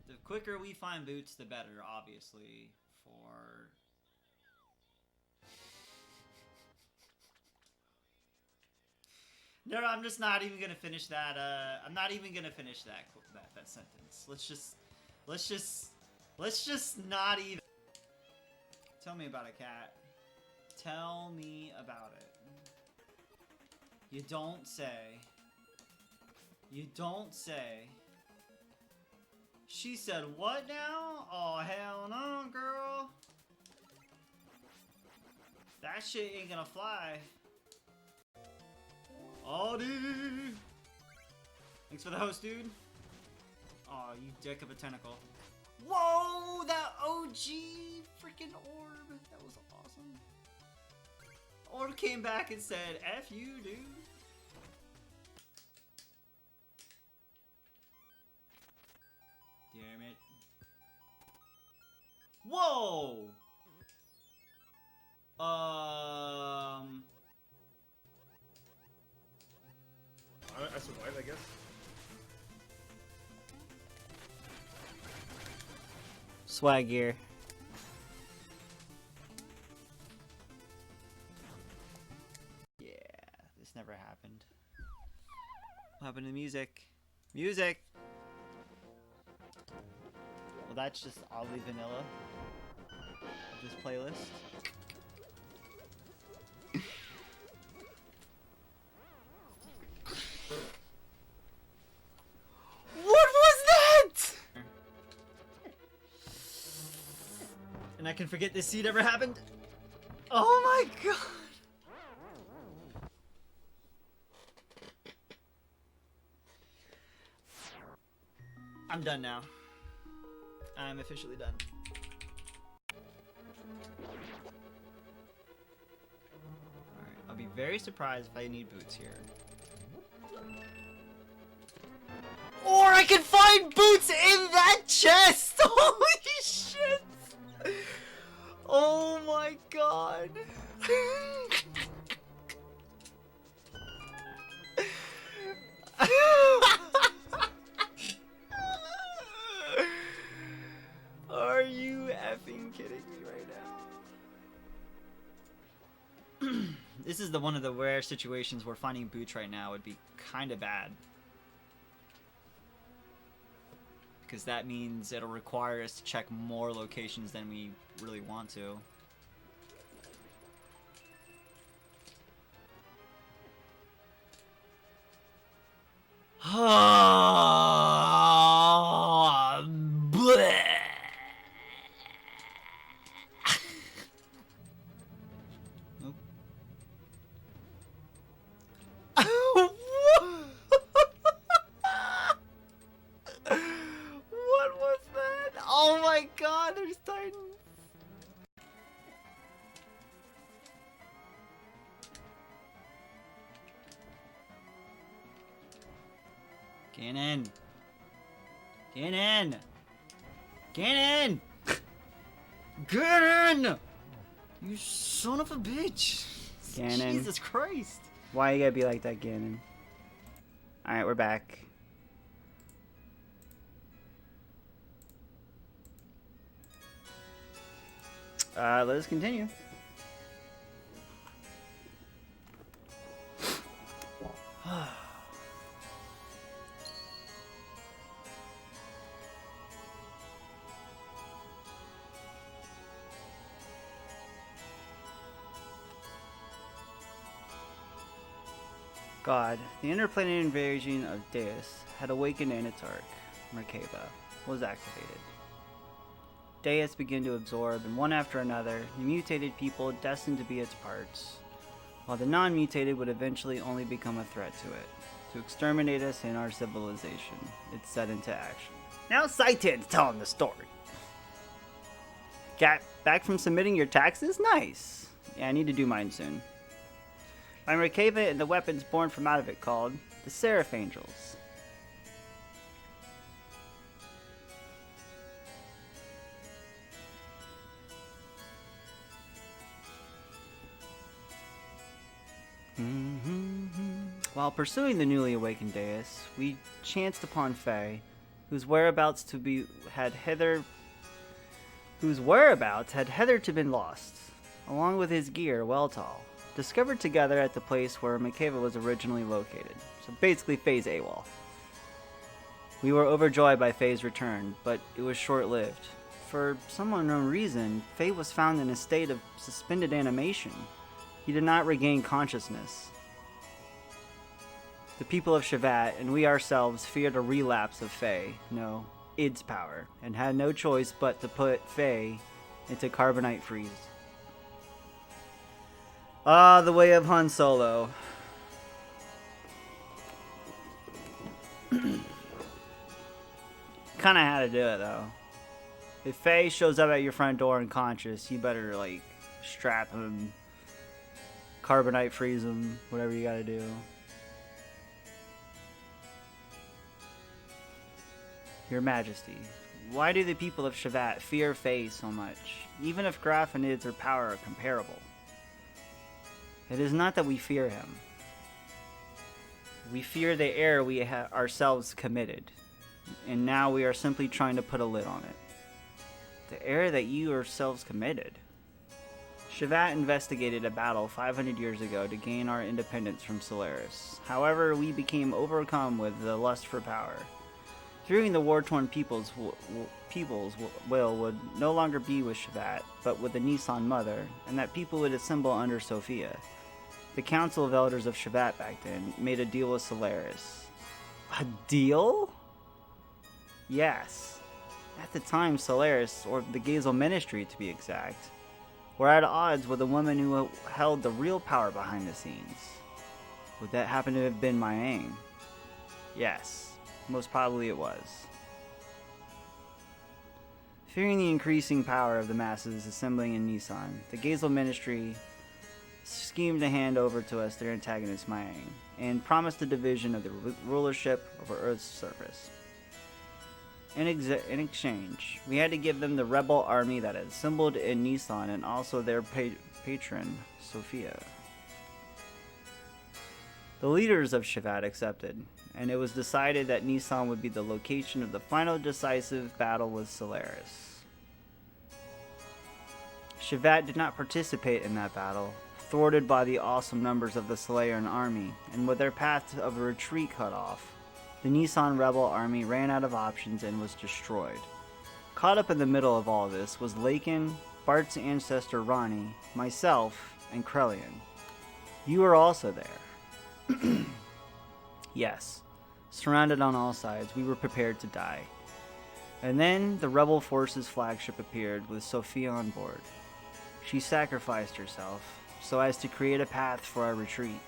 The quicker we find Boots, the better, obviously, for... No, I'm just not even gonna finish that, I'm not even gonna finish that sentence. Let's just not even... Tell me about it, cat. Tell me about it. You don't say. You don't say. She said, what now? Oh, hell no, girl. That shit ain't gonna fly. Oh, dude. Thanks for the host, dude. Oh, you dick of a tentacle. Whoa, that OG freaking orb. That was awesome. Orb came back and said, F you, dude. Damn it. Whoa! I survived. I I guess. Swag gear. Yeah, this never happened. What happened to music? Music! Well, that's just oddly vanilla. This playlist. What was that? And I can forget this seed ever happened. Oh my god. I'm done now. I'm officially done. Alright, I'll be very surprised if I need boots here. Or I can find boots in that chest! Holy shit! Oh my god. Are you effing kidding me right now? This is one of the rare situations where finding boots right now would be kind of bad. Because that means it'll require us to check more locations than we really want to. Bleh. Nope. What was that? Oh my god, there's Titans. Get in. Get in. Get in. Get in. You son of a bitch. Ganon. Jesus Christ. Why you gotta be like that, Ganon? Alright, we're back. Let us continue. God, the interplanetary invasion of Deus had awakened in its arc. Merkaba was activated. Deus began to absorb, and one after another, the mutated people destined to be its parts, while the non-mutated would eventually only become a threat to it, to exterminate us and our civilization. It set into action. Now Saitan's telling the story. Cat, back from submitting your taxes? Nice. Yeah, I need to do mine soon. By Merkaba and the weapons born from out of it called the Seraph Angels. While pursuing the newly awakened Deus, we chanced upon Faye, whose whereabouts had hitherto been lost, along with his gear, Weltall, discovered together at the place where Merkaba was originally located. So basically, Faye's AWOL. We were overjoyed by Faye's return, but it was short-lived. For some unknown reason, Faye was found in a state of suspended animation. He did not regain consciousness. The people of Shavat and we ourselves feared a relapse of Faye, no, Id's power, and had no choice but to put Faye into carbonite freeze. Ah, the way of Han Solo. Kinda had to do it, though. If Faye shows up at your front door unconscious, you better, like, strap him, carbonite freeze him, whatever you gotta do. Your Majesty, why do the people of Shavat fear Faye so much, even if Graf and Id's power are comparable? It is not that we fear him. We fear the error we ourselves committed, and now we are simply trying to put a lid on it. The error that you yourselves committed. Shevat investigated a battle 500 years ago to gain our independence from Solaris. However, we became overcome with the lust for power. Fearing the war-torn people's will would no longer be with Shevat, but with the Nissan Mother, and that people would assemble under Sophia. The Council of Elders of Shevat back then made a deal with Solaris. A deal? Yes. At the time, Solaris, or the Gazel Ministry to be exact, were at odds with a woman who held the real power behind the scenes. Would that happen to have been my aim? Yes. Most probably it was. Fearing the increasing power of the masses assembling in Nissan, the Gazel Ministry schemed to hand over to us their antagonist Mayang, and promised the division of the rulership over Earth's surface. In exchange, we had to give them the rebel army that had assembled in Nissan and also their patron, Sophia. The leaders of Shevat accepted, and it was decided that Nissan would be the location of the final decisive battle with Solaris. Shevat did not participate in that battle, thwarted by the awesome numbers of the Solaran army, and with their path of retreat cut off. The Nissan rebel army ran out of options and was destroyed. Caught up in the middle of all this was Lakin, Bart's ancestor Ronnie, myself, and Krelian. You were also there. Yes, surrounded on all sides, we were prepared to die. And then the rebel forces' flagship appeared with Sophia on board. She sacrificed herself so as to create a path for our retreat.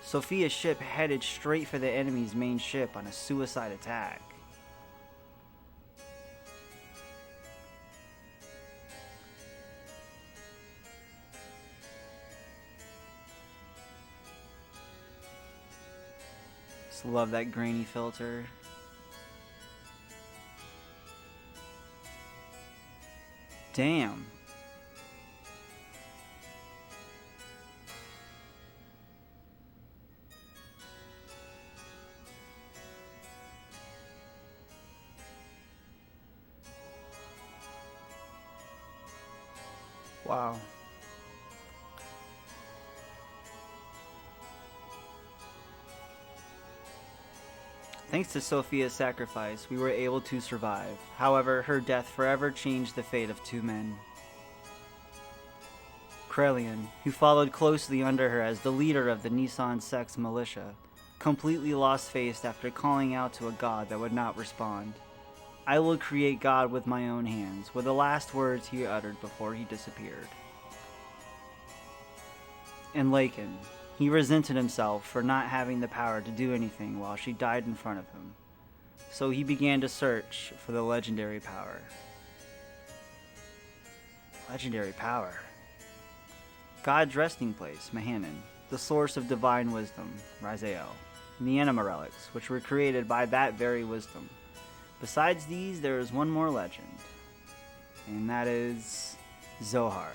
Sophia's ship headed straight for the enemy's main ship on a suicide attack. Just love that grainy filter. Damn. Wow. Thanks to Sophia's sacrifice, we were able to survive. However, her death forever changed the fate of two men. Krelian, who followed closely under her as the leader of the Nissan Sex militia, completely lost face after calling out to a god that would not respond. I will create God with my own hands, were the last words he uttered before he disappeared. And Lakin, he resented himself for not having the power to do anything while she died in front of him. So he began to search for the legendary power. Legendary power. God's resting place, Mahanan, the source of divine wisdom, Raziel, and the anima relics, which were created by that very wisdom. Besides these, there is one more legend, and that is Zohar.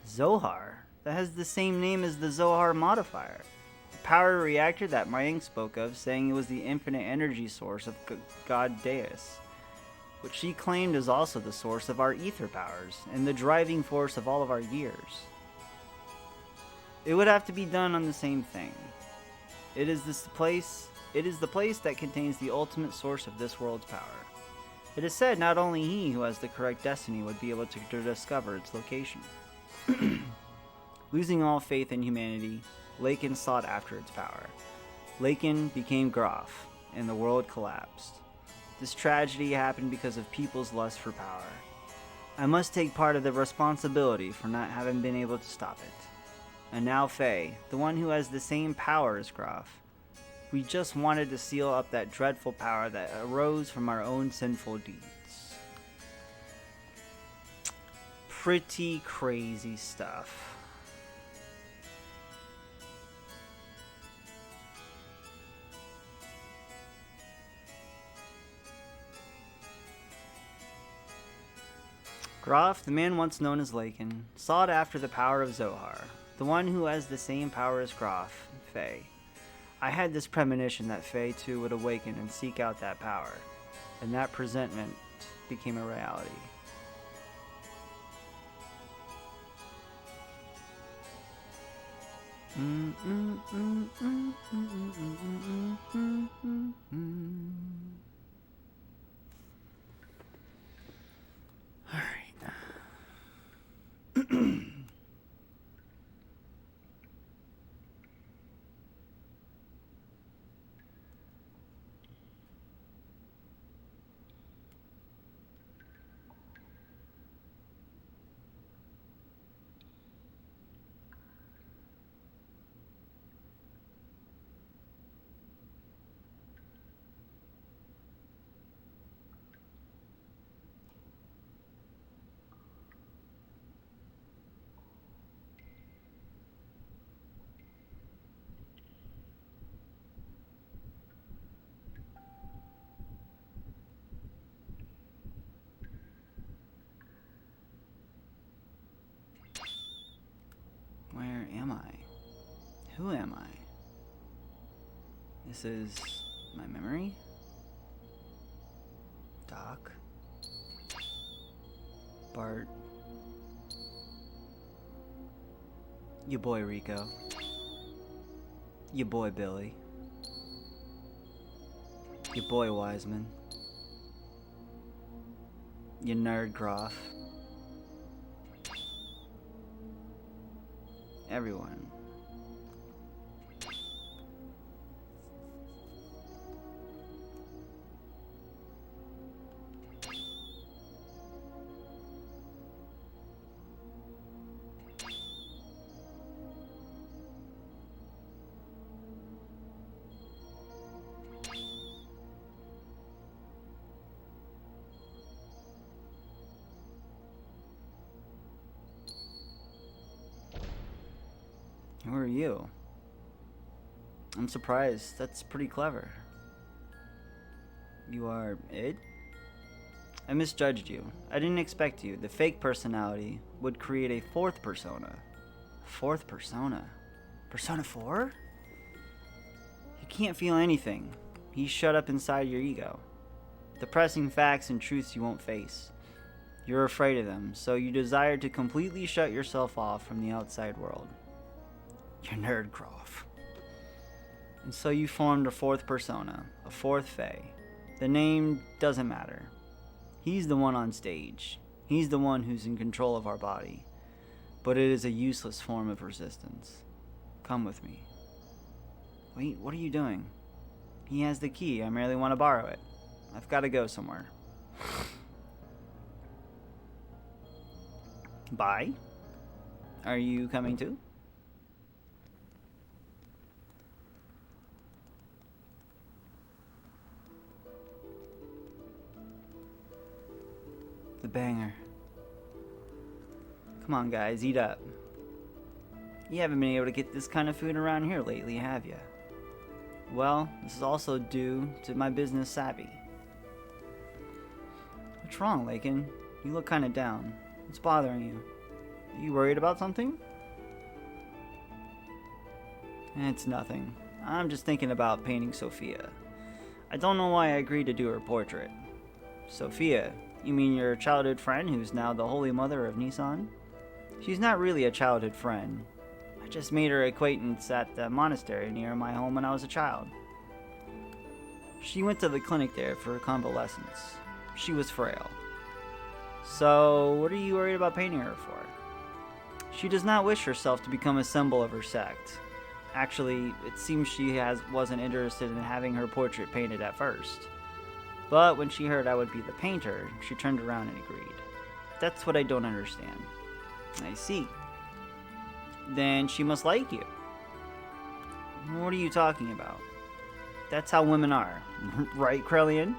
Zohar? That has the same name as the Zohar modifier, the power reactor that Mayang spoke of, saying it was the infinite energy source of God Deus, which she claimed is also the source of our ether powers, and the driving force of all of our years. It would have to be done on the same thing. It is the place that contains the ultimate source of this world's power. It is said not only he who has the correct destiny would be able to discover its location. Losing all faith in humanity, Lakin sought after its power. Lakin became Graf, and the world collapsed. This tragedy happened because of people's lust for power. I must take part of the responsibility for not having been able to stop it. And now Faye, the one who has the same power as Graf, we just wanted to seal up that dreadful power that arose from our own sinful deeds. Pretty crazy stuff. Graf, the man once known as Lakin, sought after the power of Zohar, the one who has the same power as Graf, Faye. I had this premonition that Faye too would awaken and seek out that power, and that presentiment became a reality. All right. Where am I? Who am I? This is my memory? Doc? Bart? Your boy Rico? Your boy Billy? Your boy Wiseman? Your nerd Groff? Everyone. Who are you? I'm surprised. That's pretty clever. You are it? I misjudged you. I didn't expect you. The fake personality would create a fourth persona. Fourth persona? Persona 4? You can't feel anything. He's shut up inside your ego. Depressing facts and truths you won't face. You're afraid of them, so you desire to completely shut yourself off from the outside world. You're nerd Groff. And so you formed a fourth persona, a fourth Fae. The name doesn't matter. He's the one on stage. He's the one who's in control of our body. But it is a useless form of resistance. Come with me. Wait, what are you doing? He has the key. I merely want to borrow it. I've got to go somewhere. Bye? Are you coming too? The banger. Come on, guys, eat up. You haven't been able to get this kind of food around here lately, have you? Well, this is also due to my business savvy. What's wrong, Lakin? You look kind of down. What's bothering you? Are you worried about something? It's nothing. I'm just thinking about painting Sophia. I don't know why I agreed to do her portrait. Sophia? You mean your childhood friend who's now the Holy Mother of Nissan? She's not really a childhood friend. I just made her acquaintance at the monastery near my home when I was a child. She went to the clinic there for convalescence. She was frail. So, what are you worried about painting her for? She does not wish herself to become a symbol of her sect. Actually, it seems she wasn't interested in having her portrait painted at first. But when she heard I would be the painter, she turned around and agreed. That's what I don't understand. I see. Then she must like you. What are you talking about? That's how women are. Right, Krellian?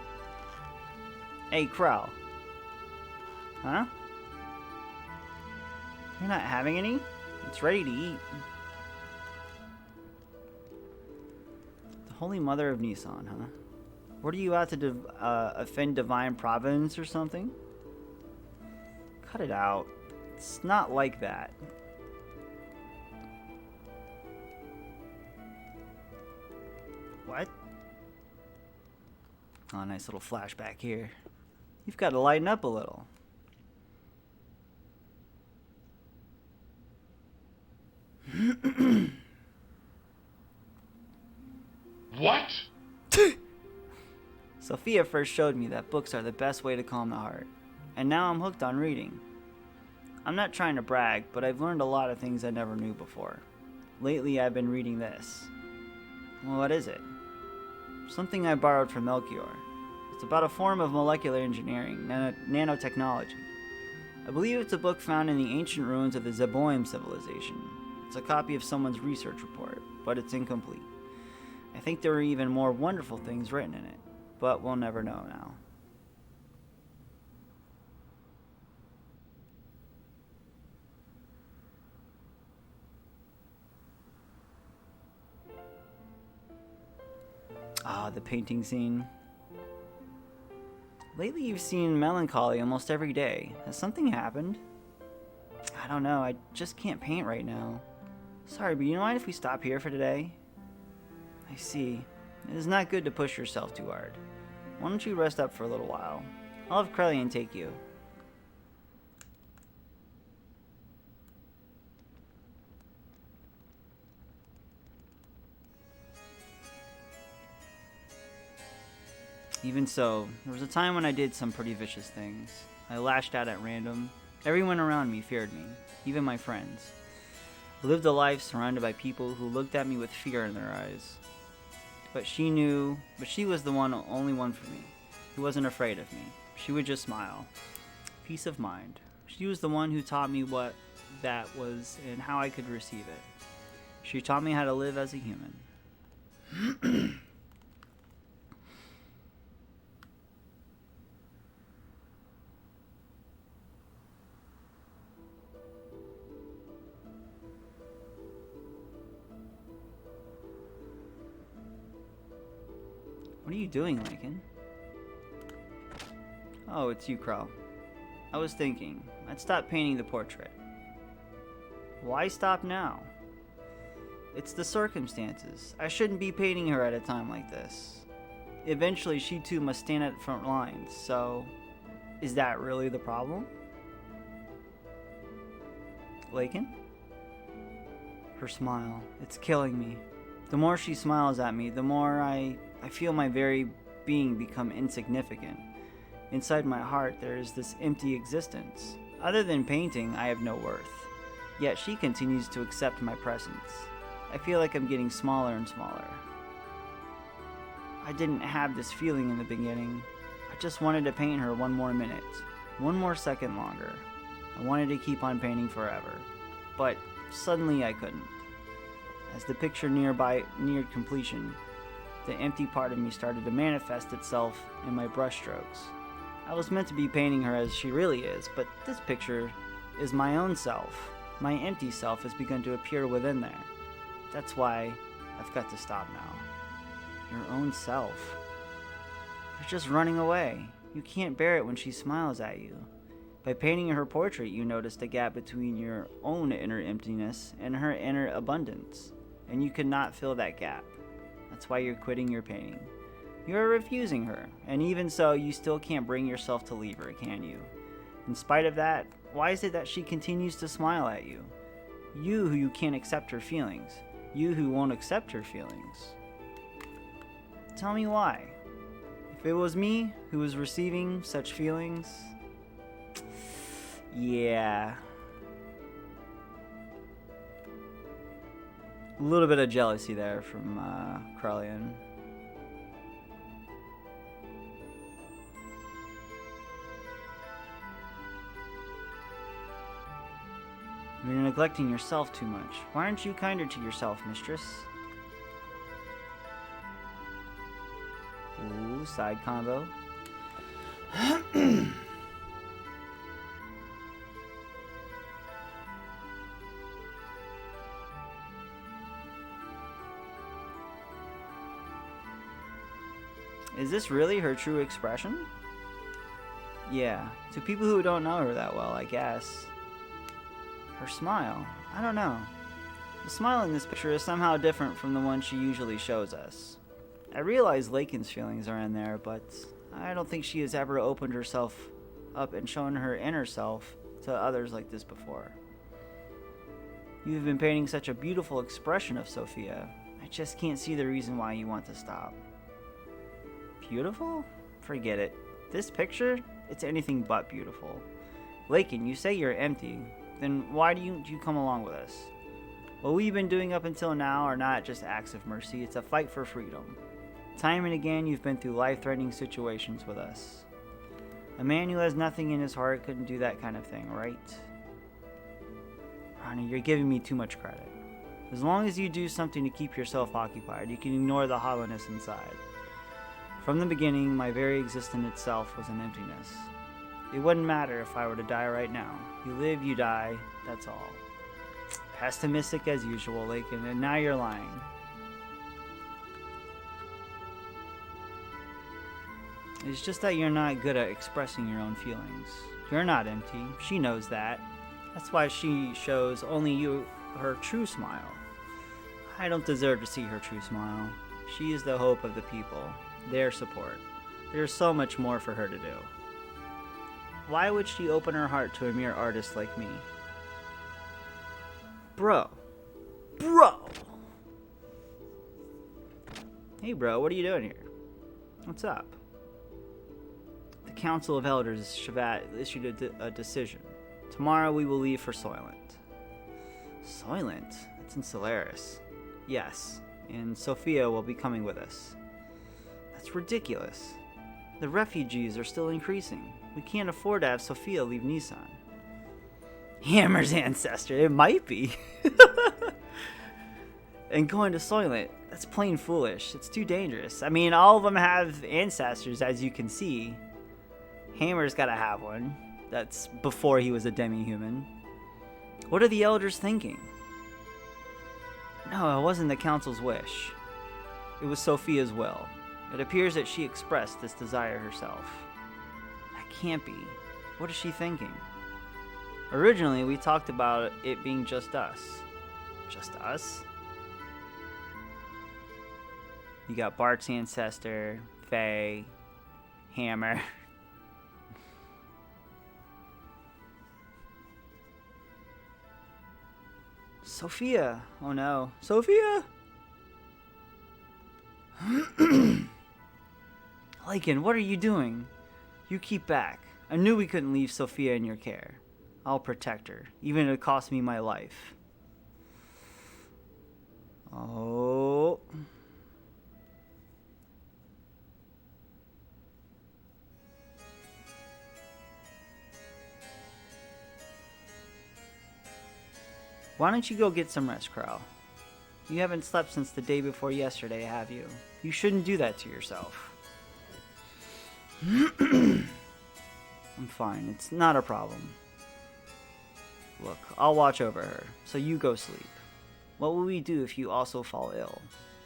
Hey, Krell. Huh? You're not having any? It's ready to eat. The Holy Mother of Nissan, huh? What are you out to offend divine providence or something? Cut it out. It's not like that. Oh, nice little flashback here. You've got to lighten up a little. What? Sophia first showed me that books are the best way to calm the heart, and now I'm hooked on reading. I'm not trying to brag, but I've learned a lot of things I never knew before. Lately, I've been reading this. Well, what is it? Something I borrowed from Melchior. It's about a form of molecular engineering, nanotechnology. I believe it's a book found in the ancient ruins of the Zeboim civilization. It's a copy of someone's research report, but it's incomplete. I think there are even more wonderful things written in it, but we'll never know now. Ah, the painting scene. Lately you've seen melancholy almost every day. Has something happened? I don't know, I just can't paint right now. Sorry, but you mind if we stop here for today? I see. It is not good to push yourself too hard. Why don't you rest up for a little while? I'll have Krellian take you. Even so, there was a time when I did some pretty vicious things. I lashed out at random. Everyone around me feared me, even my friends. I lived a life surrounded by people who looked at me with fear in their eyes. But she was the only one for me, who wasn't afraid of me. She would just smile. Peace of mind. She was the one who taught me what that was and how I could receive it. She taught me how to live as a human. What are you doing, Lincoln? Oh, it's you, Crow. I was thinking, I'd stop painting the portrait. Why stop now? It's the circumstances. I shouldn't be painting her at a time like this. Eventually, she too must stand at the front lines, so... Is that really the problem? Lincoln? Her smile. It's killing me. The more she smiles at me, the more I feel my very being become insignificant. Inside my heart, there is this empty existence. Other than painting, I have no worth. Yet she continues to accept my presence. I feel like I'm getting smaller and smaller. I didn't have this feeling in the beginning. I just wanted to paint her one more minute, one more second longer. I wanted to keep on painting forever. But suddenly I couldn't. As the picture neared completion, the empty part of me started to manifest itself in my brushstrokes. I was meant to be painting her as she really is, but this picture is my own self. My empty self has begun to appear within there. That's why I've got to stop now. Your own self. You're just running away. You can't bear it when she smiles at you. By painting her portrait, you noticed a gap between your own inner emptiness and her inner abundance, and you could not fill that gap. That's why you're quitting your painting. You are refusing her, and even so, you still can't bring yourself to leave her, can you? In spite of that, why is it that she continues to smile at you? You who can't accept her feelings. You who won't accept her feelings. Tell me why. If it was me who was receiving such feelings... Yeah. A little bit of jealousy there from Krellian. You're neglecting yourself too much. Why aren't you kinder to yourself, mistress? Ooh, side combo. Is this really her true expression? Yeah, to people who don't know her that well, I guess. Her smile, I don't know. The smile in this picture is somehow different from the one she usually shows us. I realize Lakin's feelings are in there, but I don't think she has ever opened herself up and shown her inner self to others like this before. You've been painting such a beautiful expression of Sophia. I just can't see the reason why you want to stop. Beautiful? Forget it. This picture? It's anything but beautiful. Lakin, you say you're empty. Then why do you come along with us? What we've been doing up until now are not just acts of mercy. It's a fight for freedom. Time and again, you've been through life-threatening situations with us. A man who has nothing in his heart couldn't do that kind of thing, right? Ronnie, you're giving me too much credit. As long as you do something to keep yourself occupied, you can ignore the hollowness inside. From the beginning, my very existence itself was an emptiness. It wouldn't matter if I were to die right now. You live, you die, that's all. Pessimistic as usual, Lakin, and now you're lying. It's just that you're not good at expressing your own feelings. You're not empty. She knows that. That's why she shows only you her true smile. I don't deserve to see her true smile. She is the hope of the people, their support. There's so much more for her to do. Why would she open her heart to a mere artist like me? Bro. Hey bro, what are you doing here? What's up? The Council of Elders, Shavat, issued a decision. Tomorrow we will leave for Soylent. Soylent? That's in Solaris. Yes, and Sophia will be coming with us. That's ridiculous. The refugees are still increasing. We can't afford to have Sophia leave Nissan. Hammer's ancestor, it might be. And going to Soylent, that's plain foolish. It's too dangerous. I mean, all of them have ancestors, as you can see. Hammer's gotta have one. That's before he was a demi-human. What are the elders thinking? No, it wasn't the council's wish. It was Sophia's will. It appears that she expressed this desire herself. That can't be. What is she thinking? Originally, we talked about it being just us. Just us? You got Bart's ancestor, Faye, Hammer. Sophia! Oh no. Sophia! Lakin, what are you doing? You keep back. I knew we couldn't leave Sophia in your care. I'll protect her, even if it costs me my life. Oh. Why don't you go get some rest, Crow? You haven't slept since the day before yesterday, have you? You shouldn't do that to yourself. I'm fine. It's not a problem. Look, I'll watch over her, so you go sleep. What will we do if you also fall ill?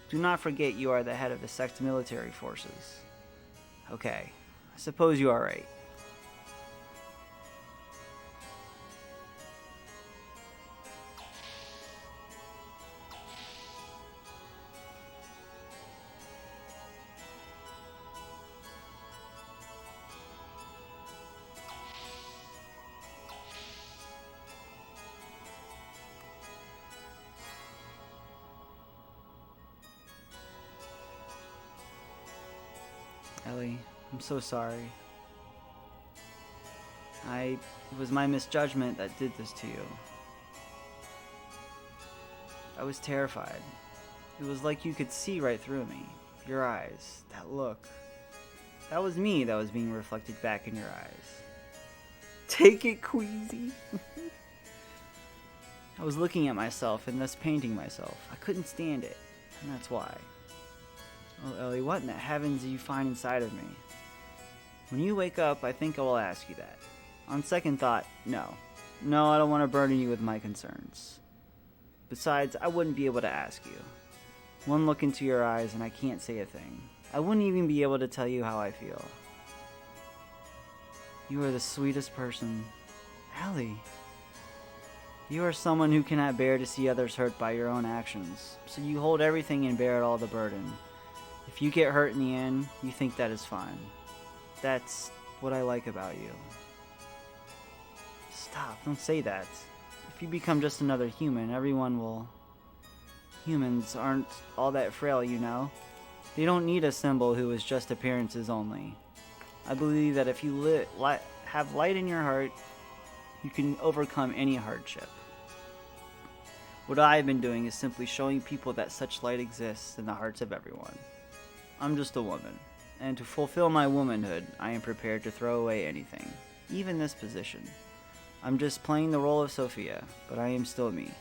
Do not forget you are the head of the sect's military forces. Okay, I suppose you are right. Ellie, I'm so sorry. It was my misjudgment that did this to you. I was terrified. It was like you could see right through me. Your eyes, that look. That was me that was being reflected back in your eyes. Take it, Queasy. I was looking at myself and thus painting myself. I couldn't stand it, and that's why. Oh, Ellie, what in the heavens do you find inside of me? When you wake up, I think I will ask you that. On second thought, no. No, I don't want to burden you with my concerns. Besides, I wouldn't be able to ask you. One look into your eyes and I can't say a thing. I wouldn't even be able to tell you how I feel. You are the sweetest person. Ellie. You are someone who cannot bear to see others hurt by your own actions, so you hold everything and bear all the burden. If you get hurt in the end, you think that is fine. That's what I like about you. Stop, don't say that. If you become just another human, everyone will... Humans aren't all that frail, you know? They don't need a symbol who is just appearances only. I believe that if you have light in your heart, you can overcome any hardship. What I have been doing is simply showing people that such light exists in the hearts of everyone. I'm just a woman, and to fulfill my womanhood, I am prepared to throw away anything, even this position. I'm just playing the role of Sophia, but I am still me.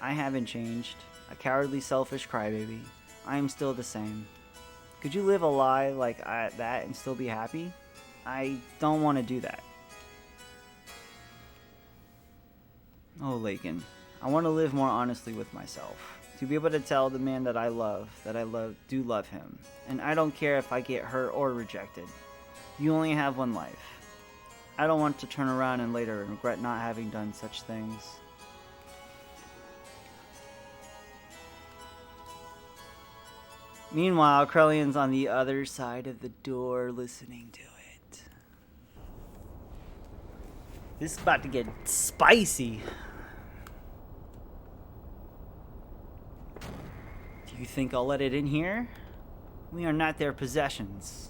I haven't changed. A cowardly, selfish crybaby. I am still the same. Could you live a lie like that and still be happy? I don't want to do that. Oh, Lakin, I want to live more honestly with myself. To be able to tell the man that I do love him. And I don't care if I get hurt or rejected. You only have one life. I don't want to turn around and later regret not having done such things. Meanwhile, Krellian's on the other side of the door listening to it. This is about to get spicy. Do you think I'll let it in here? We are not their possessions.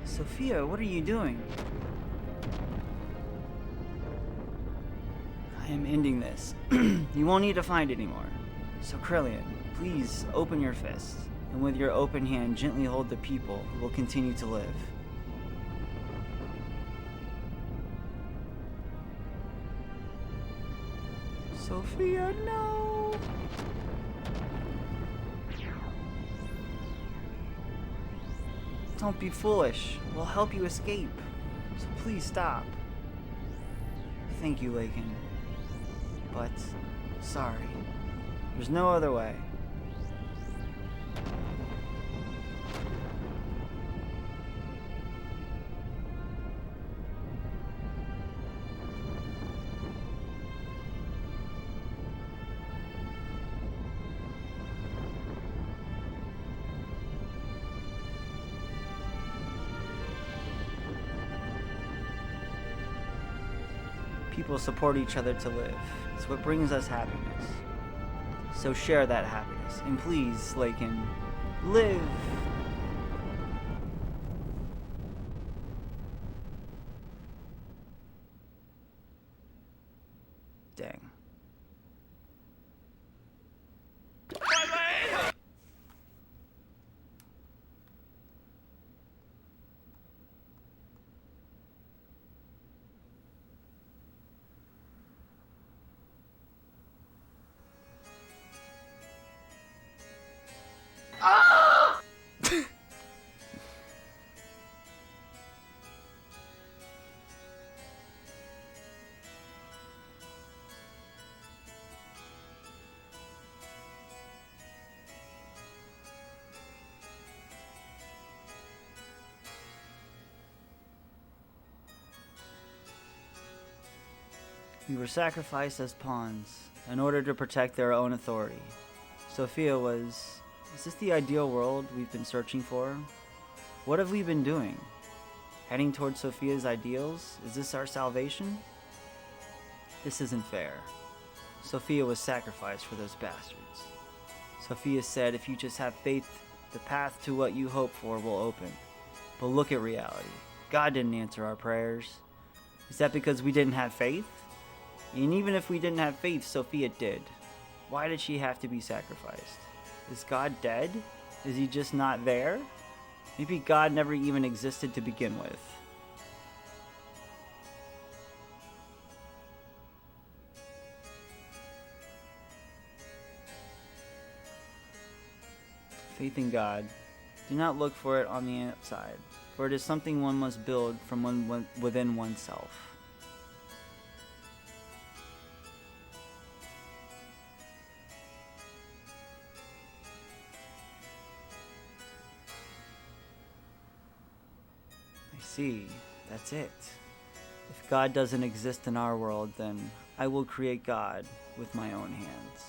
Sophia, what are you doing? I am ending this. You won't need to find anymore. So Krellian, please open your fist, and with your open hand gently hold the people who will continue to live. Sophia, no! Don't be foolish. We'll help you escape. So please stop. Thank you, Lakin. But, sorry. There's no other way. People support each other to live. It's what brings us happiness. So share that happiness. And please, Lakin, live! Dang. We were sacrificed as pawns in order to protect their own authority. Sophia was... Is this the ideal world we've been searching for? What have we been doing? Heading towards Sophia's ideals? Is this our salvation? This isn't fair. Sophia was sacrificed for those bastards. Sophia said if you just have faith, the path to what you hope for will open. But look at reality. God didn't answer our prayers. Is that because we didn't have faith? And even if we didn't have faith, Sophia did. Why did she have to be sacrificed? Is God dead? Is he just not there? Maybe God never even existed to begin with. Faith in God. Do not look for it on the outside, for it is something one must build from within oneself. I see. That's it. If God doesn't exist in our world, then I will create God with my own hands.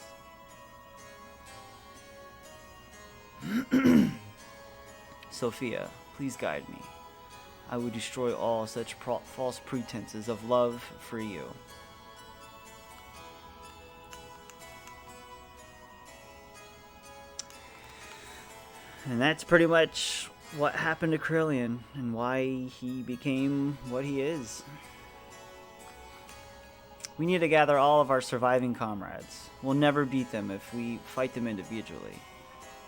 Sophia, please guide me. I will destroy all such false pretenses of love for you. And that's pretty much what happened to Krillian and why he became what he is. We need to gather all of our surviving comrades. We'll never beat them if we fight them individually.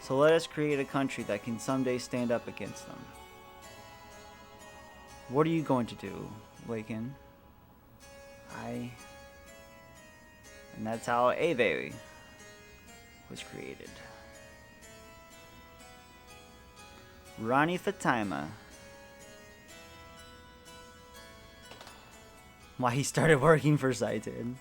So let us create a country that can someday stand up against them. What are you going to do, Lakin? And that's how Ave was created. Rani Fatima. Why he started working for Saitan.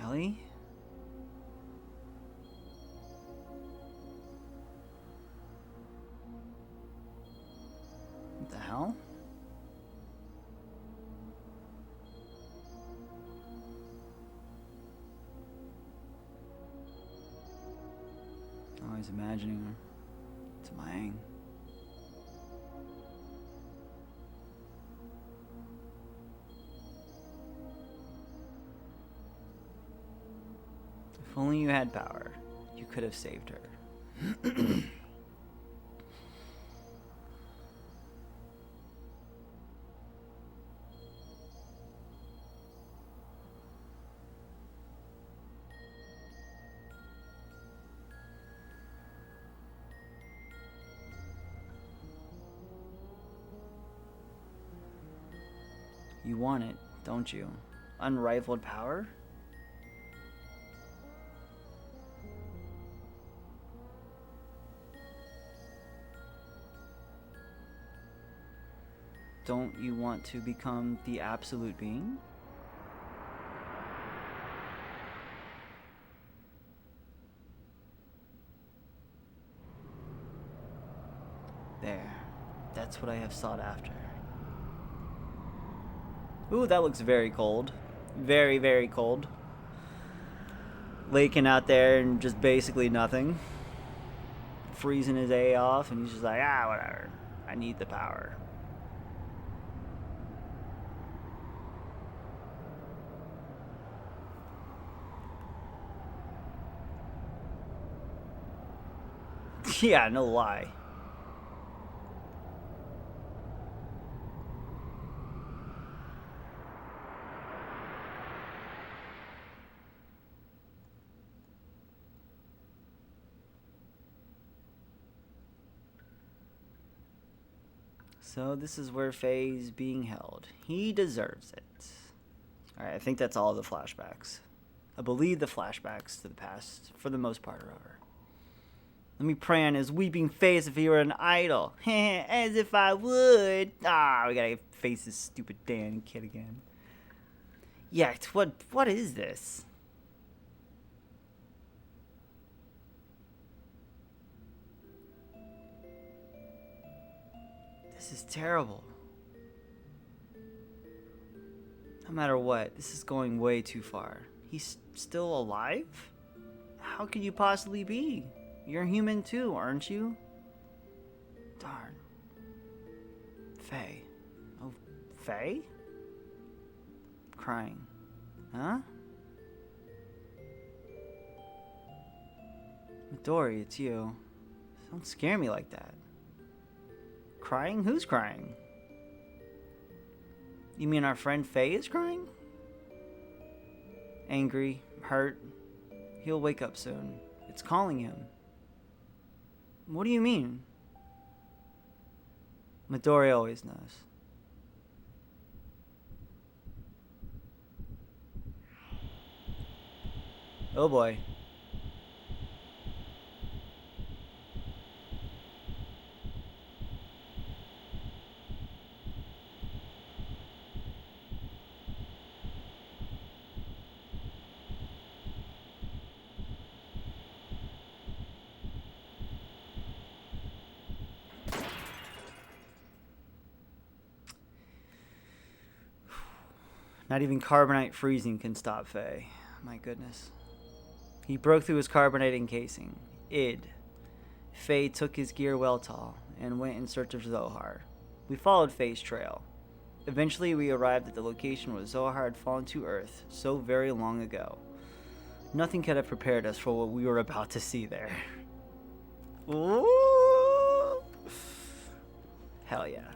Ellie? What the hell? Always imagining her. It's Maeng. If only you had power, you could have saved her. You want it, don't you? Unrivaled power? Don't you want to become the absolute being? There. That's what I have sought after. Ooh, that looks very cold. Very, very cold. Lakin out there and just basically nothing. Freezing his A off, and he's just like, whatever. I need the power. Yeah, no lie. So this is where Faye's being held. He deserves it. Alright, I think that's all the flashbacks. I believe the flashbacks to the past, for the most part, are over. Let me pray on his weeping face if he were an idol. As if I would. We gotta face this stupid Dan kid again. Yeah, what is this? This is terrible. No matter what, this is going way too far. He's still alive? How could you possibly be? You're human too, aren't you? Darn. Faye. Faye? Crying. Huh? Midori, it's you. Don't scare me like that. Crying? Who's crying? You mean our friend Faye is crying? Angry, hurt. He'll wake up soon. It's calling him. What do you mean? Midori always knows. Oh boy. Not even carbonite freezing can stop Faye. My goodness. He broke through his carbonite encasing. Faye took his gear well tall and went in search of Zohar. We followed Faye's trail. Eventually we arrived at the location where Zohar had fallen to Earth so very long ago. Nothing could have prepared us for what we were about to see there. Ooh. Hell yeah.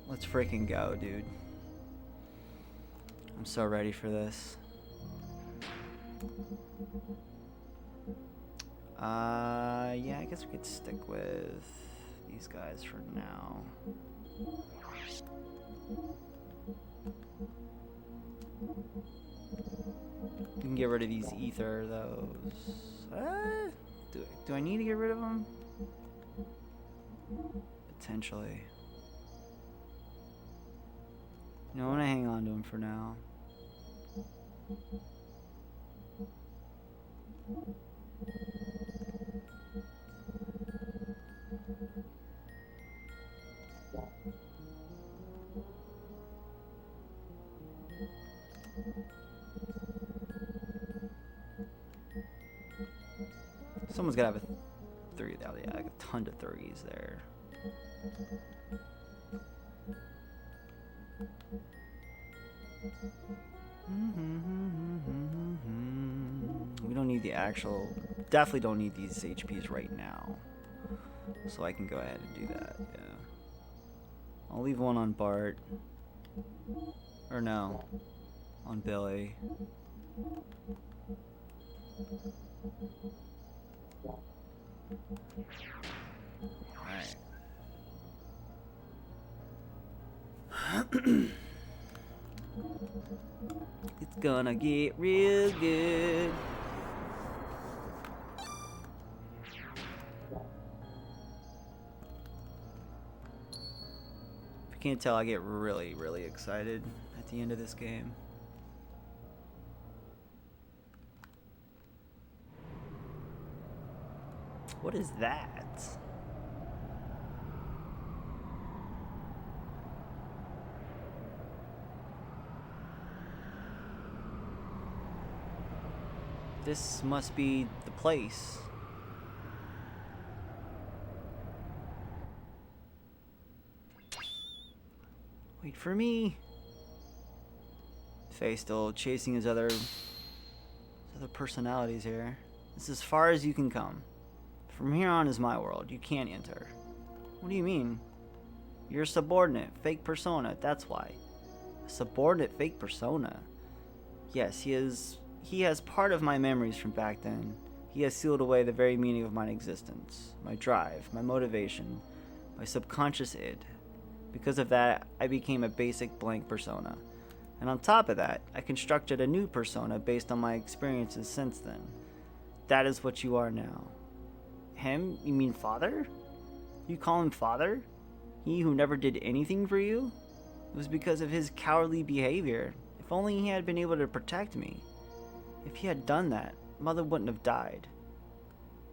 Let's freaking go, dude. I'm so ready for this. Yeah, I guess we could stick with these guys for now. We can get rid of these ether, those. Do I need to get rid of them? Potentially. No, I'm gonna hang on to them for now. Someone's gotta have a 3. Yeah, like a ton of 3s there. We don't need the actual... Definitely don't need these HPs right now. So I can go ahead and do that, yeah. I'll leave one on Bart. Or no. On Billy. Alright. It's gonna get real good. If you can't tell, I get really, really excited at the end of this game. What is that? This must be the place. Wait for me. Faye's still chasing his other personalities here. This is as far as you can come. From here on is my world. You can't enter. What do you mean? You're a subordinate, fake persona, that's why. A subordinate fake persona? Yes, he has part of my memories from back then. He has sealed away the very meaning of my existence, my drive, my motivation, my subconscious id. Because of that, I became a basic blank persona. And on top of that, I constructed a new persona based on my experiences since then. That is what you are now. Him? You mean father? You call him father? He who never did anything for you? It was because of his cowardly behavior. If only he had been able to protect me. If he had done that, Mother wouldn't have died.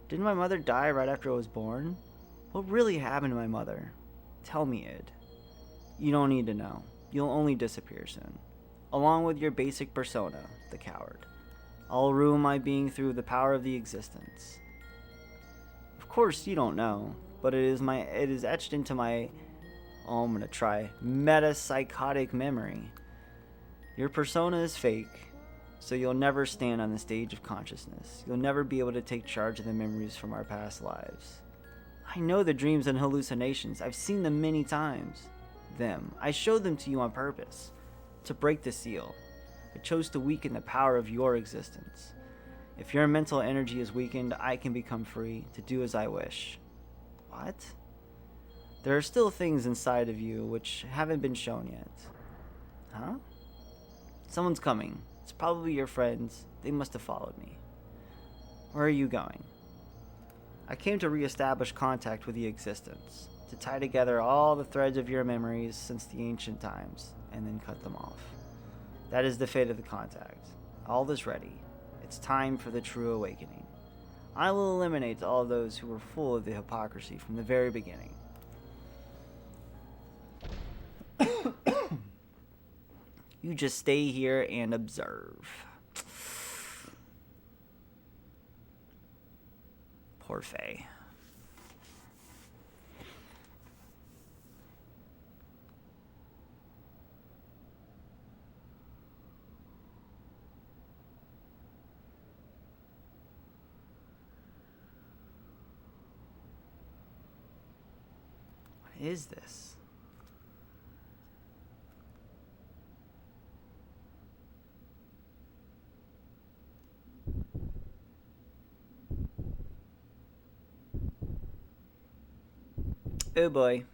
Didn't my mother die right after I was born? What really happened to my mother? Tell me, Id. You don't need to know. You'll only disappear soon. Along with your basic persona, the coward. I'll ruin my being through the power of the existence. Of course, you don't know, but it is etched into my Oh, I'm gonna try metapsychotic memory. Your persona is fake, so you'll never stand on the stage of consciousness. You'll never be able to take charge of the memories from our past lives. I know the dreams and hallucinations. I've seen them many times. I showed them to you on purpose, to break the seal. I chose to weaken the power of your existence. If your mental energy is weakened, I can become free to do as I wish. What? There are still things inside of you which haven't been shown yet. Huh? Someone's coming. It's probably your friends. They must have followed me. Where are you going? I came to reestablish contact with the existence, to tie together all the threads of your memories since the ancient times, and then cut them off. That is the fate of the contact. All is ready. It's time for the true awakening. I will eliminate all those who were full of the hypocrisy from the very beginning. You just stay here and observe. Poor Faye. What is this? Oh boy.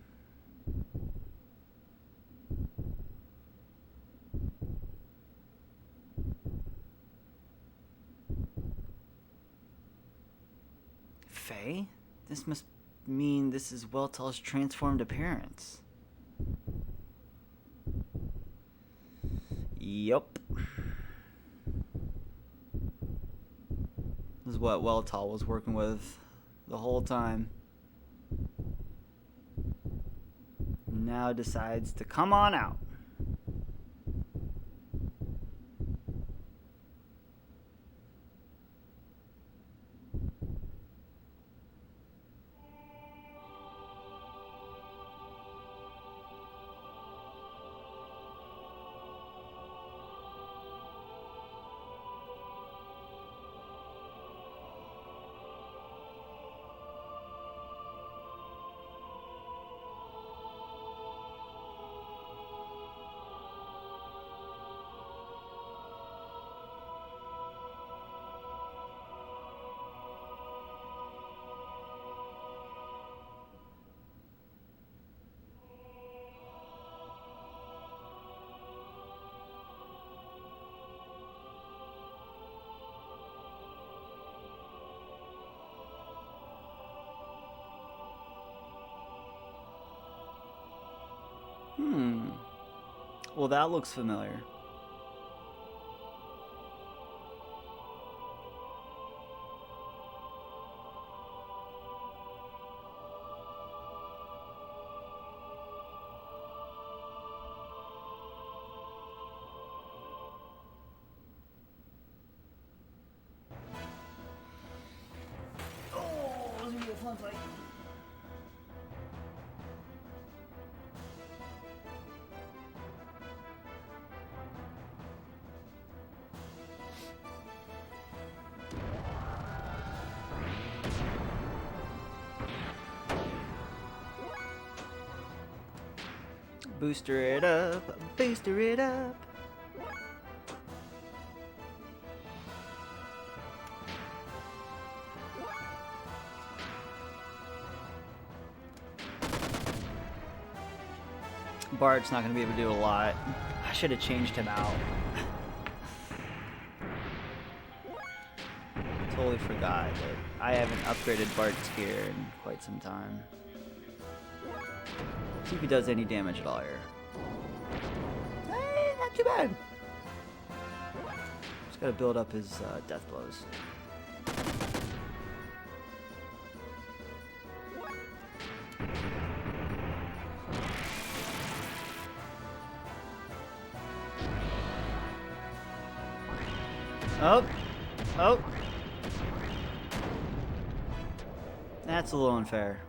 Faye? This must mean this is Weltal's transformed appearance. Yup. This is what Weltal was working with the whole time. Now decides to come on out. Well, that looks familiar. Oh, this is gonna be a fun fight. Booster it up, booster it up. Bart's not going to be able to do a lot. I should have changed him out. Totally forgot that I haven't upgraded Bart's gear in quite some time. See if he does any damage at all here. Hey, not too bad. Just gotta build up his death blows. Oh! Oh! That's a little unfair.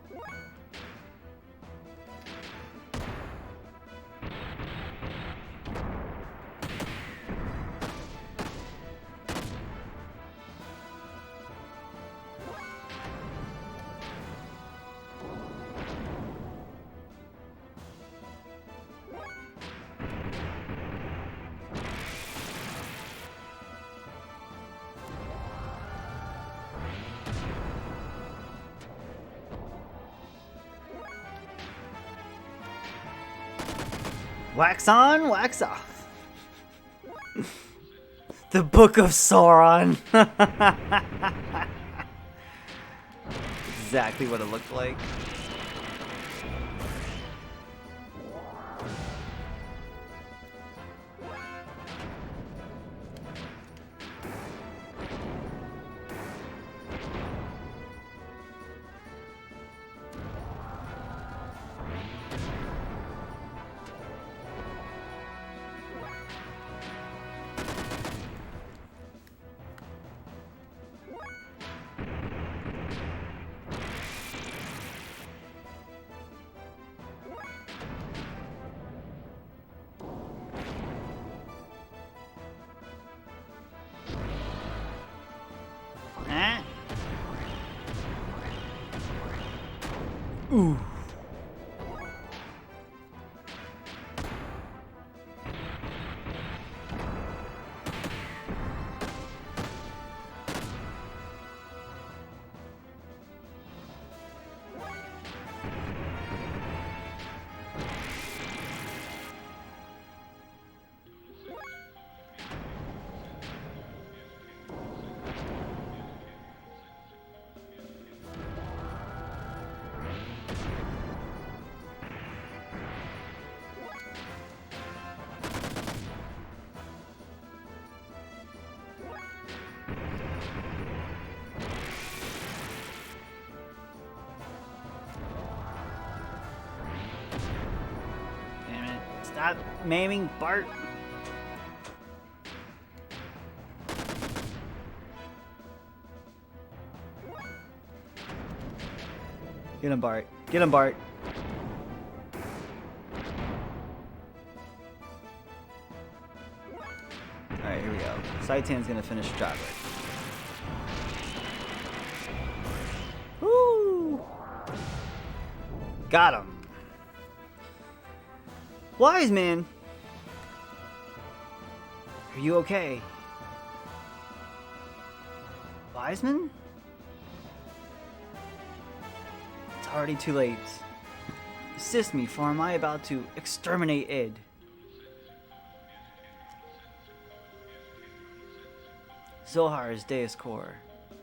Wax on, wax off. The Book of Sauron. Exactly what it looked like. Ooh. Stop maiming Bart. Get him, Bart. Get him, Bart. Alright, here we go. Saitan's gonna finish the job right. Woo! Got him. Wise man, are you okay? Wiseman? It's already too late. Assist me, for am I about to exterminate id? Zohar is Deus Core.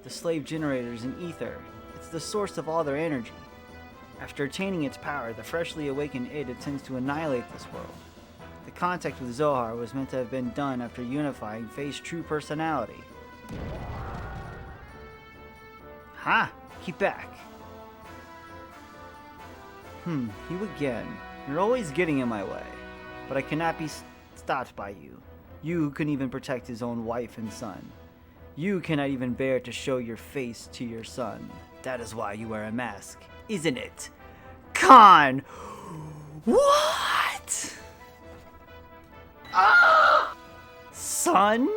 The slave generator is an ether. It's the source of all their energy. After attaining its power, the freshly awakened id intends to annihilate this world. The contact with Zohar was meant to have been done after unifying Faye's true personality. Ha! Keep back! You again. You're always getting in my way. But I cannot be stopped by you. You who couldn't even protect his own wife and son. You cannot even bear to show your face to your son. That is why you wear a mask, isn't it? Khan! What? Ah! Son?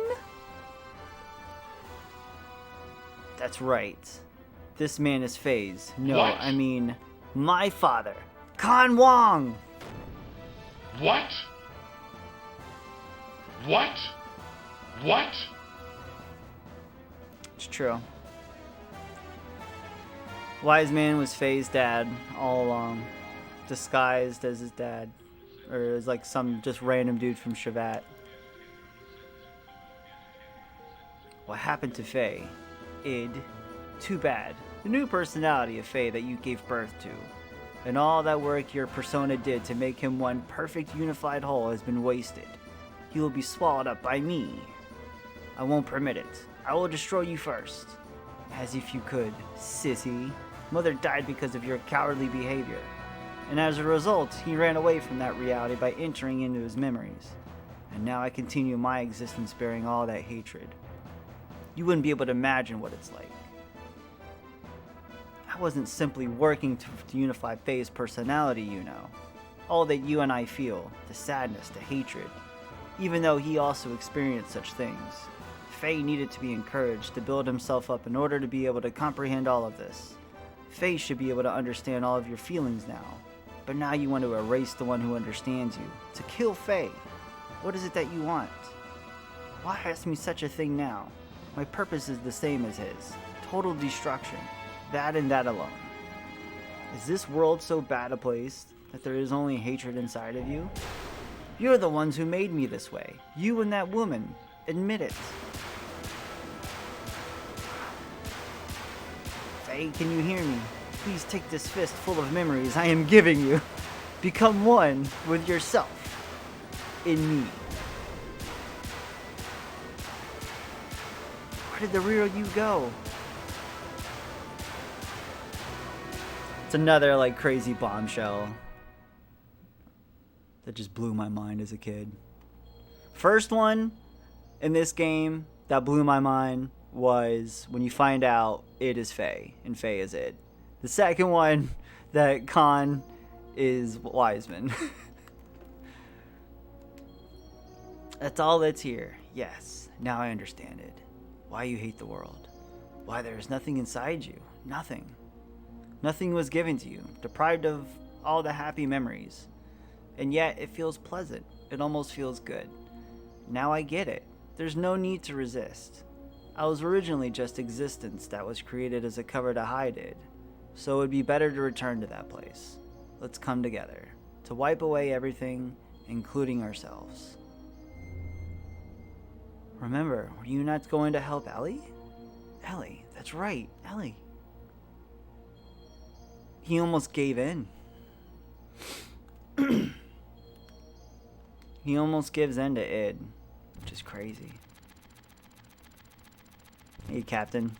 That's right. This man is Faye's. No, What? I mean, my father. Khan Wong! What? What? What? It's true. Wise Man was Faye's dad all along, disguised as his dad, or as like some just random dude from Shavat. What happened to Faye? Id. Too bad. The new personality of Faye that you gave birth to, and all that work your persona did to make him one perfect unified whole has been wasted. He will be swallowed up by me. I won't permit it. I will destroy you first. As if you could, sissy. Mother died because of your cowardly behavior. And as a result, he ran away from that reality by entering into his memories. And now I continue my existence bearing all that hatred. You wouldn't be able to imagine what it's like. I wasn't simply working to unify Faye's personality, you know. All that you and I feel, the sadness, the hatred. Even though he also experienced such things. Faye needed to be encouraged to build himself up in order to be able to comprehend all of this. Faye should be able to understand all of your feelings now. But now you want to erase the one who understands you. To kill Faye. What is it that you want? Why ask me such a thing now? My purpose is the same as his. Total destruction. That and that alone. Is this world so bad a place that there is only hatred inside of you? You're the ones who made me this way. You and that woman. Admit it. Faye, can you hear me? Please take this fist full of memories I am giving you. Become one with yourself. In me. Where did the real you go? It's another like crazy bombshell that just blew my mind as a kid. First one in this game that blew my mind was when you find out Id is Faye and Faye is Id. The second one that Khan is Wiseman. That's all that's here. Yes, now I understand it. Why you hate the world. Why there is nothing inside you. Nothing. Nothing was given to you, deprived of all the happy memories. And yet, it feels pleasant. It almost feels good. Now I get it. There's no need to resist. I was originally just existence that was created as a cover to hide it. So it would be better to return to that place. Let's come together. To wipe away everything, including ourselves. Remember, were you not going to help Ellie? Ellie, that's right, Ellie. He almost gave in. He almost gives in to Id, which is crazy. Hey, Captain.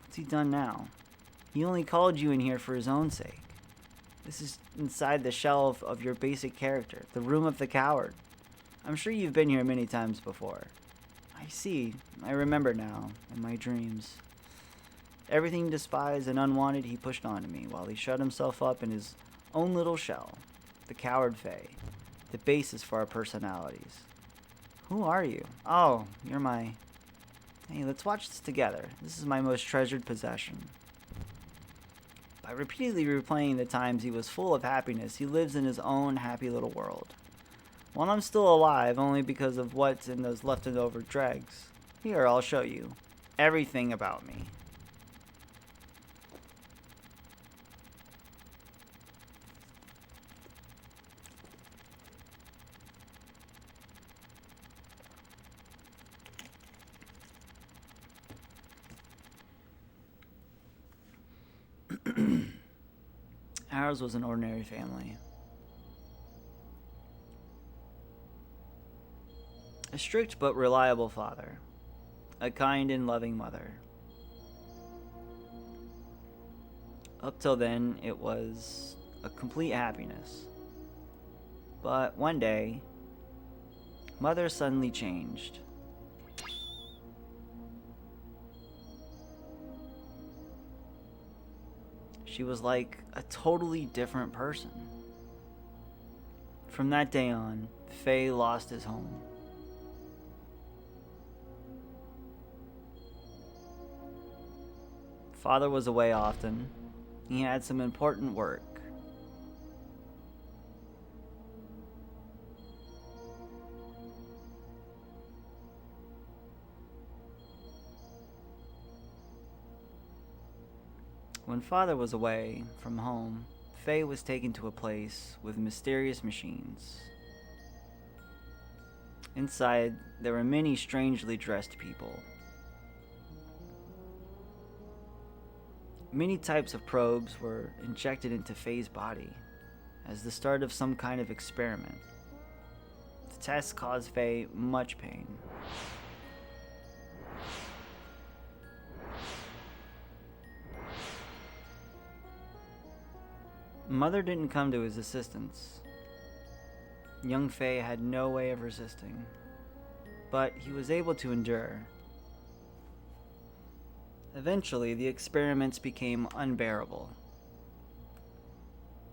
What's he done now? He only called you in here for his own sake. This is inside the shell of your basic character, the room of the coward. I'm sure you've been here many times before. I see. I remember now, in my dreams. Everything despised and unwanted he pushed onto me while he shut himself up in his own little shell. The coward Faye. The basis for our personalities. Who are you? Oh, you're my... Hey, let's watch this together. This is my most treasured possession. By repeatedly replaying the times he was full of happiness, he lives in his own happy little world. While I'm still alive, only because of what's in those leftover dregs. Here, I'll show you. Everything about me. Ours was an ordinary family. A strict but reliable father. A kind and loving mother. Up till then, it was a complete happiness. But one day, Mother suddenly changed. She was like a totally different person. From that day on, Faye lost his home. Father was away often. He had some important work. When Father was away from home, Faye was taken to a place with mysterious machines. Inside, there were many strangely dressed people. Many types of probes were injected into Faye's body as the start of some kind of experiment. The tests caused Faye much pain. Mother didn't come to his assistance. Young Faye had no way of resisting, but he was able to endure. Eventually, the experiments became unbearable.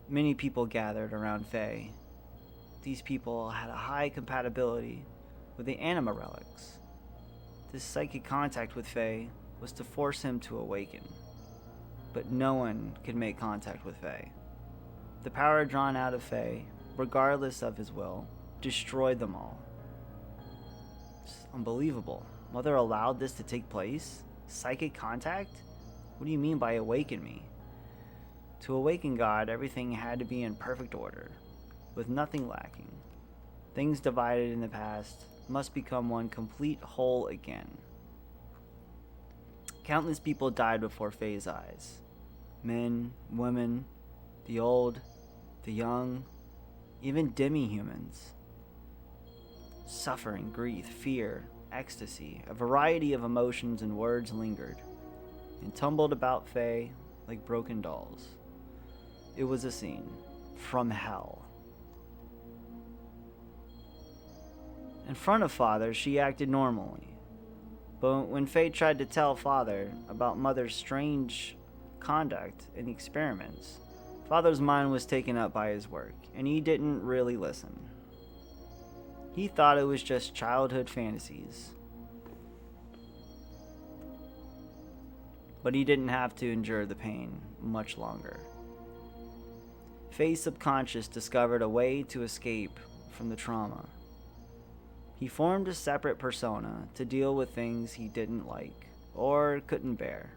Many people gathered around Faye. These people had a high compatibility with the anima relics. This psychic contact with Faye was to force him to awaken, but no one could make contact with Faye. The power drawn out of Faye, regardless of his will, destroyed them all. It's unbelievable. Mother allowed this to take place? Psychic contact? What do you mean by awaken me? To awaken God, everything had to be in perfect order, with nothing lacking. Things divided in the past must become one complete whole again. Countless people died before Faye's eyes. Men, women, the old, the young, even demi-humans. Suffering, grief, fear, ecstasy, a variety of emotions and words lingered, and tumbled about Faye like broken dolls. It was a scene from hell. In front of Father, she acted normally. But when Faye tried to tell Father about Mother's strange conduct in the experiments, Father's mind was taken up by his work, and he didn't really listen. He thought it was just childhood fantasies. But he didn't have to endure the pain much longer. Faye's subconscious discovered a way to escape from the trauma. He formed a separate persona to deal with things he didn't like or couldn't bear.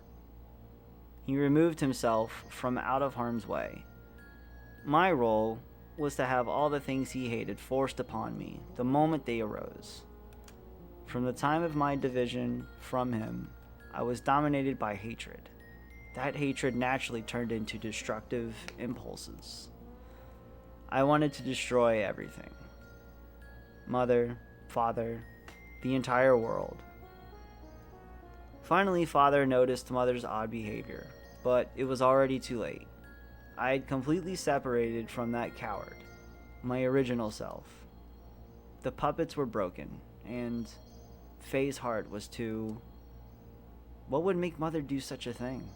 He removed himself from out of harm's way. My role was to have all the things he hated forced upon me the moment they arose. From the time of my division from him, I was dominated by hatred. That hatred naturally turned into destructive impulses. I wanted to destroy everything. Mother, Father, the entire world. Finally, Father noticed Mother's odd behavior, but it was already too late. I had completely separated from that coward, my original self. The puppets were broken, and Faye's heart was too... What would make Mother do such a thing?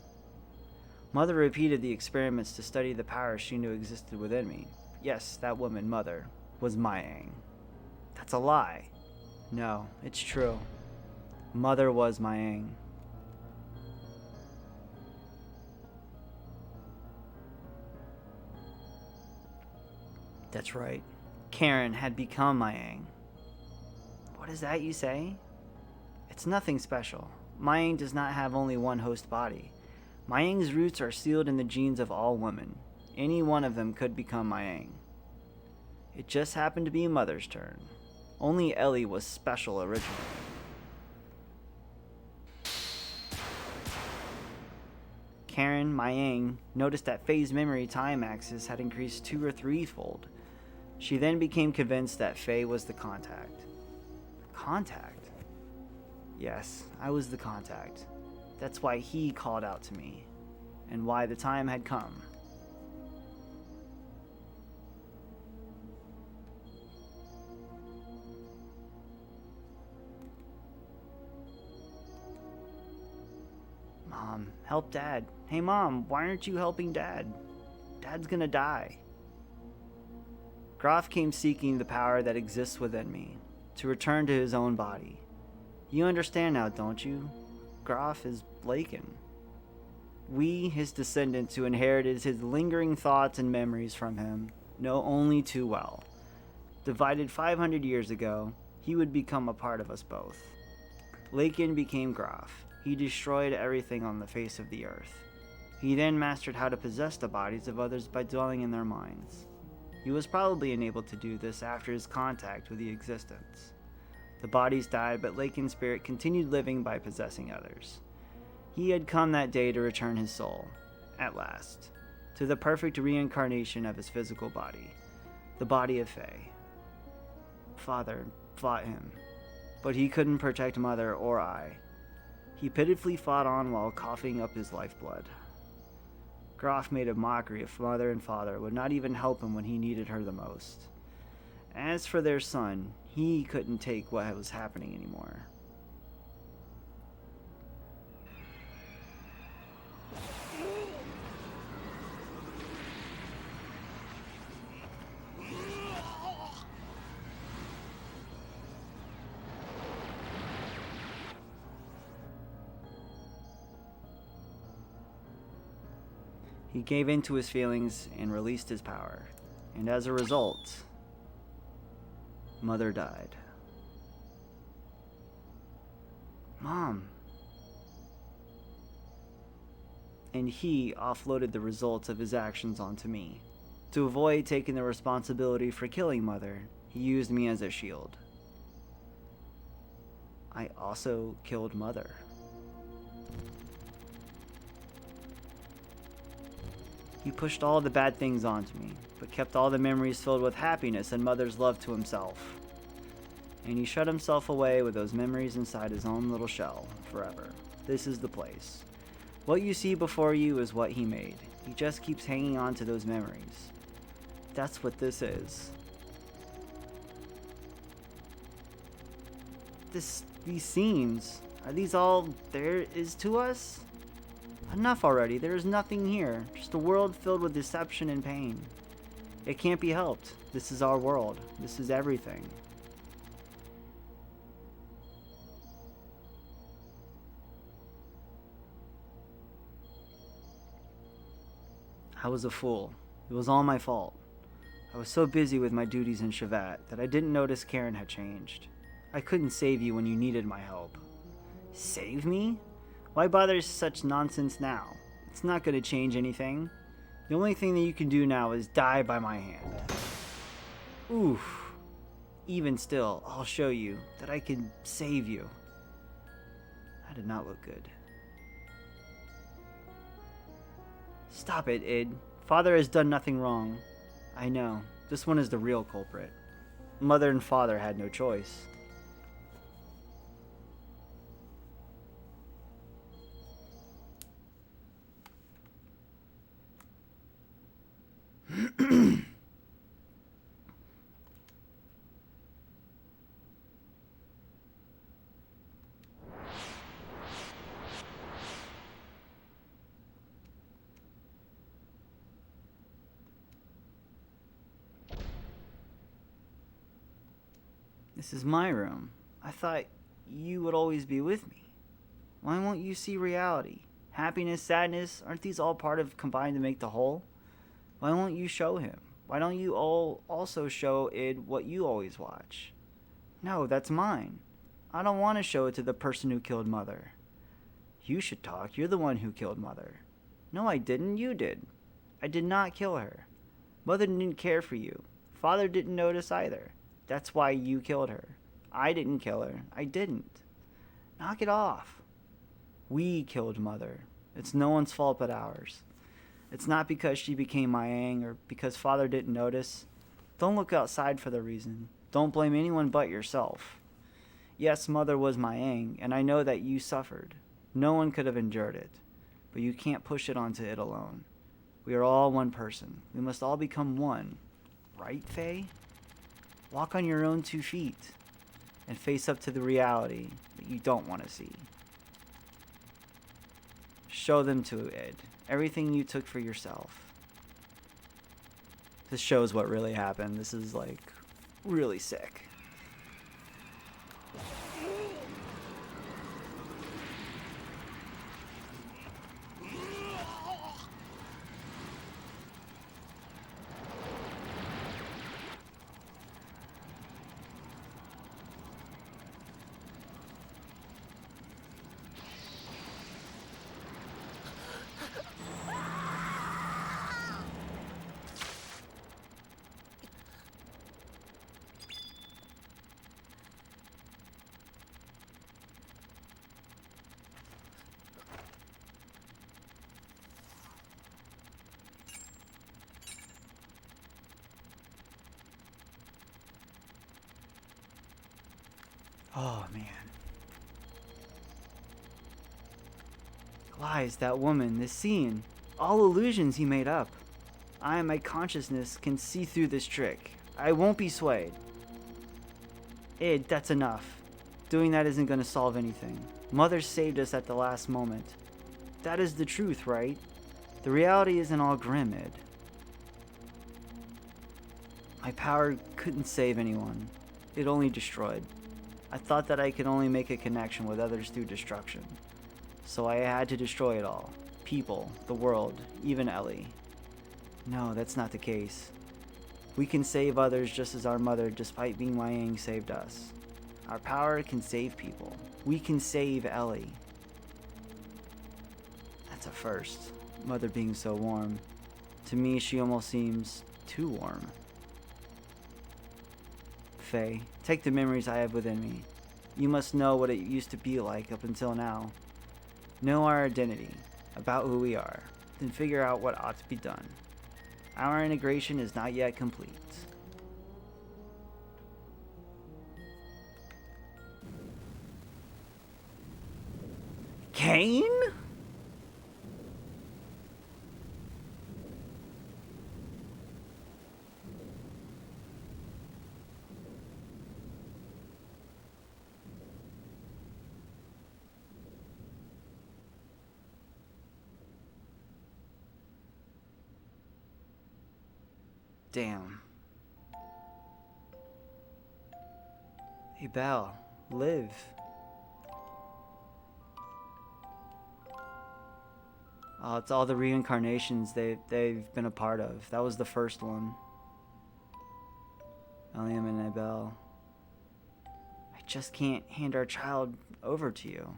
Mother repeated the experiments to study the power she knew existed within me. Yes, that woman, Mother, was my Aang. That's a lie. No, it's true. Mother was my Aang. That's right. Karen had become my Aang. What is that you say? It's nothing special. My Aang does not have only one host body. My Aang's roots are sealed in the genes of all women. Any one of them could become my Aang. It just happened to be Mother's turn. Only Ellie was special originally. Karen, my Aang, noticed that Faye's memory time axis had increased 2 or 3-fold. She then became convinced that Faye was the contact. Contact? Yes, I was the contact. That's why he called out to me, and why the time had come. Mom, help Dad. Hey Mom, why aren't you helping Dad? Dad's gonna die. Groff came seeking the power that exists within me, to return to his own body. You understand now, don't you? Groff is Lakin. We, his descendants who inherited his lingering thoughts and memories from him, know only too well. Divided 500 years ago, he would become a part of us both. Lakin became Groff. He destroyed everything on the face of the earth. He then mastered how to possess the bodies of others by dwelling in their minds. He was probably enabled to do this after his contact with the existence. The bodies died, but Lakin's spirit continued living by possessing others. He had come that day to return his soul, at last, to the perfect reincarnation of his physical body, the body of Faye. Father fought him, but he couldn't protect Mother or I. He pitifully fought on while coughing up his lifeblood. Groff made a mockery of Mother and Father, would not even help him when he needed her the most. As for their son, he couldn't take what was happening anymore. He gave in to his feelings and released his power, and as a result, Mother died. Mom. and he offloaded the results of his actions onto me. To avoid taking the responsibility for killing Mother, he used me as a shield. I also killed Mother. He pushed all the bad things onto me, but kept all the memories filled with happiness and Mother's love to himself. And he shut himself away with those memories inside his own little shell forever. This is the place. What you see before you is what he made. He just keeps hanging on to those memories. That's what this is. These scenes, are these all there is to us? Enough already, there is nothing here, just a world filled with deception and pain. It can't be helped. This is our world. This is everything. I was a fool. It was all my fault. I was so busy with my duties in Shevat that I didn't notice Karen had changed. I couldn't save you when you needed my help. Save me? Why bother such nonsense now? It's not going to change anything. The only thing that you can do now is die by my hand. Oof. Even still, I'll show you that I can save you. That did not look good. Stop it, Id. Father has done nothing wrong. I know. This one is the real culprit. Mother and father had no choice. This is my room. I thought you would always be with me. Why won't you see reality? Happiness, sadness, aren't these all part of combined to make the whole? Why won't you show him? Why don't you all also show Id what you always watch? No, that's mine. I don't want to show it to the person who killed Mother. You should talk. You're the one who killed Mother. No, I didn't. You did. I did not kill her. Mother didn't care for you. Father didn't notice either. That's why you killed her. I didn't kill her. I didn't. Knock it off. We killed Mother. It's no one's fault but ours. It's not because she became my Aang or because Father didn't notice. Don't look outside for the reason. Don't blame anyone but yourself. Yes, Mother was my Aang, and I know that you suffered. No one could have endured it. But you can't push it onto it alone. We are all one person. We must all become one. Right, Faye? Walk on your own 2 feet and face up to the reality that you don't want to see. Show them to Ed everything you took for yourself. This shows what really happened. This is like really sick. Oh, man. Lies, that woman, this scene. All illusions he made up. I and my consciousness can see through this trick. I won't be swayed. Id, that's enough. Doing that isn't going to solve anything. Mother saved us at the last moment. That is the truth, right? The reality isn't all grim, Id. My power couldn't save anyone. It only destroyed. I thought that I could only make a connection with others through destruction. So I had to destroy it all. People, the world, even Ellie. No, that's not the case. We can save others just as our mother, despite being Wang, saved us. Our power can save people. We can save Ellie. That's a first. Mother being so warm. To me, she almost seems too warm. Faye, take the memories I have within me. You must know what it used to be like up until now. Know our identity, about who we are, then figure out what ought to be done. Our integration is not yet complete. Kane? Damn. Hey, Belle, live. Oh, it's all the reincarnations they've been a part of. That was the first one. Eliam and Abel. I just can't hand our child over to you.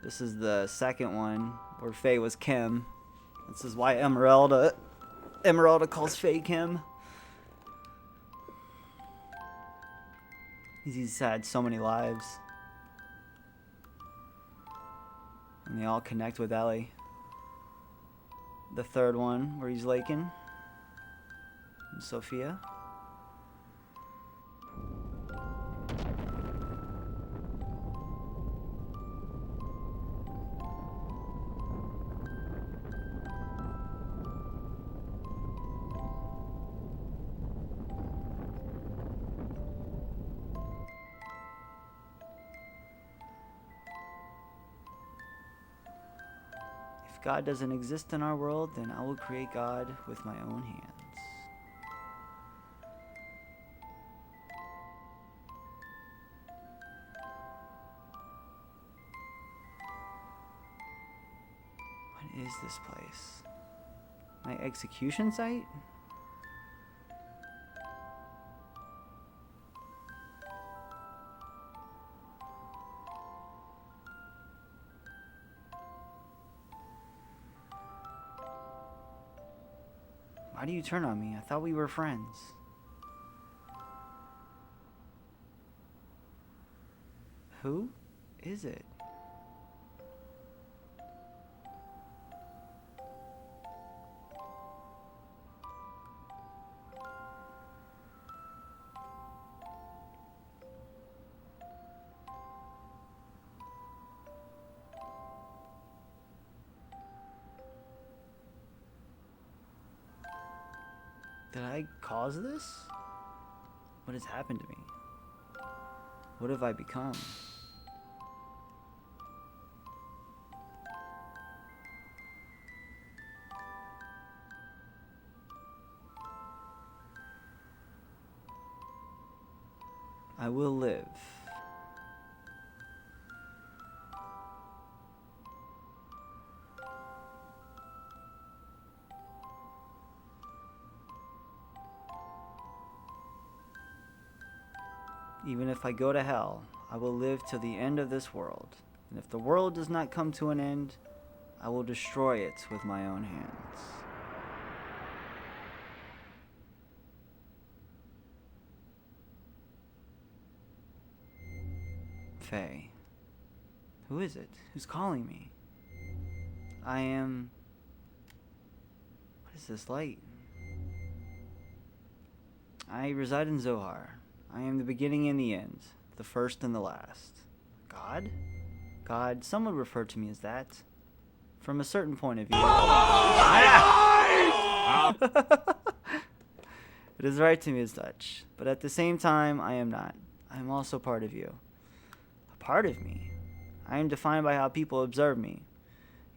This is the second one where Faye was Kim. This is why Emeralda calls Faye Kim. He's had so many lives. And they all connect with Ellie. The third one where he's Lakin. And Sophia. If God doesn't exist in our world, then I will create God with my own hands. What is this place? My execution site? Why do you turn on me? I thought we were friends. Who is it? Did I cause this? What has happened to me? What have I become? I will live. Even if I go to hell, I will live till the end of this world. And if the world does not come to an end, I will destroy it with my own hands. Faye. Who is it? Who's calling me? I am... What is this light? I reside in Zohar. I am the beginning and the end, the first and the last. God? God, some would refer to me as that. From a certain point of view. It is right to me as such, but at the same time, I am not. I am also part of you. A part of me? I am defined by how people observe me.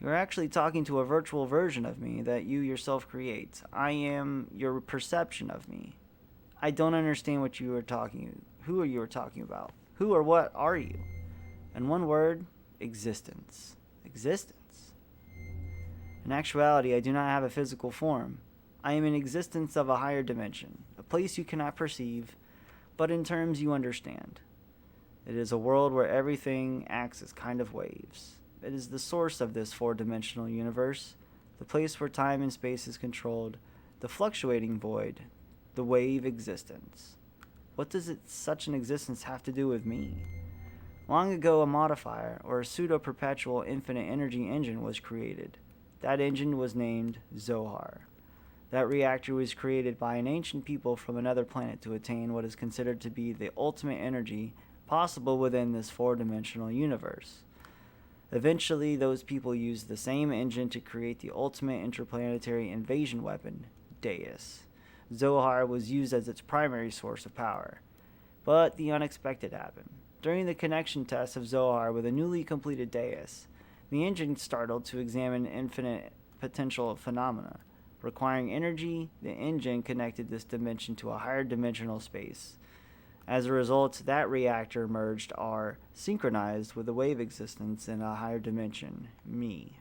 You are actually talking to a virtual version of me that you yourself create. I am your perception of me. I don't understand what you are talking. Who are you talking about? Who or what are you? In one word, existence. Existence. In actuality, I do not have a physical form. I am an existence of a higher dimension, a place you cannot perceive, but in terms you understand. It is a world where everything acts as kind of waves. It is the source of this four-dimensional universe, the place where time and space is controlled, the fluctuating void, the wave existence. What does such an existence have to do with me? Long ago, a modifier, or a pseudo-perpetual infinite energy engine was created. That engine was named Zohar. That reactor was created by an ancient people from another planet to attain what is considered to be the ultimate energy possible within this four-dimensional universe. Eventually, those people used the same engine to create the ultimate interplanetary invasion weapon, Deus. Zohar was used as its primary source of power. But the unexpected happened. During the connection test of Zohar with a newly completed Deus, the engine startled to examine infinite potential phenomena. Requiring energy, the engine connected this dimension to a higher dimensional space. As a result, that reactor merged or synchronized with the wave existence in a higher dimension, me.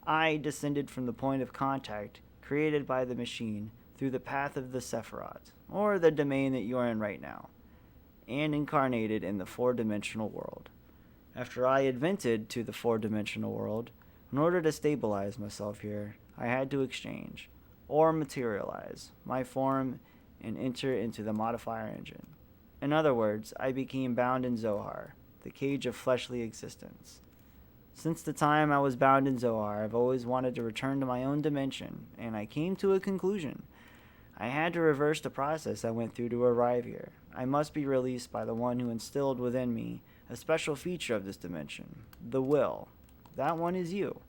I descended from the point of contact created by the machine through the path of the Sephiroth, or the domain that you are in right now, and incarnated in the four-dimensional world. After I advented to the four-dimensional world, in order to stabilize myself here, I had to exchange, or materialize, my form and enter into the modifier engine. In other words, I became bound in Zohar, the cage of fleshly existence. Since the time I was bound in Zohar, I've always wanted to return to my own dimension, and I came to a conclusion. I had to reverse the process I went through to arrive here. I must be released by the one who instilled within me a special feature of this dimension, the will. That one is you.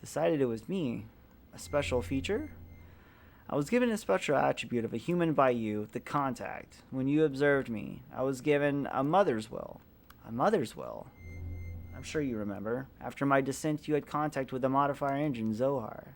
Decided it was me. A special feature? I was given a special attribute of a human by you, the contact. When you observed me, I was given a mother's will. A mother's will? I'm sure you remember. After my descent, you had contact with the modifier engine, Zohar.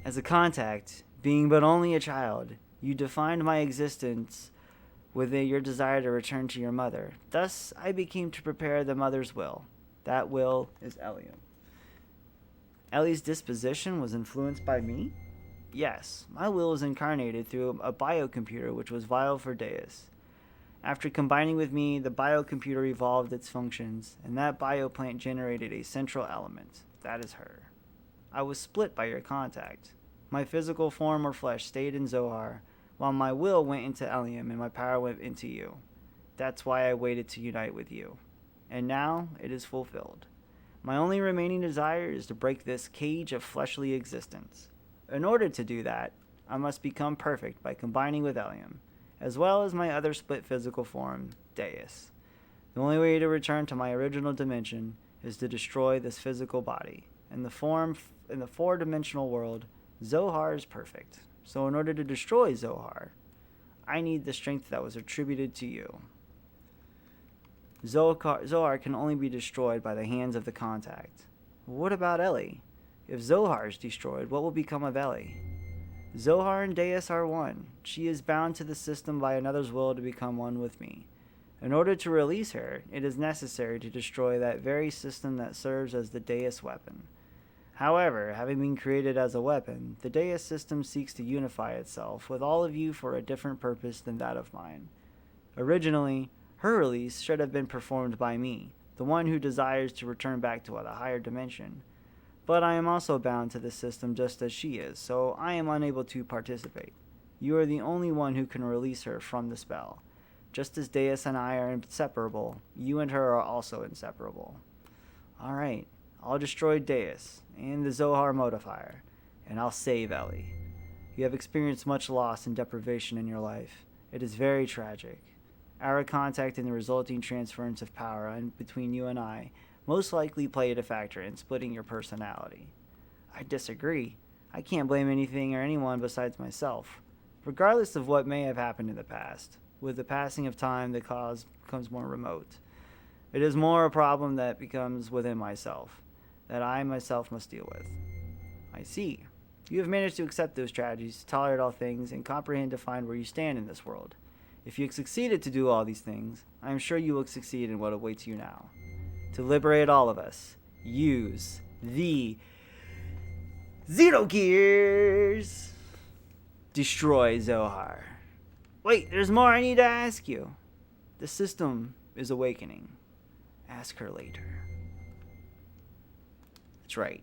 As a contact, being but only a child, you defined my existence with your desire to return to your mother. Thus, I became to prepare the mother's will. That will is Elium. Ellie's disposition was influenced by me? Yes, my will was incarnated through a biocomputer which was vital for Deus. After combining with me, the biocomputer evolved its functions, and that bioplant generated a central element. That is her. I was split by your contact. My physical form or flesh stayed in Zohar, while my will went into Elium and my power went into you. That's why I waited to unite with you. And now it is fulfilled. My only remaining desire is to break this cage of fleshly existence. In order to do that, I must become perfect by combining with Elium, as well as my other split physical form, Deus. The only way to return to my original dimension is to destroy this physical body. In the four-dimensional world, Zohar is perfect. So in order to destroy Zohar, I need the strength that was attributed to you. Zohar can only be destroyed by the hands of the contact. What about Ellie? If Zohar is destroyed, what will become of Ellie? Zohar and Deus are one. She is bound to the system by another's will to become one with me. In order to release her, it is necessary to destroy that very system that serves as the Deus weapon. However, having been created as a weapon, the Deus system seeks to unify itself with all of you for a different purpose than that of mine. Originally, her release should have been performed by me, the one who desires to return back to a higher dimension. But I am also bound to the system just as she is, so I am unable to participate. You are the only one who can release her from the spell. Just as Deus and I are inseparable, you and her are also inseparable. Alright, I'll destroy Deus and the Zohar modifier, and I'll save Ellie. You have experienced much loss and deprivation in your life. It is very tragic. Our contact and the resulting transference of power between you and I most likely played a factor in splitting your personality. I disagree. I can't blame anything or anyone besides myself. Regardless of what may have happened in the past, with the passing of time the cause becomes more remote. It is more a problem that becomes within myself, that I myself must deal with. I see. You have managed to accept those tragedies, tolerate all things, and comprehend to find where you stand in this world. If you succeeded to do all these things, I am sure you will succeed in what awaits you now. To liberate all of us, use the Xenogears! Destroy Zohar. Wait, there's more I need to ask you. The system is awakening. Ask her later. That's right.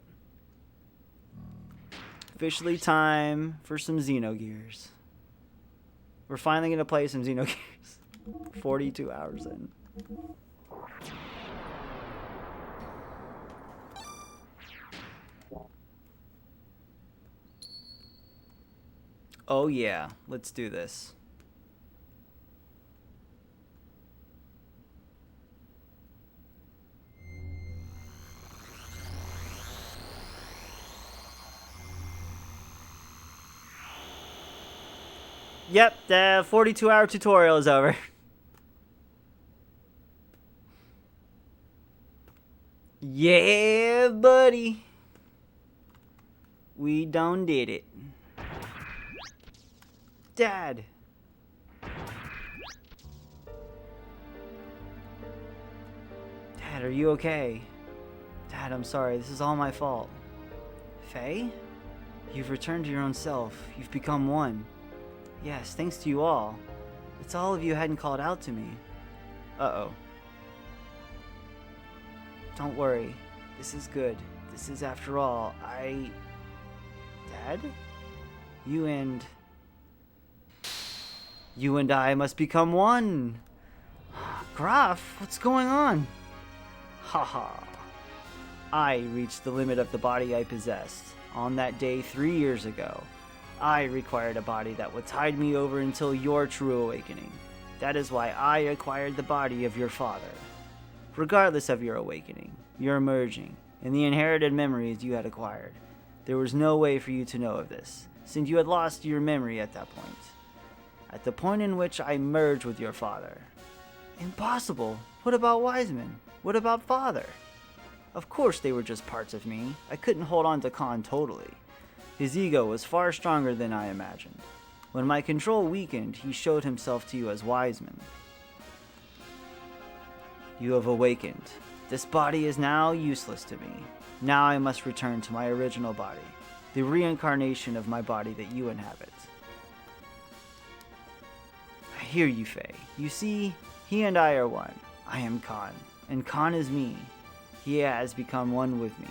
Officially time for some Xenogears. We're finally going to play some Xenogears. 42 hours in. Oh yeah, let's do this. Yep, the 42-hour tutorial is over. Yeah, buddy. We done did it. Dad. Dad, are you okay? Dad, I'm sorry. This is all my fault. Faye? You've returned to your own self. You've become one. Yes, thanks to you all. It's all of you hadn't called out to me. Uh-oh. Don't worry. This is good. This is, after all, Dad? You and I must become one. Graf, what's going on? Haha. I reached the limit of the body I possessed. On that day 3 years ago, I required a body that would tide me over until your true awakening. That is why I acquired the body of your father. Regardless of your awakening, your emerging, and the inherited memories you had acquired, there was no way for you to know of this, since you had lost your memory at that point. At the point in which I merged with your father. Impossible! What about Wiseman? What about father? Of course they were just parts of me. I couldn't hold on to Khan totally. His ego was far stronger than I imagined. When my control weakened, he showed himself to you as Wiseman. You have awakened. This body is now useless to me. Now I must return to my original body, the reincarnation of my body that you inhabit. I hear you, Faye. You see, he and I are one. I am Khan, and Khan is me. He has become one with me.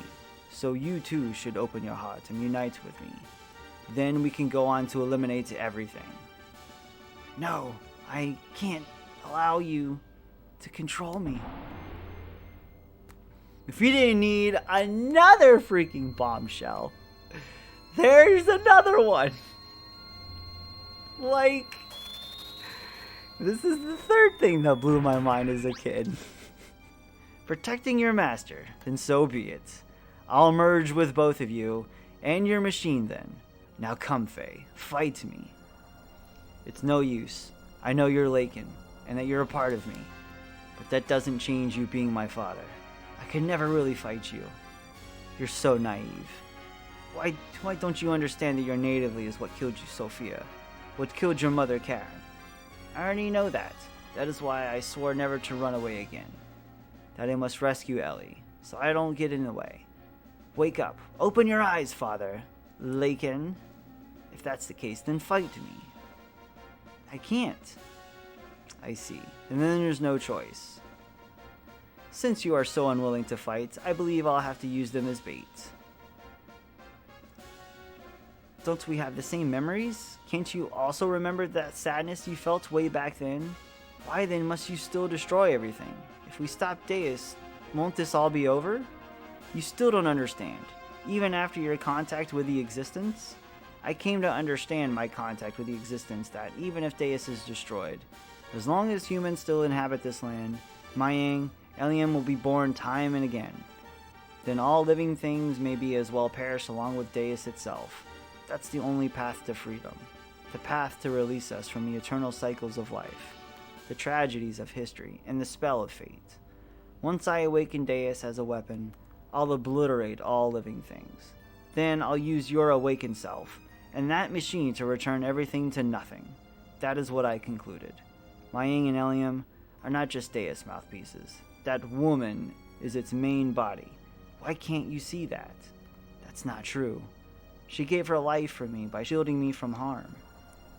So you too should open your heart and unite with me. Then we can go on to eliminate everything. No, I can't allow you to control me. If you didn't need another freaking bombshell, there's another one. Like, this is the third thing that blew my mind as a kid. Protecting your master, then so be it. I'll merge with both of you and your machine then. Now come, Faye, fight me. It's no use. I know you're Lakin, and that you're a part of me. But that doesn't change you being my father. I could never really fight you. You're so naive. Why don't you understand that your natively is what killed you, Sophia? What killed your mother, Karen? I already know that. That is why I swore never to run away again. That I must rescue Ellie, so I don't get in the way. Wake up. Open your eyes, father. Lakin. If that's the case, then fight me. I can't. I see. And then there's no choice. Since you are so unwilling to fight, I believe I'll have to use them as bait. Don't we have the same memories? Can't you also remember that sadness you felt way back then? Why then must you still destroy everything? If we stop Deus, won't this all be over? You still don't understand. Even after your contact with the Existence? I came to understand my contact with the Existence that even if Deus is destroyed, as long as humans still inhabit this land, Mayang, Eliam will be born time and again. Then all living things may be as well perish along with Deus itself. That's the only path to freedom. The path to release us from the eternal cycles of life, the tragedies of history, and the spell of fate. Once I awaken Deus as a weapon, I'll obliterate all living things. Then I'll use your awakened self and that machine to return everything to nothing. That is what I concluded. Mayang and Elium are not just Deus mouthpieces. That woman is its main body. Why can't you see that? That's not true. She gave her life for me by shielding me from harm.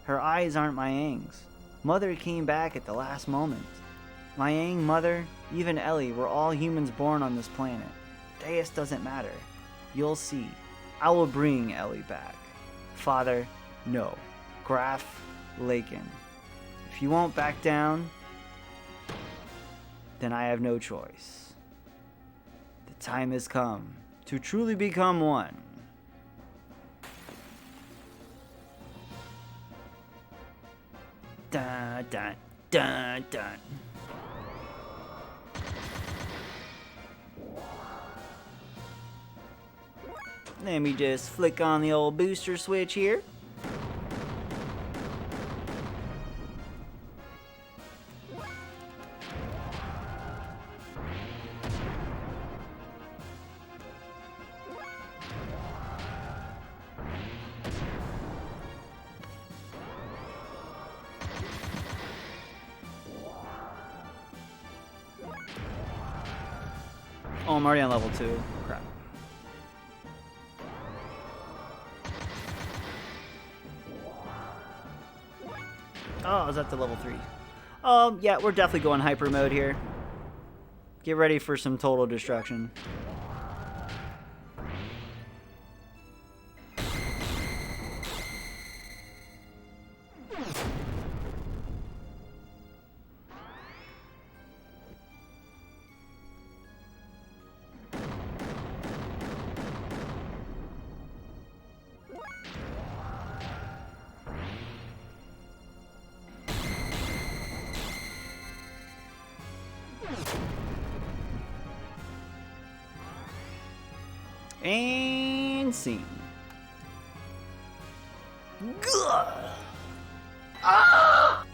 Her eyes aren't Mayang's. Mother came back at the last moment. Mayang, Mother, even Ellie were all humans born on this planet. Deus doesn't matter. You'll see. I will bring Ellie back. Father, no. Graf, Lakin. If you won't back down, then I have no choice. The time has come to truly become one. Dun, dun, dun, dun. Let me just flick on the old booster switch here. Oh, I'm already on level 2. Crap. Oh, I was at the level 3. Yeah, we're definitely going hyper mode here. Get ready for some total destruction. And scene. Gah! Ah!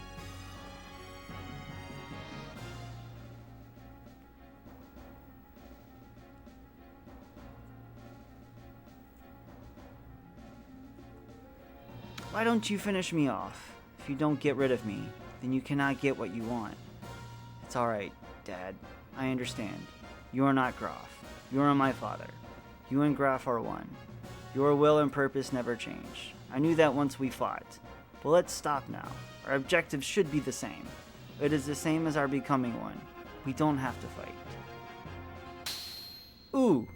Why don't you finish me off? If you don't get rid of me, then you cannot get what you want. It's alright, Dad. I understand. You are not Graf. You are my father. You and Graf are one. Your will and purpose never change. I knew that once we fought. But let's stop now. Our objectives should be the same. It is the same as our becoming one. We don't have to fight. Ooh!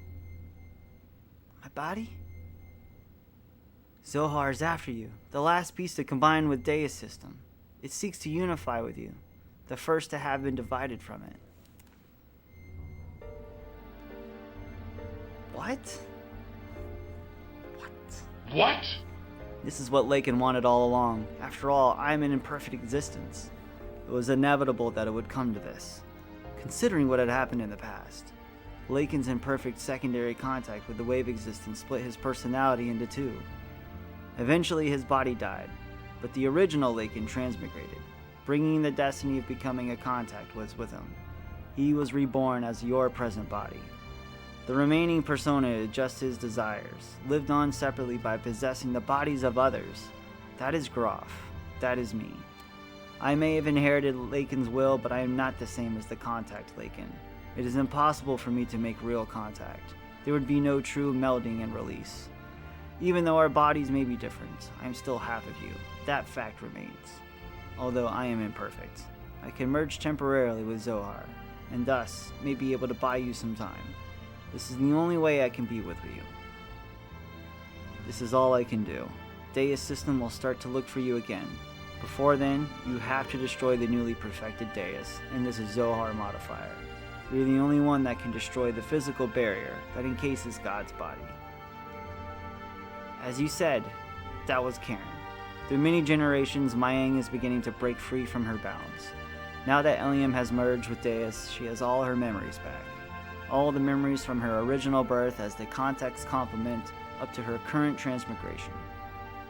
My body? Zohar is after you. The last piece to combine with Deus system. It seeks to unify with you. The first to have been divided from it. What? What? This is what Lakin wanted all along. After all, I am an imperfect existence. It was inevitable that it would come to this, considering what had happened in the past. Lakin's imperfect secondary contact with the wave existence split his personality into two. Eventually his body died, but the original Lakin transmigrated, bringing the destiny of becoming a contact was with him. He was reborn as your present body. The remaining persona adjusts his desires, lived on separately by possessing the bodies of others. That is Graf. That is me. I may have inherited Lakin's will, but I am not the same as the contact Lakin. It is impossible for me to make real contact. There would be no true melding and release. Even though our bodies may be different, I am still half of you. That fact remains. Although I am imperfect, I can merge temporarily with Zohar, and thus may be able to buy you some time. This is the only way I can be with you. This is all I can do. Deus system will start to look for you again. Before then, you have to destroy the newly perfected Deus, and this is Zohar modifier. You're the only one that can destroy the physical barrier that encases God's body. As you said, that was Karen. Through many generations, Mayang is beginning to break free from her bounds. Now that Elium has merged with Deus, she has all her memories back. All the memories from her original birth as the context complement up to her current transmigration.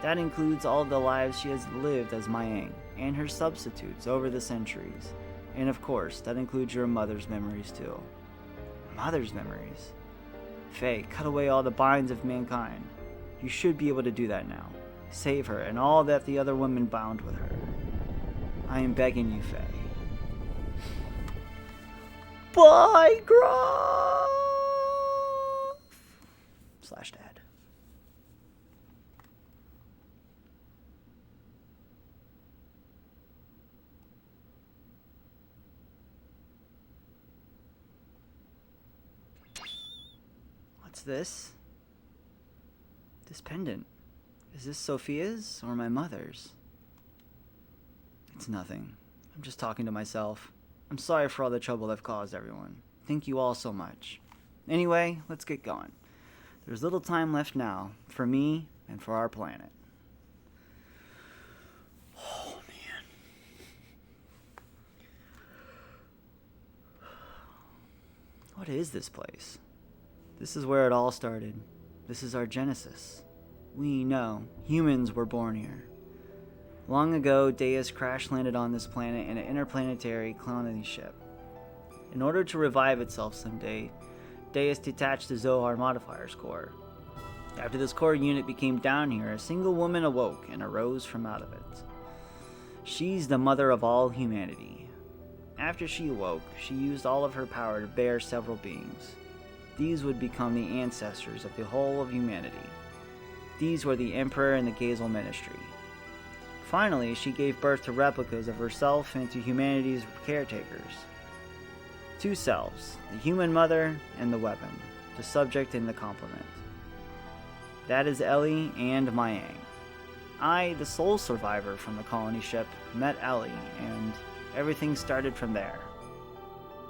That includes all the lives she has lived as Mayang, and her substitutes over the centuries. And of course, that includes your mother's memories too. Mother's memories? Faye, cut away all the binds of mankind. You should be able to do that now. Save her and all that the other women bound with her. I am begging you, Faye. Bye, Graf! / Dad. What's this? This pendant. Is this Sophia's or my mother's? It's nothing. I'm just talking to myself. I'm sorry for all the trouble I've caused everyone. Thank you all so much. Anyway, let's get going. There's little time left now, for me and for our planet. Oh, man. What is this place? This is where it all started. This is our genesis. We know humans were born here. Long ago, Deus crash-landed on this planet in an interplanetary colony ship. In order to revive itself someday, Deus detached the Zohar Modifier's core. After this core unit became down here, a single woman awoke and arose from out of it. She's the mother of all humanity. After she awoke, she used all of her power to bear several beings. These would become the ancestors of the whole of humanity. These were the Emperor and the Gazel Ministry. Finally, she gave birth to replicas of herself and to humanity's caretakers. 2 selves, the human mother and the weapon, the subject and the complement. That is Ellie and Mayang. I, the sole survivor from the colony ship, met Ellie, and everything started from there.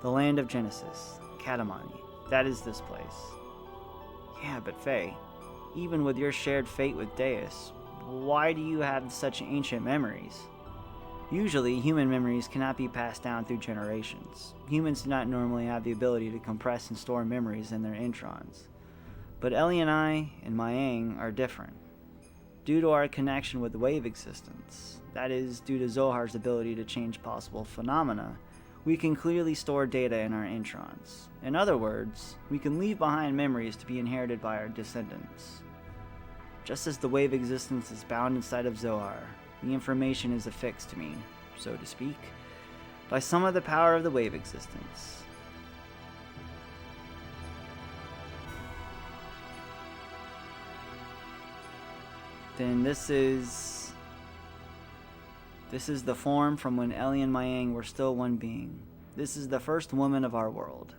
The land of Genesis, Katamani, that is this place. Yeah, but Faye, even with your shared fate with Deus, why do you have such ancient memories? Usually, human memories cannot be passed down through generations. Humans do not normally have the ability to compress and store memories in their introns. But Ellie and I, and Mayang, are different. Due to our connection with wave existence, that is, due to Zohar's ability to change possible phenomena, we can clearly store data in our introns. In other words, we can leave behind memories to be inherited by our descendants. Just as the wave existence is bound inside of Zohar, the information is affixed to me, so to speak, by some of the power of the wave existence. Then this is the form from when Ellie and Mayang were still one being. This is the first woman of our world.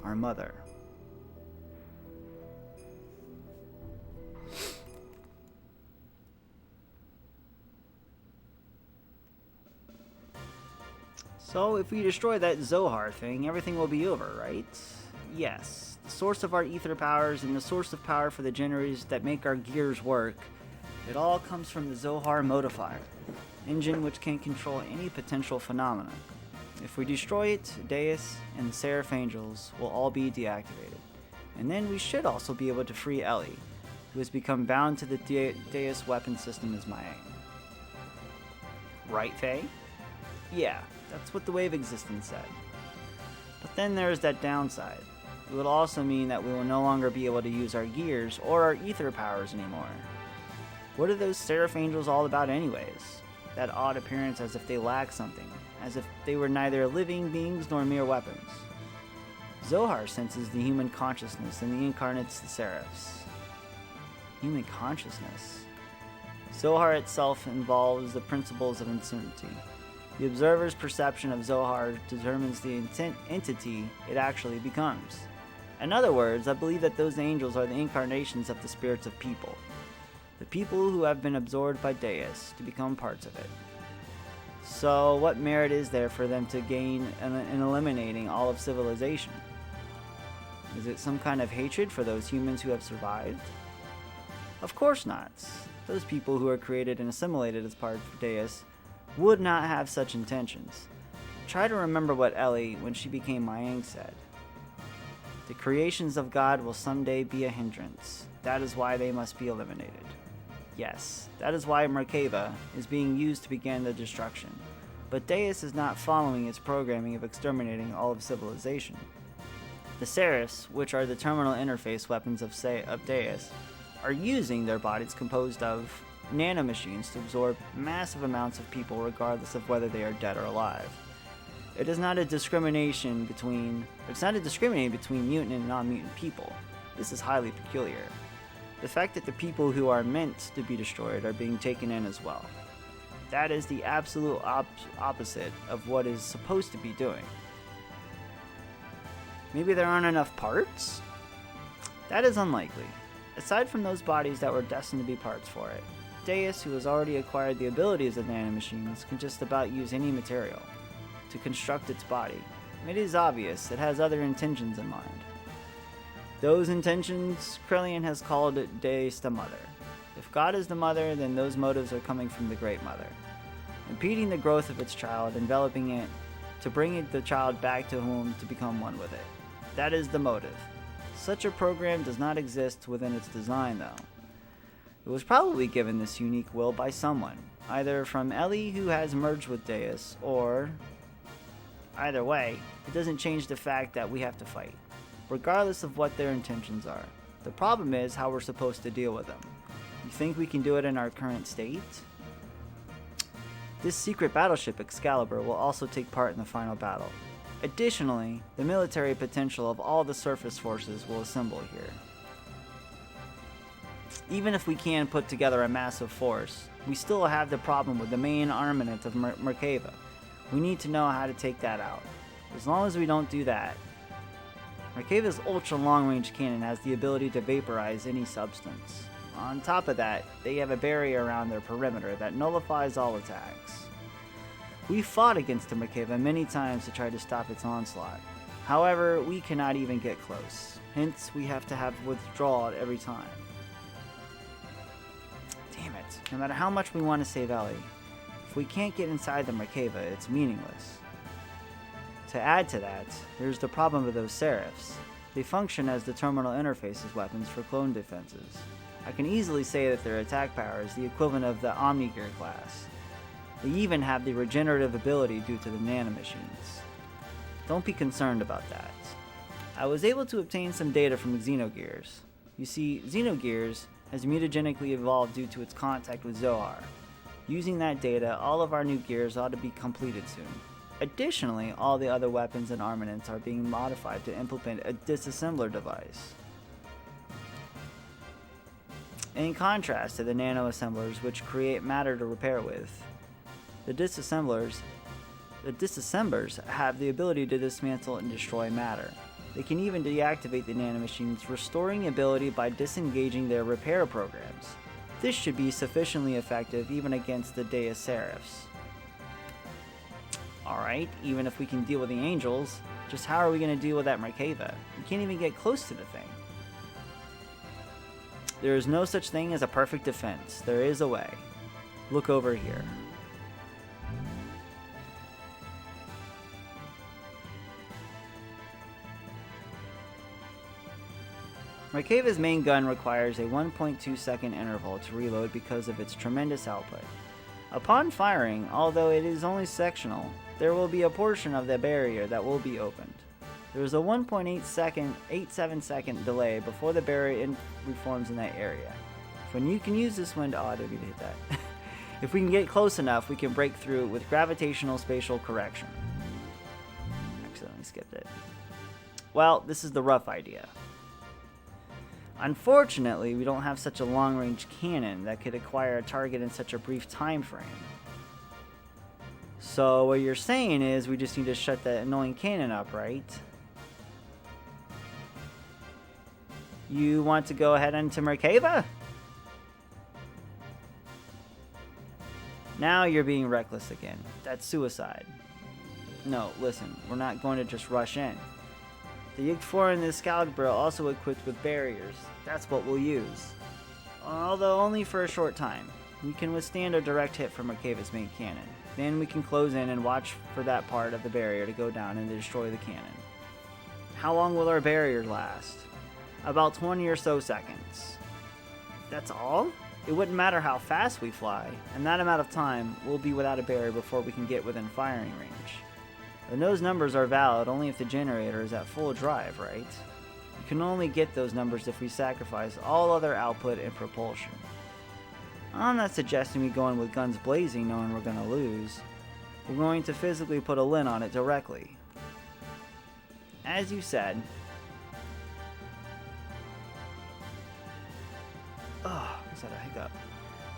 Our mother. So, if we destroy that Zohar thing, everything will be over, right? Yes. The source of our ether powers and the source of power for the generators that make our gears work, it all comes from the Zohar Modifier, engine which can control any potential phenomena. If we destroy it, Deus and the Seraph Angels will all be deactivated. And then we should also be able to free Ellie, who has become bound to the Deus weapon system as Mayang. Right, Faye? Yeah, that's what the wave existence said. But then there's that downside. It would also mean that we will no longer be able to use our gears or our ether powers anymore. What are those Seraph Angels all about anyways? That odd appearance as if they lack something, as if they were neither living beings nor mere weapons. Zohar senses the human consciousness and the incarnates the Seraphs. Human consciousness? Zohar itself involves the principles of uncertainty. The observer's perception of Zohar determines the entity it actually becomes. In other words, I believe that those angels are the incarnations of the spirits of people. The people who have been absorbed by Deus to become parts of it. So, what merit is there for them to gain in eliminating all of civilization? Is it some kind of hatred for those humans who have survived? Of course not. Those people who are created and assimilated as part of Deus would not have such intentions. Try to remember what Ellie, when she became Mayang, said. The creations of God will someday be a hindrance. That is why they must be eliminated. Yes, that is why Merkaba is being used to begin the destruction. But Deus is not following its programming of exterminating all of civilization. The Seraphs, which are the terminal interface weapons of Deus, are using their bodies composed of nanomachines to absorb massive amounts of people regardless of whether they are dead or alive. It's not a discriminating between mutant and non-mutant people. This is highly peculiar. The fact that the people who are meant to be destroyed are being taken in as well. That is the absolute opposite of what is supposed to be doing. Maybe there aren't enough parts? That is unlikely. Aside from those bodies that were destined to be parts for it, Deus, who has already acquired the abilities of nanomachines, can just about use any material to construct its body. It is obvious it has other intentions in mind. Those intentions, Krillian has called Deus the Mother. If God is the mother, then those motives are coming from the Great Mother. Impeding the growth of its child, enveloping it, to bring the child back to whom to become one with it. That is the motive. Such a program does not exist within its design, though. It was probably given this unique will by someone, either from Ellie, who has merged with Deus, or... Either way, it doesn't change the fact that we have to fight, regardless of what their intentions are. The problem is how we're supposed to deal with them. You think we can do it in our current state? This secret battleship Excalibur will also take part in the final battle. Additionally, the military potential of all the surface forces will assemble here. Even if we can put together a massive force, we still have the problem with the main armament of Merkava. We need to know how to take that out. As long as we don't do that, Merkava's ultra long-range cannon has the ability to vaporize any substance. On top of that, they have a barrier around their perimeter that nullifies all attacks. We fought against the Merkava many times to try to stop its onslaught. However, we cannot even get close. Hence, we have to have withdrawal at every time. Damn it. No matter how much we want to save Ellie, if we can't get inside the Merkava, it's meaningless. To add to that, there's the problem of those Seraphs. They function as the terminal interface as weapons for clone defenses. I can easily say that their attack power is the equivalent of the Omnigear class. They even have the regenerative ability due to the nanomachines. Don't be concerned about that. I was able to obtain some data from Xenogears. You see, Xenogears has mutagenically evolved due to its contact with Zohar. Using that data, all of our new gears ought to be completed soon. Additionally, all the other weapons and armaments are being modified to implement a disassembler device. In contrast to the nano-assemblers, which create matter to repair with, the disassemblers have the ability to dismantle and destroy matter. They can even deactivate the nanomachines, restoring ability by disengaging their repair programs. This should be sufficiently effective even against the Deus Seraphs. Alright, even if we can deal with the angels, just how are we going to deal with that Merkava? We can't even get close to the thing. There is no such thing as a perfect defense. There is a way. Look over here. Merkava's main gun requires a 1.2 second interval to reload because of its tremendous output. Upon firing, although it is only sectional, there will be a portion of the barrier that will be opened. There is a 1.87 second delay before the barrier reforms in that area. When you can use this window, I didn't mean to hit that. If we can get close enough, we can break through with gravitational spatial correction. Accidentally skipped it. Well, this is the rough idea. Unfortunately, we don't have such a long-range cannon that could acquire a target in such a brief time frame. So what you're saying is we just need to shut that annoying cannon up, right? You want to go ahead into Merkava? Now you're being reckless again. That's suicide. No, listen, we're not going to just rush in. The Yggdrasil and the Excalibur are also equipped with barriers. That's what we'll use. Although only for a short time. We can withstand a direct hit from Merkava's main cannon. Then we can close in and watch for that part of the barrier to go down and destroy the cannon. How long will our barrier last? About 20 or so seconds. That's all? It wouldn't matter how fast we fly. In that amount of time, we'll be without a barrier before we can get within firing range. And those numbers are valid only if the generator is at full drive, right? We can only get those numbers if we sacrifice all other output and propulsion. I'm not suggesting we go in with guns blazing knowing we're going to lose. We're going to physically put a lid on it directly. As you said... Oh, was that a hiccup?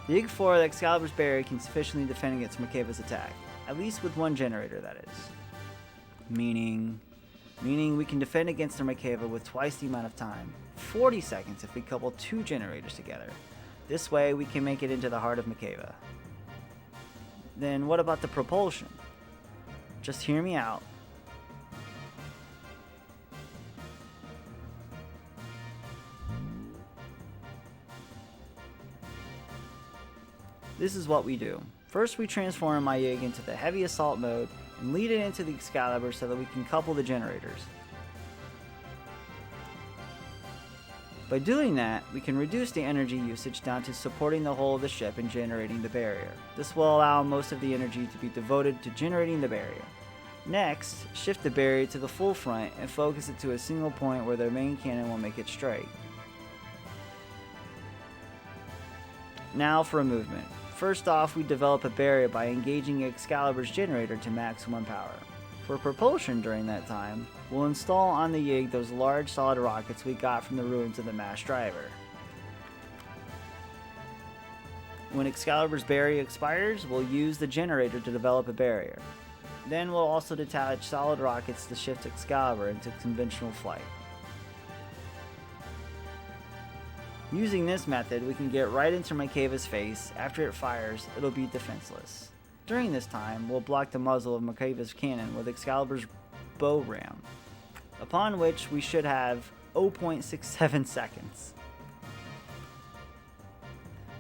The Yig 4 of the Excalibur's barrier can sufficiently defend against Makeva's attack. At least with one generator, that is. Meaning we can defend against their Makeva with twice the amount of time. 40 seconds if we couple 2 generators together. This way we can make it into the heart of Makeva. Then what about the propulsion? Just hear me out. This is what we do. First we transform my Yig into the heavy assault mode and lead it into the Excalibur so that we can couple the generators. By doing that, we can reduce the energy usage down to supporting the hull of the ship and generating the barrier. This will allow most of the energy to be devoted to generating the barrier. Next, shift the barrier to the full front and focus it to a single point where the main cannon will make it straight. Now for a movement. First off, we develop a barrier by engaging Excalibur's generator to maximum power. For propulsion during that time, we'll install on the Yig those large solid rockets we got from the ruins of the mass driver. When Excalibur's barrier expires, we'll use the generator to develop a barrier. Then we'll also detach solid rockets to shift Excalibur into conventional flight. Using this method, we can get right into Makeva's face. After it fires, it'll be defenseless. During this time, we'll block the muzzle of Makeva's cannon with Excalibur's bow ram, upon which we should have 0.67 seconds.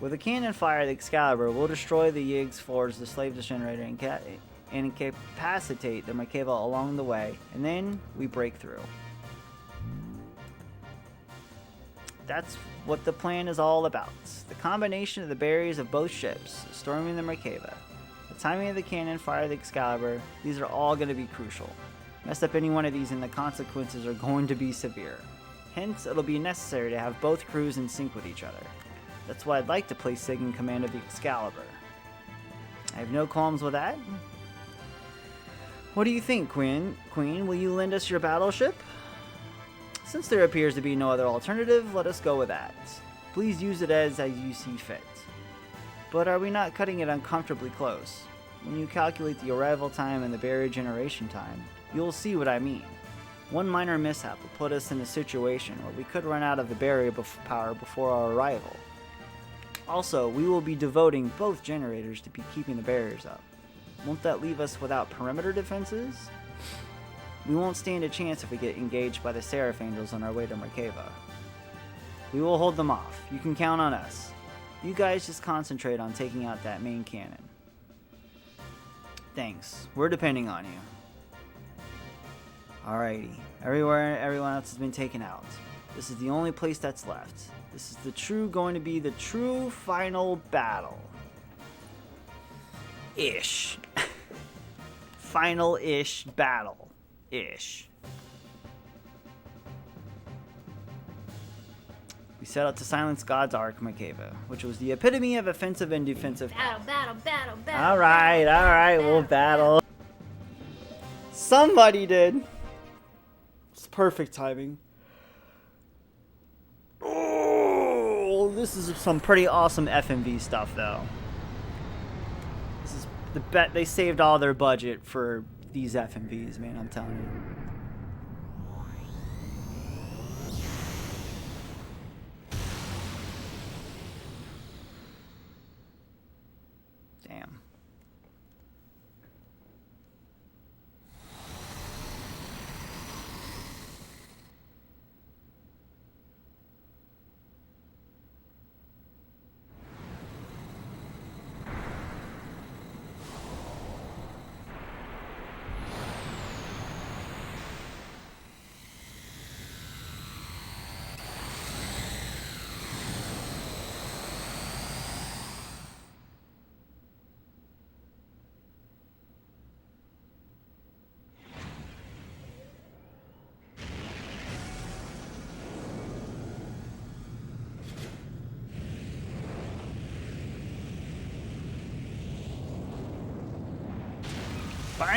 With a cannon fired at Excalibur, we'll destroy the Yig's forge, the slave generator, and incapacitate the Makeva along the way, and then we break through. That's what the plan is all about. The combination of the barriers of both ships, storming the Makeva, the timing of the cannon fire of the Excalibur, these are all going to be crucial. Mess up any one of these and the consequences are going to be severe. Hence, it'll be necessary to have both crews in sync with each other. That's why I'd like to place Sig in command of the Excalibur. I have no qualms with that. What do you think, Queen? Will you lend us your battleship? Since there appears to be no other alternative, let us go with that. Please use it as you see fit. But are we not cutting it uncomfortably close? When you calculate the arrival time and the barrier generation time, you'll see what I mean. One minor mishap will put us in a situation where we could run out of the barrier power before our arrival. Also, we will be devoting both generators to be keeping the barriers up. Won't that leave us without perimeter defenses? We won't stand a chance if we get engaged by the Seraph Angels on our way to Makeva. We will hold them off. You can count on us. You guys just concentrate on taking out that main cannon. Thanks. We're depending on you. Alrighty. Everyone else has been taken out. This is the only place that's left. This is going to be the true final battle. Ish. Final-ish battle. Ish. We set out to silence God's Ark Makeva, which was the epitome of offensive and defensive. Battle. Alright, we'll battle. Somebody did. It's perfect timing. Oh, this is some pretty awesome FMV stuff, though. This is the bet they saved all their budget for these FMVs, man, I'm telling you. Damn.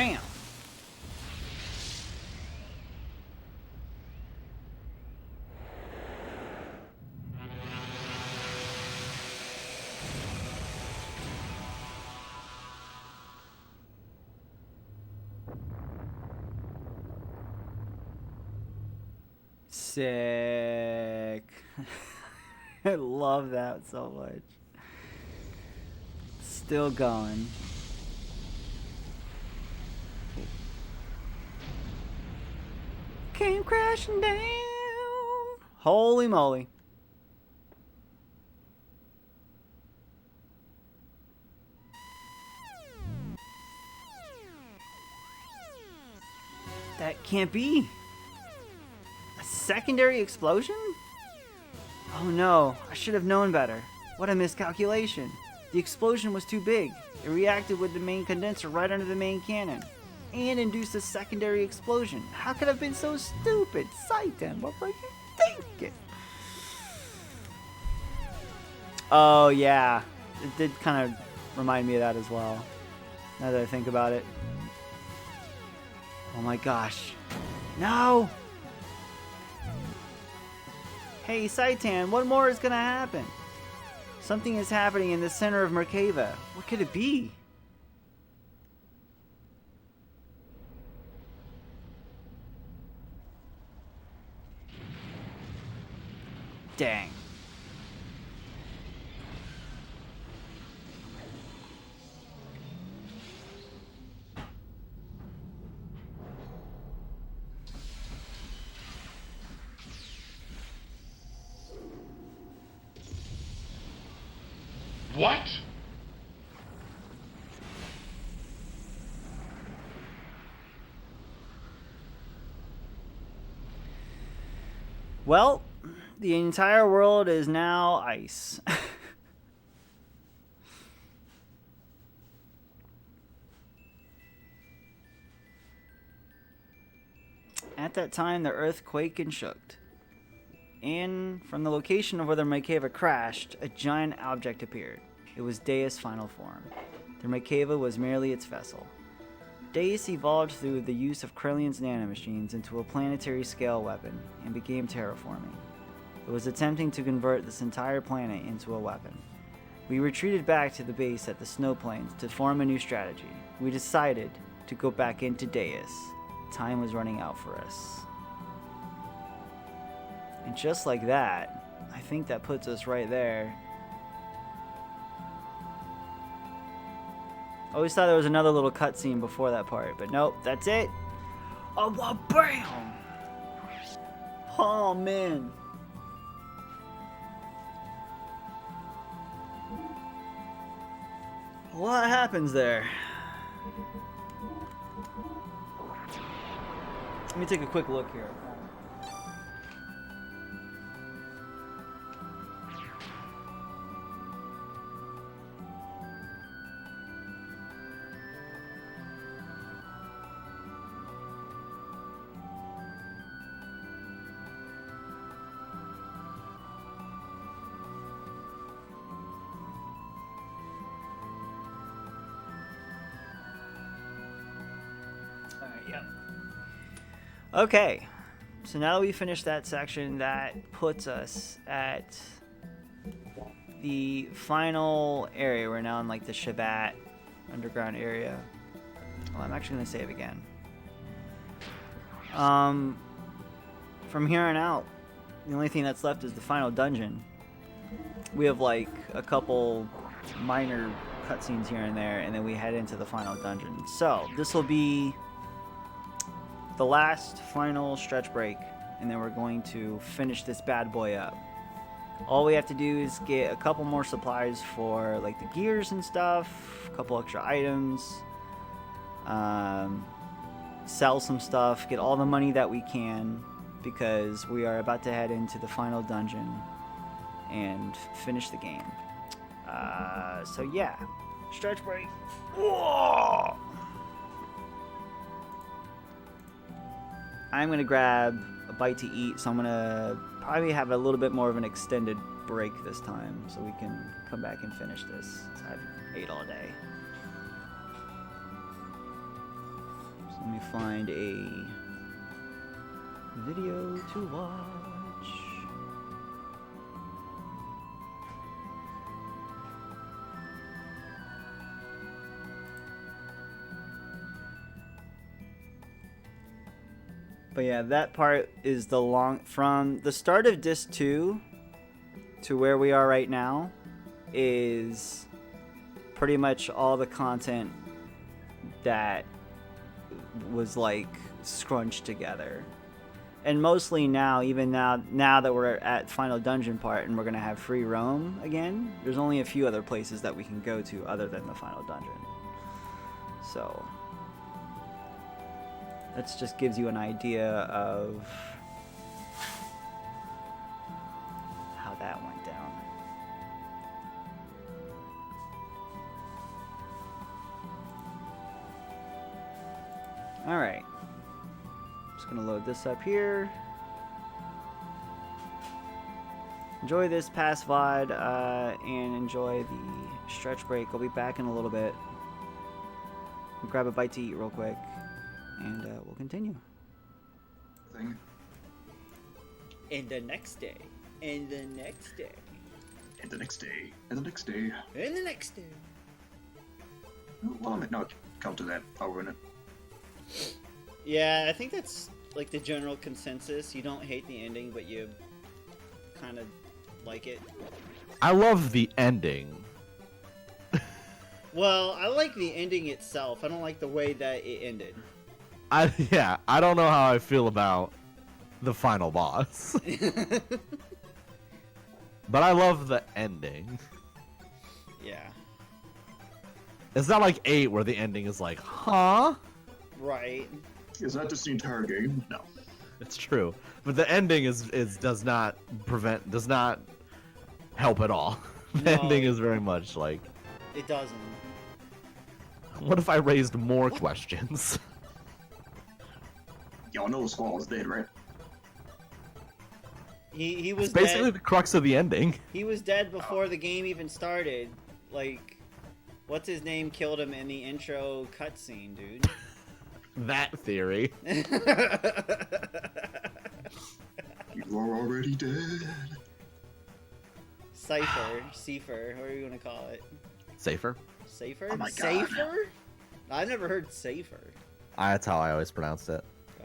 Bam! Sick. I love that so much. Still going. Came crashing down. Holy moly. That can't be. A secondary explosion? Oh no, I should have known better. What a miscalculation. The explosion was too big. It reacted with the main condenser right under the main cannon and induced a secondary explosion. How could I have been so stupid? Satan, what were you thinking? Oh yeah, it did kind of remind me of that as well, now that I think about it. Oh my gosh. No! Hey, Saitan, what more is gonna happen? Something is happening in the center of Merkava. What could it be? Dang. What? Well, the entire world is now ice. At that time, the earth quaked and shook. And from the location of where the Merkava crashed, a giant object appeared. It was Deus' final form. The Merkava was merely its vessel. Deus evolved through the use of Krillion's nanomachines into a planetary-scale weapon and began terraforming. It was attempting to convert this entire planet into a weapon. We retreated back to the base at the snow plains to form a new strategy. We decided to go back into Deus. Time was running out for us. And just like that, I think that puts us right there. I always thought there was another little cutscene before that part, but nope, that's it. Oh, well, bam! Oh, man. What happens there? Let me take a quick look here. Yep. Okay, so now that we finished that section, that puts us at the final area. We're now in like the Shabbat underground area. Well, I'm actually going to save again. From here on out, the only thing that's left is the final dungeon. We have like a couple minor cutscenes here and there, and then we head into the final dungeon. So this will be the last final stretch break, and then we're going to finish this bad boy up. All we have to do is get a couple more supplies for like the gears and stuff, a couple extra items, sell some stuff, get all the money that we can, because we are about to head into the final dungeon and finish the game. So yeah, stretch break. Whoa! I'm gonna grab a bite to eat, so I'm gonna probably have a little bit more of an extended break this time, so we can come back and finish this. I've ate all day. Let me find a video to watch. But yeah, that part is from the start of disc 2 to where we are right now is pretty much all the content that was like scrunched together. And mostly now, even now that we're at final dungeon part and we're gonna have free roam again, there's only a few other places that we can go to other than the final dungeon. So that just gives you an idea of how that went down. Alright. Just gonna load this up here. Enjoy this past VOD and enjoy the stretch break. I'll be back in a little bit. Grab a bite to eat real quick. And we'll continue. And the next day. And the next day. And the next day. And the next day. And the next day. Well, no, come to that. I'll ruin it. Yeah, I think that's like the general consensus. You don't hate the ending, but you kind of like it. I love the ending. Well, I like the ending itself. I don't like the way that it ended. I don't know how I feel about the final boss. But I love the ending. Yeah. It's not like 8 where the ending is like, huh? Right. Is that just the entire game? No. It's true. But the ending does not help at all. The ending is very much like... It doesn't. What if I raised more questions? Y'all know Squall is dead, right? He was It's basically dead. the crux of the ending. He was dead before the game even started. Like, what's his name killed him in the intro cutscene, dude. That theory. You are already dead. Cipher, what are you gonna call it? Safer. Safer? Oh my God. Safer? I've never heard Safer. That's how I always pronounced it. Oh.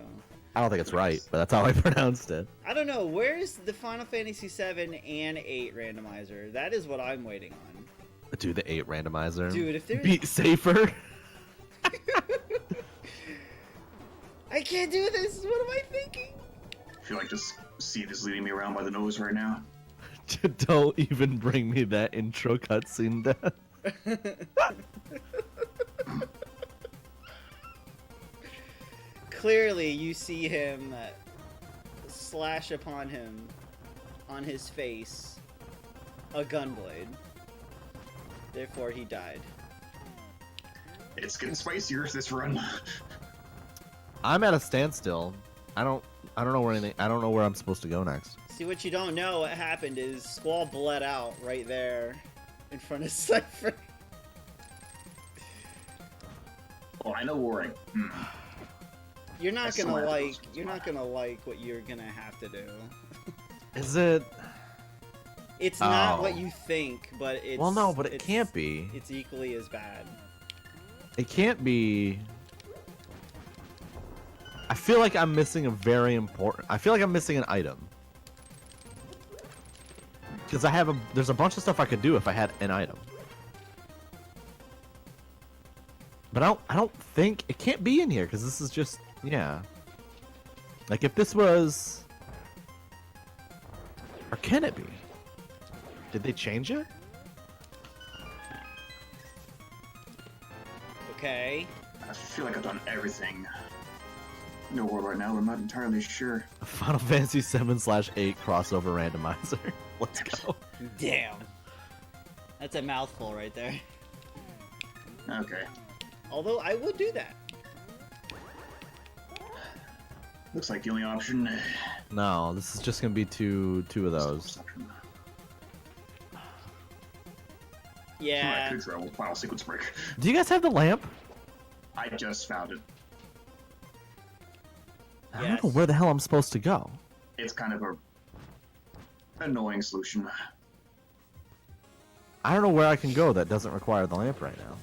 I don't think it's right, but that's how I pronounced it. I don't know. Where's the Final Fantasy 7 and 8 randomizer? That is what I'm waiting on. Dude, the 8 randomizer. Dude, if there's... Beat Safer. I can't do this. What am I thinking? I feel like just Seed is leading me around by the nose right now. Don't even bring me that intro cutscene death. Clearly, you see him slash upon him, on his face, a gunblade. Therefore, he died. It's getting spicier this run. I'm at a standstill. I don't know where anything. I don't know where I'm supposed to go next. See, what you don't know, what happened is Squall bled out right there in front of Cypher. Oh, I know where You're not gonna like what you're gonna have to do. Is it? It's not what you think, but it's... Well, no, but it can't be. It's equally as bad. It can't be... I feel like I'm missing a very important... I feel like I'm missing an item. Because there's a bunch of stuff I could do if I had an item. But I don't think... It can't be in here, because this is just... Yeah. Like, if this was... Or can it be? Did they change it? Okay. I feel like I've done everything. No word right now, I'm not entirely sure. Final Fantasy 7/8 crossover randomizer. Let's go. Damn. That's a mouthful right there. Okay. Although, I would do that. Looks like the only option... No, this is just gonna be two of those. Yeah. I could throw Final Sequence Break. Do you guys have the lamp? I just found it. I don't know where the hell I'm supposed to go. It's kind of a annoying solution. I don't know where I can go that doesn't require the lamp right now.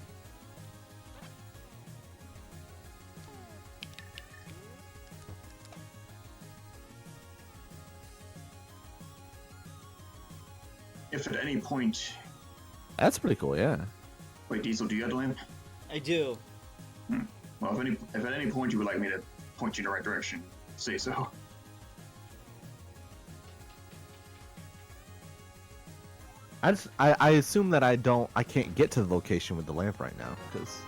If at any point... That's pretty cool, yeah. Wait, Diesel, do you have the lamp? I do. Well, if at any point you would like me to point you in the right direction, say so. I assume that I can't get to the location with the lamp right now, because...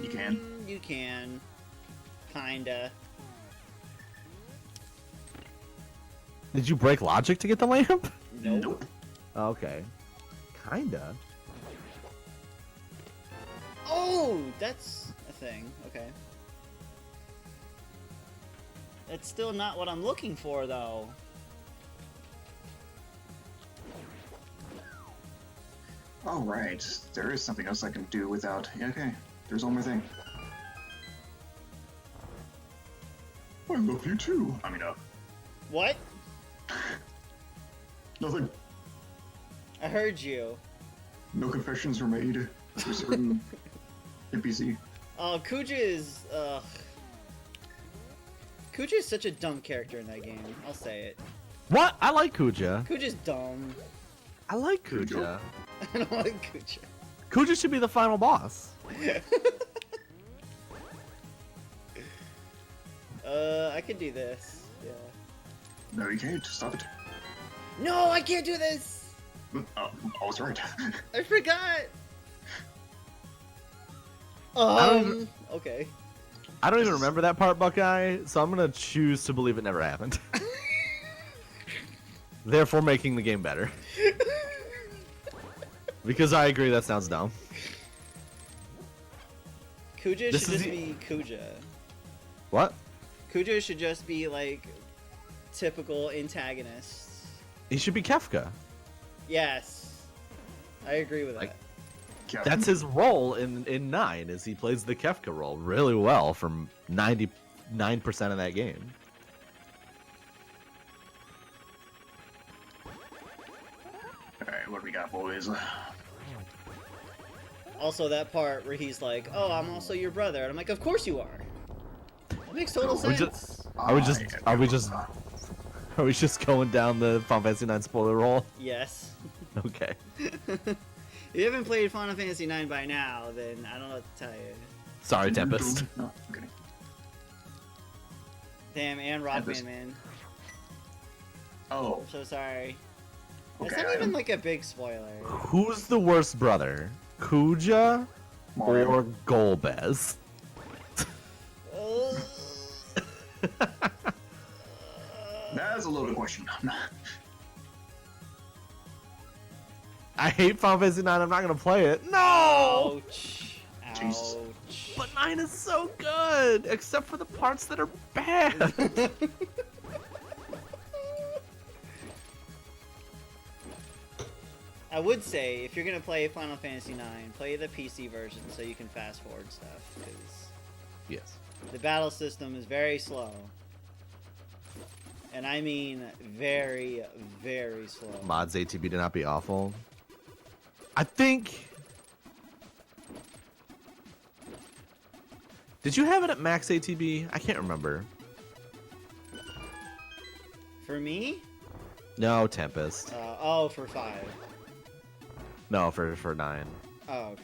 You can? You can. Kinda. Did you break logic to get the lamp? Nope. Okay. Kinda. Oh, that's a thing. Okay. That's still not what I'm looking for, though. Oh, right. There is something else I can do without... Yeah, okay, there's one more thing. I love you too. I mean, What? Nothing. I heard you. No confessions were made to a certain NPC. Oh, Kuja is, Kuja is such a dumb character in that game. I'll say it. What? I like Kuja. Kuja's dumb. I like Kuja. I don't like Kuja. Kuja should be the final boss. I could do this. Yeah. No, you can't. Stop it. No, I can't do this! Oh, it's right. I forgot! Okay. I don't even remember that part, Buckeye, so I'm gonna choose to believe it never happened. Therefore making the game better. Because I agree that sounds dumb. Kuja This should is just be Kuja. What? Kuja should just be, like, typical antagonists. He should be Kefka. Yes. I agree with that. That's his role in 9, is he plays the Kefka role really well from 99% of that game. Alright, what do we got, boys? Also, that part where he's like, "Oh, I'm also your brother," and I'm like, "Of course you are." That makes total sense. Are we just going down the Final Fantasy 9 spoiler roll? Yes. Okay. If you haven't played Final Fantasy 9 by now, then I don't know what to tell you. Sorry, Tempest. No, okay. Damn, and Rockman, man. Oh. I'm so sorry. Okay, It's not even like a big spoiler. Who's the worst brother? Kuja or Golbez? That's a loaded question. I hate Final Fantasy 9. I'm not gonna play it. No! Ouch. Jesus. Ouch. But 9 is so good, except for the parts that are bad. I would say, if you're gonna play Final Fantasy 9, play the PC version so you can fast forward stuff, because Yes. the battle system is very slow. And I mean very, very slow. Mods ATB to not be awful. I think... Did you have it at max ATB? I can't remember. For me? No, Tempest. Oh, for 5. No, for 9. Oh, okay.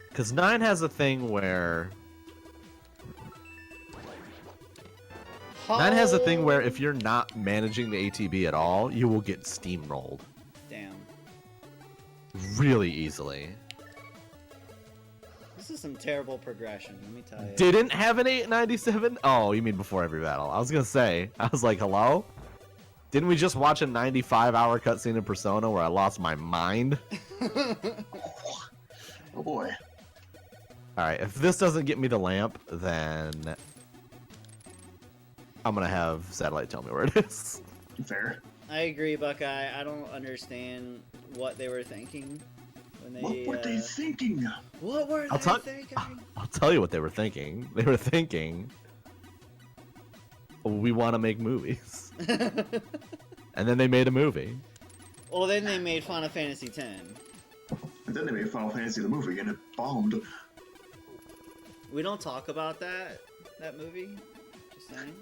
Because 9 has a thing where... 9 has a thing where if you're not managing the ATB at all, you will get steamrolled. Damn. Really easily. This is some terrible progression, let me tell you. Didn't have an 897? Oh, you mean before every battle. I was gonna say, I was like, hello? Didn't we just watch a 95-hour cutscene in Persona where I lost my mind? Oh boy. Alright, if this doesn't get me the lamp, then... I'm gonna have Satellite tell me where it is. Fair. I agree, Buckeye. I don't understand what they were thinking when they. What were they thinking? What were I'll they tell- thinking? I'll I'll tell you what they were thinking. They were thinking, we want to make movies. And then they made a movie. Well, then they made Final Fantasy X. And then they made Final Fantasy the movie, and it bombed. We don't talk about that movie. Just saying.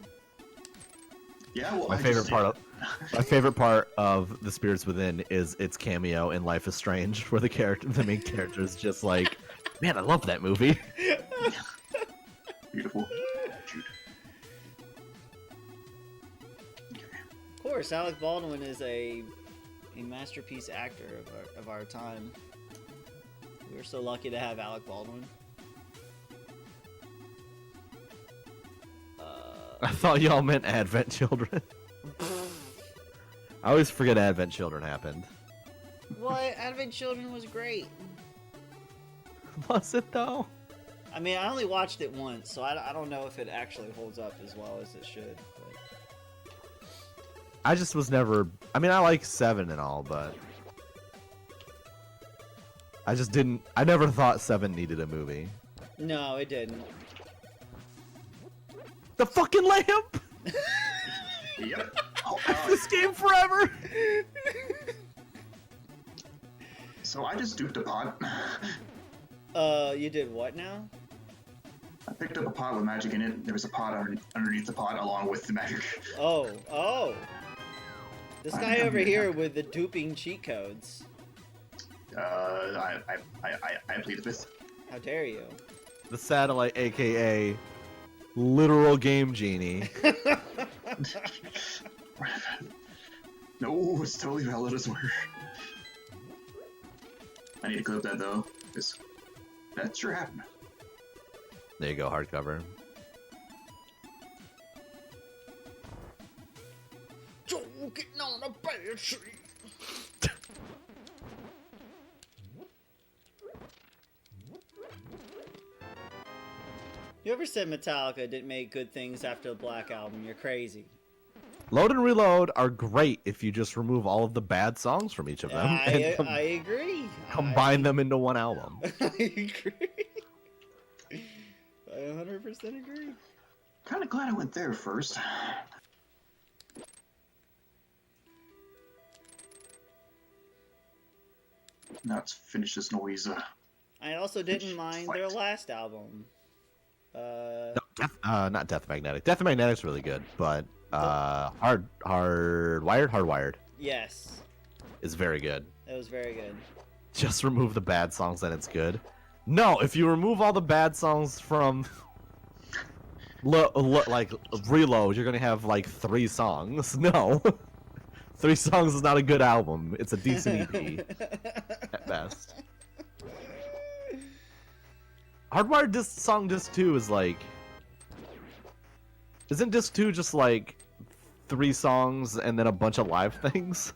Yeah, well, My favorite part of The Spirits Within is its cameo in Life is Strange, where the main character is just like, man, I love that movie. Beautiful. Of course, Alec Baldwin is a masterpiece actor of our time. We're so lucky to have Alec Baldwin. I thought y'all meant Advent Children. I always forget Advent Children happened. What? Advent Children was great. Was it though? I mean, I only watched it once, so I don't know if it actually holds up as well as it should. But... I just was never... I mean, I like 7 and all, but... I just didn't... I never thought 7 needed a movie. No, it didn't. The fucking lamp! Yep. This game forever! So I just duped a pot. You did what now? I picked up a pot with magic in it. There was a pot underneath the pot along with the magic. Oh. This guy over here with the duping cheat codes. I plead the fifth. How dare you? The satellite, aka... literal game genie. No, it's totally valid as well. I need to clip that though, because that sure happened. There you go, hardcover. Getting on a bad tree. You ever said Metallica didn't make good things after the Black Album? You're crazy. Load and Reload are great if you just remove all of the bad songs from each of them. I agree. Combine them into one album. I agree. I 100% agree. Kind of glad I went there first. Now let's finish this noise. I also didn't mind their last album. Not Death Magnetic. Death Magnetic's really good, but Hardwired. Yes. Is very good. It was very good. Just remove the bad songs, then it's good. No, if you remove all the bad songs from like Reload, you're gonna have like 3 songs. No, 3 songs is not a good album. It's a decent EP at best. Hardwired Disc 2 is like... Isn't Disc 2 just like 3 songs and then a bunch of live things?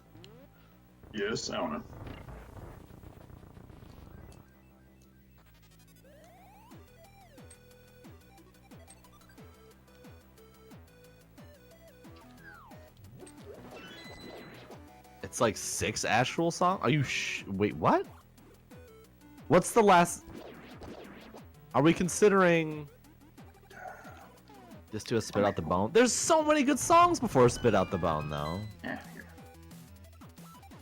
Yes, I don't know. It's like 6 actual songs? Are you wait, what? What's the last... Are we considering... Just to Spit Out the Bone? There's so many good songs before Spit Out the Bone, though. Yeah,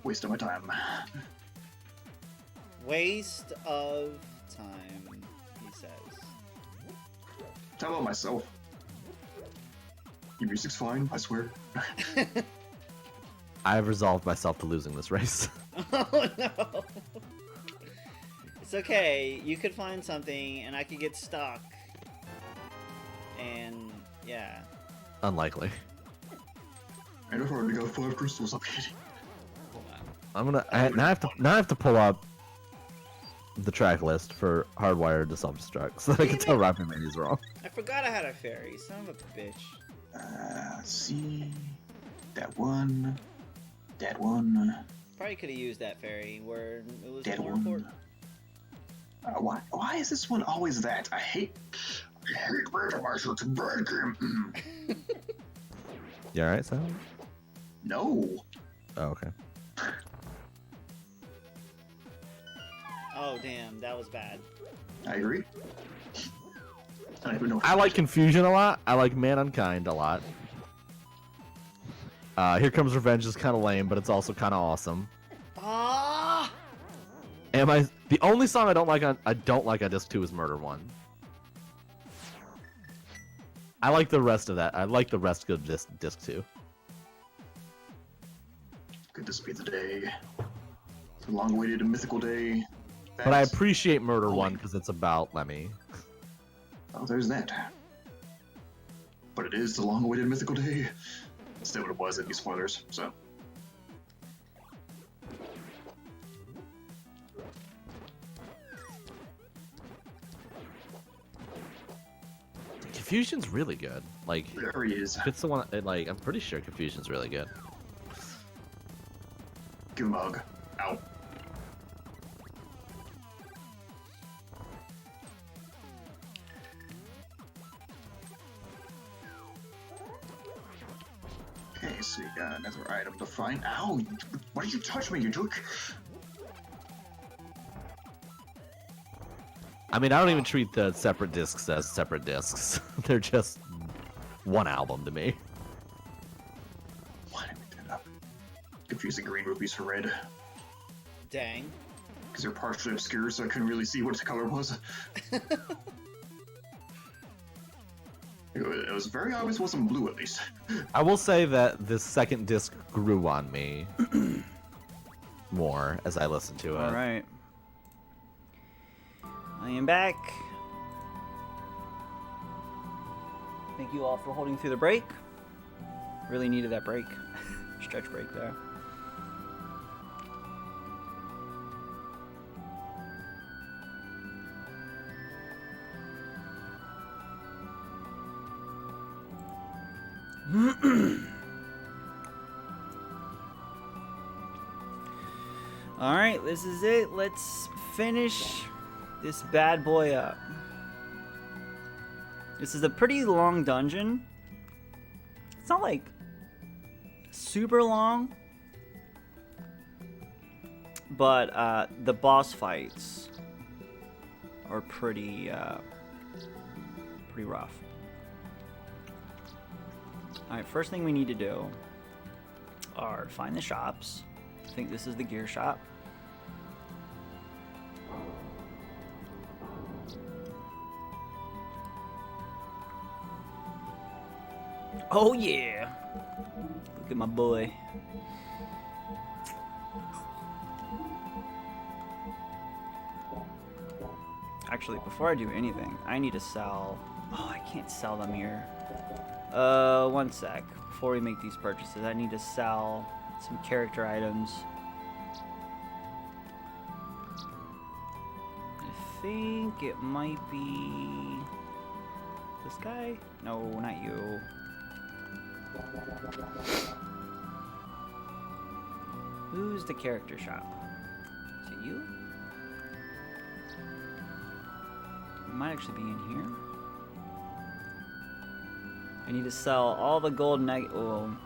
waste of my time. Waste of time, he says. Tell about myself. Your music's fine, I swear. I've resolved myself to losing this race. Oh no! It's okay, you could find something and I could get stuck. And, yeah. Unlikely. And I've already got 5 crystals, I'm kidding. Now I have to pull up the track list for Hardwired to Self-Destruct so that I can tell Rapid Mania's wrong. I forgot I had a fairy, son of a bitch. Let's see... That one... That one... Probably could have used that fairy where it was That more one. important. Why is this one always that? I hate making myself to break him. You alright, Sam? No. Oh, okay. Oh damn, that was bad. I agree. I don't even know. I like Confusion a lot. I like Man Unkind a lot. Here Comes Revenge is kind of lame, but it's also kind of awesome. Ah! The only song I don't like on disc 2 is Murder 1. I like the rest of that. I like the rest of disc 2. Could this be the day? The long-awaited and mythical day. But I appreciate Murder 1 because it's about Lemmy. Oh, there's that. But it is the long-awaited mythical day. That's not what it was. It'd be spoilers. So. Confusion's really good. Like, there he is. It's the one. Like, I'm pretty sure Confusion's really good. Give him a hug. Ow. Okay, so you got another item to find. Ow! Why did you touch me, you jerk? I mean, I don't even treat the separate discs as separate discs. They're just one album to me. Why did I make that up? Confusing green rupees for red. Dang. Because they're partially obscure, so I couldn't really see what the color was. It was very obvious it wasn't blue, at least. I will say that the second disc grew on me more as I listened to it. All right. I am back. Thank you all for holding through the break. Really needed that break. Stretch break there. Alright, this is it. Let's finish this bad boy up. This is a pretty long dungeon. It's not like super long, but the boss fights are pretty rough. Alright, first thing we need to do are find the shops. I think this is the gear shop. Oh yeah! Look at my boy. Actually, before I do anything, I need to sell... Oh, I can't sell them here. One sec. Before we make these purchases, I need to sell some character items. I think it might be... this guy? No, not you. Who's the character shop? Is it you? It might actually be in here. I need to sell all the gold nugget. Well,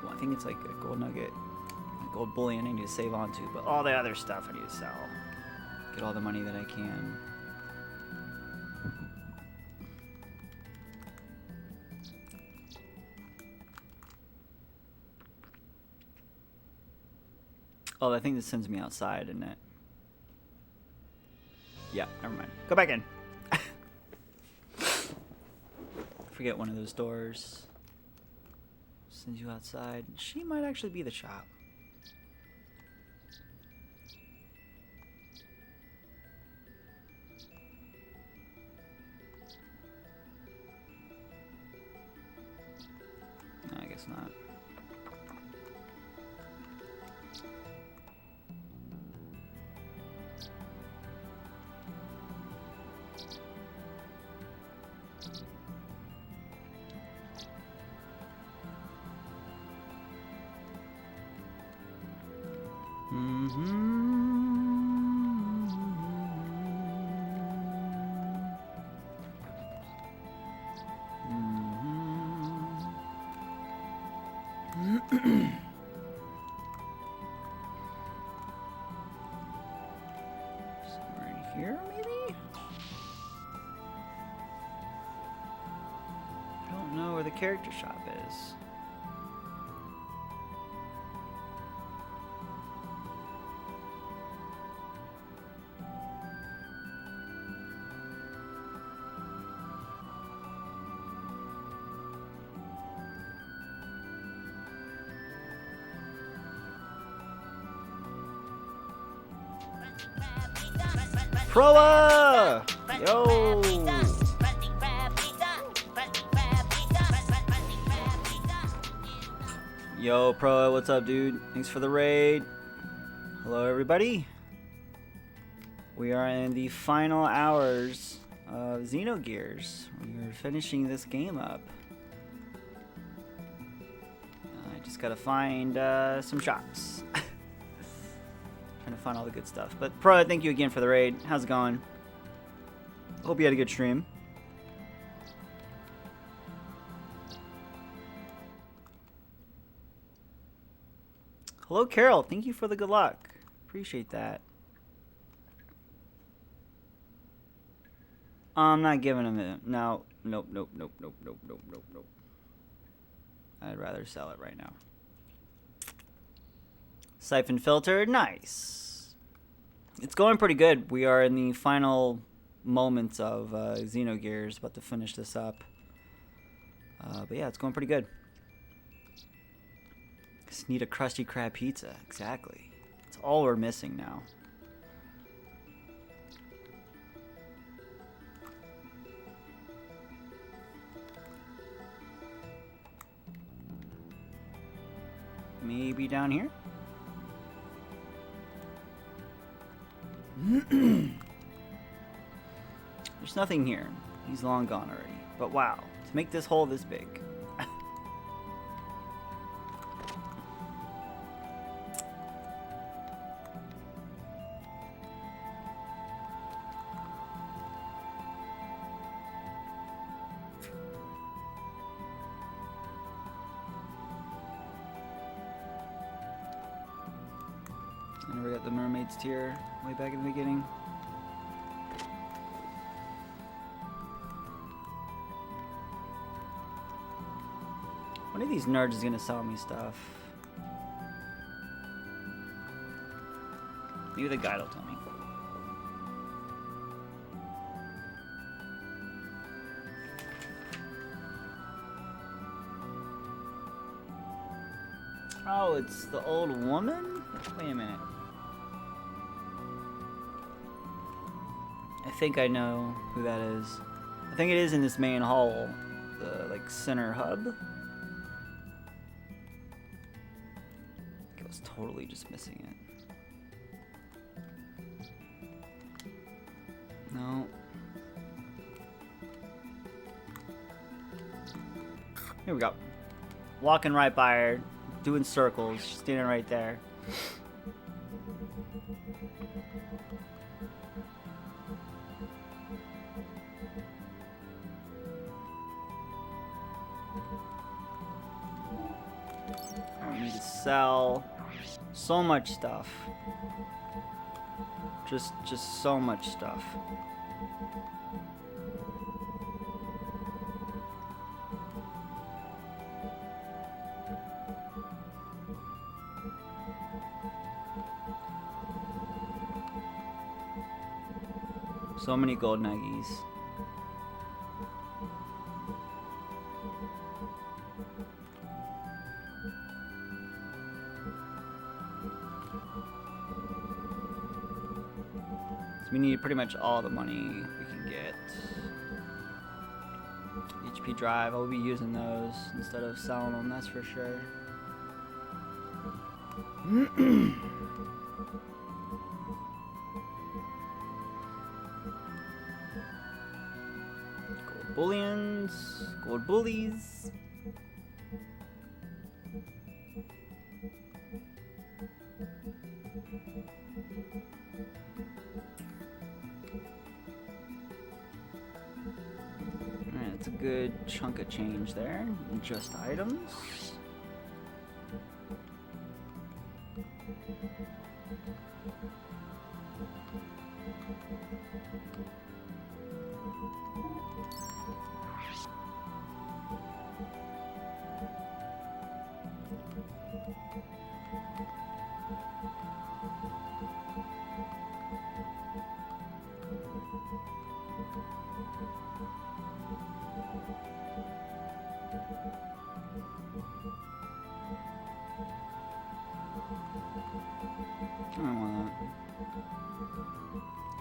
I think it's like a gold nugget, a gold bullion I need to save onto, but all the other stuff I need to sell. Get all the money that I can. Oh, I think this sends me outside, isn't it? Yeah, never mind. Go back in. Forget one of those doors. Sends you outside. She might actually be the shop. No, I guess not. Somewhere in here, maybe? character shop is. Proa! Yo! Yo, Proa, what's up, dude? Thanks for the raid. Hello, everybody. We are in the final hours of Xenogears. We are finishing this game up. I just gotta find some shops. Trying to find all the good stuff. But Pro, thank you again for the raid. How's it going? Hope you had a good stream. Hello, Carol. Thank you for the good luck. Appreciate that. I'm not giving him it. No. Nope. I'd rather sell it right now. Siphon filter, nice. It's going pretty good. We are in the final moments of Xenogears, about to finish this up. But yeah, it's going pretty good. Just need a Krusty Krab pizza, exactly. That's all we're missing now. Maybe down here? There's nothing here. He's long gone already. But wow, to make this hole this big. And we got the mermaid's tear way back in the beginning. One of these nerds is gonna sell me stuff. Maybe the guide will tell me. Oh, it's the old woman? Wait a minute. I think I know who that is. I think it is in this main hall, the like center hub. I was totally just missing it. No. Here we go. Walking right by her, doing circles, standing right there. I need to sell so much stuff. Just so much stuff. So many gold nuggies. So we need pretty much all the money we can get. HP drive, I'll be using those instead of selling them, that's for sure. Gold bullions, gold bullies. Alright, that's a good chunk of change there. Just items.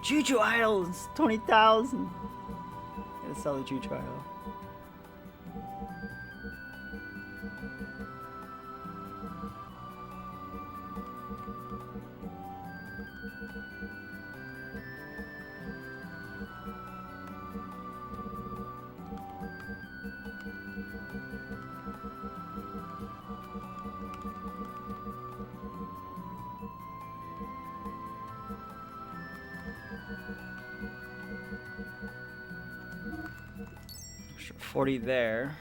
Choo-choo idols! 20,000! Gotta sell the choo-choo idol. Extra 40 there.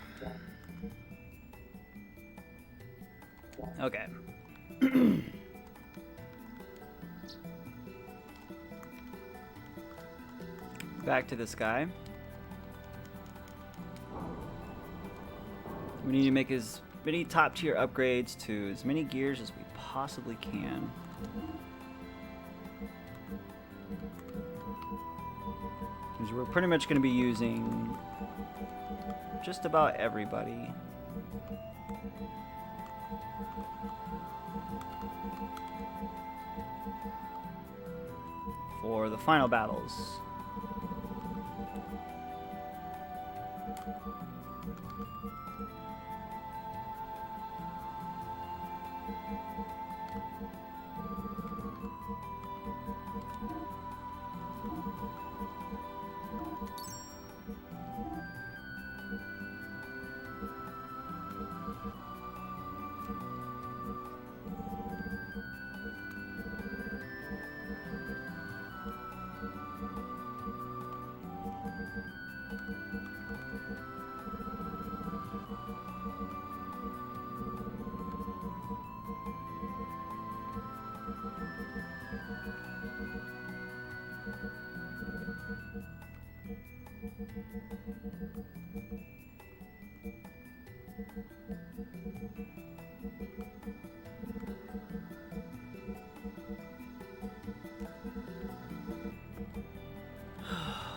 Okay. Back to this guy. We need to make as many top tier upgrades to as many gears as we possibly can. Because we're pretty much going to be using just about everybody. For the final battles.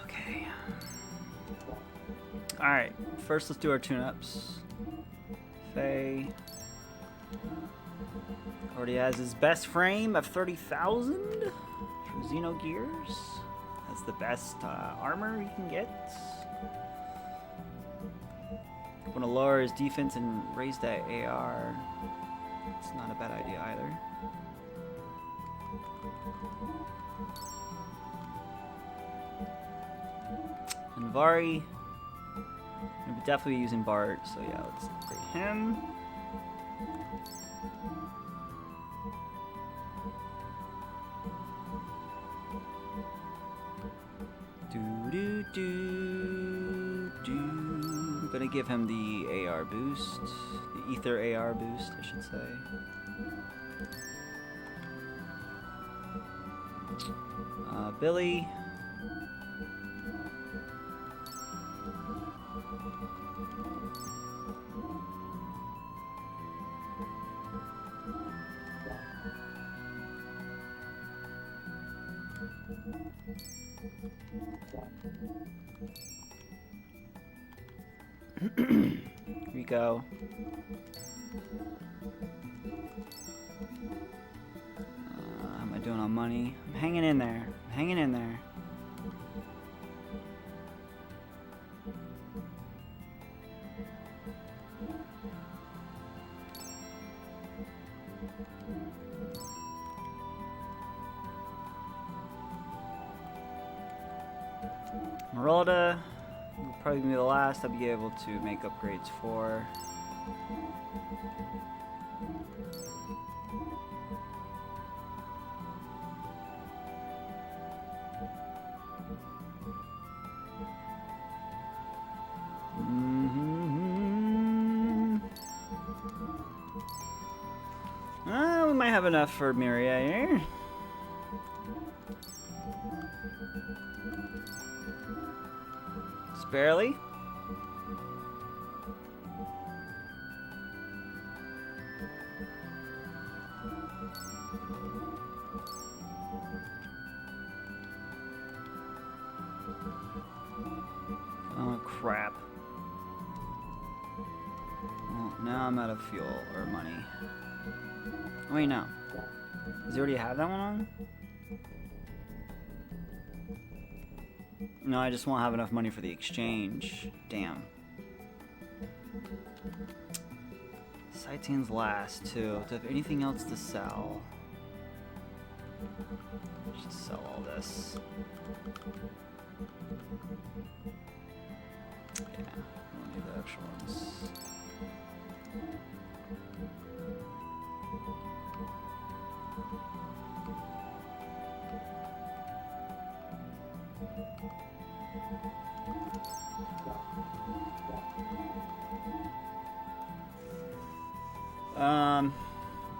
Okay. Alright, first let's do our tune-ups. Faye already has his best frame of 30,000 from Xenogears. That's the best armor he can get. Want to lower his defense and raise that AR. It's not a bad idea either. And Vari, we'll be definitely using Bart, so yeah, let's upgrade him. I'm gonna give him the AR boost, the Ether AR boost, I should say. Billy. Rico. How am I doing on money? I'm hanging in there. I'm hanging in there. Meralda will probably be the last I'll be able to make upgrades for. We might have enough for Miria here. Just barely. Oh crap. Well, now I'm out of fuel or money. Wait, no. Does he already have that one on? No, I just won't have enough money for the exchange. Damn. Sightseeing's last, too. Do I have anything else to sell? Just sell all this. Yeah, I don't need the extra ones.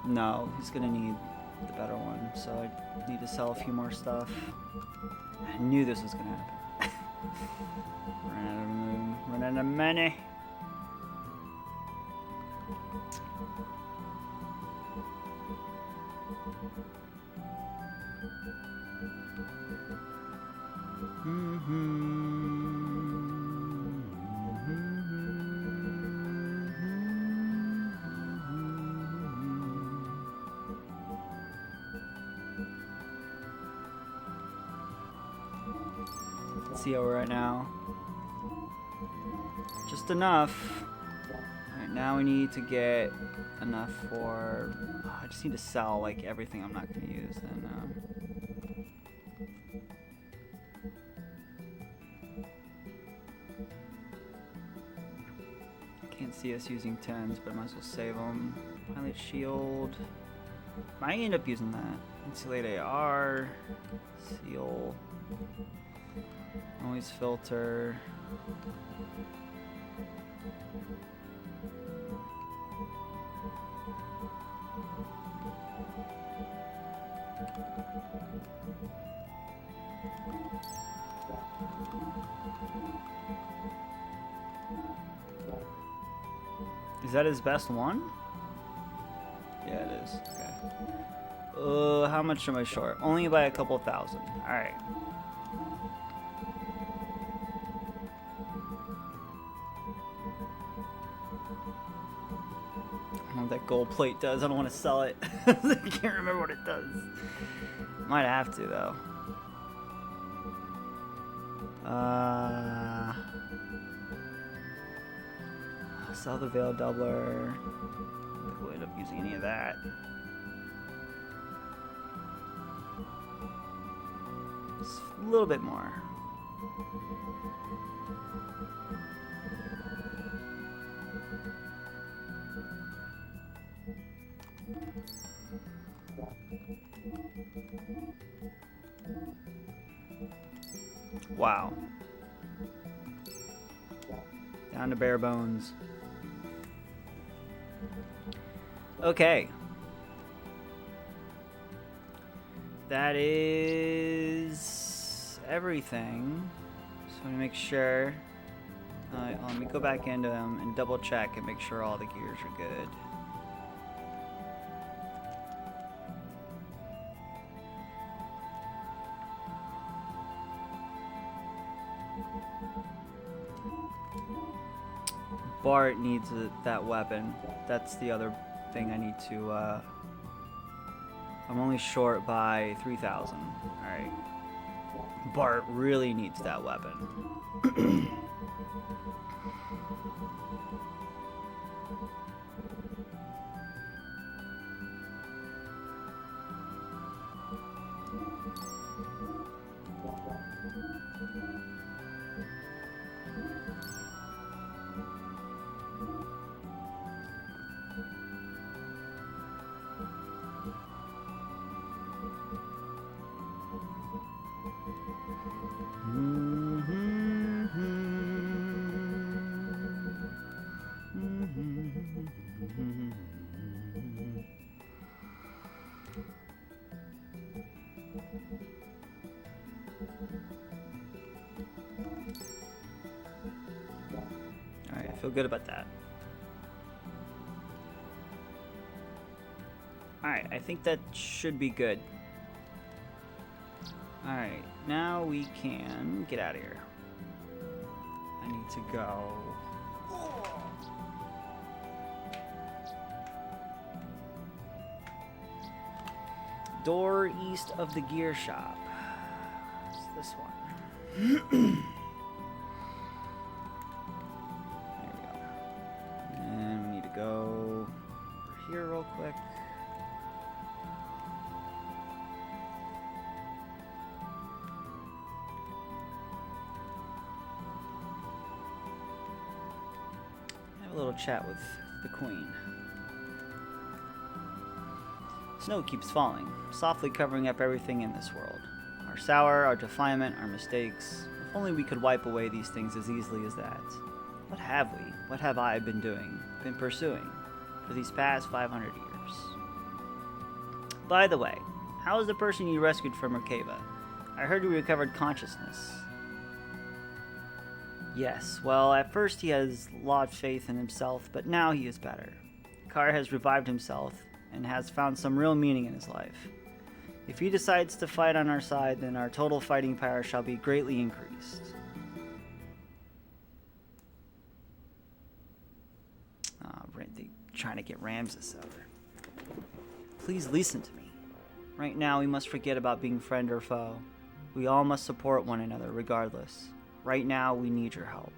No, he's gonna need the better one, so I need to sell a few more stuff. I knew this was gonna happen. Run out of money. Let's see how we're at now. Just enough. Alright, now we need to get enough for... I just need to sell like everything I'm not going to use then. Can't see us using 10s, but I might as well save them. Pilot shield. Might end up using that. Insulate AR. Seal. Noise filter. Is that his best one? Yeah, it is. Okay. How much am I short? Only by a couple thousand. Alright. I don't know what that gold plate does. I don't want to sell it. I can't remember what it does. Might have to, though. Sell the veil doubler. I don't think we'll end up using any of that. Just a little bit more. Wow. Down to bare bones. Okay. That is everything. So let me make sure. Let me go back into them and double check and make sure all the gears are good. Bart needs that weapon. That's the other thing I need to, I'm only short by 3,000. Alright. Bart really needs that weapon. Alright, I feel good about that. Alright, I think that should be good. Alright, now we can get out of here. I need to go. Door east of the gear shop. It's this one. There we go. And we need to go over here real quick. Have a little chat with the queen. Snow keeps falling, softly covering up everything in this world. Our sour, our defilement, our mistakes. If only we could wipe away these things as easily as that. What have we? What have I been doing, been pursuing, for these past 500 years? By the way, how is the person you rescued from Merkava? I heard he recovered consciousness. Yes, well, at first he has lost faith in himself, but now he is better. Kar has revived himself and has found some real meaning in his life. If he decides to fight on our side, then our total fighting power shall be greatly increased. They're trying to get Ramses over. Please listen to me. Right now, we must forget about being friend or foe. We all must support one another regardless. Right now, we need your help.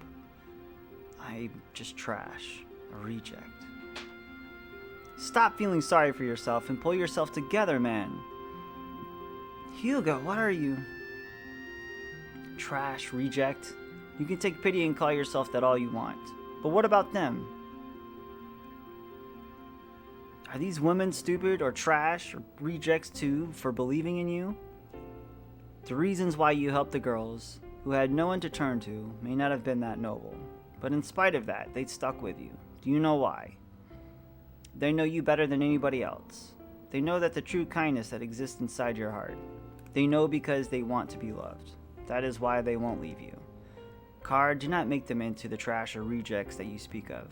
I'm just trash, a reject. Stop feeling sorry for yourself and pull yourself together, man. Hugo, what are you? Trash, reject. You can take pity and call yourself that all you want. But what about them? Are these women stupid or trash or rejects too for believing in you? The reasons why you helped the girls, who had no one to turn to, may not have been that noble. But in spite of that, they stuck with you. Do you know why? They know you better than anybody else. They know that the true kindness that exists inside your heart. They know because they want to be loved. That is why they won't leave you. Kar, do not make them into the trash or rejects that you speak of.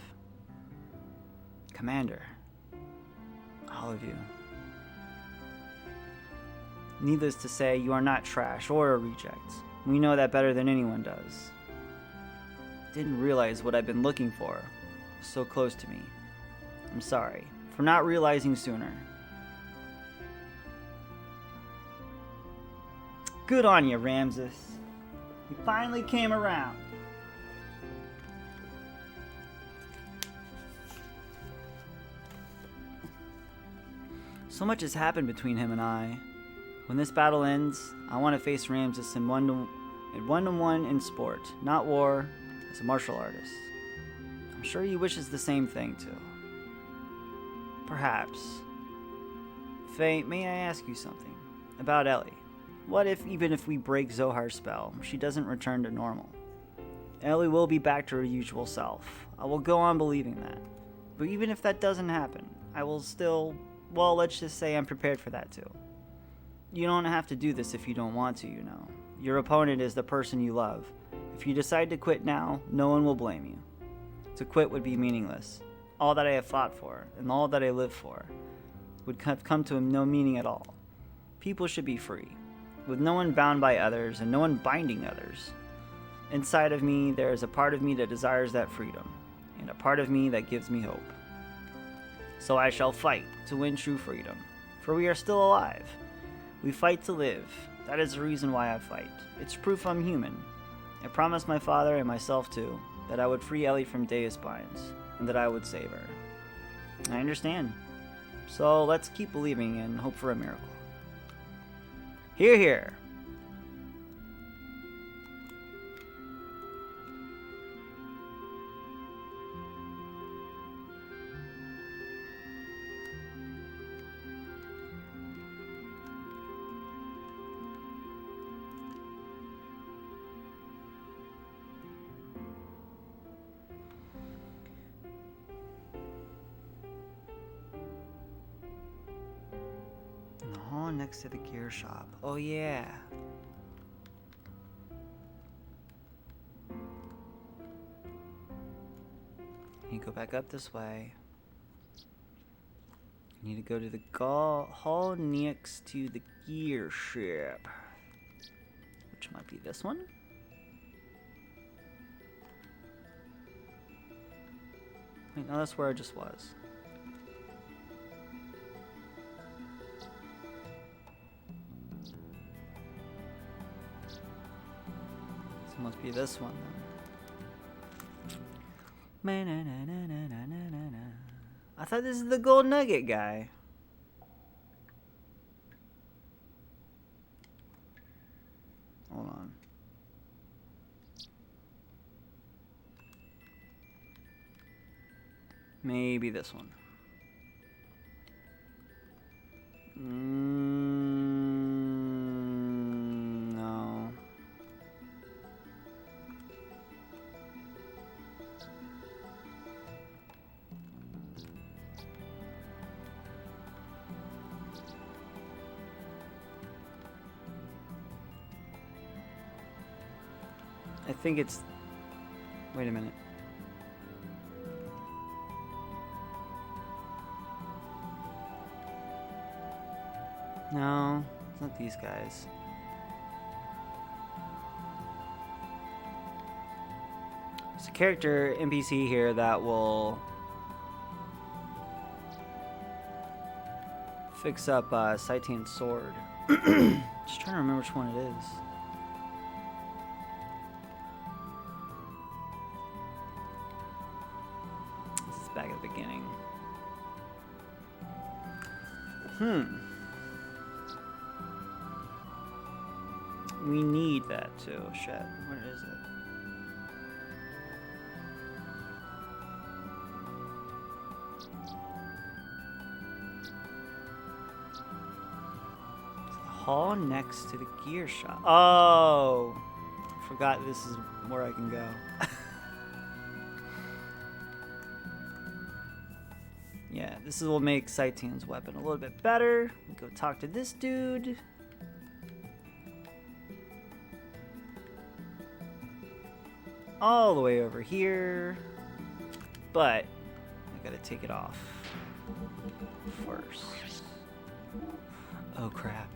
Commander, all of you. Needless to say, you are not trash or a reject. We know that better than anyone does. Didn't realize what I've been looking for was so close to me. I'm sorry for not realizing sooner. Good on you, Ramses. You finally came around. So much has happened between him and I. When this battle ends, I want to face Ramses in one-to-one in sport, not war, as a martial artist. I'm sure he wishes the same thing too. Perhaps. Faye, may I ask you something? About Ellie. What if, even if we break Zohar's spell, she doesn't return to normal? Ellie will be back to her usual self. I will go on believing that. But even if that doesn't happen, I will still, well, let's just say I'm prepared for that too. You don't have to do this if you don't want to, you know. Your opponent is the person you love. If you decide to quit now, no one will blame you. To quit would be meaningless. All that I have fought for, and all that I live for, would have come to no meaning at all. People should be free, with no one bound by others and no one binding others. Inside of me, there is a part of me that desires that freedom, and a part of me that gives me hope. So I shall fight to win true freedom, for we are still alive. We fight to live. That is the reason why I fight. It's proof I'm human. I promised my father and myself too, that I would free Ellie from Deus Spines, and that I would save her. I understand. So let's keep believing and hope for a miracle. Hear, hear. In the hall next to the gear shop. Oh yeah. You go back up this way. You need to go to the hall next to the gear ship, which might be this one. Wait, no, that's where I just was. Must be this one then. I thought this is the gold nugget guy. Hold on. Maybe this one. No. I think it's... Wait a minute. No, it's not these guys. There's a character NPC here that will fix up Saitian's sword. Just trying to remember which one it is. This is back at the beginning. We need that too. Shit. Where is it? It's the hall next to the gear shop. Oh! Forgot this is where I can go. Yeah, this will make Saitian's weapon a little bit better. We go talk to this dude. All the way over here, but I gotta take it off first. Oh crap.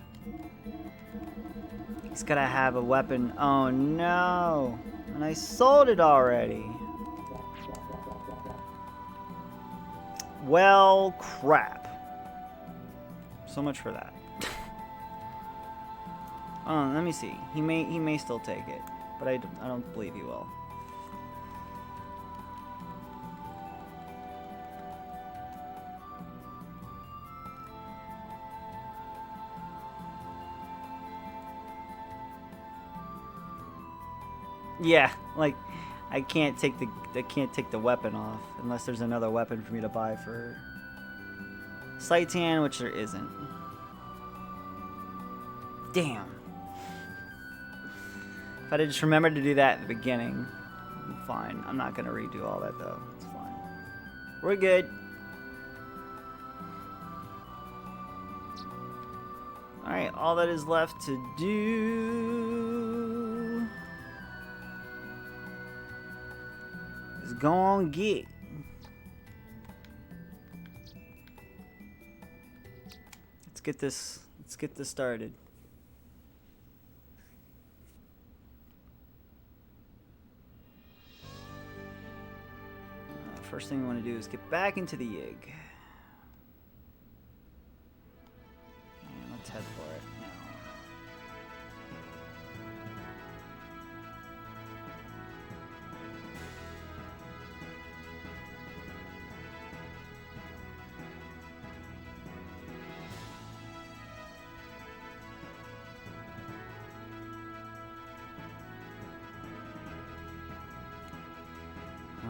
He's gotta have a weapon. Oh no! And I sold it already. Well, crap. So much for that. Oh, let me see. He may still take it, but I don't believe he will. Yeah, like I can't take the weapon off unless there's another weapon for me to buy for Saitian, which there isn't. Damn. If I'd just remembered to do that at the beginning, I'm fine. I'm not gonna redo all that though. It's fine. We're good. Alright, all that is left to do is go on get. Let's get this started. First thing we want to do is get back into the Yig. And let's head for it now.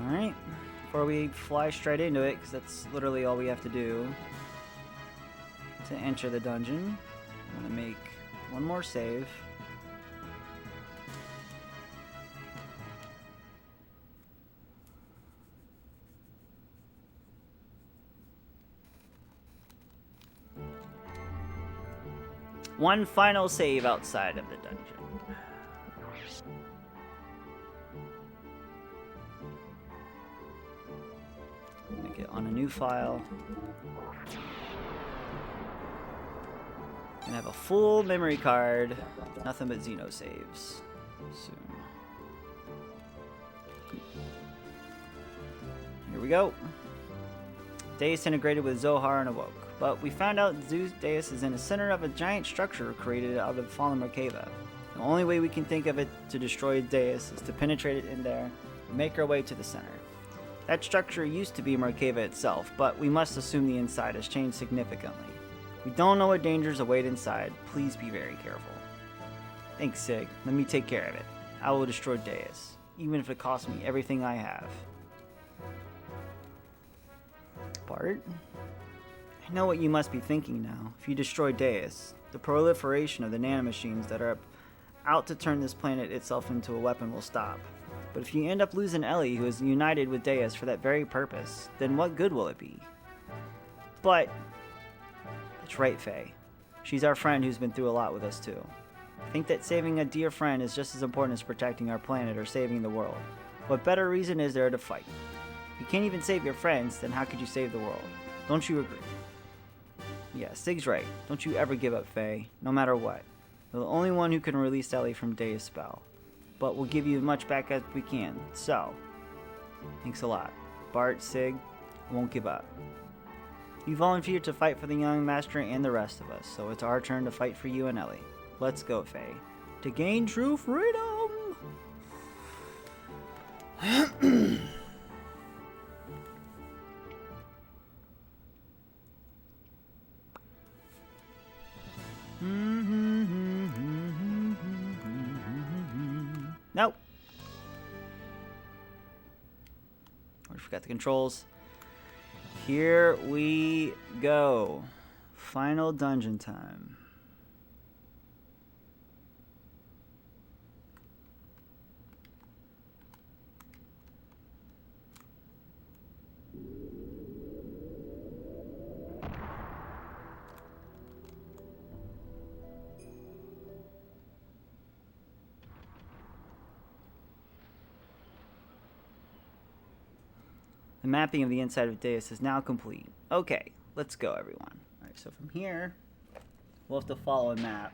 Alright, before we fly straight into it, because that's literally all we have to do to enter the dungeon, I'm going to make one more save. One final save outside of the dungeon. Make it on a new file. And have a full memory card. Nothing but Xeno saves soon. Here we go. Deus integrated with Zohar and awoke. But we found out Zeus Deus is in the center of a giant structure created out of fallen Merkava. The only way we can think of it to destroy Deus is to penetrate it in there and make our way to the center. That structure used to be Markeva itself, but we must assume the inside has changed significantly. We don't know what dangers await inside. Please be very careful. Thanks, Sig. Let me take care of it. I will destroy Deus, even if it costs me everything I have. Bart? I know what you must be thinking now. If you destroy Deus, the proliferation of the nanomachines that are out to turn this planet itself into a weapon will stop. But if you end up losing Ellie, who is united with Deus for that very purpose, then what good will it be? But that's right, Faye. She's our friend who's been through a lot with us too. I think that saving a dear friend is just as important as protecting our planet or saving the world. What better reason is there to fight? If you can't even save your friends, then how could you save the world? Don't you agree? Yeah, Sig's right. Don't you ever give up, Faye, no matter what. You're the only one who can release Ellie from Deus' spell. But we'll give you as much back as we can. So, thanks a lot. Bart, Sig, won't give up. You volunteered to fight for the young master and the rest of us, so it's our turn to fight for you and Ellie. Let's go, Faye. To gain true freedom! Nope. I forgot the controls. Here we go. Final dungeon time. The mapping of the inside of Deus is now complete. Okay, let's go, everyone. Alright, so from here, we'll have to follow a map.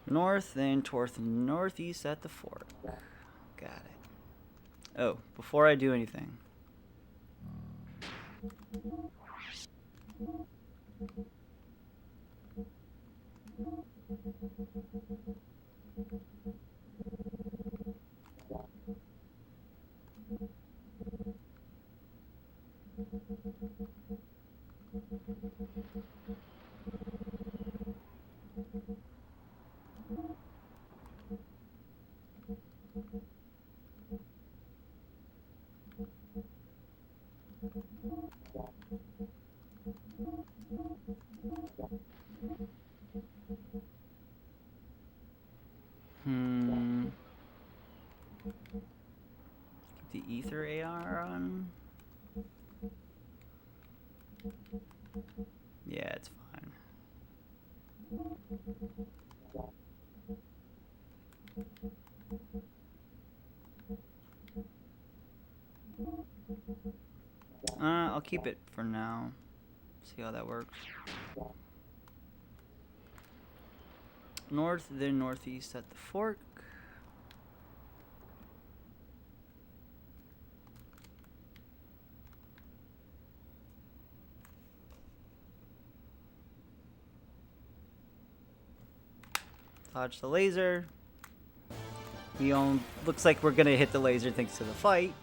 North, then towards the northeast at the fork. Got it. Oh, before I do anything. Keep the ether AR on. Yeah, it's fine. I'll keep it for now. See how that works. North, then northeast at the fork. Dodge the laser. Looks like we're gonna hit the laser thanks to the fight.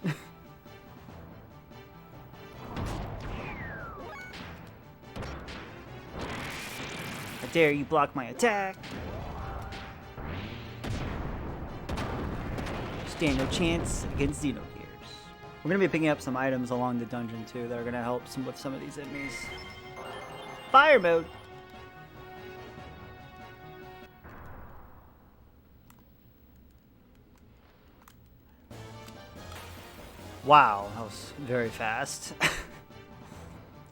How dare you block my attack? Stand no chance against Xenogears. We're gonna be picking up some items along the dungeon too that are gonna help with some of these enemies. Fire mode. Wow, that was very fast.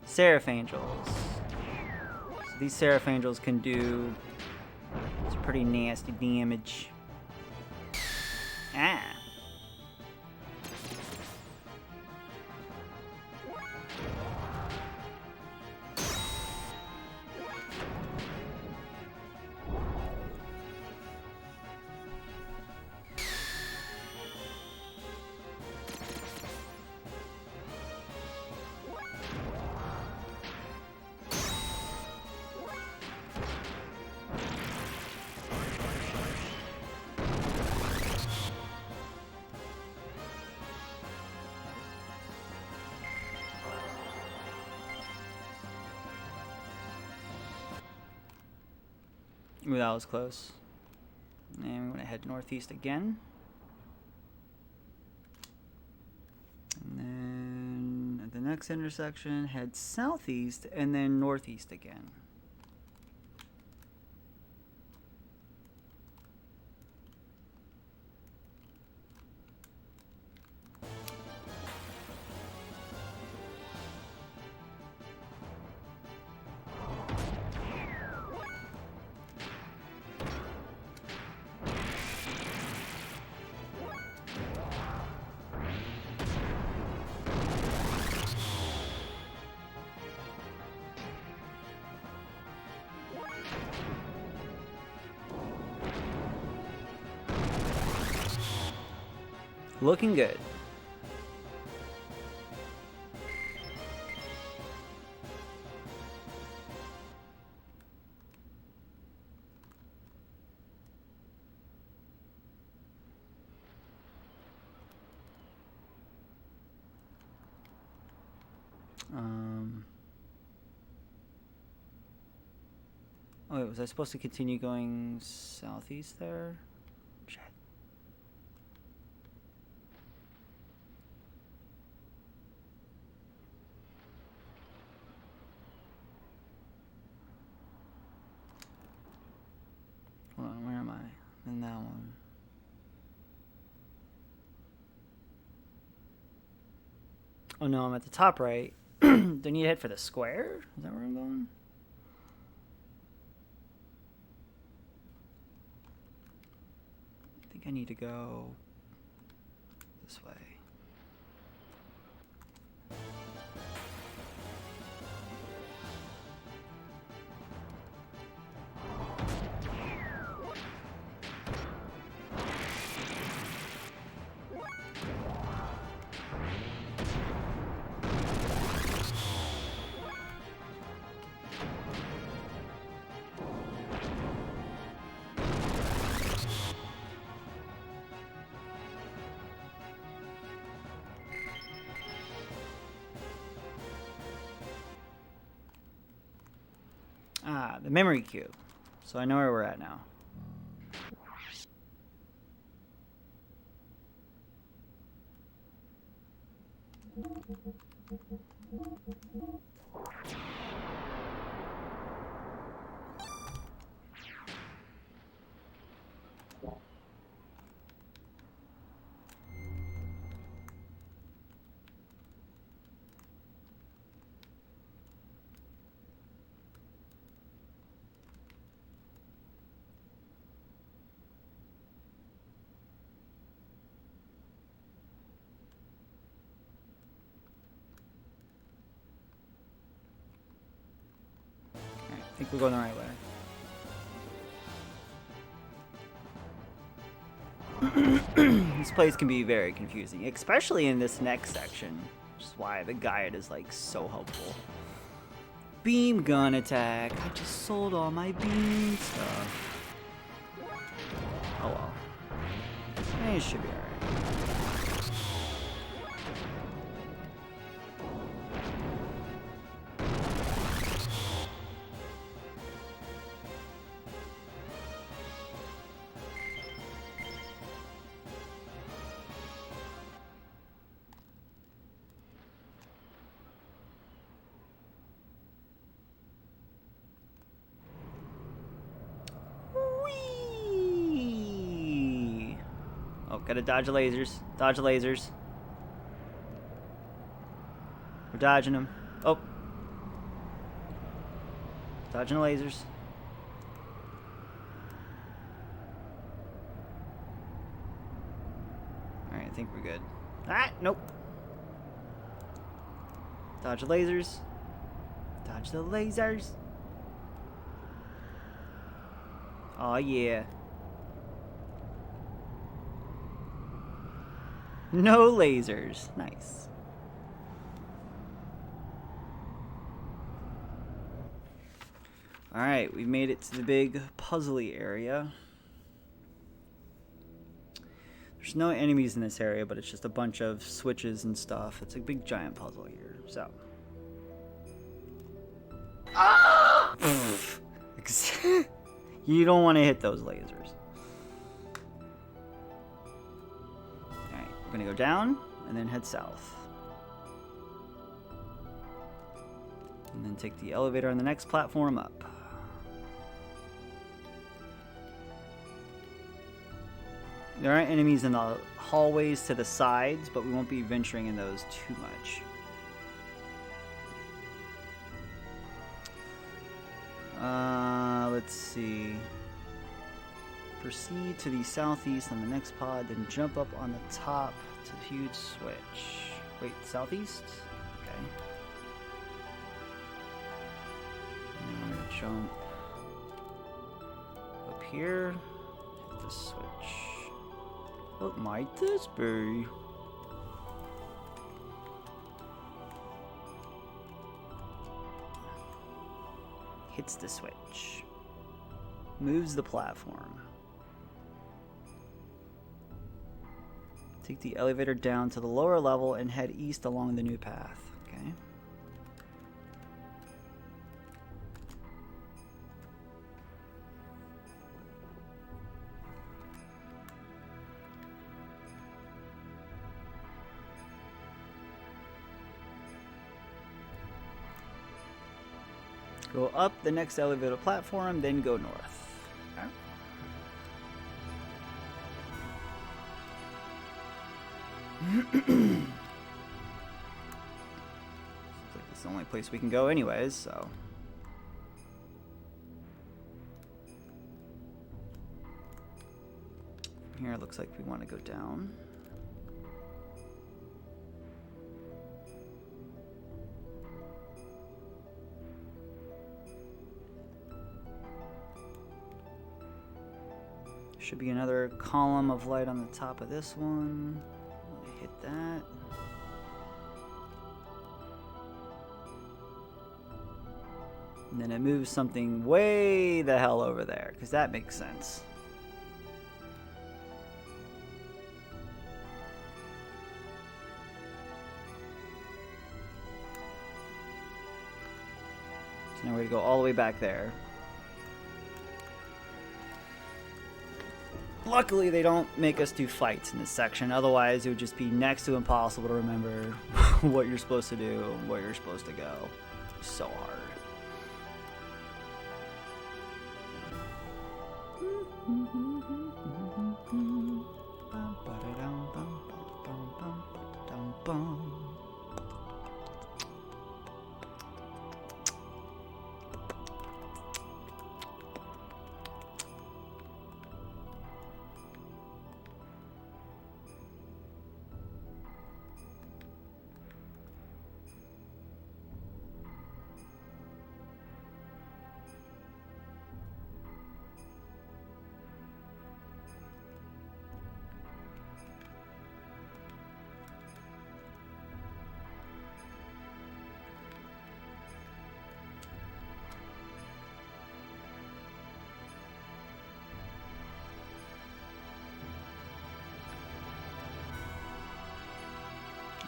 Seraph Angels. So these Seraph Angels can do some pretty nasty damage. Ah. Ooh, that was close. And we're gonna head northeast again. And then at the next intersection, head southeast and then northeast again. Looking good. Oh wait, was I supposed to continue going southeast there? Shit. Hold on, where am I? In that one. Oh no, I'm at the top right. Do I need to head for the square? Is that where I'm going? I think I need to go this way. Ah, the memory cube. So I know where we're at now. I think we're going the right way. This place can be very confusing, especially in this next section, which is why the guide is like so helpful. Beam gun attack. I just sold all my beam stuff. Oh well. It should be alright. Gotta dodge the lasers. Dodge the lasers. We're dodging them. Oh. Dodging the lasers. Alright, I think we're good. Ah, nope. Dodge the lasers. Dodge the lasers. Oh yeah. No lasers. Nice. Alright, we made it to the big puzzly area. There's no enemies in this area, but it's just a bunch of switches and stuff. It's a big giant puzzle here. So. You don't want to hit those lasers. Alright, we're gonna go down and then head south. And then take the elevator on the next platform up. There aren't enemies in the hallways to the sides, but we won't be venturing in those too much. Let's see. Proceed to the southeast on the next pod, then jump up on the top to the huge switch. Wait, southeast? Okay. And then we're gonna jump up here, hit the switch. What might this be? Hits the switch. Moves the platform. Take the elevator down to the lower level and head east along the new path. Okay. Go up the next elevator platform, then go north. Okay. Seems like it's the only place we can go anyways, so. From here it looks like we want to go down. Should be another column of light on the top of this one. Hit that. And then it moves something way the hell over there, because that makes sense. So now we're going to go all the way back there. Luckily, they don't make us do fights in this section. Otherwise, it would just be next to impossible to remember what you're supposed to do and where you're supposed to go. So hard.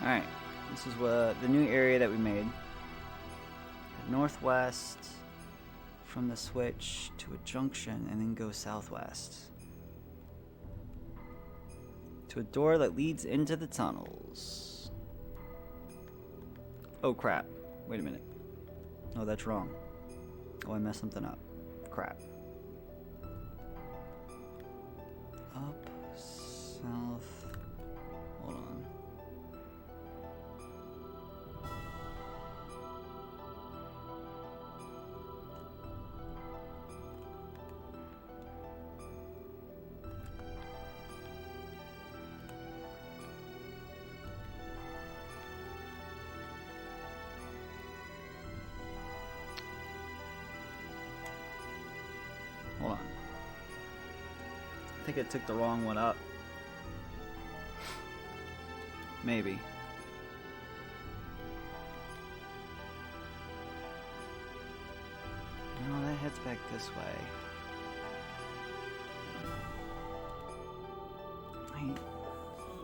Alright, this is the new area that we made. Head northwest from the switch to a junction and then go southwest. To a door that leads into the tunnels. Oh crap, wait a minute. Oh, that's wrong. Oh, I messed something up. Crap. Up, south, hold on. Hold on. I think I took the wrong one up. Maybe. No, that heads back this way. Wait,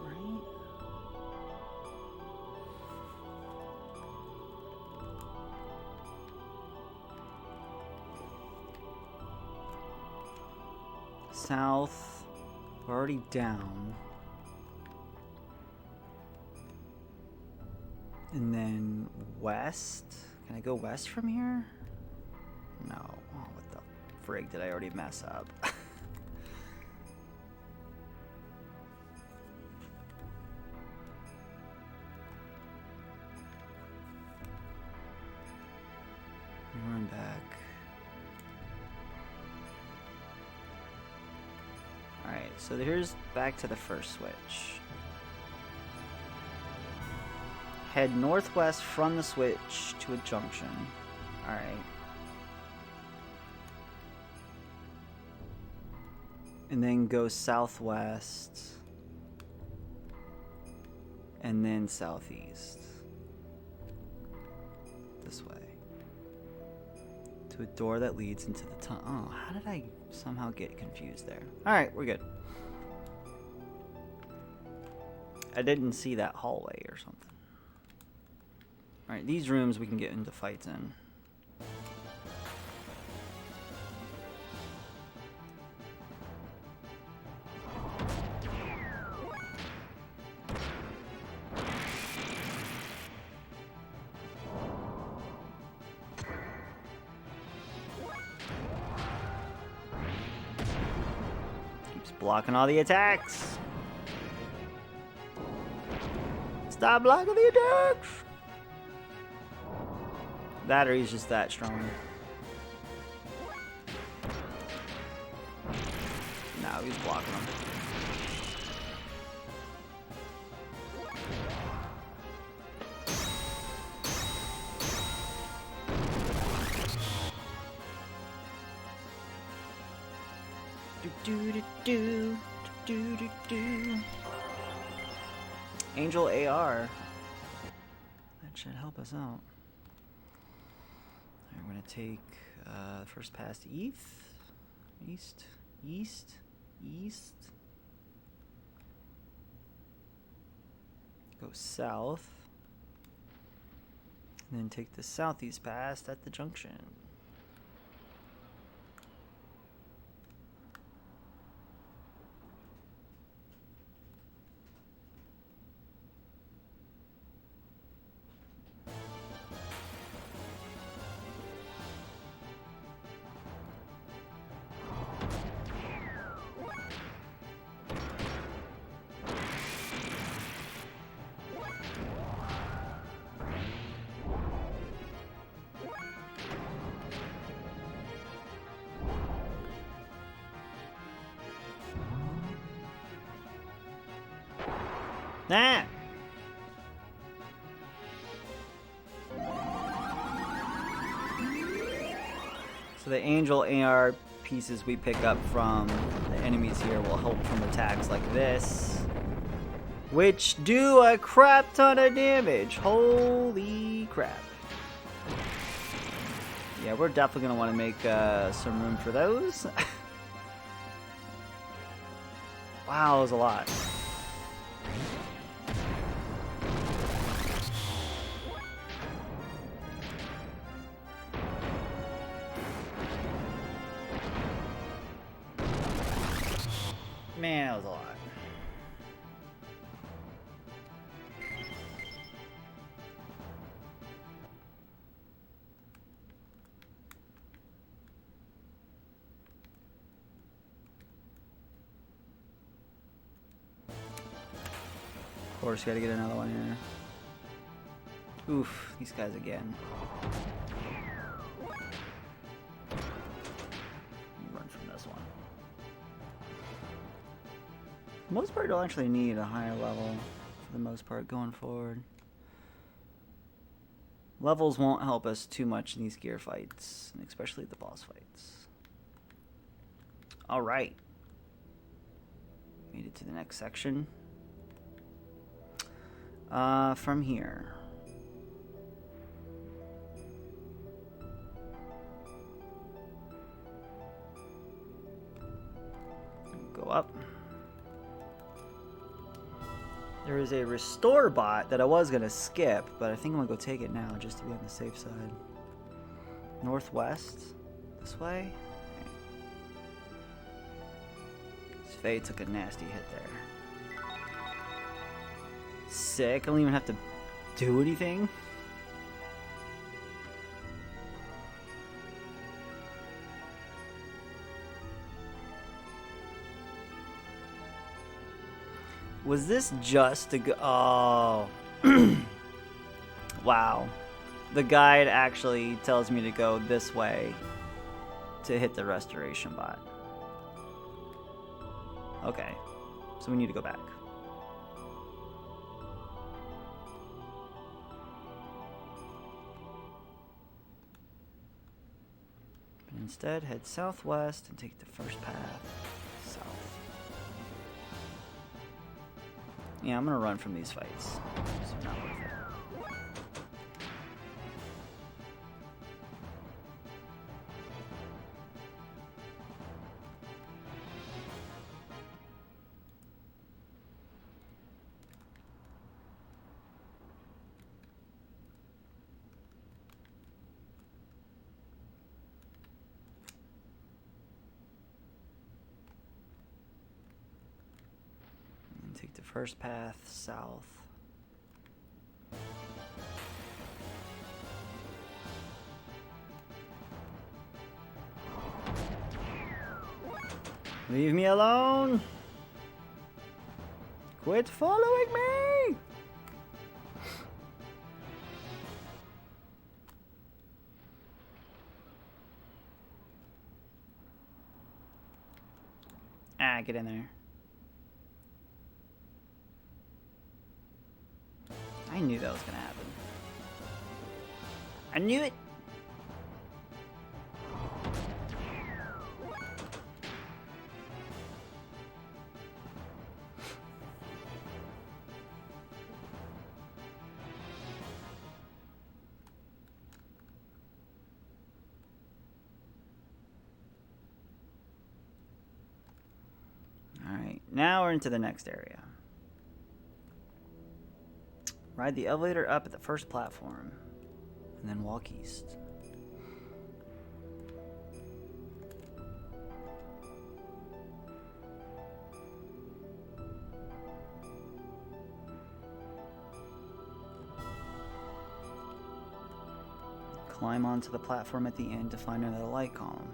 right? South. We're already down. And then west. Can I go west from here? No. Oh, what the frig did I already mess up? Run back. Alright, so here's back to the first switch. Head northwest from the switch to a junction. Alright. And then go southwest. And then southeast. This way. To a door that leads into the tunnel. Oh, how did I somehow get confused there? Alright, we're good. I didn't see that hallway or something. Alright, these rooms we can get into fights in. Keeps blocking all the attacks. Stop blocking the attacks! Battery's just that strong. No, he's blocking them. Do do do do do do. Angel AR. That should help us out. I'm gonna take first past east. Go south, and then take the southeast pass at the junction. Ah! So the Angel AR pieces we pick up from the enemies here will help from attacks like this, which do a crap ton of damage. Holy crap. Yeah, we're definitely going to want to make some room for those. Wow, that was a lot. Man, that was a lot. Of course, gotta get another one here. Oof, these guys again. Run from this one. For the most part, you'll actually need a higher level for the most part going forward. Levels won't help us too much in these gear fights, especially the boss fights. Alright. Made it to the next section. From here. Go up. There is a restore bot that I was going to skip, but I think I'm going to go take it now just to be on the safe side. Northwest? This way? Faye took a nasty hit there. Sick. I don't even have to do anything. Was this just to go? Oh. Wow. The guide actually tells me to go this way to hit the restoration bot. Okay. So we need to go back. But instead, head southwest and take the first path south. Yeah, I'm gonna run from these fights. So not worth it. Take the first path south. Leave me alone! Quit following me! Ah, get in there. I knew that was gonna happen. I knew it! Alright, now we're into the next area. Ride the elevator up at the first platform, and then walk east. Climb onto the platform at the end to find another light column.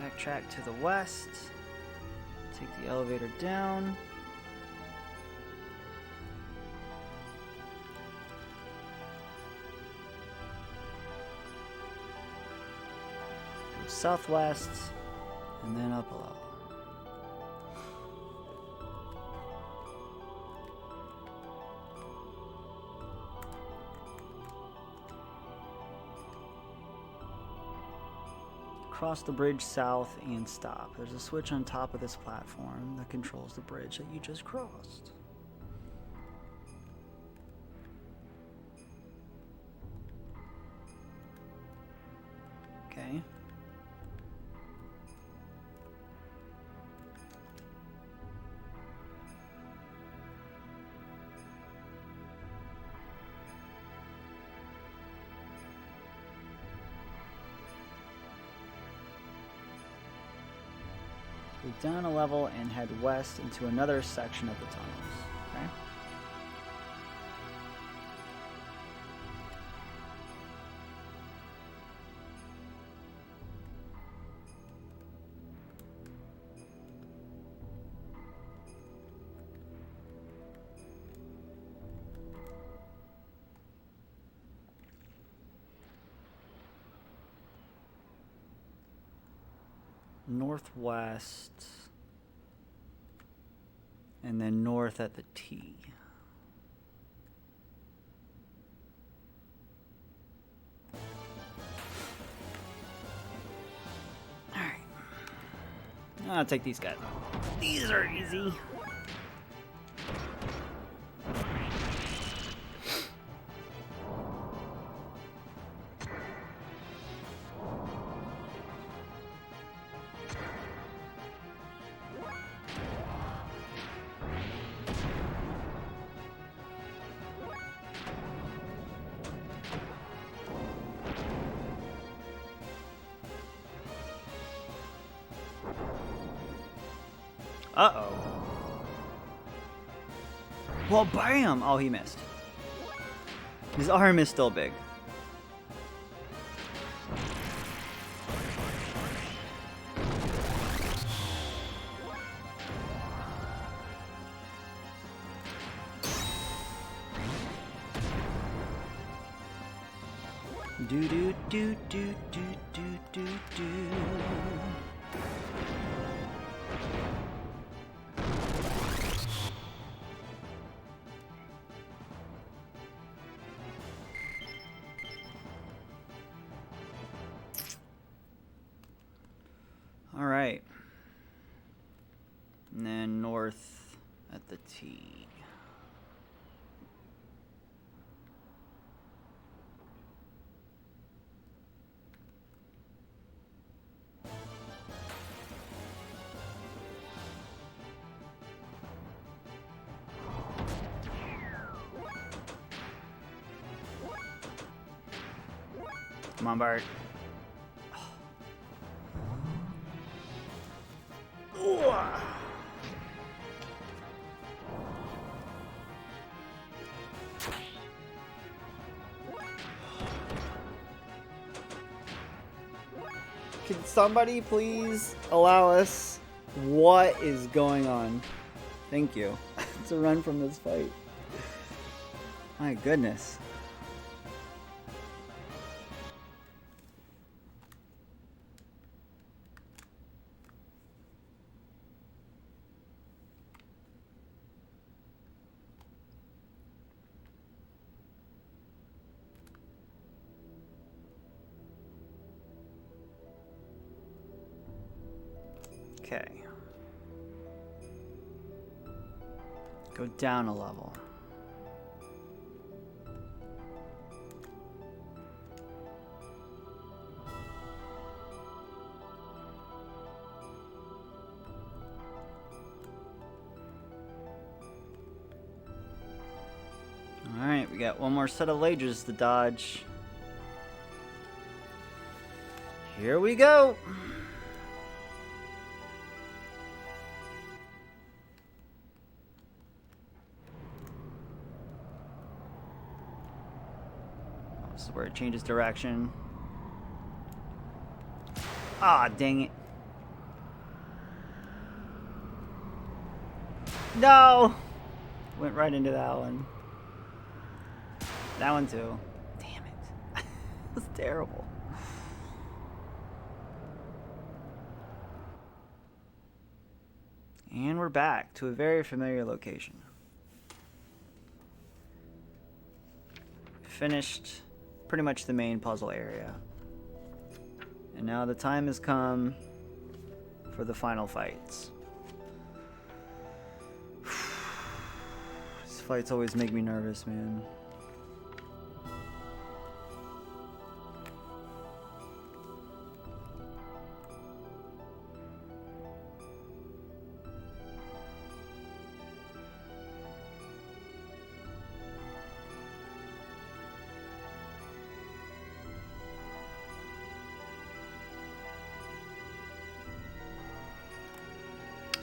Backtrack to the west. Take the elevator down. Go southwest, and then up below. Cross the bridge south and stop. There's a switch on top of this platform that controls the bridge that you just crossed. Okay. Go down a level and head west into another section of the tunnels. Okay? Northwest, and then north at the T. Alright. I'll take these guys. These are easy. Uh-oh. Well, bam! Oh, he missed. His arm is still big. Do do do do do do do do. All right. And then north at the T. Come on, Bart. Can somebody please allow us? What is going on? Thank you. To run from this fight. My goodness. Okay. Go down a level. Alright, we got one more set of ledges to dodge. Here we go! This is where it changes direction. Ah, dang it. No! Went right into that one. That one too. Damn it. That's terrible. And we're back to a very familiar location. Finished pretty much the main puzzle area. And now the time has come for the final fights. These fights always make me nervous, man.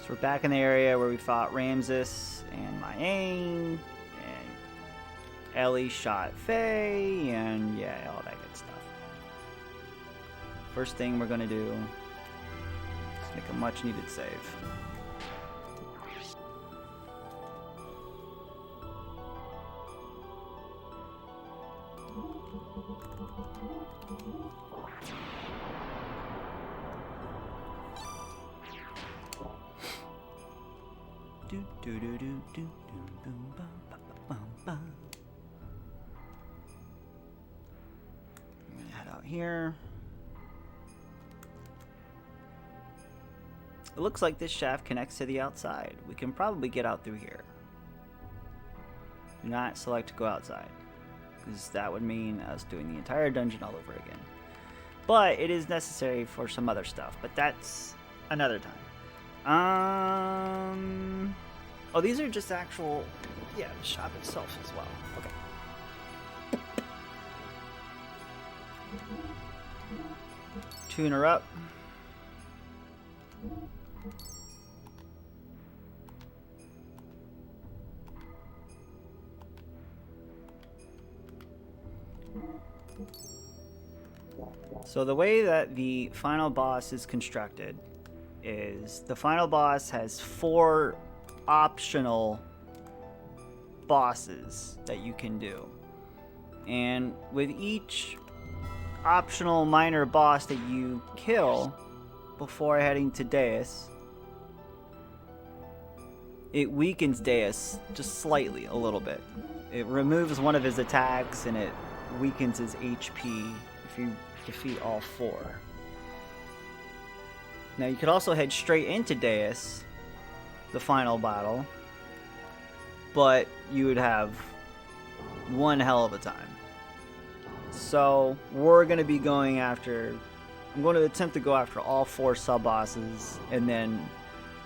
So we're back in the area where we fought Ramses and Mayane, and Ellie shot Faye, and yeah, all that good stuff. First thing we're gonna do is make a much needed save. Head out here. It looks like this shaft connects to the outside. We can probably get out through here. Do not select to go outside, because that would mean us doing the entire dungeon all over again. But it is necessary for some other stuff, but that's another time. Oh, these are just actual, yeah, the shop itself as well. Okay. Tune her up. So the way that the final boss is constructed is the final boss has 4 optional bosses that you can do. And with each optional minor boss that you kill before heading to Deus, it weakens Deus just slightly, a little bit. It removes one of his attacks and it weakens his HP if you defeat all 4. Now you could also head straight into Deus, the final battle, but you would have one hell of a time. So we're going to be going after, I'm going to attempt to go after all 4 sub-bosses and then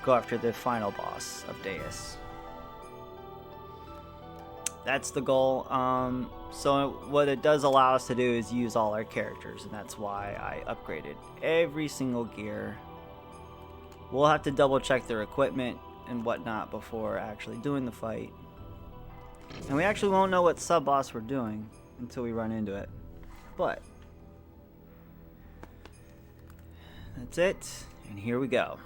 go after the final boss of Deus. That's the goal. So what it does allow us to do is use all our characters, and that's why I upgraded every single gear. We'll have to double check their equipment and whatnot before actually doing the fight. And we actually won't know what sub-boss we're doing until we run into it. But that's it, and here we go.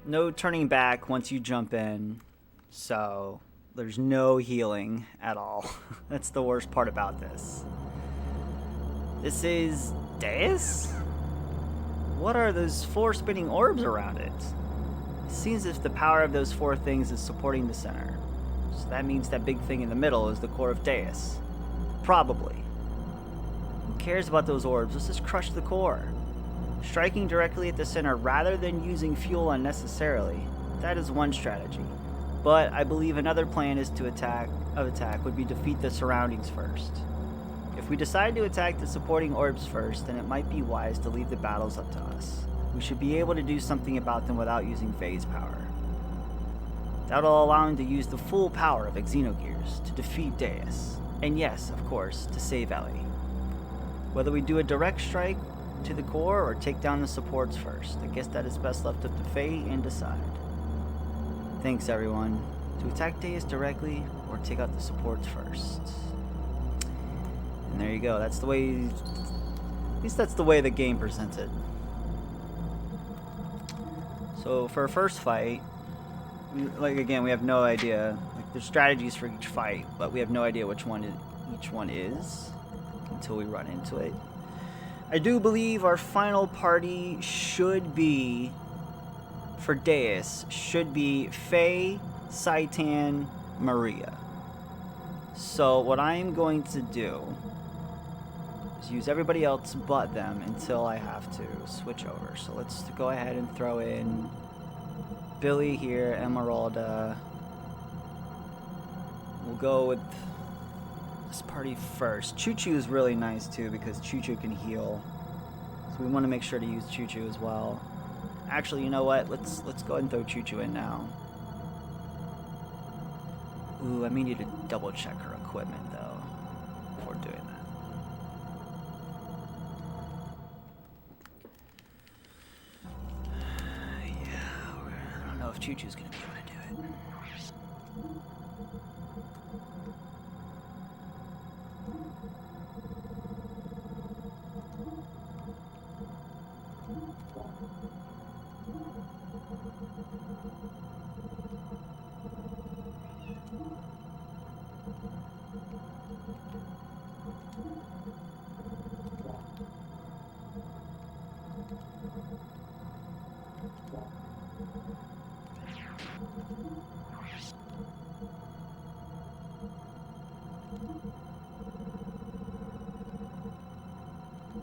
No turning back once you jump in, so there's no healing at all. That's the worst part about this. This is Deus? What are those 4 spinning orbs around it? It seems as if the power of those 4 things is supporting the center. So that means that big thing in the middle is the core of Deus. Probably. Who cares about those orbs? Let's just crush the core. Striking directly at the center rather than using fuel unnecessarily. That is one strategy. But I believe another plan is to attack would be defeat the surroundings first. If we decide to attack the supporting orbs first, then it might be wise to leave the battles up to us. We should be able to do something about them without using phase power. That'll allow him to use the full power of Xenogears to defeat Deus. And yes, of course, to save Ellie. Whether we do a direct strike to the core or take down the supports first, I guess that is best left up to Faye and decide. Thanks everyone. To attack Deus directly or take out the supports first. And there you go, that's the way, at least that's the way the game presents it. So for our first fight, like again, we have no idea, like there's strategies for each fight, but we have no idea which one each one is until we run into it. I do believe our final party should be, for Deus, should be Faye, Saitan, Maria. So what I'm going to do is use everybody else but them until I have to switch over. So let's go ahead and throw in Billy here, Emeralda. We'll go with this party first. Choo Choo is really nice too because Choo Choo can heal. So we want to make sure to use Choo Choo as well. Actually, you know what? Let's go ahead and throw Choo Choo in now. Ooh, I may need to double check her equipment though before doing that. I don't know if Choo Choo's gonna be able to do it.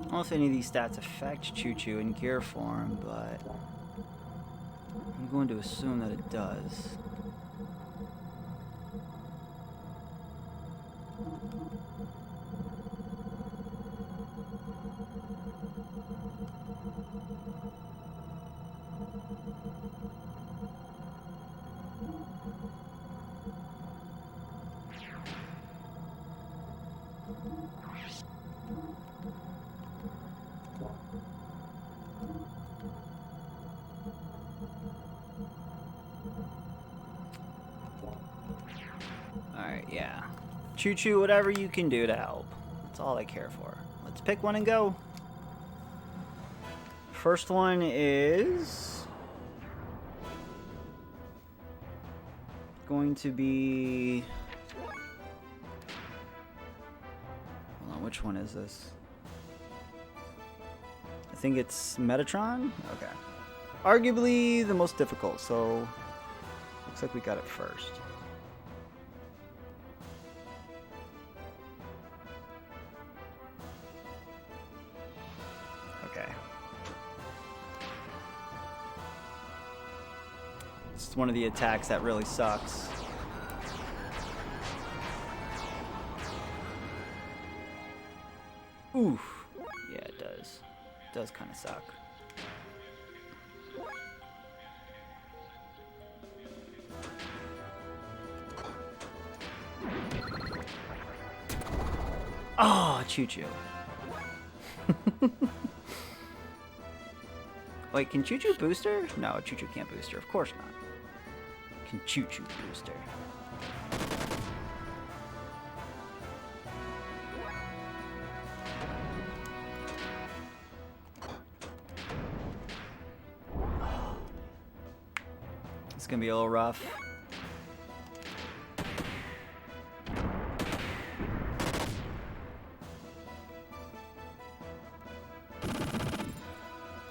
I don't know if any of these stats affect Choo Choo in gear form, but I'm going to assume that it does. Yeah. Choo Choo, whatever you can do to help. That's all I care for. Let's pick one and go. First one is going to be... Hold on, which one is this? I think it's Metatron? Okay. Arguably the most difficult, so looks like we got it first. Okay. It's one of the attacks that really sucks. Oof. Yeah, it does. It does kind of suck. Oh, Choo Choo. Wait, can Choo Choo booster? No, Choo Choo can't booster. Of course not. Can Choo Choo booster? It's gonna be a little rough.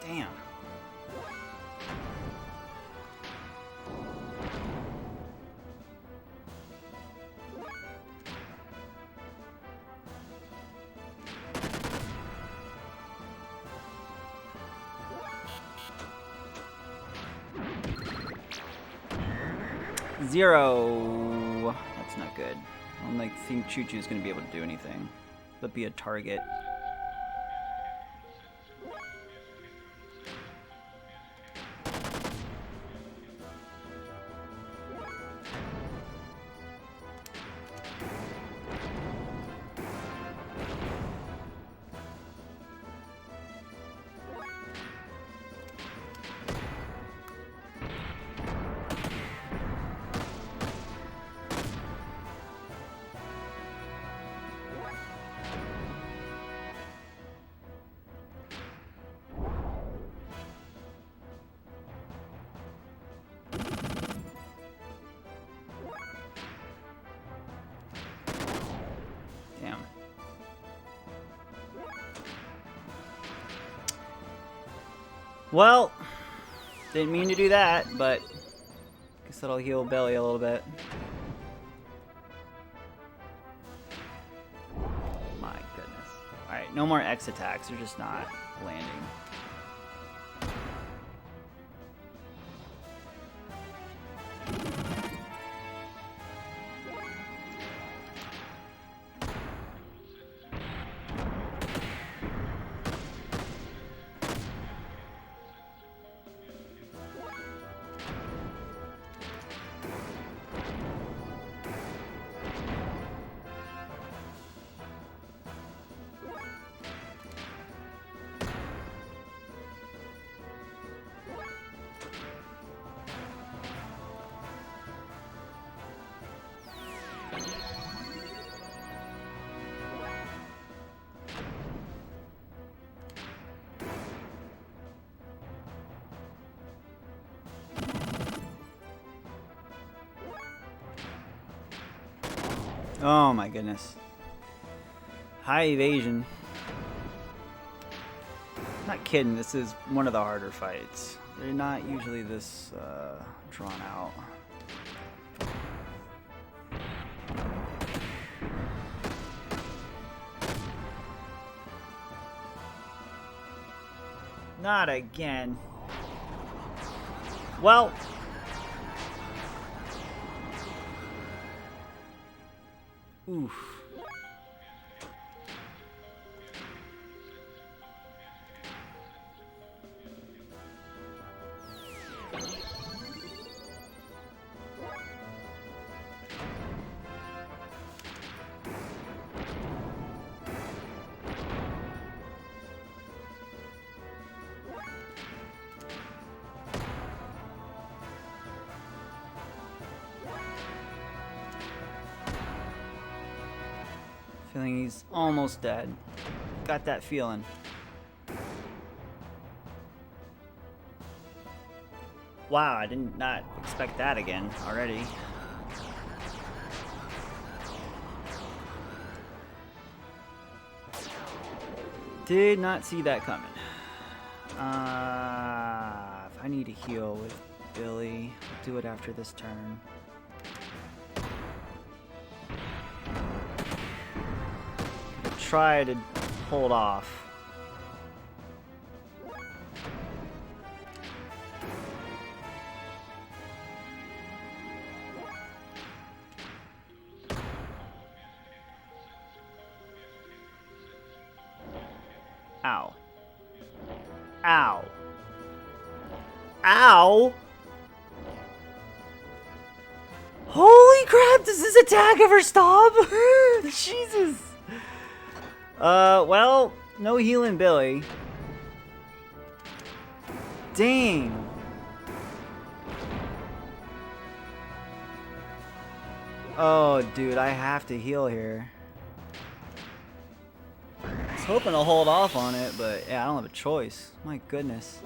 Damn. Zero. That's not good. I don't think Choo Choo is going to be able to do anything but be a target. Damn. Well, didn't mean to do that, but guess that'll heal Belly a little bit. My goodness. Alright, no more X attacks. They're just not landing. Oh my goodness. High evasion. Not kidding, this is one of the harder fights. They're not usually this drawn out. Not again. Well. Oof. Feeling he's almost dead. Got that feeling. Wow, I did not expect that again already. Did not see that coming. If I need to heal with Billy, I'll do it after this turn. Try to hold off. Ow. Ow. Ow! Holy crap, does this attack ever stop? Jesus! Well, no healing Billy. Dang. Oh, dude, I have to heal here. I was hoping to hold off on it, but yeah, I don't have a choice. My goodness.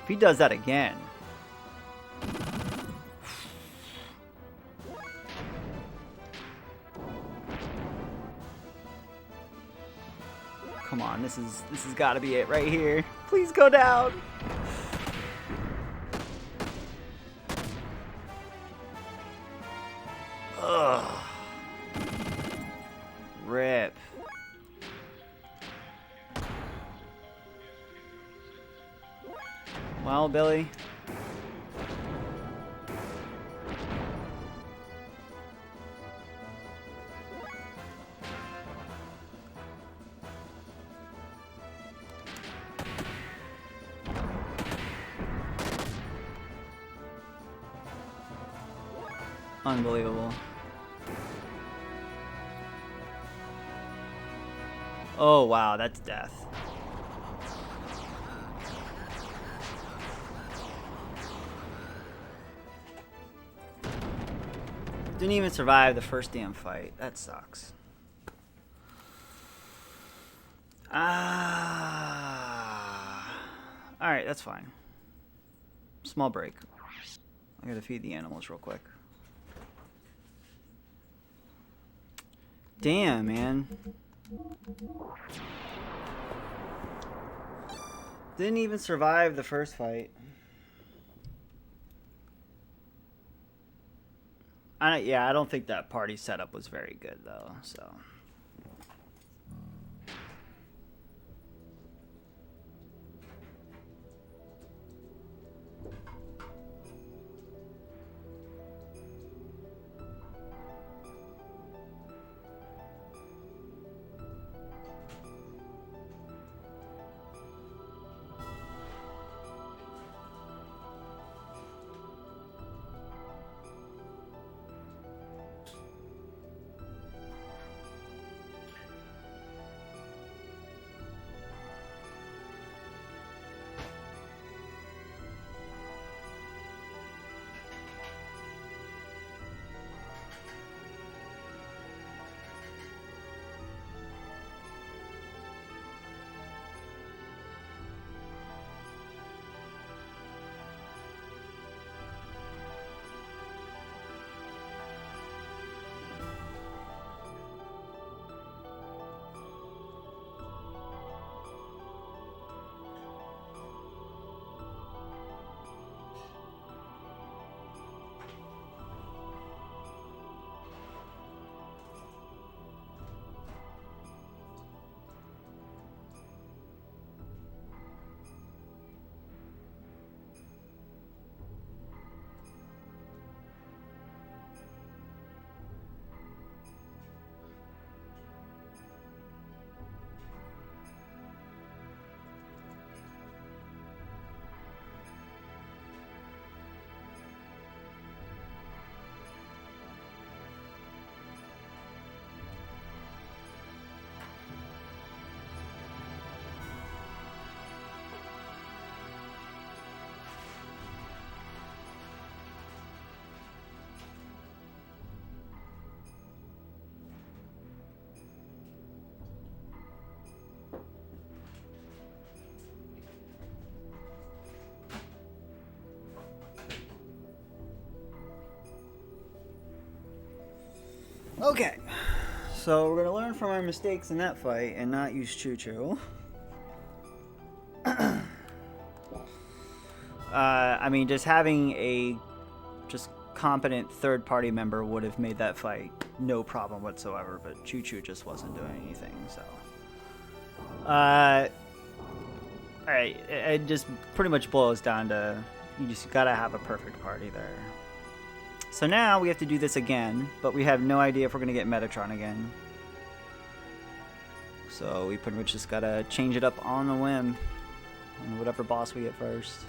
If he does that again. Come on, this has got to be it right here. Please go down. Ugh. Rip. Well, Billy. Unbelievable. Oh, wow, that's death. Didn't even survive the first damn fight. That sucks. Alright, that's fine. Small break. I gotta feed the animals real quick. Damn, man. Didn't even survive the first fight. Yeah, I don't think that party setup was very good, though, so... Okay. So we're gonna learn from our mistakes in that fight and not use Choo-Choo. I mean, just having a competent third-party member would have made that fight no problem whatsoever, but Choo-Choo just wasn't doing anything, so... Alright, it just pretty much boils down to you just gotta have a perfect party there. So now we have to do this again, but we have no idea if we're gonna get Metatron again. So we pretty much just gotta change it up on a whim, on whatever boss we get first.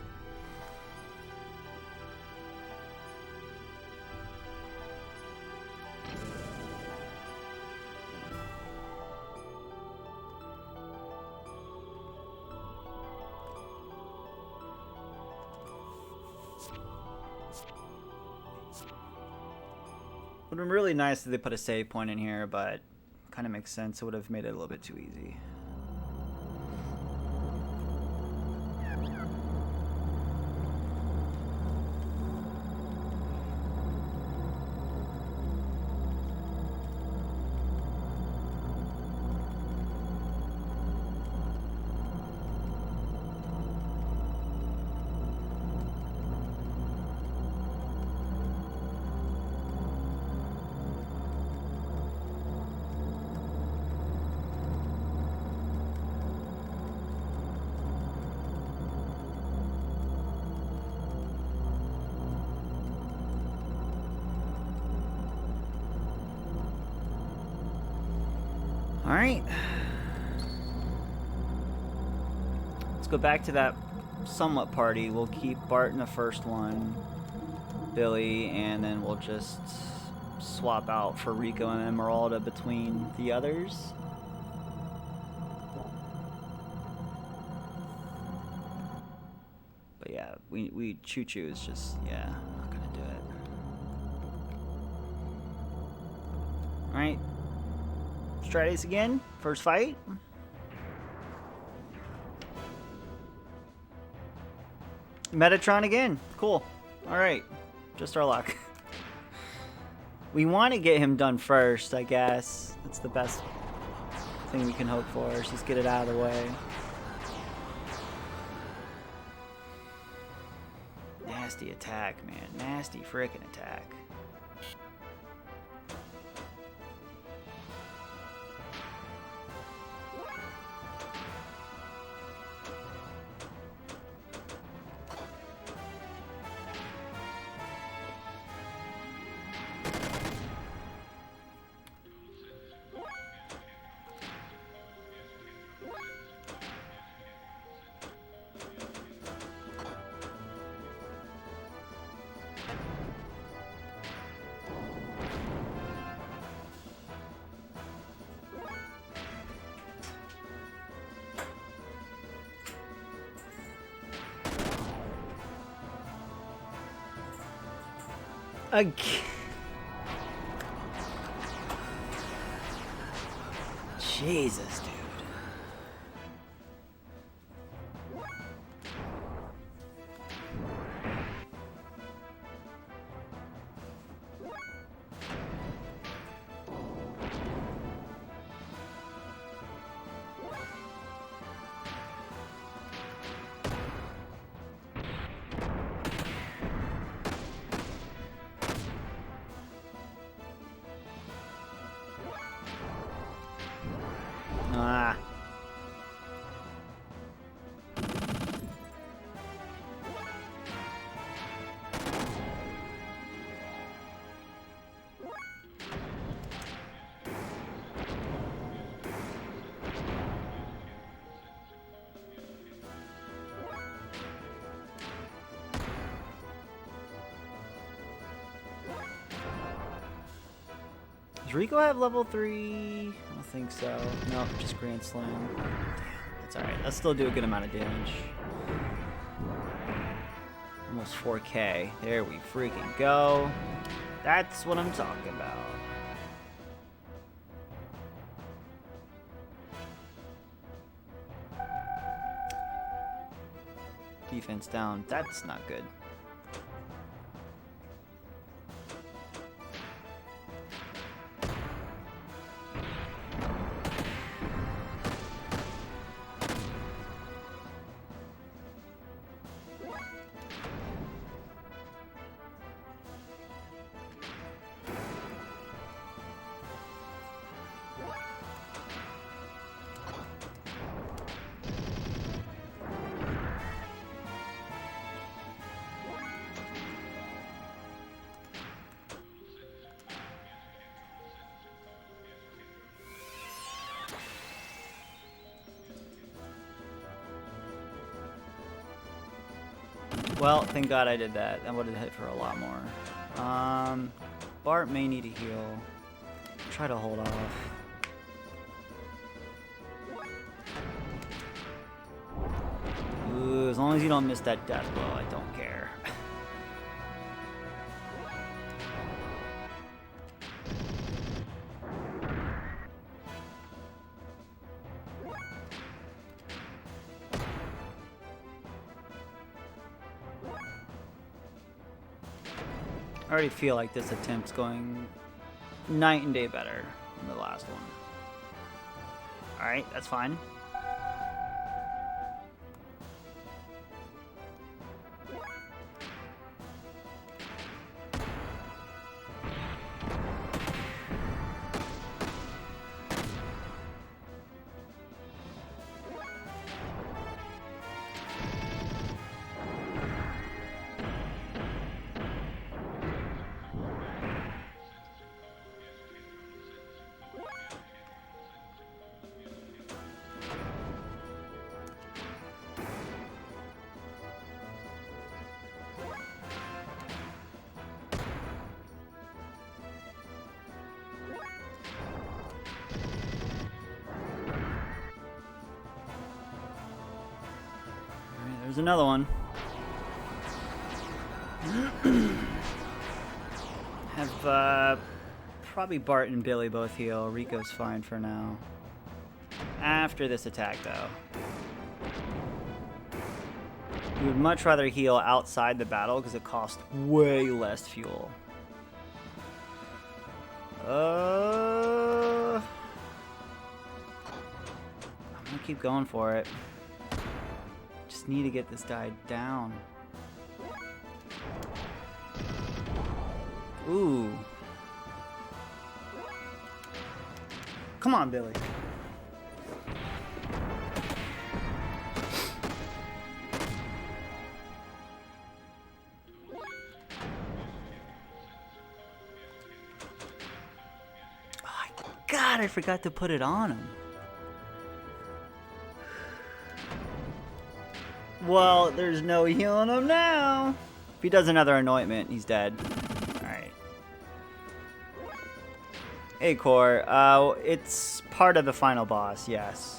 Would have been really nice if they put a save point in here, but kind of makes sense. It would have made it a little bit too easy. Alright. Let's go back to that somewhat party. We'll keep Bart in the first one, Billy, and then we'll just swap out for Rico and Emeralda between the others. But yeah, we Choo-Choo is just, yeah, not gonna do it. Alright. Let's try this again. First fight. Metatron again. Cool. Alright. Just our luck. We want to get him done first, I guess. That's the best thing we can hope for. Is just get it out of the way. Nasty attack, man. Nasty frickin' attack. Again. Jesus, dude. Ah. Does Rico have level 3? I don't think so. No, just Grand Slam. Damn, that's alright. Let's still do a good amount of damage. Almost 4K. There we freaking go. That's what I'm talking about. Defense down. That's not good. Well, thank God I did that. That would have hit for a lot more. Bart may need a heal. Try to hold off. Ooh, as long as you don't miss that death blow, I don't care. I already feel like this attempt's going night and day better than the last one. Alright, that's fine. There's another one. Have probably Bart and Billy both heal. Rico's fine for now. After this attack, though. We would much rather heal outside the battle because it costs way less fuel. I'm gonna keep going for it. Just need to get this guy down. Ooh. Come on, Billy. Oh, God, I forgot to put it on him. Well, there's no healing him now. If he does another anointment, he's dead. Alright. Hey, Core. It's part of the final boss, yes.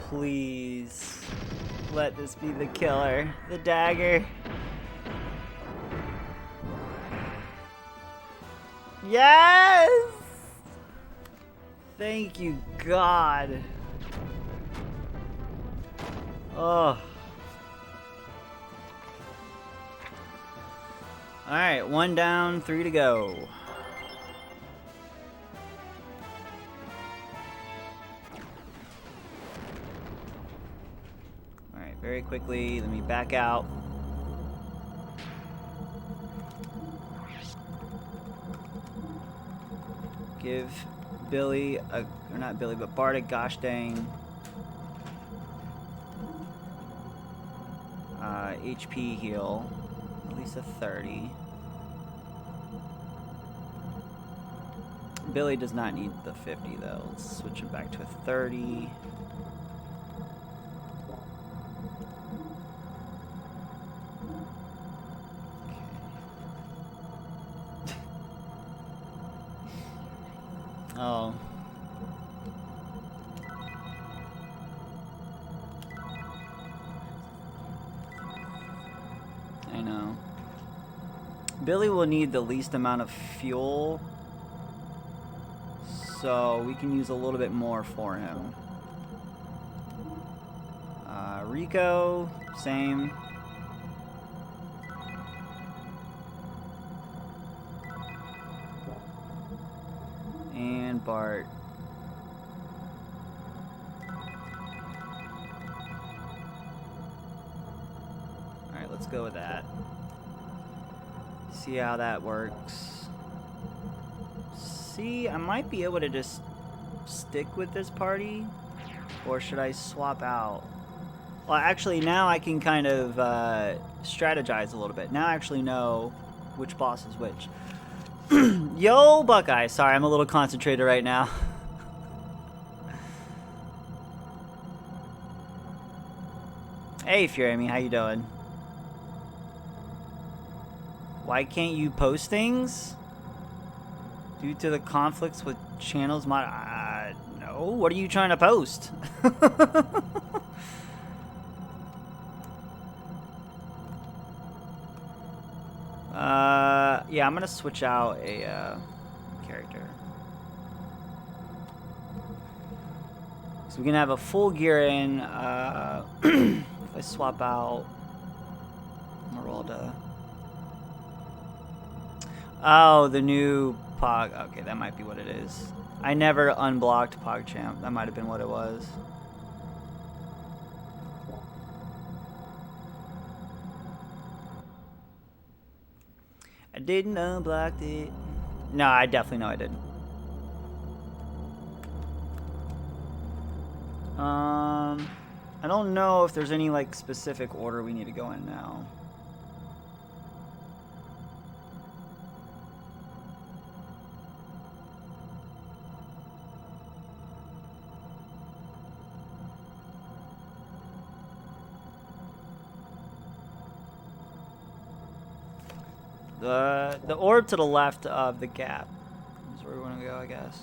Please, let this be the killer. The dagger. Yes! Thank you, God. Oh. Alright, 1 down, 3 to go. Very quickly, let me back out. Give Billy a, or not Billy, but Bart a gosh dang HP heal, at least a 30. Billy does not need the 50 though. Let's switch it back to a 30. Oh. I know. Billy will need the least amount of fuel, so we can use a little bit more for him. Rico, same. And Bart. Alright, let's go with that. See how that works. See, I might be able to just stick with this party. Or should I swap out? Well, actually, now I can kind of strategize a little bit. Now I actually know which boss is which. Yo, Buckeye. Sorry, I'm a little concentrated right now. Hey, Fury, how you doing? Why can't you post things? Due to the conflicts with channels no. What are you trying to post? Yeah, I'm gonna switch out a character. So we can have a full gear in. If I swap out Meralda. Oh, the new Pog. Okay, that might be what it is. I never unblocked PogChamp. That might have been what it was. I didn't unblock it. No, I definitely know I didn't. I don't know if there's any like specific order we need to go in now. The orb to the left of the gap is where we want to go, I guess.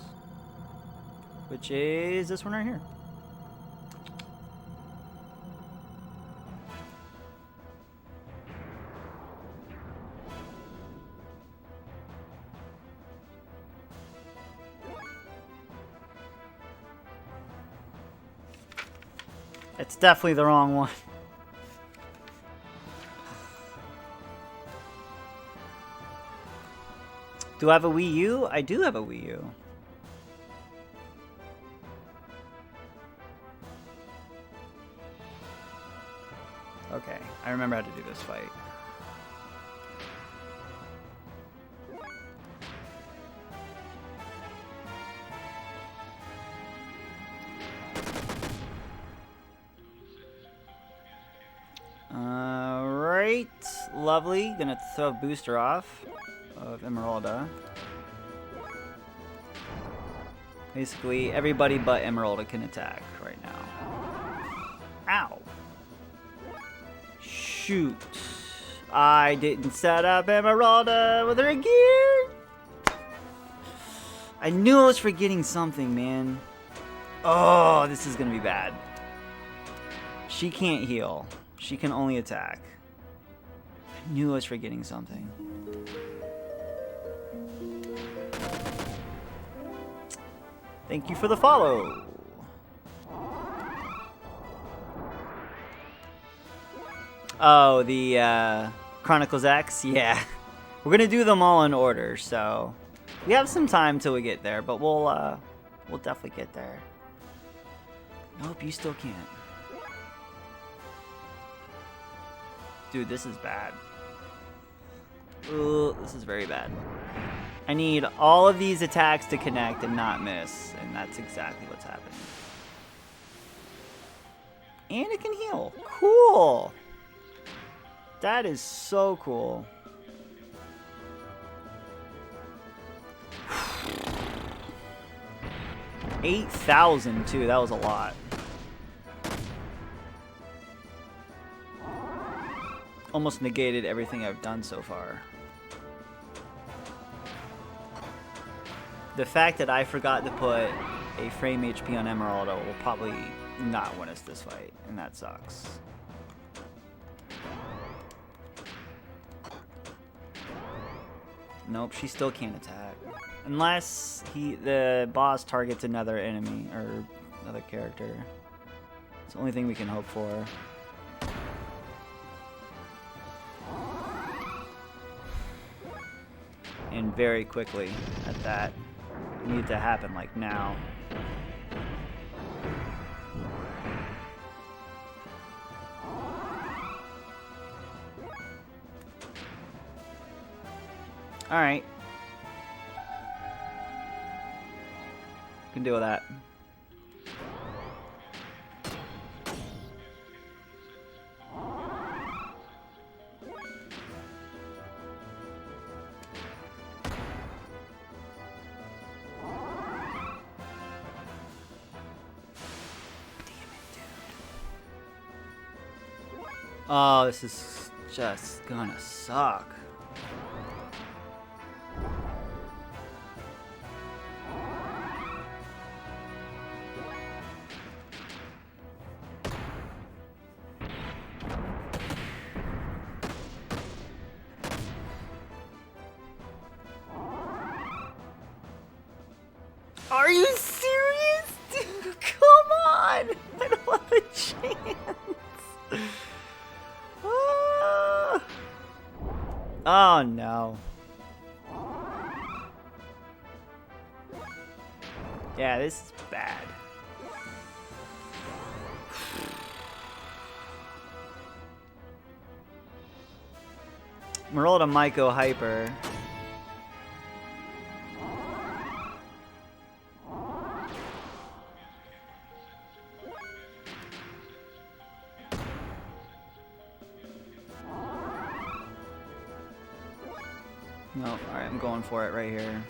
Which is this one right here. It's definitely the wrong one. Do I have a Wii U? I do have a Wii U. Okay, I remember how to do this fight. Alright, lovely. Gonna throw a booster off of Emeralda. Basically, everybody but Emeralda can attack right now. Ow! Shoot! I didn't set up Emeralda with her gear! I knew I was forgetting something, man. Oh, this is gonna be bad. She can't heal. She can only attack. I knew I was forgetting something. Thank you for the follow. Oh, the Chronicles X? Yeah. We're gonna do them all in order, so we have some time till we get there, but we'll definitely get there. Nope, you still can't. Dude, this is bad. Ooh, this is very bad. I need all of these attacks to connect and not miss, and that's exactly what's happening. And it can heal. Cool! That is so cool. $8,000 too, that was a lot. Almost negated everything I've done so far. The fact that I forgot to put a frame HP on Emeralda will probably not win us this fight, and that sucks. Nope, she still can't attack. Unless the boss targets another enemy, or another character. It's the only thing we can hope for. And very quickly at that. It needs to happen like now. Alright. Can deal with that. Oh, this is just gonna suck. Are you serious? Dude, come on! I don't have a chance. Ah. Oh no. Yeah, this is bad. Roll to Maiko Hyper. Nope, alright, I'm going for it right here.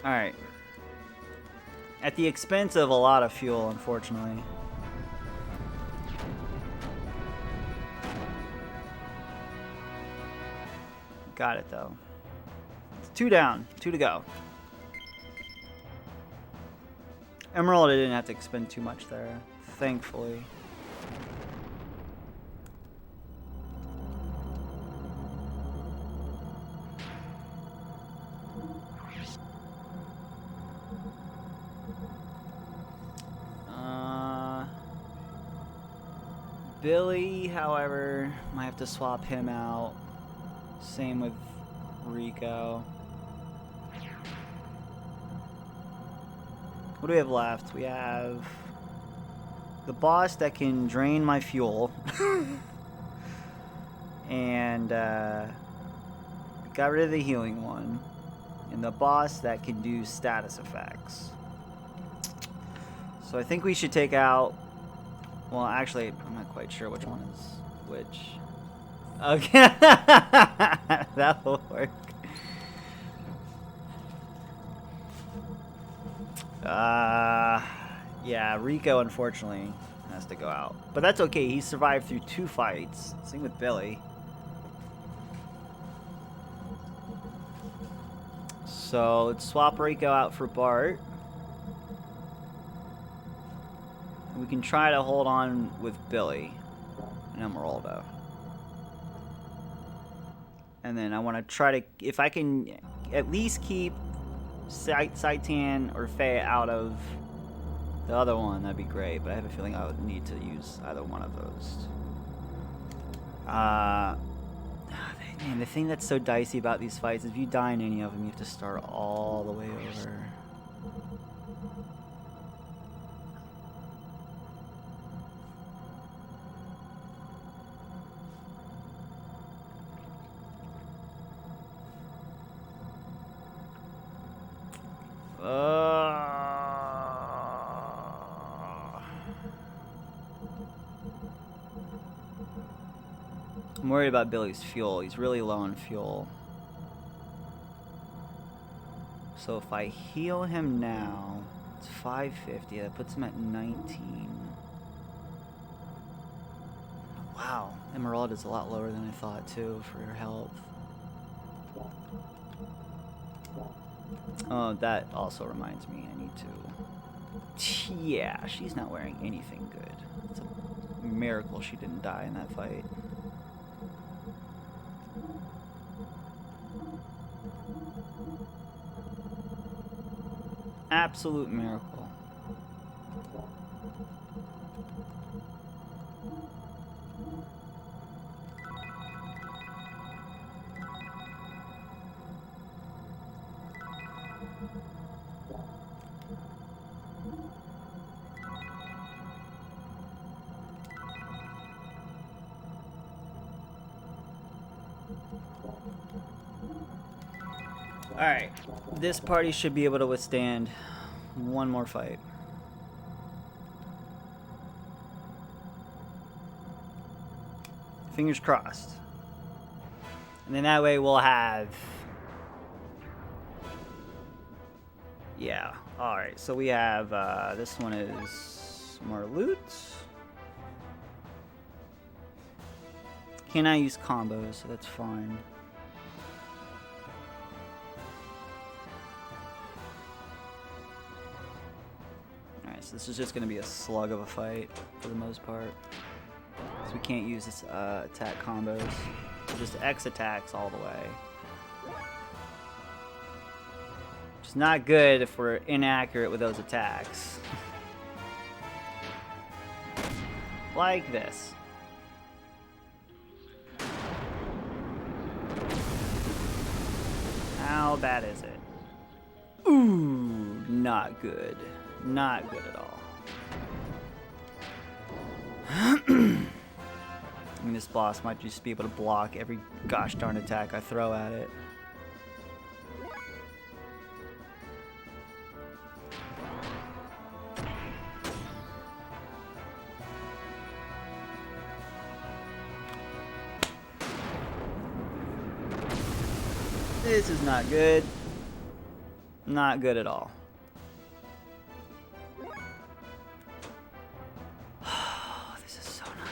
Alright. At the expense of a lot of fuel, unfortunately. Got it, though. It's 2 down, 2 to go. Emerald, I didn't have to expend too much there, thankfully. Billy, however, might have to swap him out. Same with Rico. What do we have left? We have the boss that can drain my fuel. And got rid of the healing one. And the boss that can do status effects. So I think we should take out... Well, actually, I'm not quite sure which one is which. Okay. That'll work. Yeah, Rico, unfortunately, has to go out. But that's okay. He survived through 2 fights. Same with Billy. So, let's swap Rico out for Bart. We can try to hold on with Billy and Emeraldo. And then I want to try to, if I can at least keep Saitan or Faye out of the other one, that'd be great. But I have a feeling I would need to use either one of those. Man, the thing that's so dicey about these fights is if you die in any of them, you have to start all the way over. I'm worried about Billy's fuel. He's really low on fuel. So if I heal him now, it's 550. That puts him at 19. Wow, Emerald is a lot lower than I thought too for her health. Oh, that also reminds me, I need to... Yeah, she's not wearing anything good. It's a miracle she didn't die in that fight. Absolute miracle. Alright, this party should be able to withstand one more fight. Fingers crossed. And then that way we'll have... Yeah, Alright, so we have, this one is more loot. Can I use combos, so that's fine. Alright, so this is just going to be a slug of a fight, for the most part. So we can't use this, attack combos. Just X attacks all the way. It's not good if we're inaccurate with those attacks. Like this. How bad is it? Ooh, not good. Not good at all. I mean, this boss might just be able to block every gosh darn attack I throw at it. This is not good. Not good at all. This is so not good.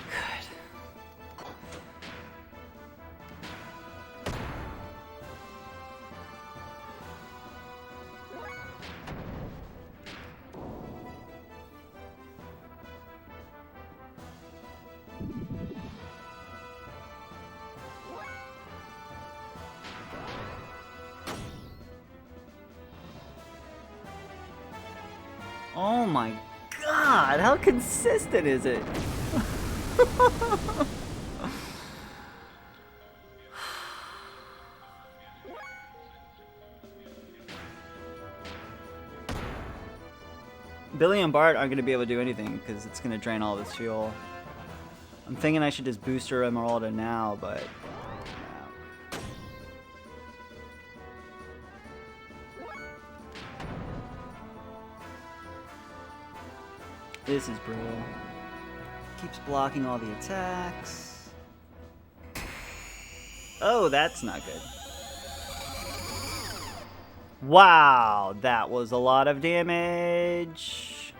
Oh my god, how consistent is it? Billy and Bart aren't going to be able to do anything because it's going to drain all this fuel. I'm thinking I should just booster Emeralda now, but... This is brutal. Keeps blocking all the attacks. Oh, that's not good. Wow, that was a lot of damage.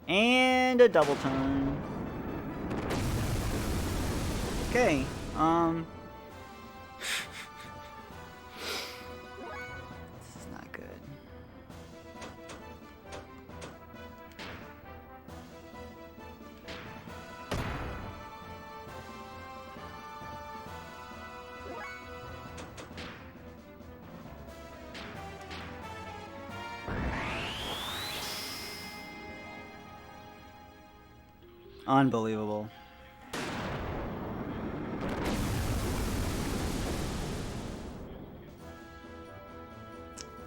And a double turn. Okay, this is not good. Unbelievable.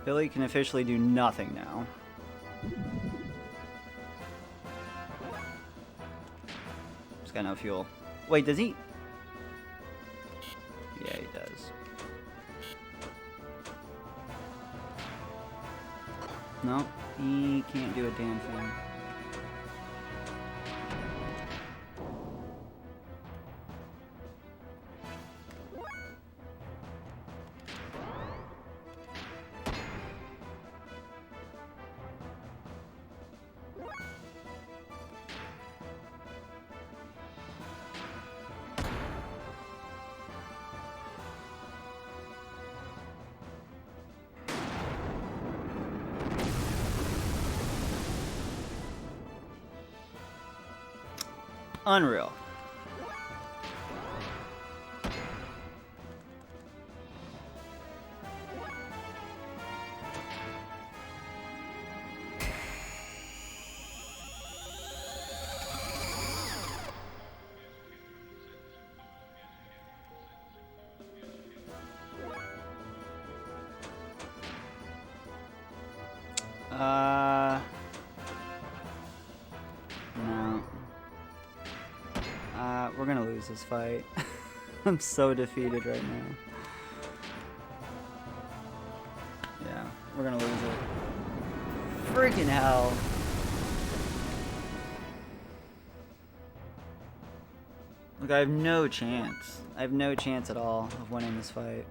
Billy can officially do nothing now. He's got no fuel. Wait, does he? Yeah, he does. No, he can't do a damn thing. Unreal. No. We're gonna lose this fight. I'm so defeated right now. Yeah, we're gonna lose it. Freaking hell. Look, I have no chance. I have no chance at all of winning this fight.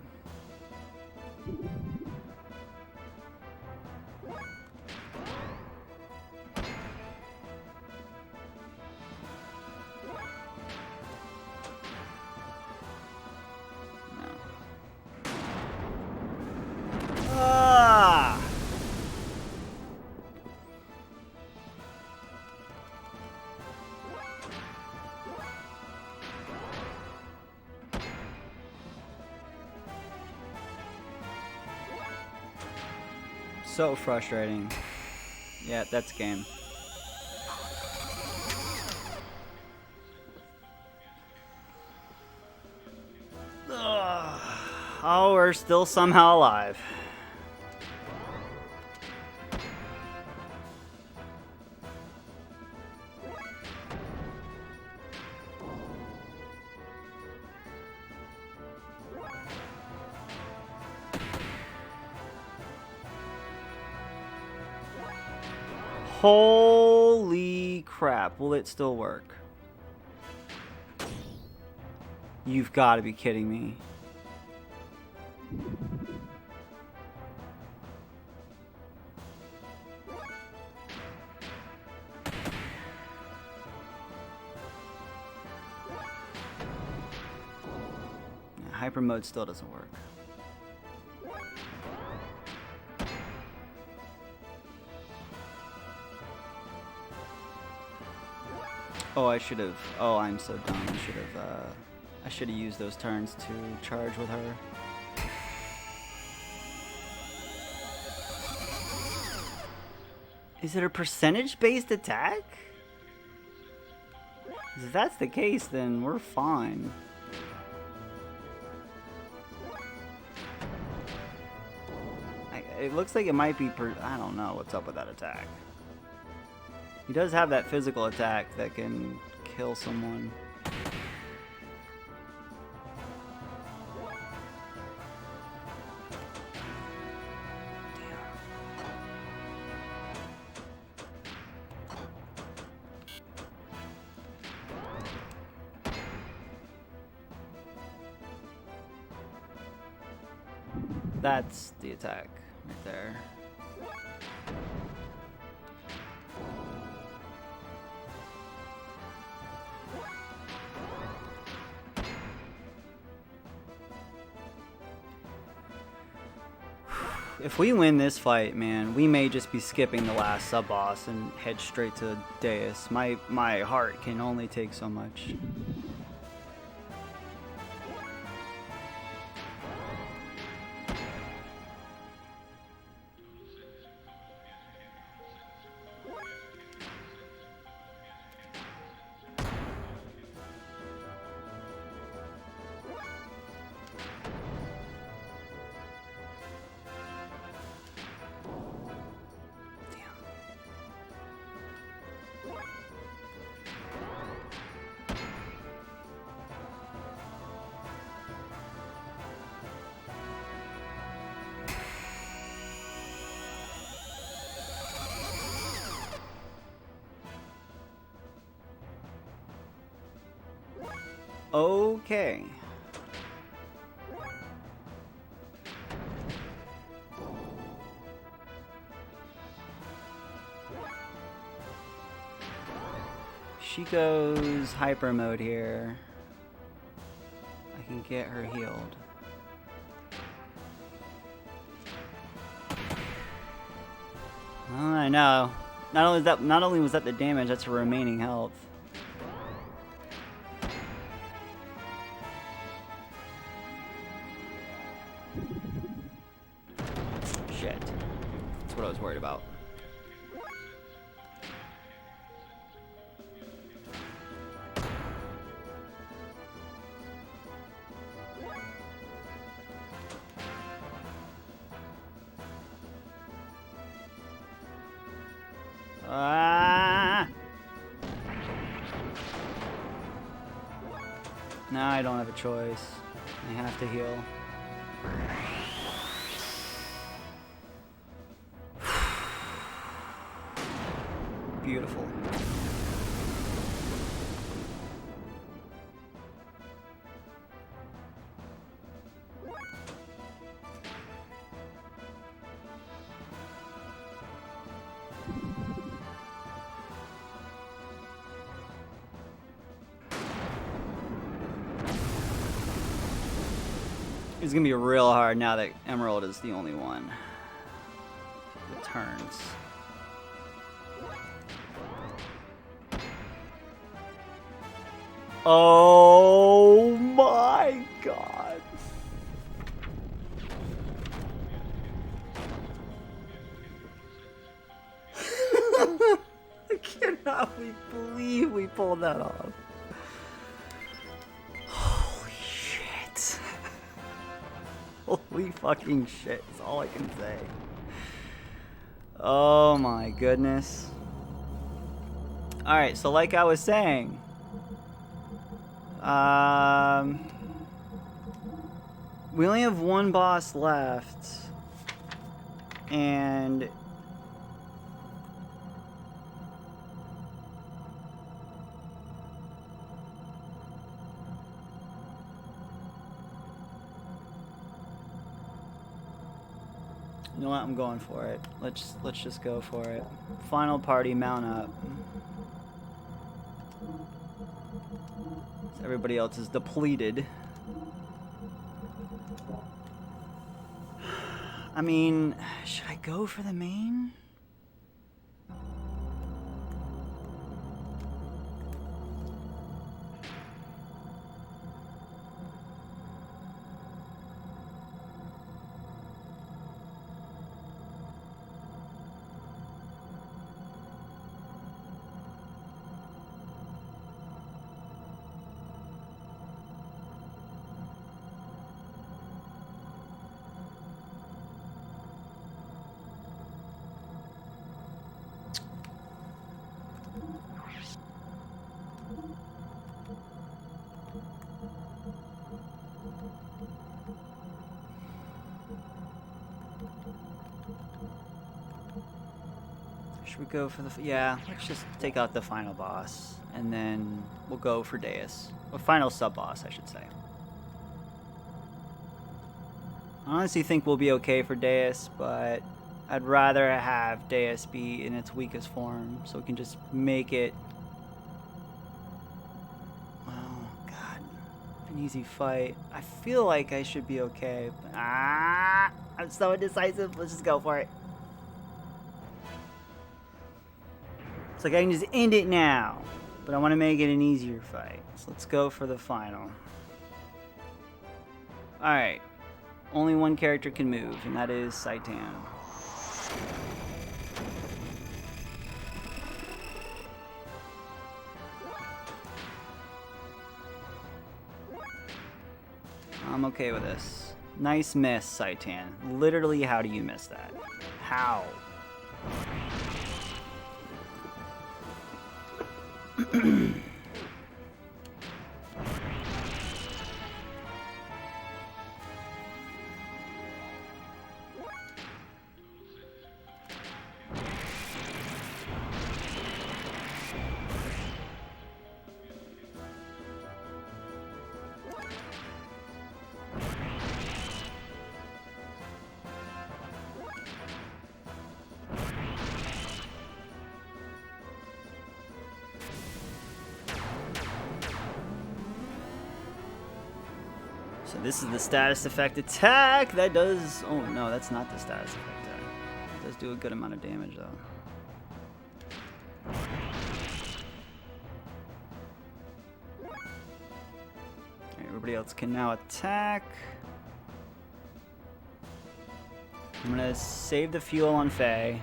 So frustrating. Yeah, that's game. Ugh. Oh, we're still somehow alive. Holy crap, will it still work? You've got to be kidding me. Hyper mode still doesn't work. Oh, I should have. Oh, I'm so dumb. I should have used those turns to charge with her. Is it a percentage-based attack? If that's the case, then we're fine. It looks like it might be I don't know what's up with that attack. He does have that physical attack that can kill someone. That's the attack right there. If we win this fight, man, we may just be skipping the last sub-boss and head straight to Deus. My heart can only take so much. Okay. She goes hyper mode here. I can get her healed. Oh, I know. Not only was that the damage, that's her remaining health. Shit. That's what I was worried about. Ah! Now I don't have a choice. I have to heal. Beautiful. It's gonna be real hard now that Emerald is the only one that turns. Oh my god. that off. Holy shit. Holy fucking shit is all I can say. Oh my goodness. Alright, so like I was saying, we only have one boss left, and you know what? I'm going for it. Let's just go for it. Final party, mount up. So everybody else is depleted. I mean, should I go for the main? Should we go for the... yeah, let's just take out the final boss, and then we'll go for Deus. Or final sub-boss, I should say. I honestly think we'll be okay for Deus, but I'd rather have Deus be in its weakest form, so we can just make it... oh, God. An easy fight. I feel like I should be okay, but... I'm so indecisive. Let's just go for it. It's like I can just end it now, but I want to make it an easier fight. So let's go for the final. Alright. Only one character can move, and that is Saitan. I'm okay with this. Nice miss, Saitan. Literally, how do you miss that? How? So this is the status effect attack. That does... oh no, that's not the status effect attack. It does do a good amount of damage though. Alright, everybody else can now attack. I'm gonna save the fuel on Faye.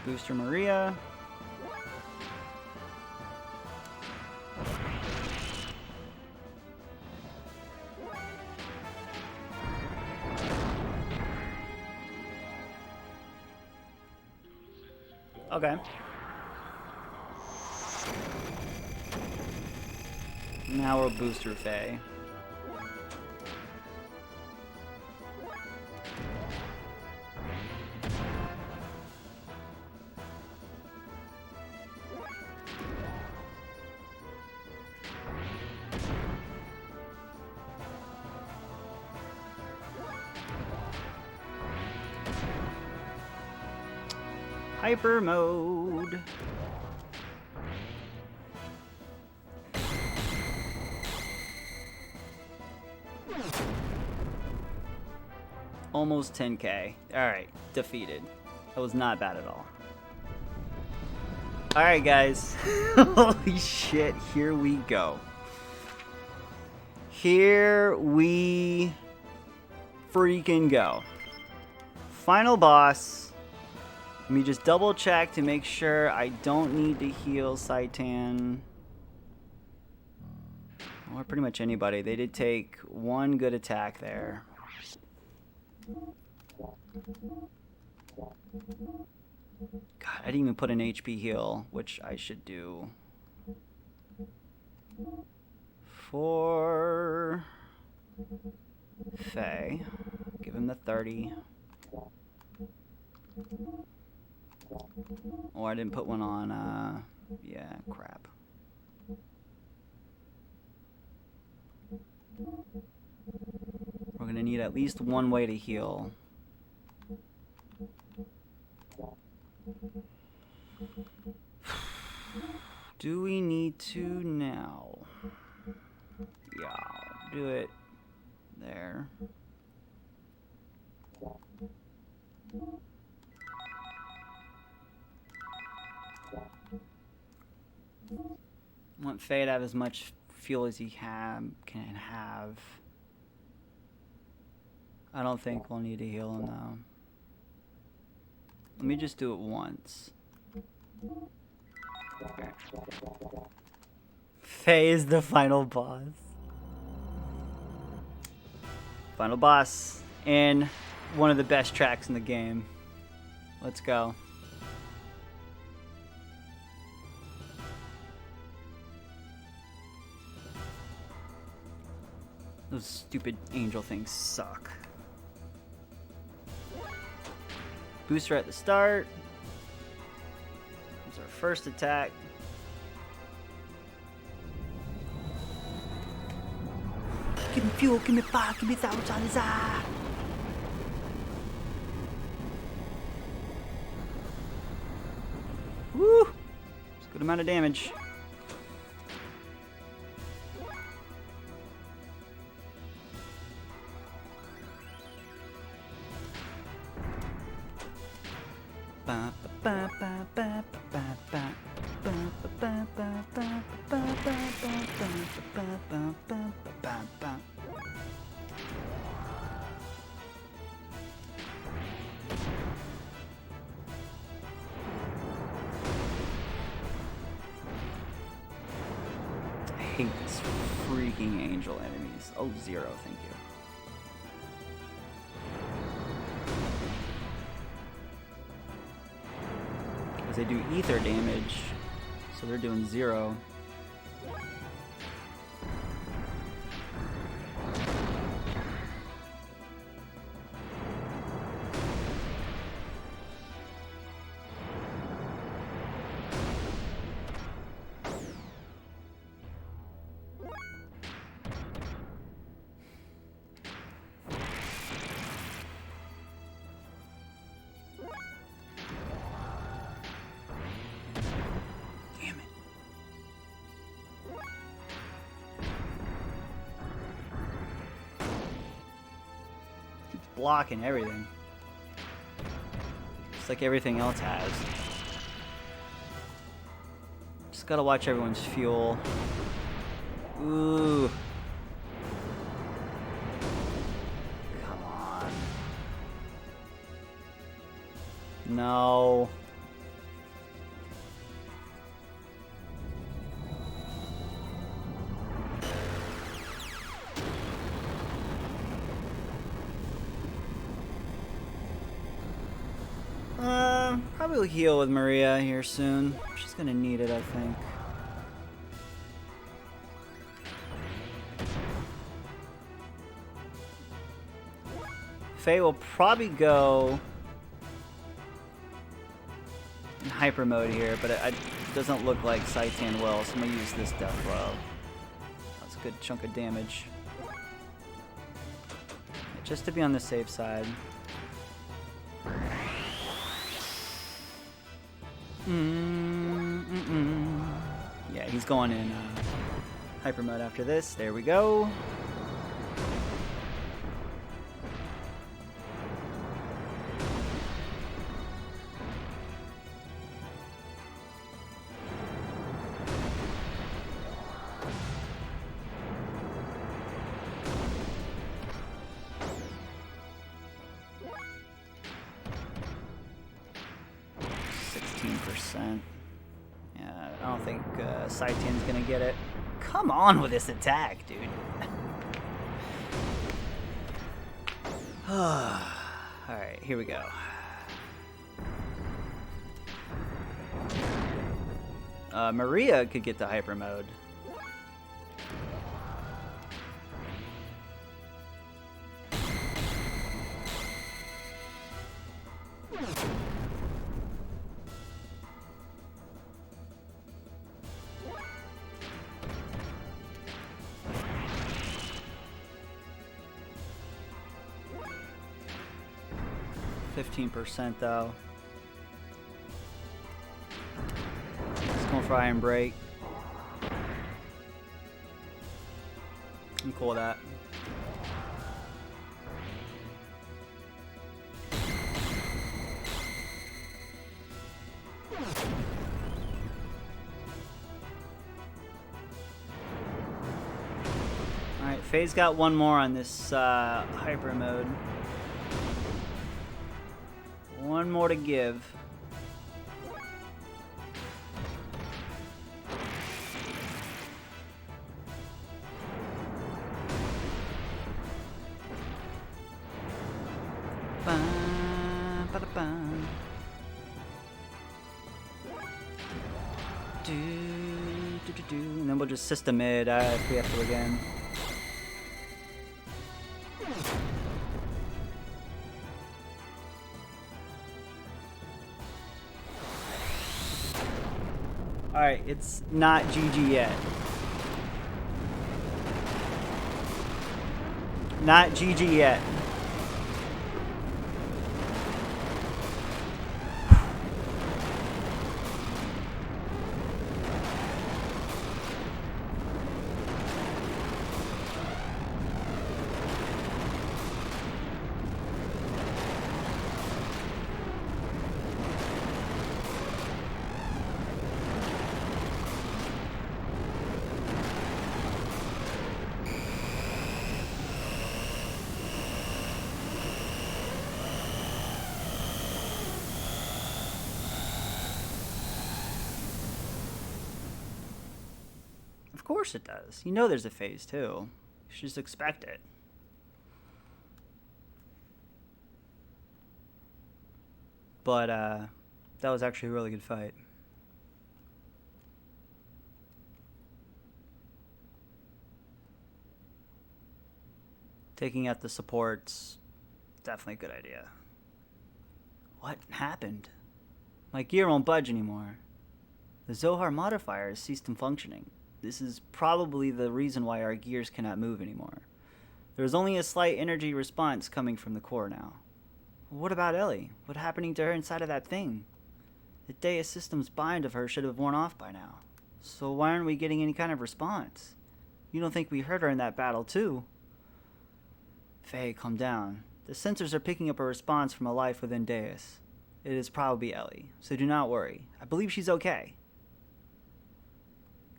Booster Maria. Okay. Now we'll booster Faye. Hyper mode. Almost 10k. Alright, defeated. That was not bad at all. Alright guys. Holy shit, here we go. Here we freaking go. Final boss. Let me just double check to make sure I don't need to heal Saitan. Or pretty much anybody. They did take one good attack there. God, I didn't even put an HP heal, which I should do. For Faye. Give him the 30. Oh, I didn't put one on, yeah, crap. We're gonna need at least one way to heal. Do we need to now? Yeah, I'll do it there. I want Faye to have as much fuel as he can have. I don't think we'll need to heal him though. Let me just do it once. Okay. Faye is the final boss. Final boss in one of the best tracks in the game. Let's go. Those stupid angel things suck. Booster at the start. Here's our first attack. Give me fuel, give me fire, give me thousands. Woo! It's a good amount of damage. I hate these freaking angel enemies. Oh, zero, thank you. They do ether damage, so they're doing 0. Blocking everything. Just like everything else has. Just gotta watch everyone's fuel. Ooh. Come on. No. Probably will heal with Maria here soon. She's gonna need it, I think. Faye will probably go in hyper mode here, but it doesn't look like Saitan will, so I'm gonna use this death blow. That's a good chunk of damage. Just to be on the safe side. Yeah, he's going in hyper mode after this. There we go. 15%. Yeah, I don't think Saitian's gonna get it. Come on with this attack, dude. Alright, here we go. Maria could get to hyper mode. %, though. Let's go for Iron Break. I'm cool with that. Alright, Faye's got one more on this hyper mode. One more to give. And then we'll just system mid if we have to again. Alright, it's not GG yet. Not GG yet. Of course it does. You know there's a phase 2. You should just expect it. But, that was actually a really good fight. Taking out the supports, definitely a good idea. What happened? My gear won't budge anymore. The Zohar modifier has ceased from functioning. This is probably the reason why our gears cannot move anymore. There is only a slight energy response coming from the core now. What about Ellie? What's happening to her inside of that thing? The Deus System's bind of her should have worn off by now. So why aren't we getting any kind of response? You don't think we hurt her in that battle too? Faye, calm down. The sensors are picking up a response from a life within Deus. It is probably Ellie, so do not worry. I believe she's okay.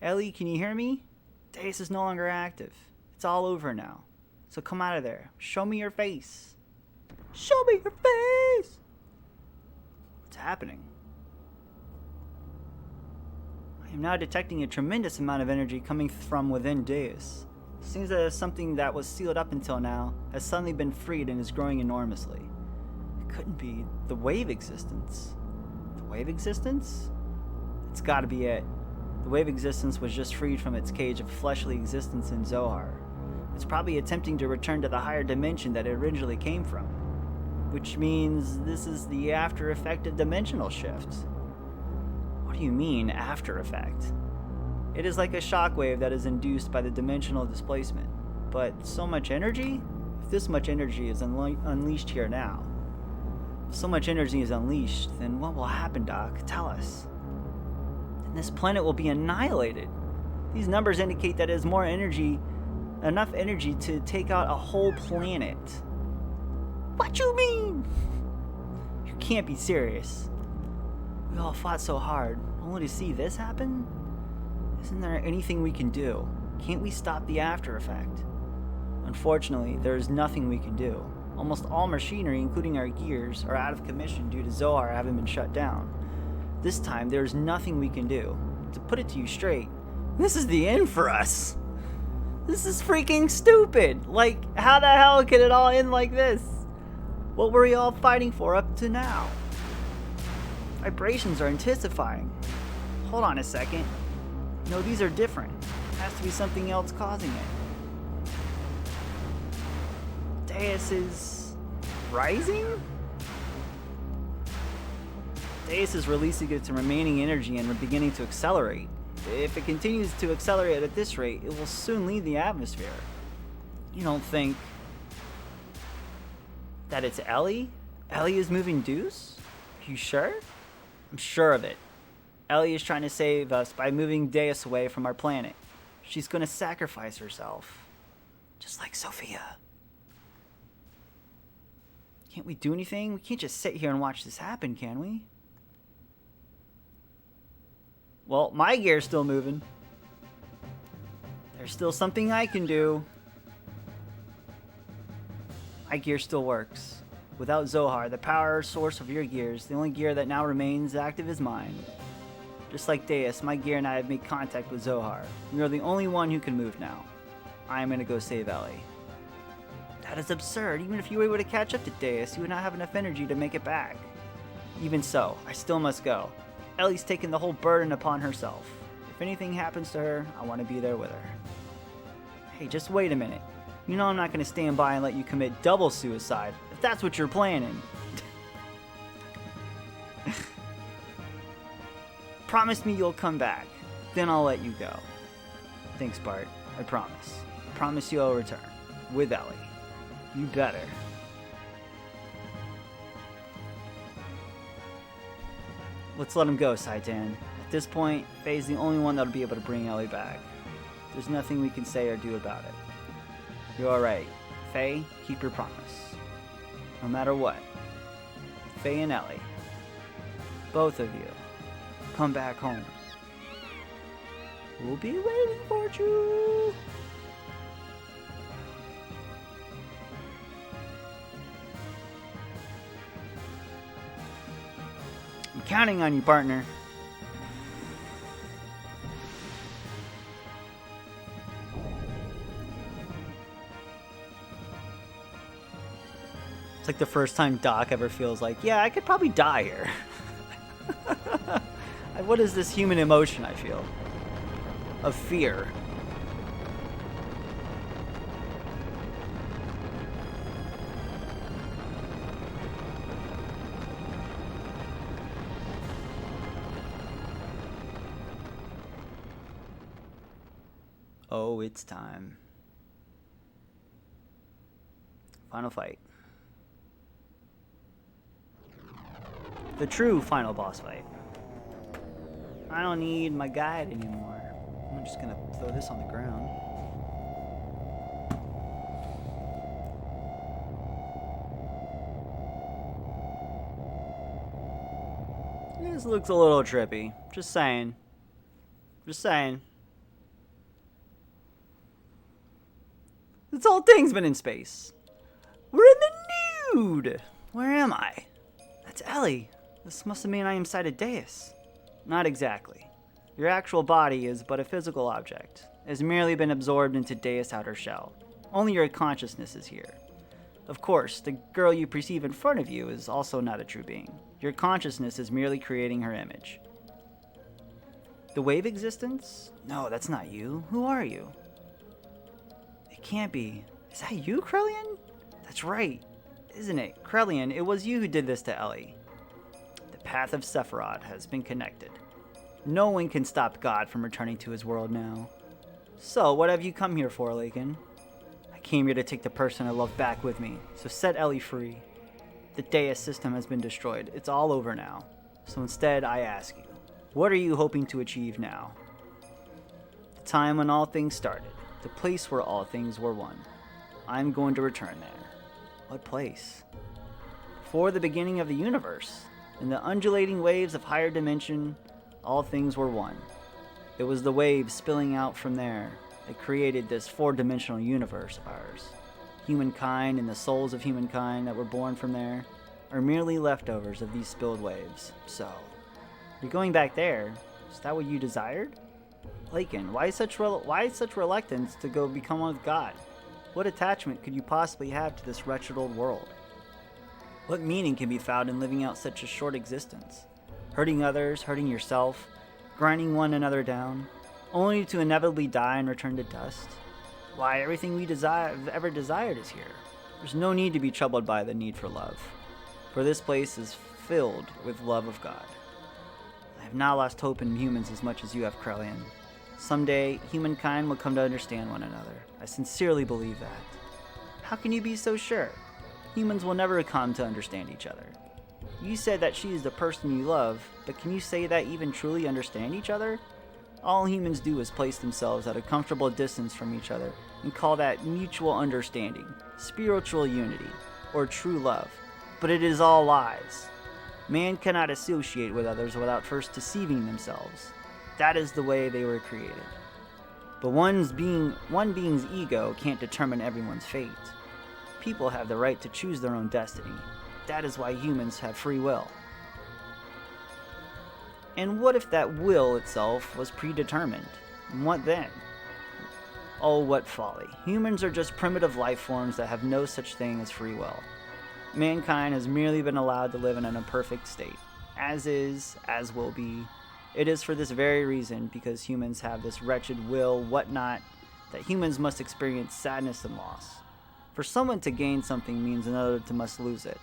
Ellie, can you hear me? Deus is no longer active. It's all over now. So come out of there. Show me your face. Show me your face! What's happening? I am now detecting a tremendous amount of energy coming from within Deus. It seems that something that was sealed up until now has suddenly been freed and is growing enormously. It couldn't be the wave existence. The wave existence? It's gotta be it. The wave existence was just freed from its cage of fleshly existence in Zohar. It's probably attempting to return to the higher dimension that it originally came from. Which means this is the after effect of dimensional shift. What do you mean, after effect? It is like a shockwave that is induced by the dimensional displacement. But so much energy? If this much energy is unleashed here now, if so much energy is unleashed, then what will happen, Doc? Tell us. This planet will be annihilated. These numbers indicate that it is more energy, enough energy to take out a whole planet. What you mean? You can't be serious. We all fought so hard, only to see this happen? Isn't there anything we can do? Can't we stop the after effect? Unfortunately, there is nothing we can do. Almost all machinery, including our gears, are out of commission due to Zohar having been shut down. This time, there's nothing we can do. To put it to you straight, this is the end for us. This is freaking stupid. Like, how the hell could it all end like this? What were we all fighting for up to now? Vibrations are intensifying. Hold on a second. No, these are different. Has to be something else causing it. Deus is rising? Deus is releasing its remaining energy and beginning to accelerate. If it continues to accelerate at this rate, it will soon leave the atmosphere. You don't think that it's Ellie? Ellie is moving Deuce? Are you sure? I'm sure of it. Ellie is trying to save us by moving Deus away from our planet. She's gonna sacrifice herself. Just like Sophia. Can't we do anything? We can't just sit here and watch this happen, can we? Well, my gear's still moving. There's still something I can do. My gear still works. Without Zohar, the power source of your gears, the only gear that now remains active is mine. Just like Deus, my gear and I have made contact with Zohar. We are the only one who can move now. I am going to go save Ellie. That is absurd. Even if you were able to catch up to Deus, you would not have enough energy to make it back. Even so, I still must go. Ellie's taken the whole burden upon herself. If anything happens to her, I want to be there with her. Hey, just wait a minute. You know I'm not going to stand by and let you commit double suicide, if that's what you're planning. Promise me you'll come back. Then I'll let you go. Thanks, Bart. I promise. I promise you I'll return. With Ellie. You better. Let's let him go, Saitan. At this point, Faye's the only one that'll be able to bring Ellie back. There's nothing we can say or do about it. You're alright. Faye, keep your promise. No matter what. Faye and Ellie. Both of you. Come back home. We'll be waiting for you. I'm counting on you, partner. It's like the first time Doc ever feels like, yeah, I could probably die here. What is this human emotion I feel? Of fear. Oh, it's time. Final fight. The true final boss fight. I don't need my guide anymore. I'm just gonna throw this on the ground. This looks a little trippy. Just saying. Just saying. This whole thing's been in space. We're in the nude! Where am I? That's Ellie. This must mean I am sighted Deus. Not exactly. Your actual body is but a physical object. It has merely been absorbed into Deus' outer shell. Only your consciousness is here. Of course, the girl you perceive in front of you is also not a true being. Your consciousness is merely creating her image. The wave existence? No, that's not you. Who are you? It can't be. Is that you, Krellian? That's right. Isn't it? Krellian, it was you who did this to Ellie. The path of Sephiroth has been connected. No one can stop God from returning to his world now. So, what have you come here for, Lakin? I came here to take the person I love back with me, so set Ellie free. The Deus system has been destroyed. It's all over now. So instead, I ask you, what are you hoping to achieve now? The time when all things started. The place where all things were one. I'm going to return there. What place? Before the beginning of the universe. In the undulating waves of higher dimension, all things were one. It was the waves spilling out from there that created this four-dimensional universe of ours. Humankind and the souls of humankind that were born from there are merely leftovers of these spilled waves. So, You're going back there. Is that what you desired? Lakin, why such reluctance to go become one with God? What attachment could you possibly have to this wretched old world? What meaning can be found in living out such a short existence? Hurting others, hurting yourself, grinding one another down, only to inevitably die and return to dust? Why, everything we ever desired is here. There's no need to be troubled by the need for love, for this place is filled with love of God. I have not lost hope in humans as much as you have, Krelian. Someday, humankind will come to understand one another. I sincerely believe that. How can you be so sure? Humans will never come to understand each other. You said that she is the person you love, but can you say that even truly understand each other? All humans do is place themselves at a comfortable distance from each other and call that mutual understanding, spiritual unity, or true love. But it is all lies. Man cannot associate with others without first deceiving themselves. That is the way they were created. But one being's ego can't determine everyone's fate. People have the right to choose their own destiny. That is why humans have free will. And what if that will itself was predetermined? And what then? Oh, what folly. Humans are just primitive life forms that have no such thing as free will. Mankind has merely been allowed to live in an imperfect state. As is, as will be. It is for this very reason, because humans have this wretched will, whatnot, that humans must experience sadness and loss. For someone to gain something means another to must lose it.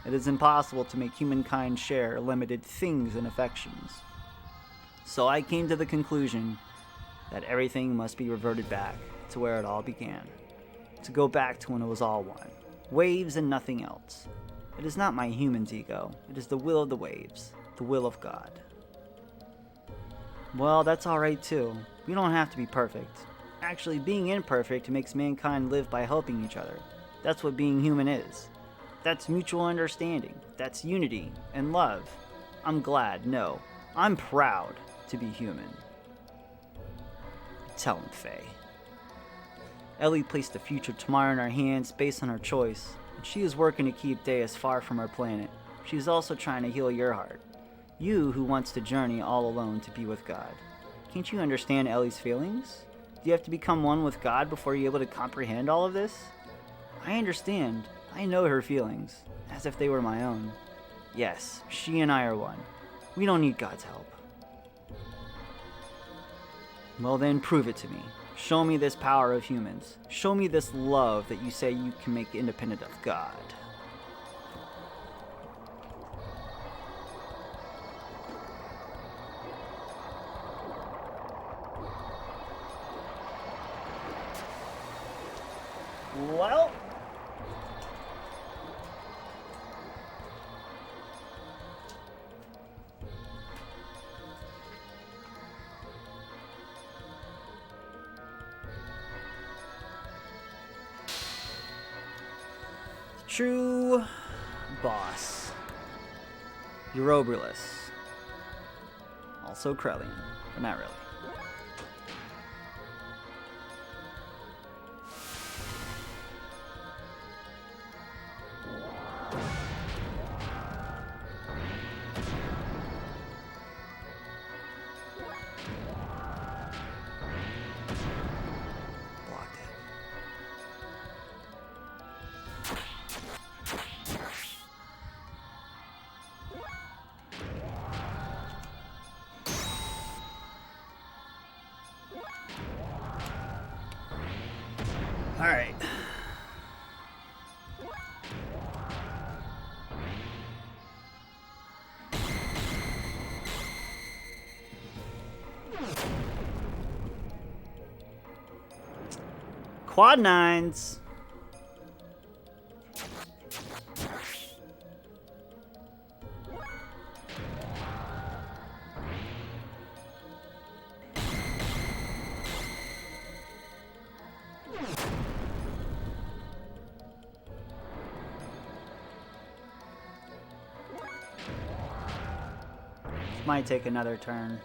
It is impossible to make humankind share limited things and affections. So I came to the conclusion that everything must be reverted back to where it all began. To go back to when it was all one. Waves and nothing else. It is not my human's ego. It is the will of the waves. The will of God. Well, that's alright too. We don't have to be perfect. Actually, being imperfect makes mankind live by helping each other. That's what being human is. That's mutual understanding. That's unity and love. I'm glad, no, I'm proud to be human. Tell him, Faye. Ellie placed the future tomorrow in our hands based on her choice, and she is working to keep Deus far from our planet. She is also trying to heal your heart. You who wants to journey all alone to be with God. Can't you understand Ellie's feelings? Do you have to become one with God before you're able to comprehend all of this? I understand. I know her feelings, as if they were my own. Yes, she and I are one. We don't need God's help. Well then, prove it to me. Show me this power of humans. Show me this love that you say you can make independent of God. Well, true boss. Eurobrulus. Also Krelian, but not really. Alright. Quad nines. Might take another turn.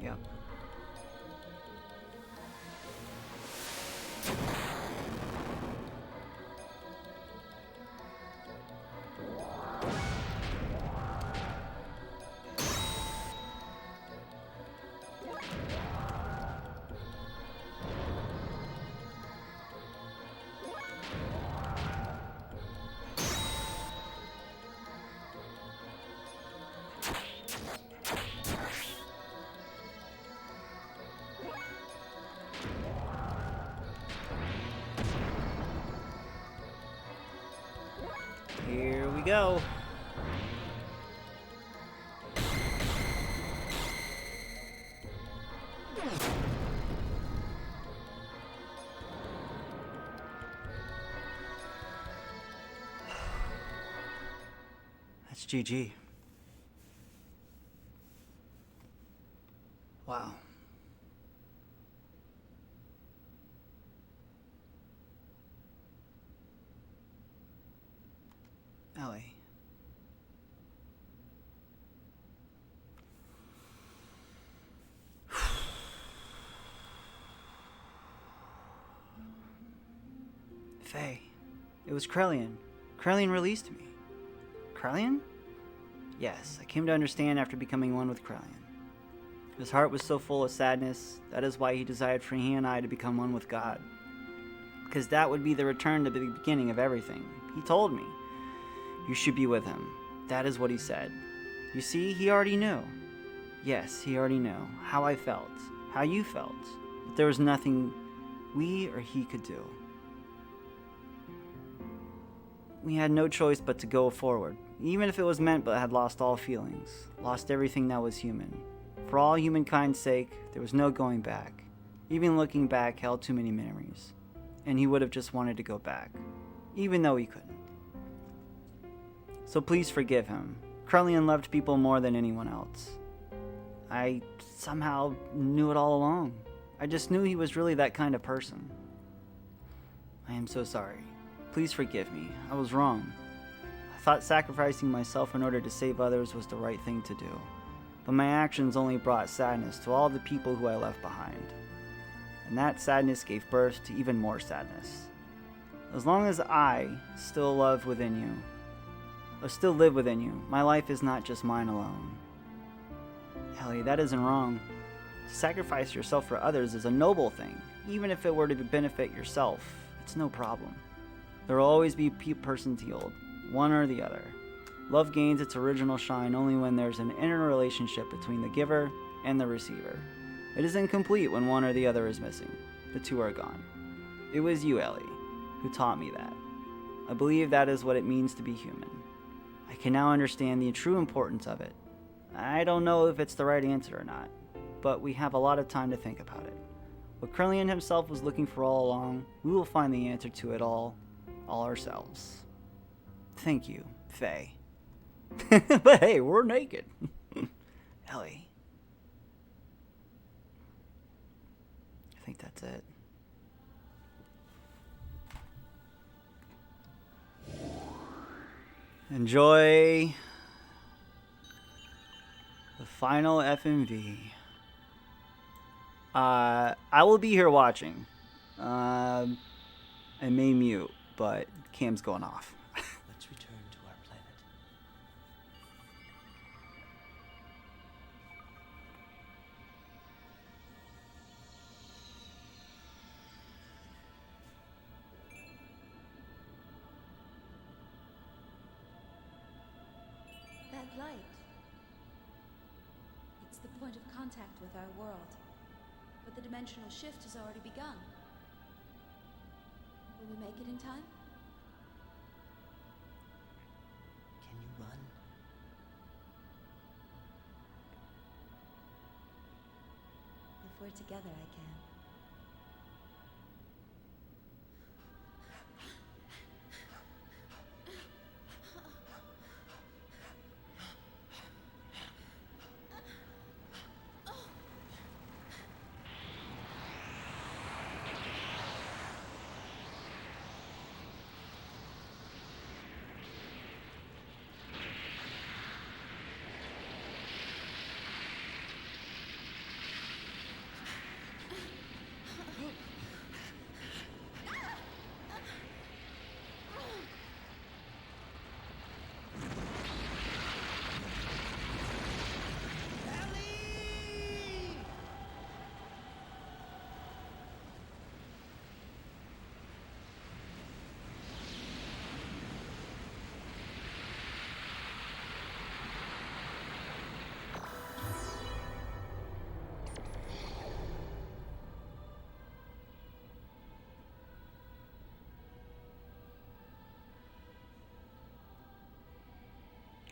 Yep. go. That's GG. Wow. Ellie. Faye. It was Krellian. Krellian released me. Krellian? Yes, I came to understand after becoming one with Krellian. His heart was so full of sadness, that is why he desired for he and I to become one with God. Because that would be the return to the beginning of everything. He told me, you should be with him. That is what he said. You see, he already knew. Yes, he already knew how I felt, how you felt, but there was nothing we or he could do. We had no choice but to go forward, even if it was meant but had lost all feelings, lost everything that was human. For all humankind's sake, there was no going back. Even looking back held too many memories, and he would have just wanted to go back, even though he couldn't. So please forgive him. Krellian loved people more than anyone else. I somehow knew it all along. I just knew he was really that kind of person. I am so sorry. Please forgive me. I was wrong. I thought sacrificing myself in order to save others was the right thing to do. But my actions only brought sadness to all the people who I left behind. And that sadness gave birth to even more sadness. As long as I still live within you, my life is not just mine alone. Ellie, that isn't wrong. To sacrifice yourself for others is a noble thing. Even if it were to benefit yourself, it's no problem. There will always be persons healed, one or the other. Love gains its original shine only when there's an inner relationship between the giver and the receiver. It is incomplete when one or the other is missing. The two are gone. It was you, Ellie, who taught me that. I believe that is what it means to be human. I can now understand the true importance of it. I don't know if it's the right answer or not, but we have a lot of time to think about it. What Krellian himself was looking for all along, we will find the answer to it all ourselves. Thank you, Faye. But hey, we're naked. Ellie. I think that's it. Enjoy the final FMV. I will be here watching. I may mute, but cam's going off. Let's return to our planet. That light. It's the point of contact with our world. But the dimensional shift has already begun. Will we make it in time? Can you run? If we're together, I can.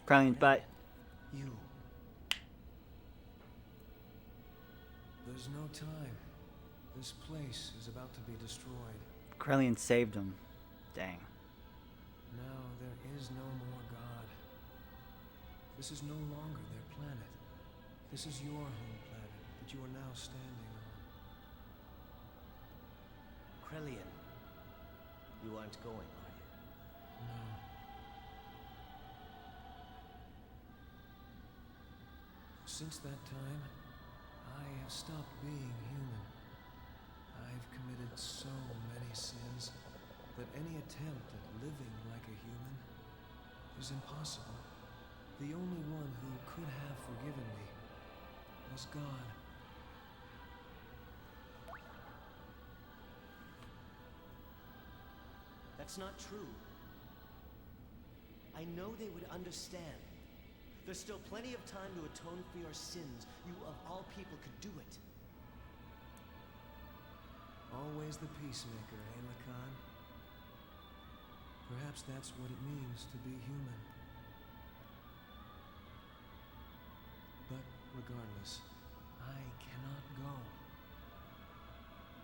Krylion's butt. You. There's no time. This place is about to be destroyed. Kryllion saved him. Dang. Now there is no more God. This is no longer their planet. This is your home planet that you are now standing on. Kryllion, you aren't going, are you? No. Since that time, I have stopped being human. I've committed so many sins that any attempt at living like a human is impossible. The only one who could have forgiven me was God. That's not true. I know they would understand. There's still plenty of time to atone for your sins. You, of all people, could do it. Always the peacemaker, eh, Lacan? Perhaps that's what it means to be human. But regardless, I cannot go.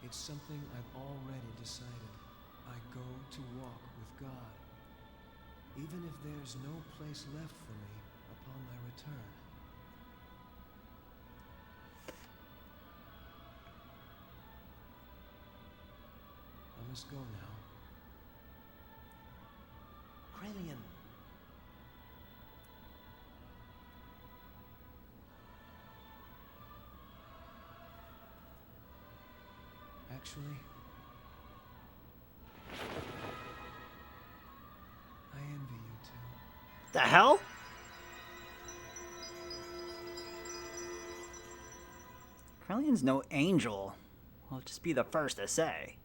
It's something I've already decided. I go to walk with God, even if there's no place left for me upon my return. I must go now. Kryllion. Actually, I envy you two. The hell? Krylion's no angel. I'll just be the first to say.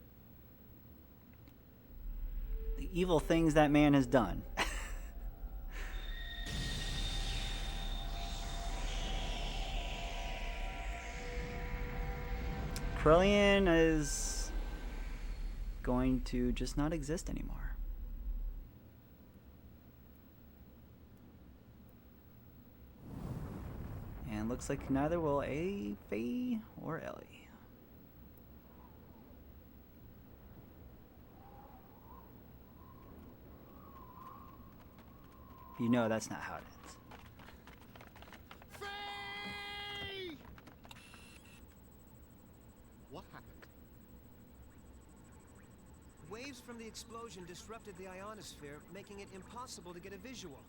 The evil things that man has done. Kryllion is going to just not exist anymore. And looks like neither will Faye or Ellie. You know that's not how it ends. What happened? Waves from the explosion disrupted the ionosphere, making it impossible to get a visual.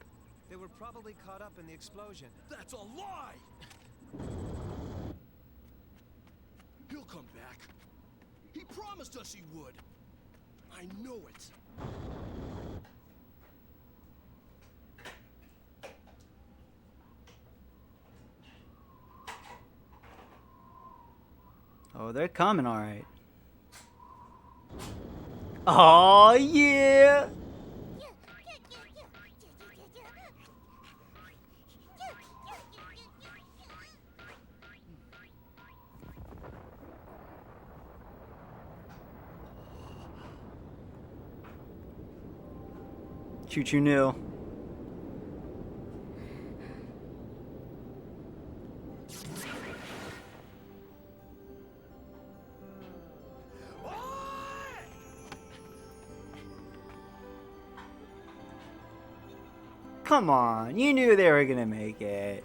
They were probably caught up in the explosion. That's a lie! He'll come back. He promised us he would. I know it. Oh, they're coming, all right. Oh, yeah. Choo-choo knew. Come on, you knew they were gonna make it.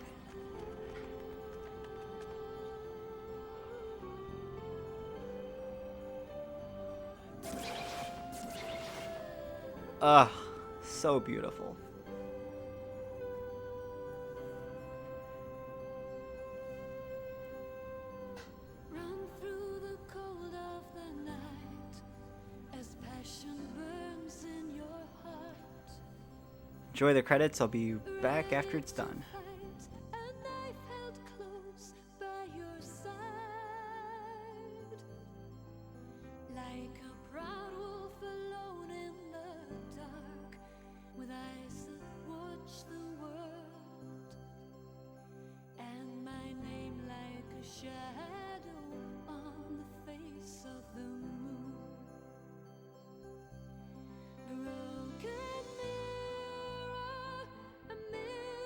Ugh, so beautiful. Run through the cold of the night as passion burns in your heart. Enjoy the credits. I'll be back after it's done. A knife held close by your side, like a proud wolf alone in the dark, with eyes that watch the world, and my name like a shadow on the face of the moon. Broken mirror, a mirror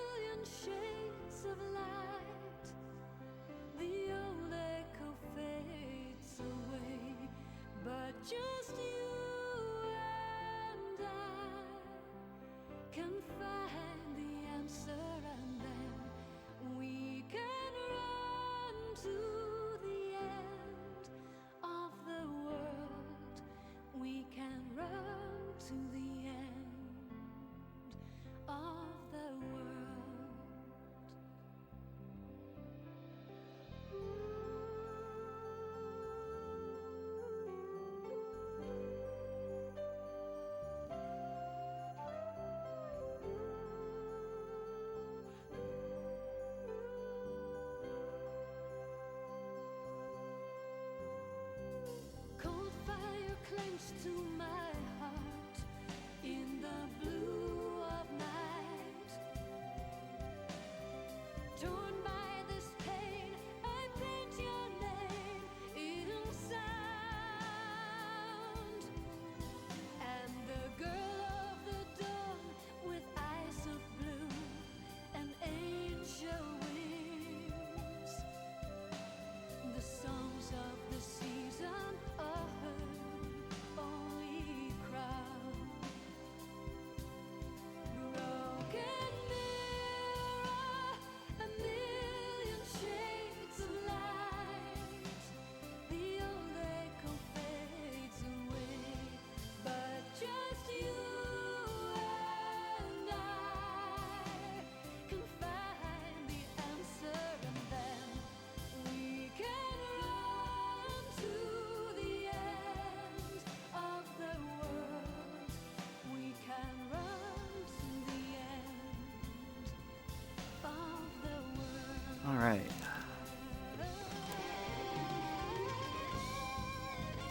Alright.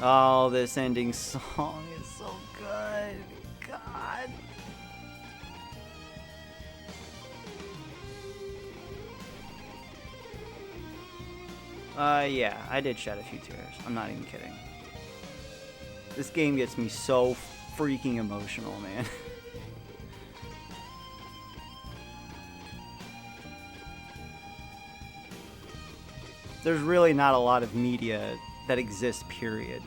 Oh, this ending song is so good. God. Yeah, I did shed a few tears. I'm not even kidding. This game gets me so freaking emotional, man. There's really not a lot of media that exists, period,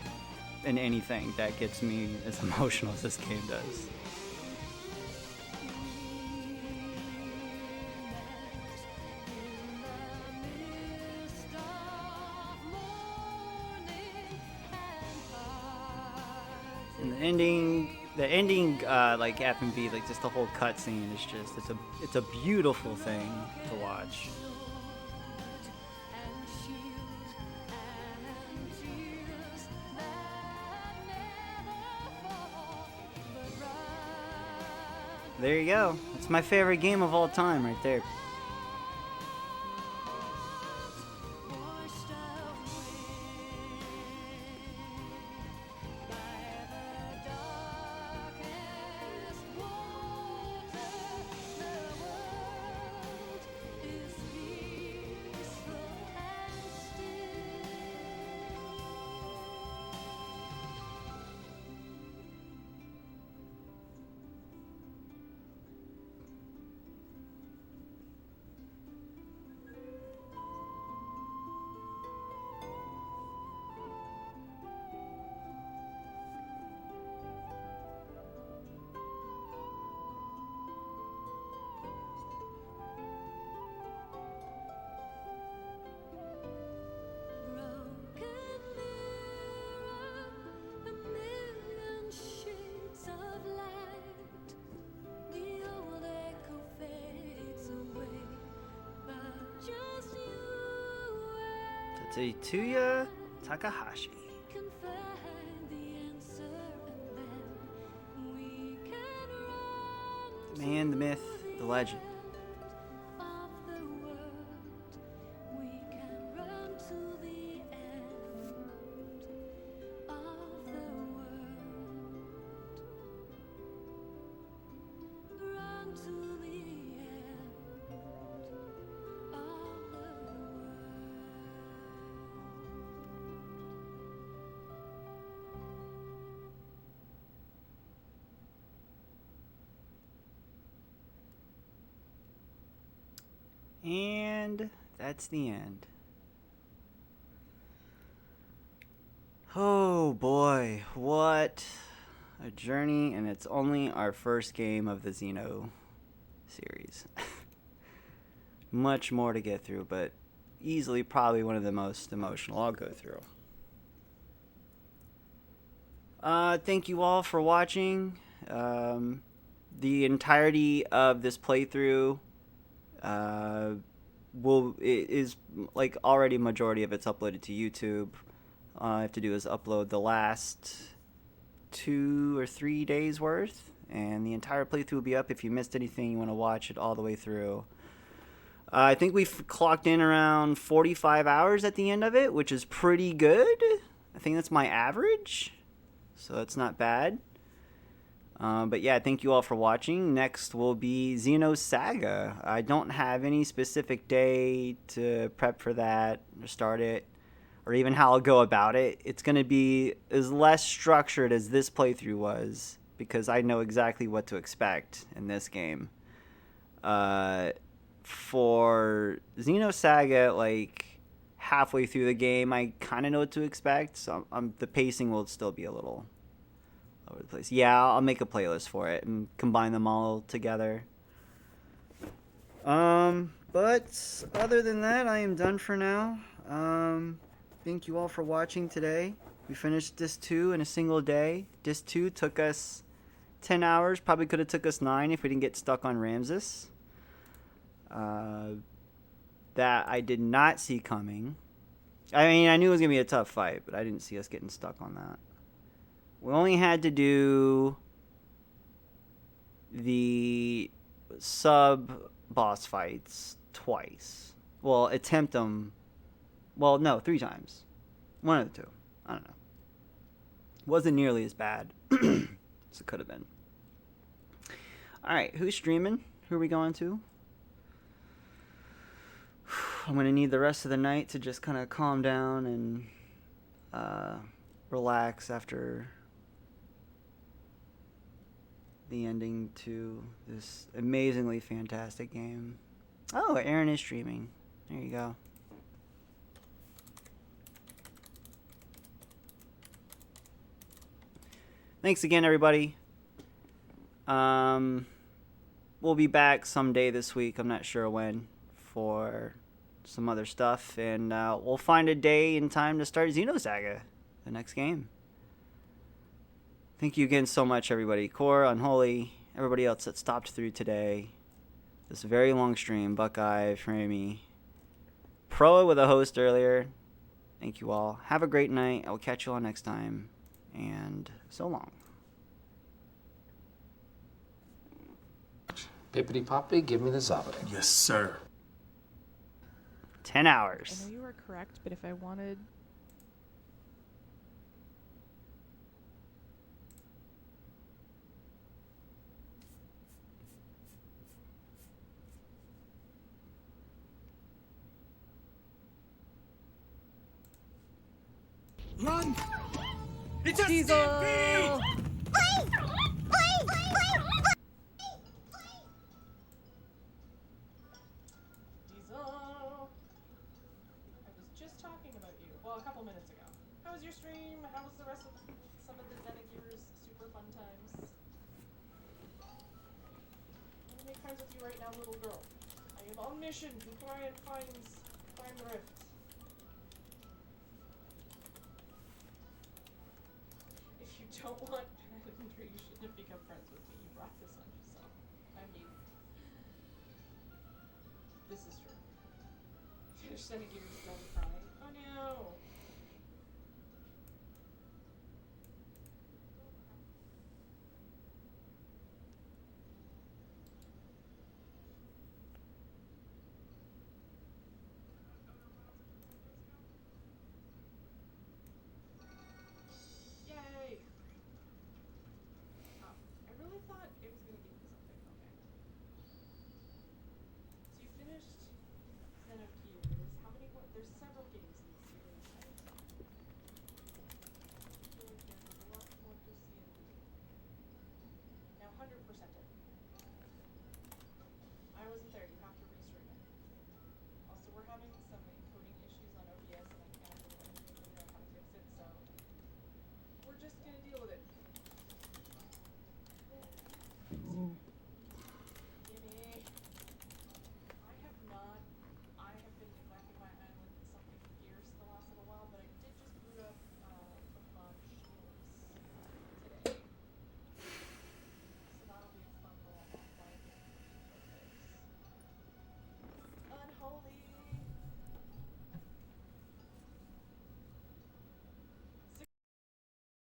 in anything that gets me as emotional as this game does. And the ending, like FMV, like just the whole cutscene is just, it's a beautiful thing to watch. There you go. It's my favorite game of all time right there. Tetsuya Takahashi. The man, the myth, the legend. And that's the end. Oh boy, what a journey, and it's only our first game of the Xeno series. Much more to get through, but easily probably one of the most emotional I'll go through. Thank you all for watching. The entirety of this playthrough is like already majority of it's uploaded to YouTube. All I have to do is upload the last 2 or 3 days worth, and the entire playthrough will be up. If you missed anything, you want to watch it all the way through. I think we've clocked in around 45 hours at the end of it, which is pretty good. I think that's my average, so that's not bad. But yeah, thank you all for watching. Next will be Xeno Saga. I don't have any specific day to prep for that or start it, or even how I'll go about it. It's going to be as less structured as this playthrough was, because I know exactly what to expect in this game. For Xeno Saga, like halfway through the game, I kind of know what to expect, so the pacing will still be a little over the place. Yeah, I'll make a playlist for it and combine them all together. But other than that, I am done for now. Thank you all for watching today. We finished Disc 2 in a single day. Disc 2 took us 10 hours. Probably could have took us 9 if we didn't get stuck on Ramses. That I did not see coming. I mean, I knew it was going to be a tough fight, but I didn't see us getting stuck on that. We only had to do the sub-boss fights twice, Well, attempt them. Well, no, 3 times. One of the two. I don't know. Wasn't nearly as bad as it could have been. All right, who's streaming? Who are we going to? I'm going to need the rest of the night to just kind of calm down and relax after the ending to this amazingly fantastic game. Oh, Aaron is streaming. There you go. Thanks again, everybody. We'll be back someday this week. I'm not sure when, for some other stuff, and we'll find a day and time to start Xenosaga, the next game. Thank you again so much, everybody. Core, Unholy, everybody else that stopped through today. This very long stream. Buckeye, Framey, Proa with a host earlier. Thank you all. Have a great night. I will catch you all next time. And so long. Pippity poppity, give me the zobbity. Yes, sir. 10 hours. I know you were correct, but if I wanted... Run! It's a Diesel! stampede! Diesel! I was just talking about you. Well, a couple minutes ago. How was your stream? How was the rest of some of the Xenogears super fun times? I want to make friends with you right now, little girl. I am on mission to try and find the rift. If you don't want Pander, you shouldn't have become friends with me. You brought this on yourself. I mean, this is true. Finish Xenogears, don't cry. Oh no!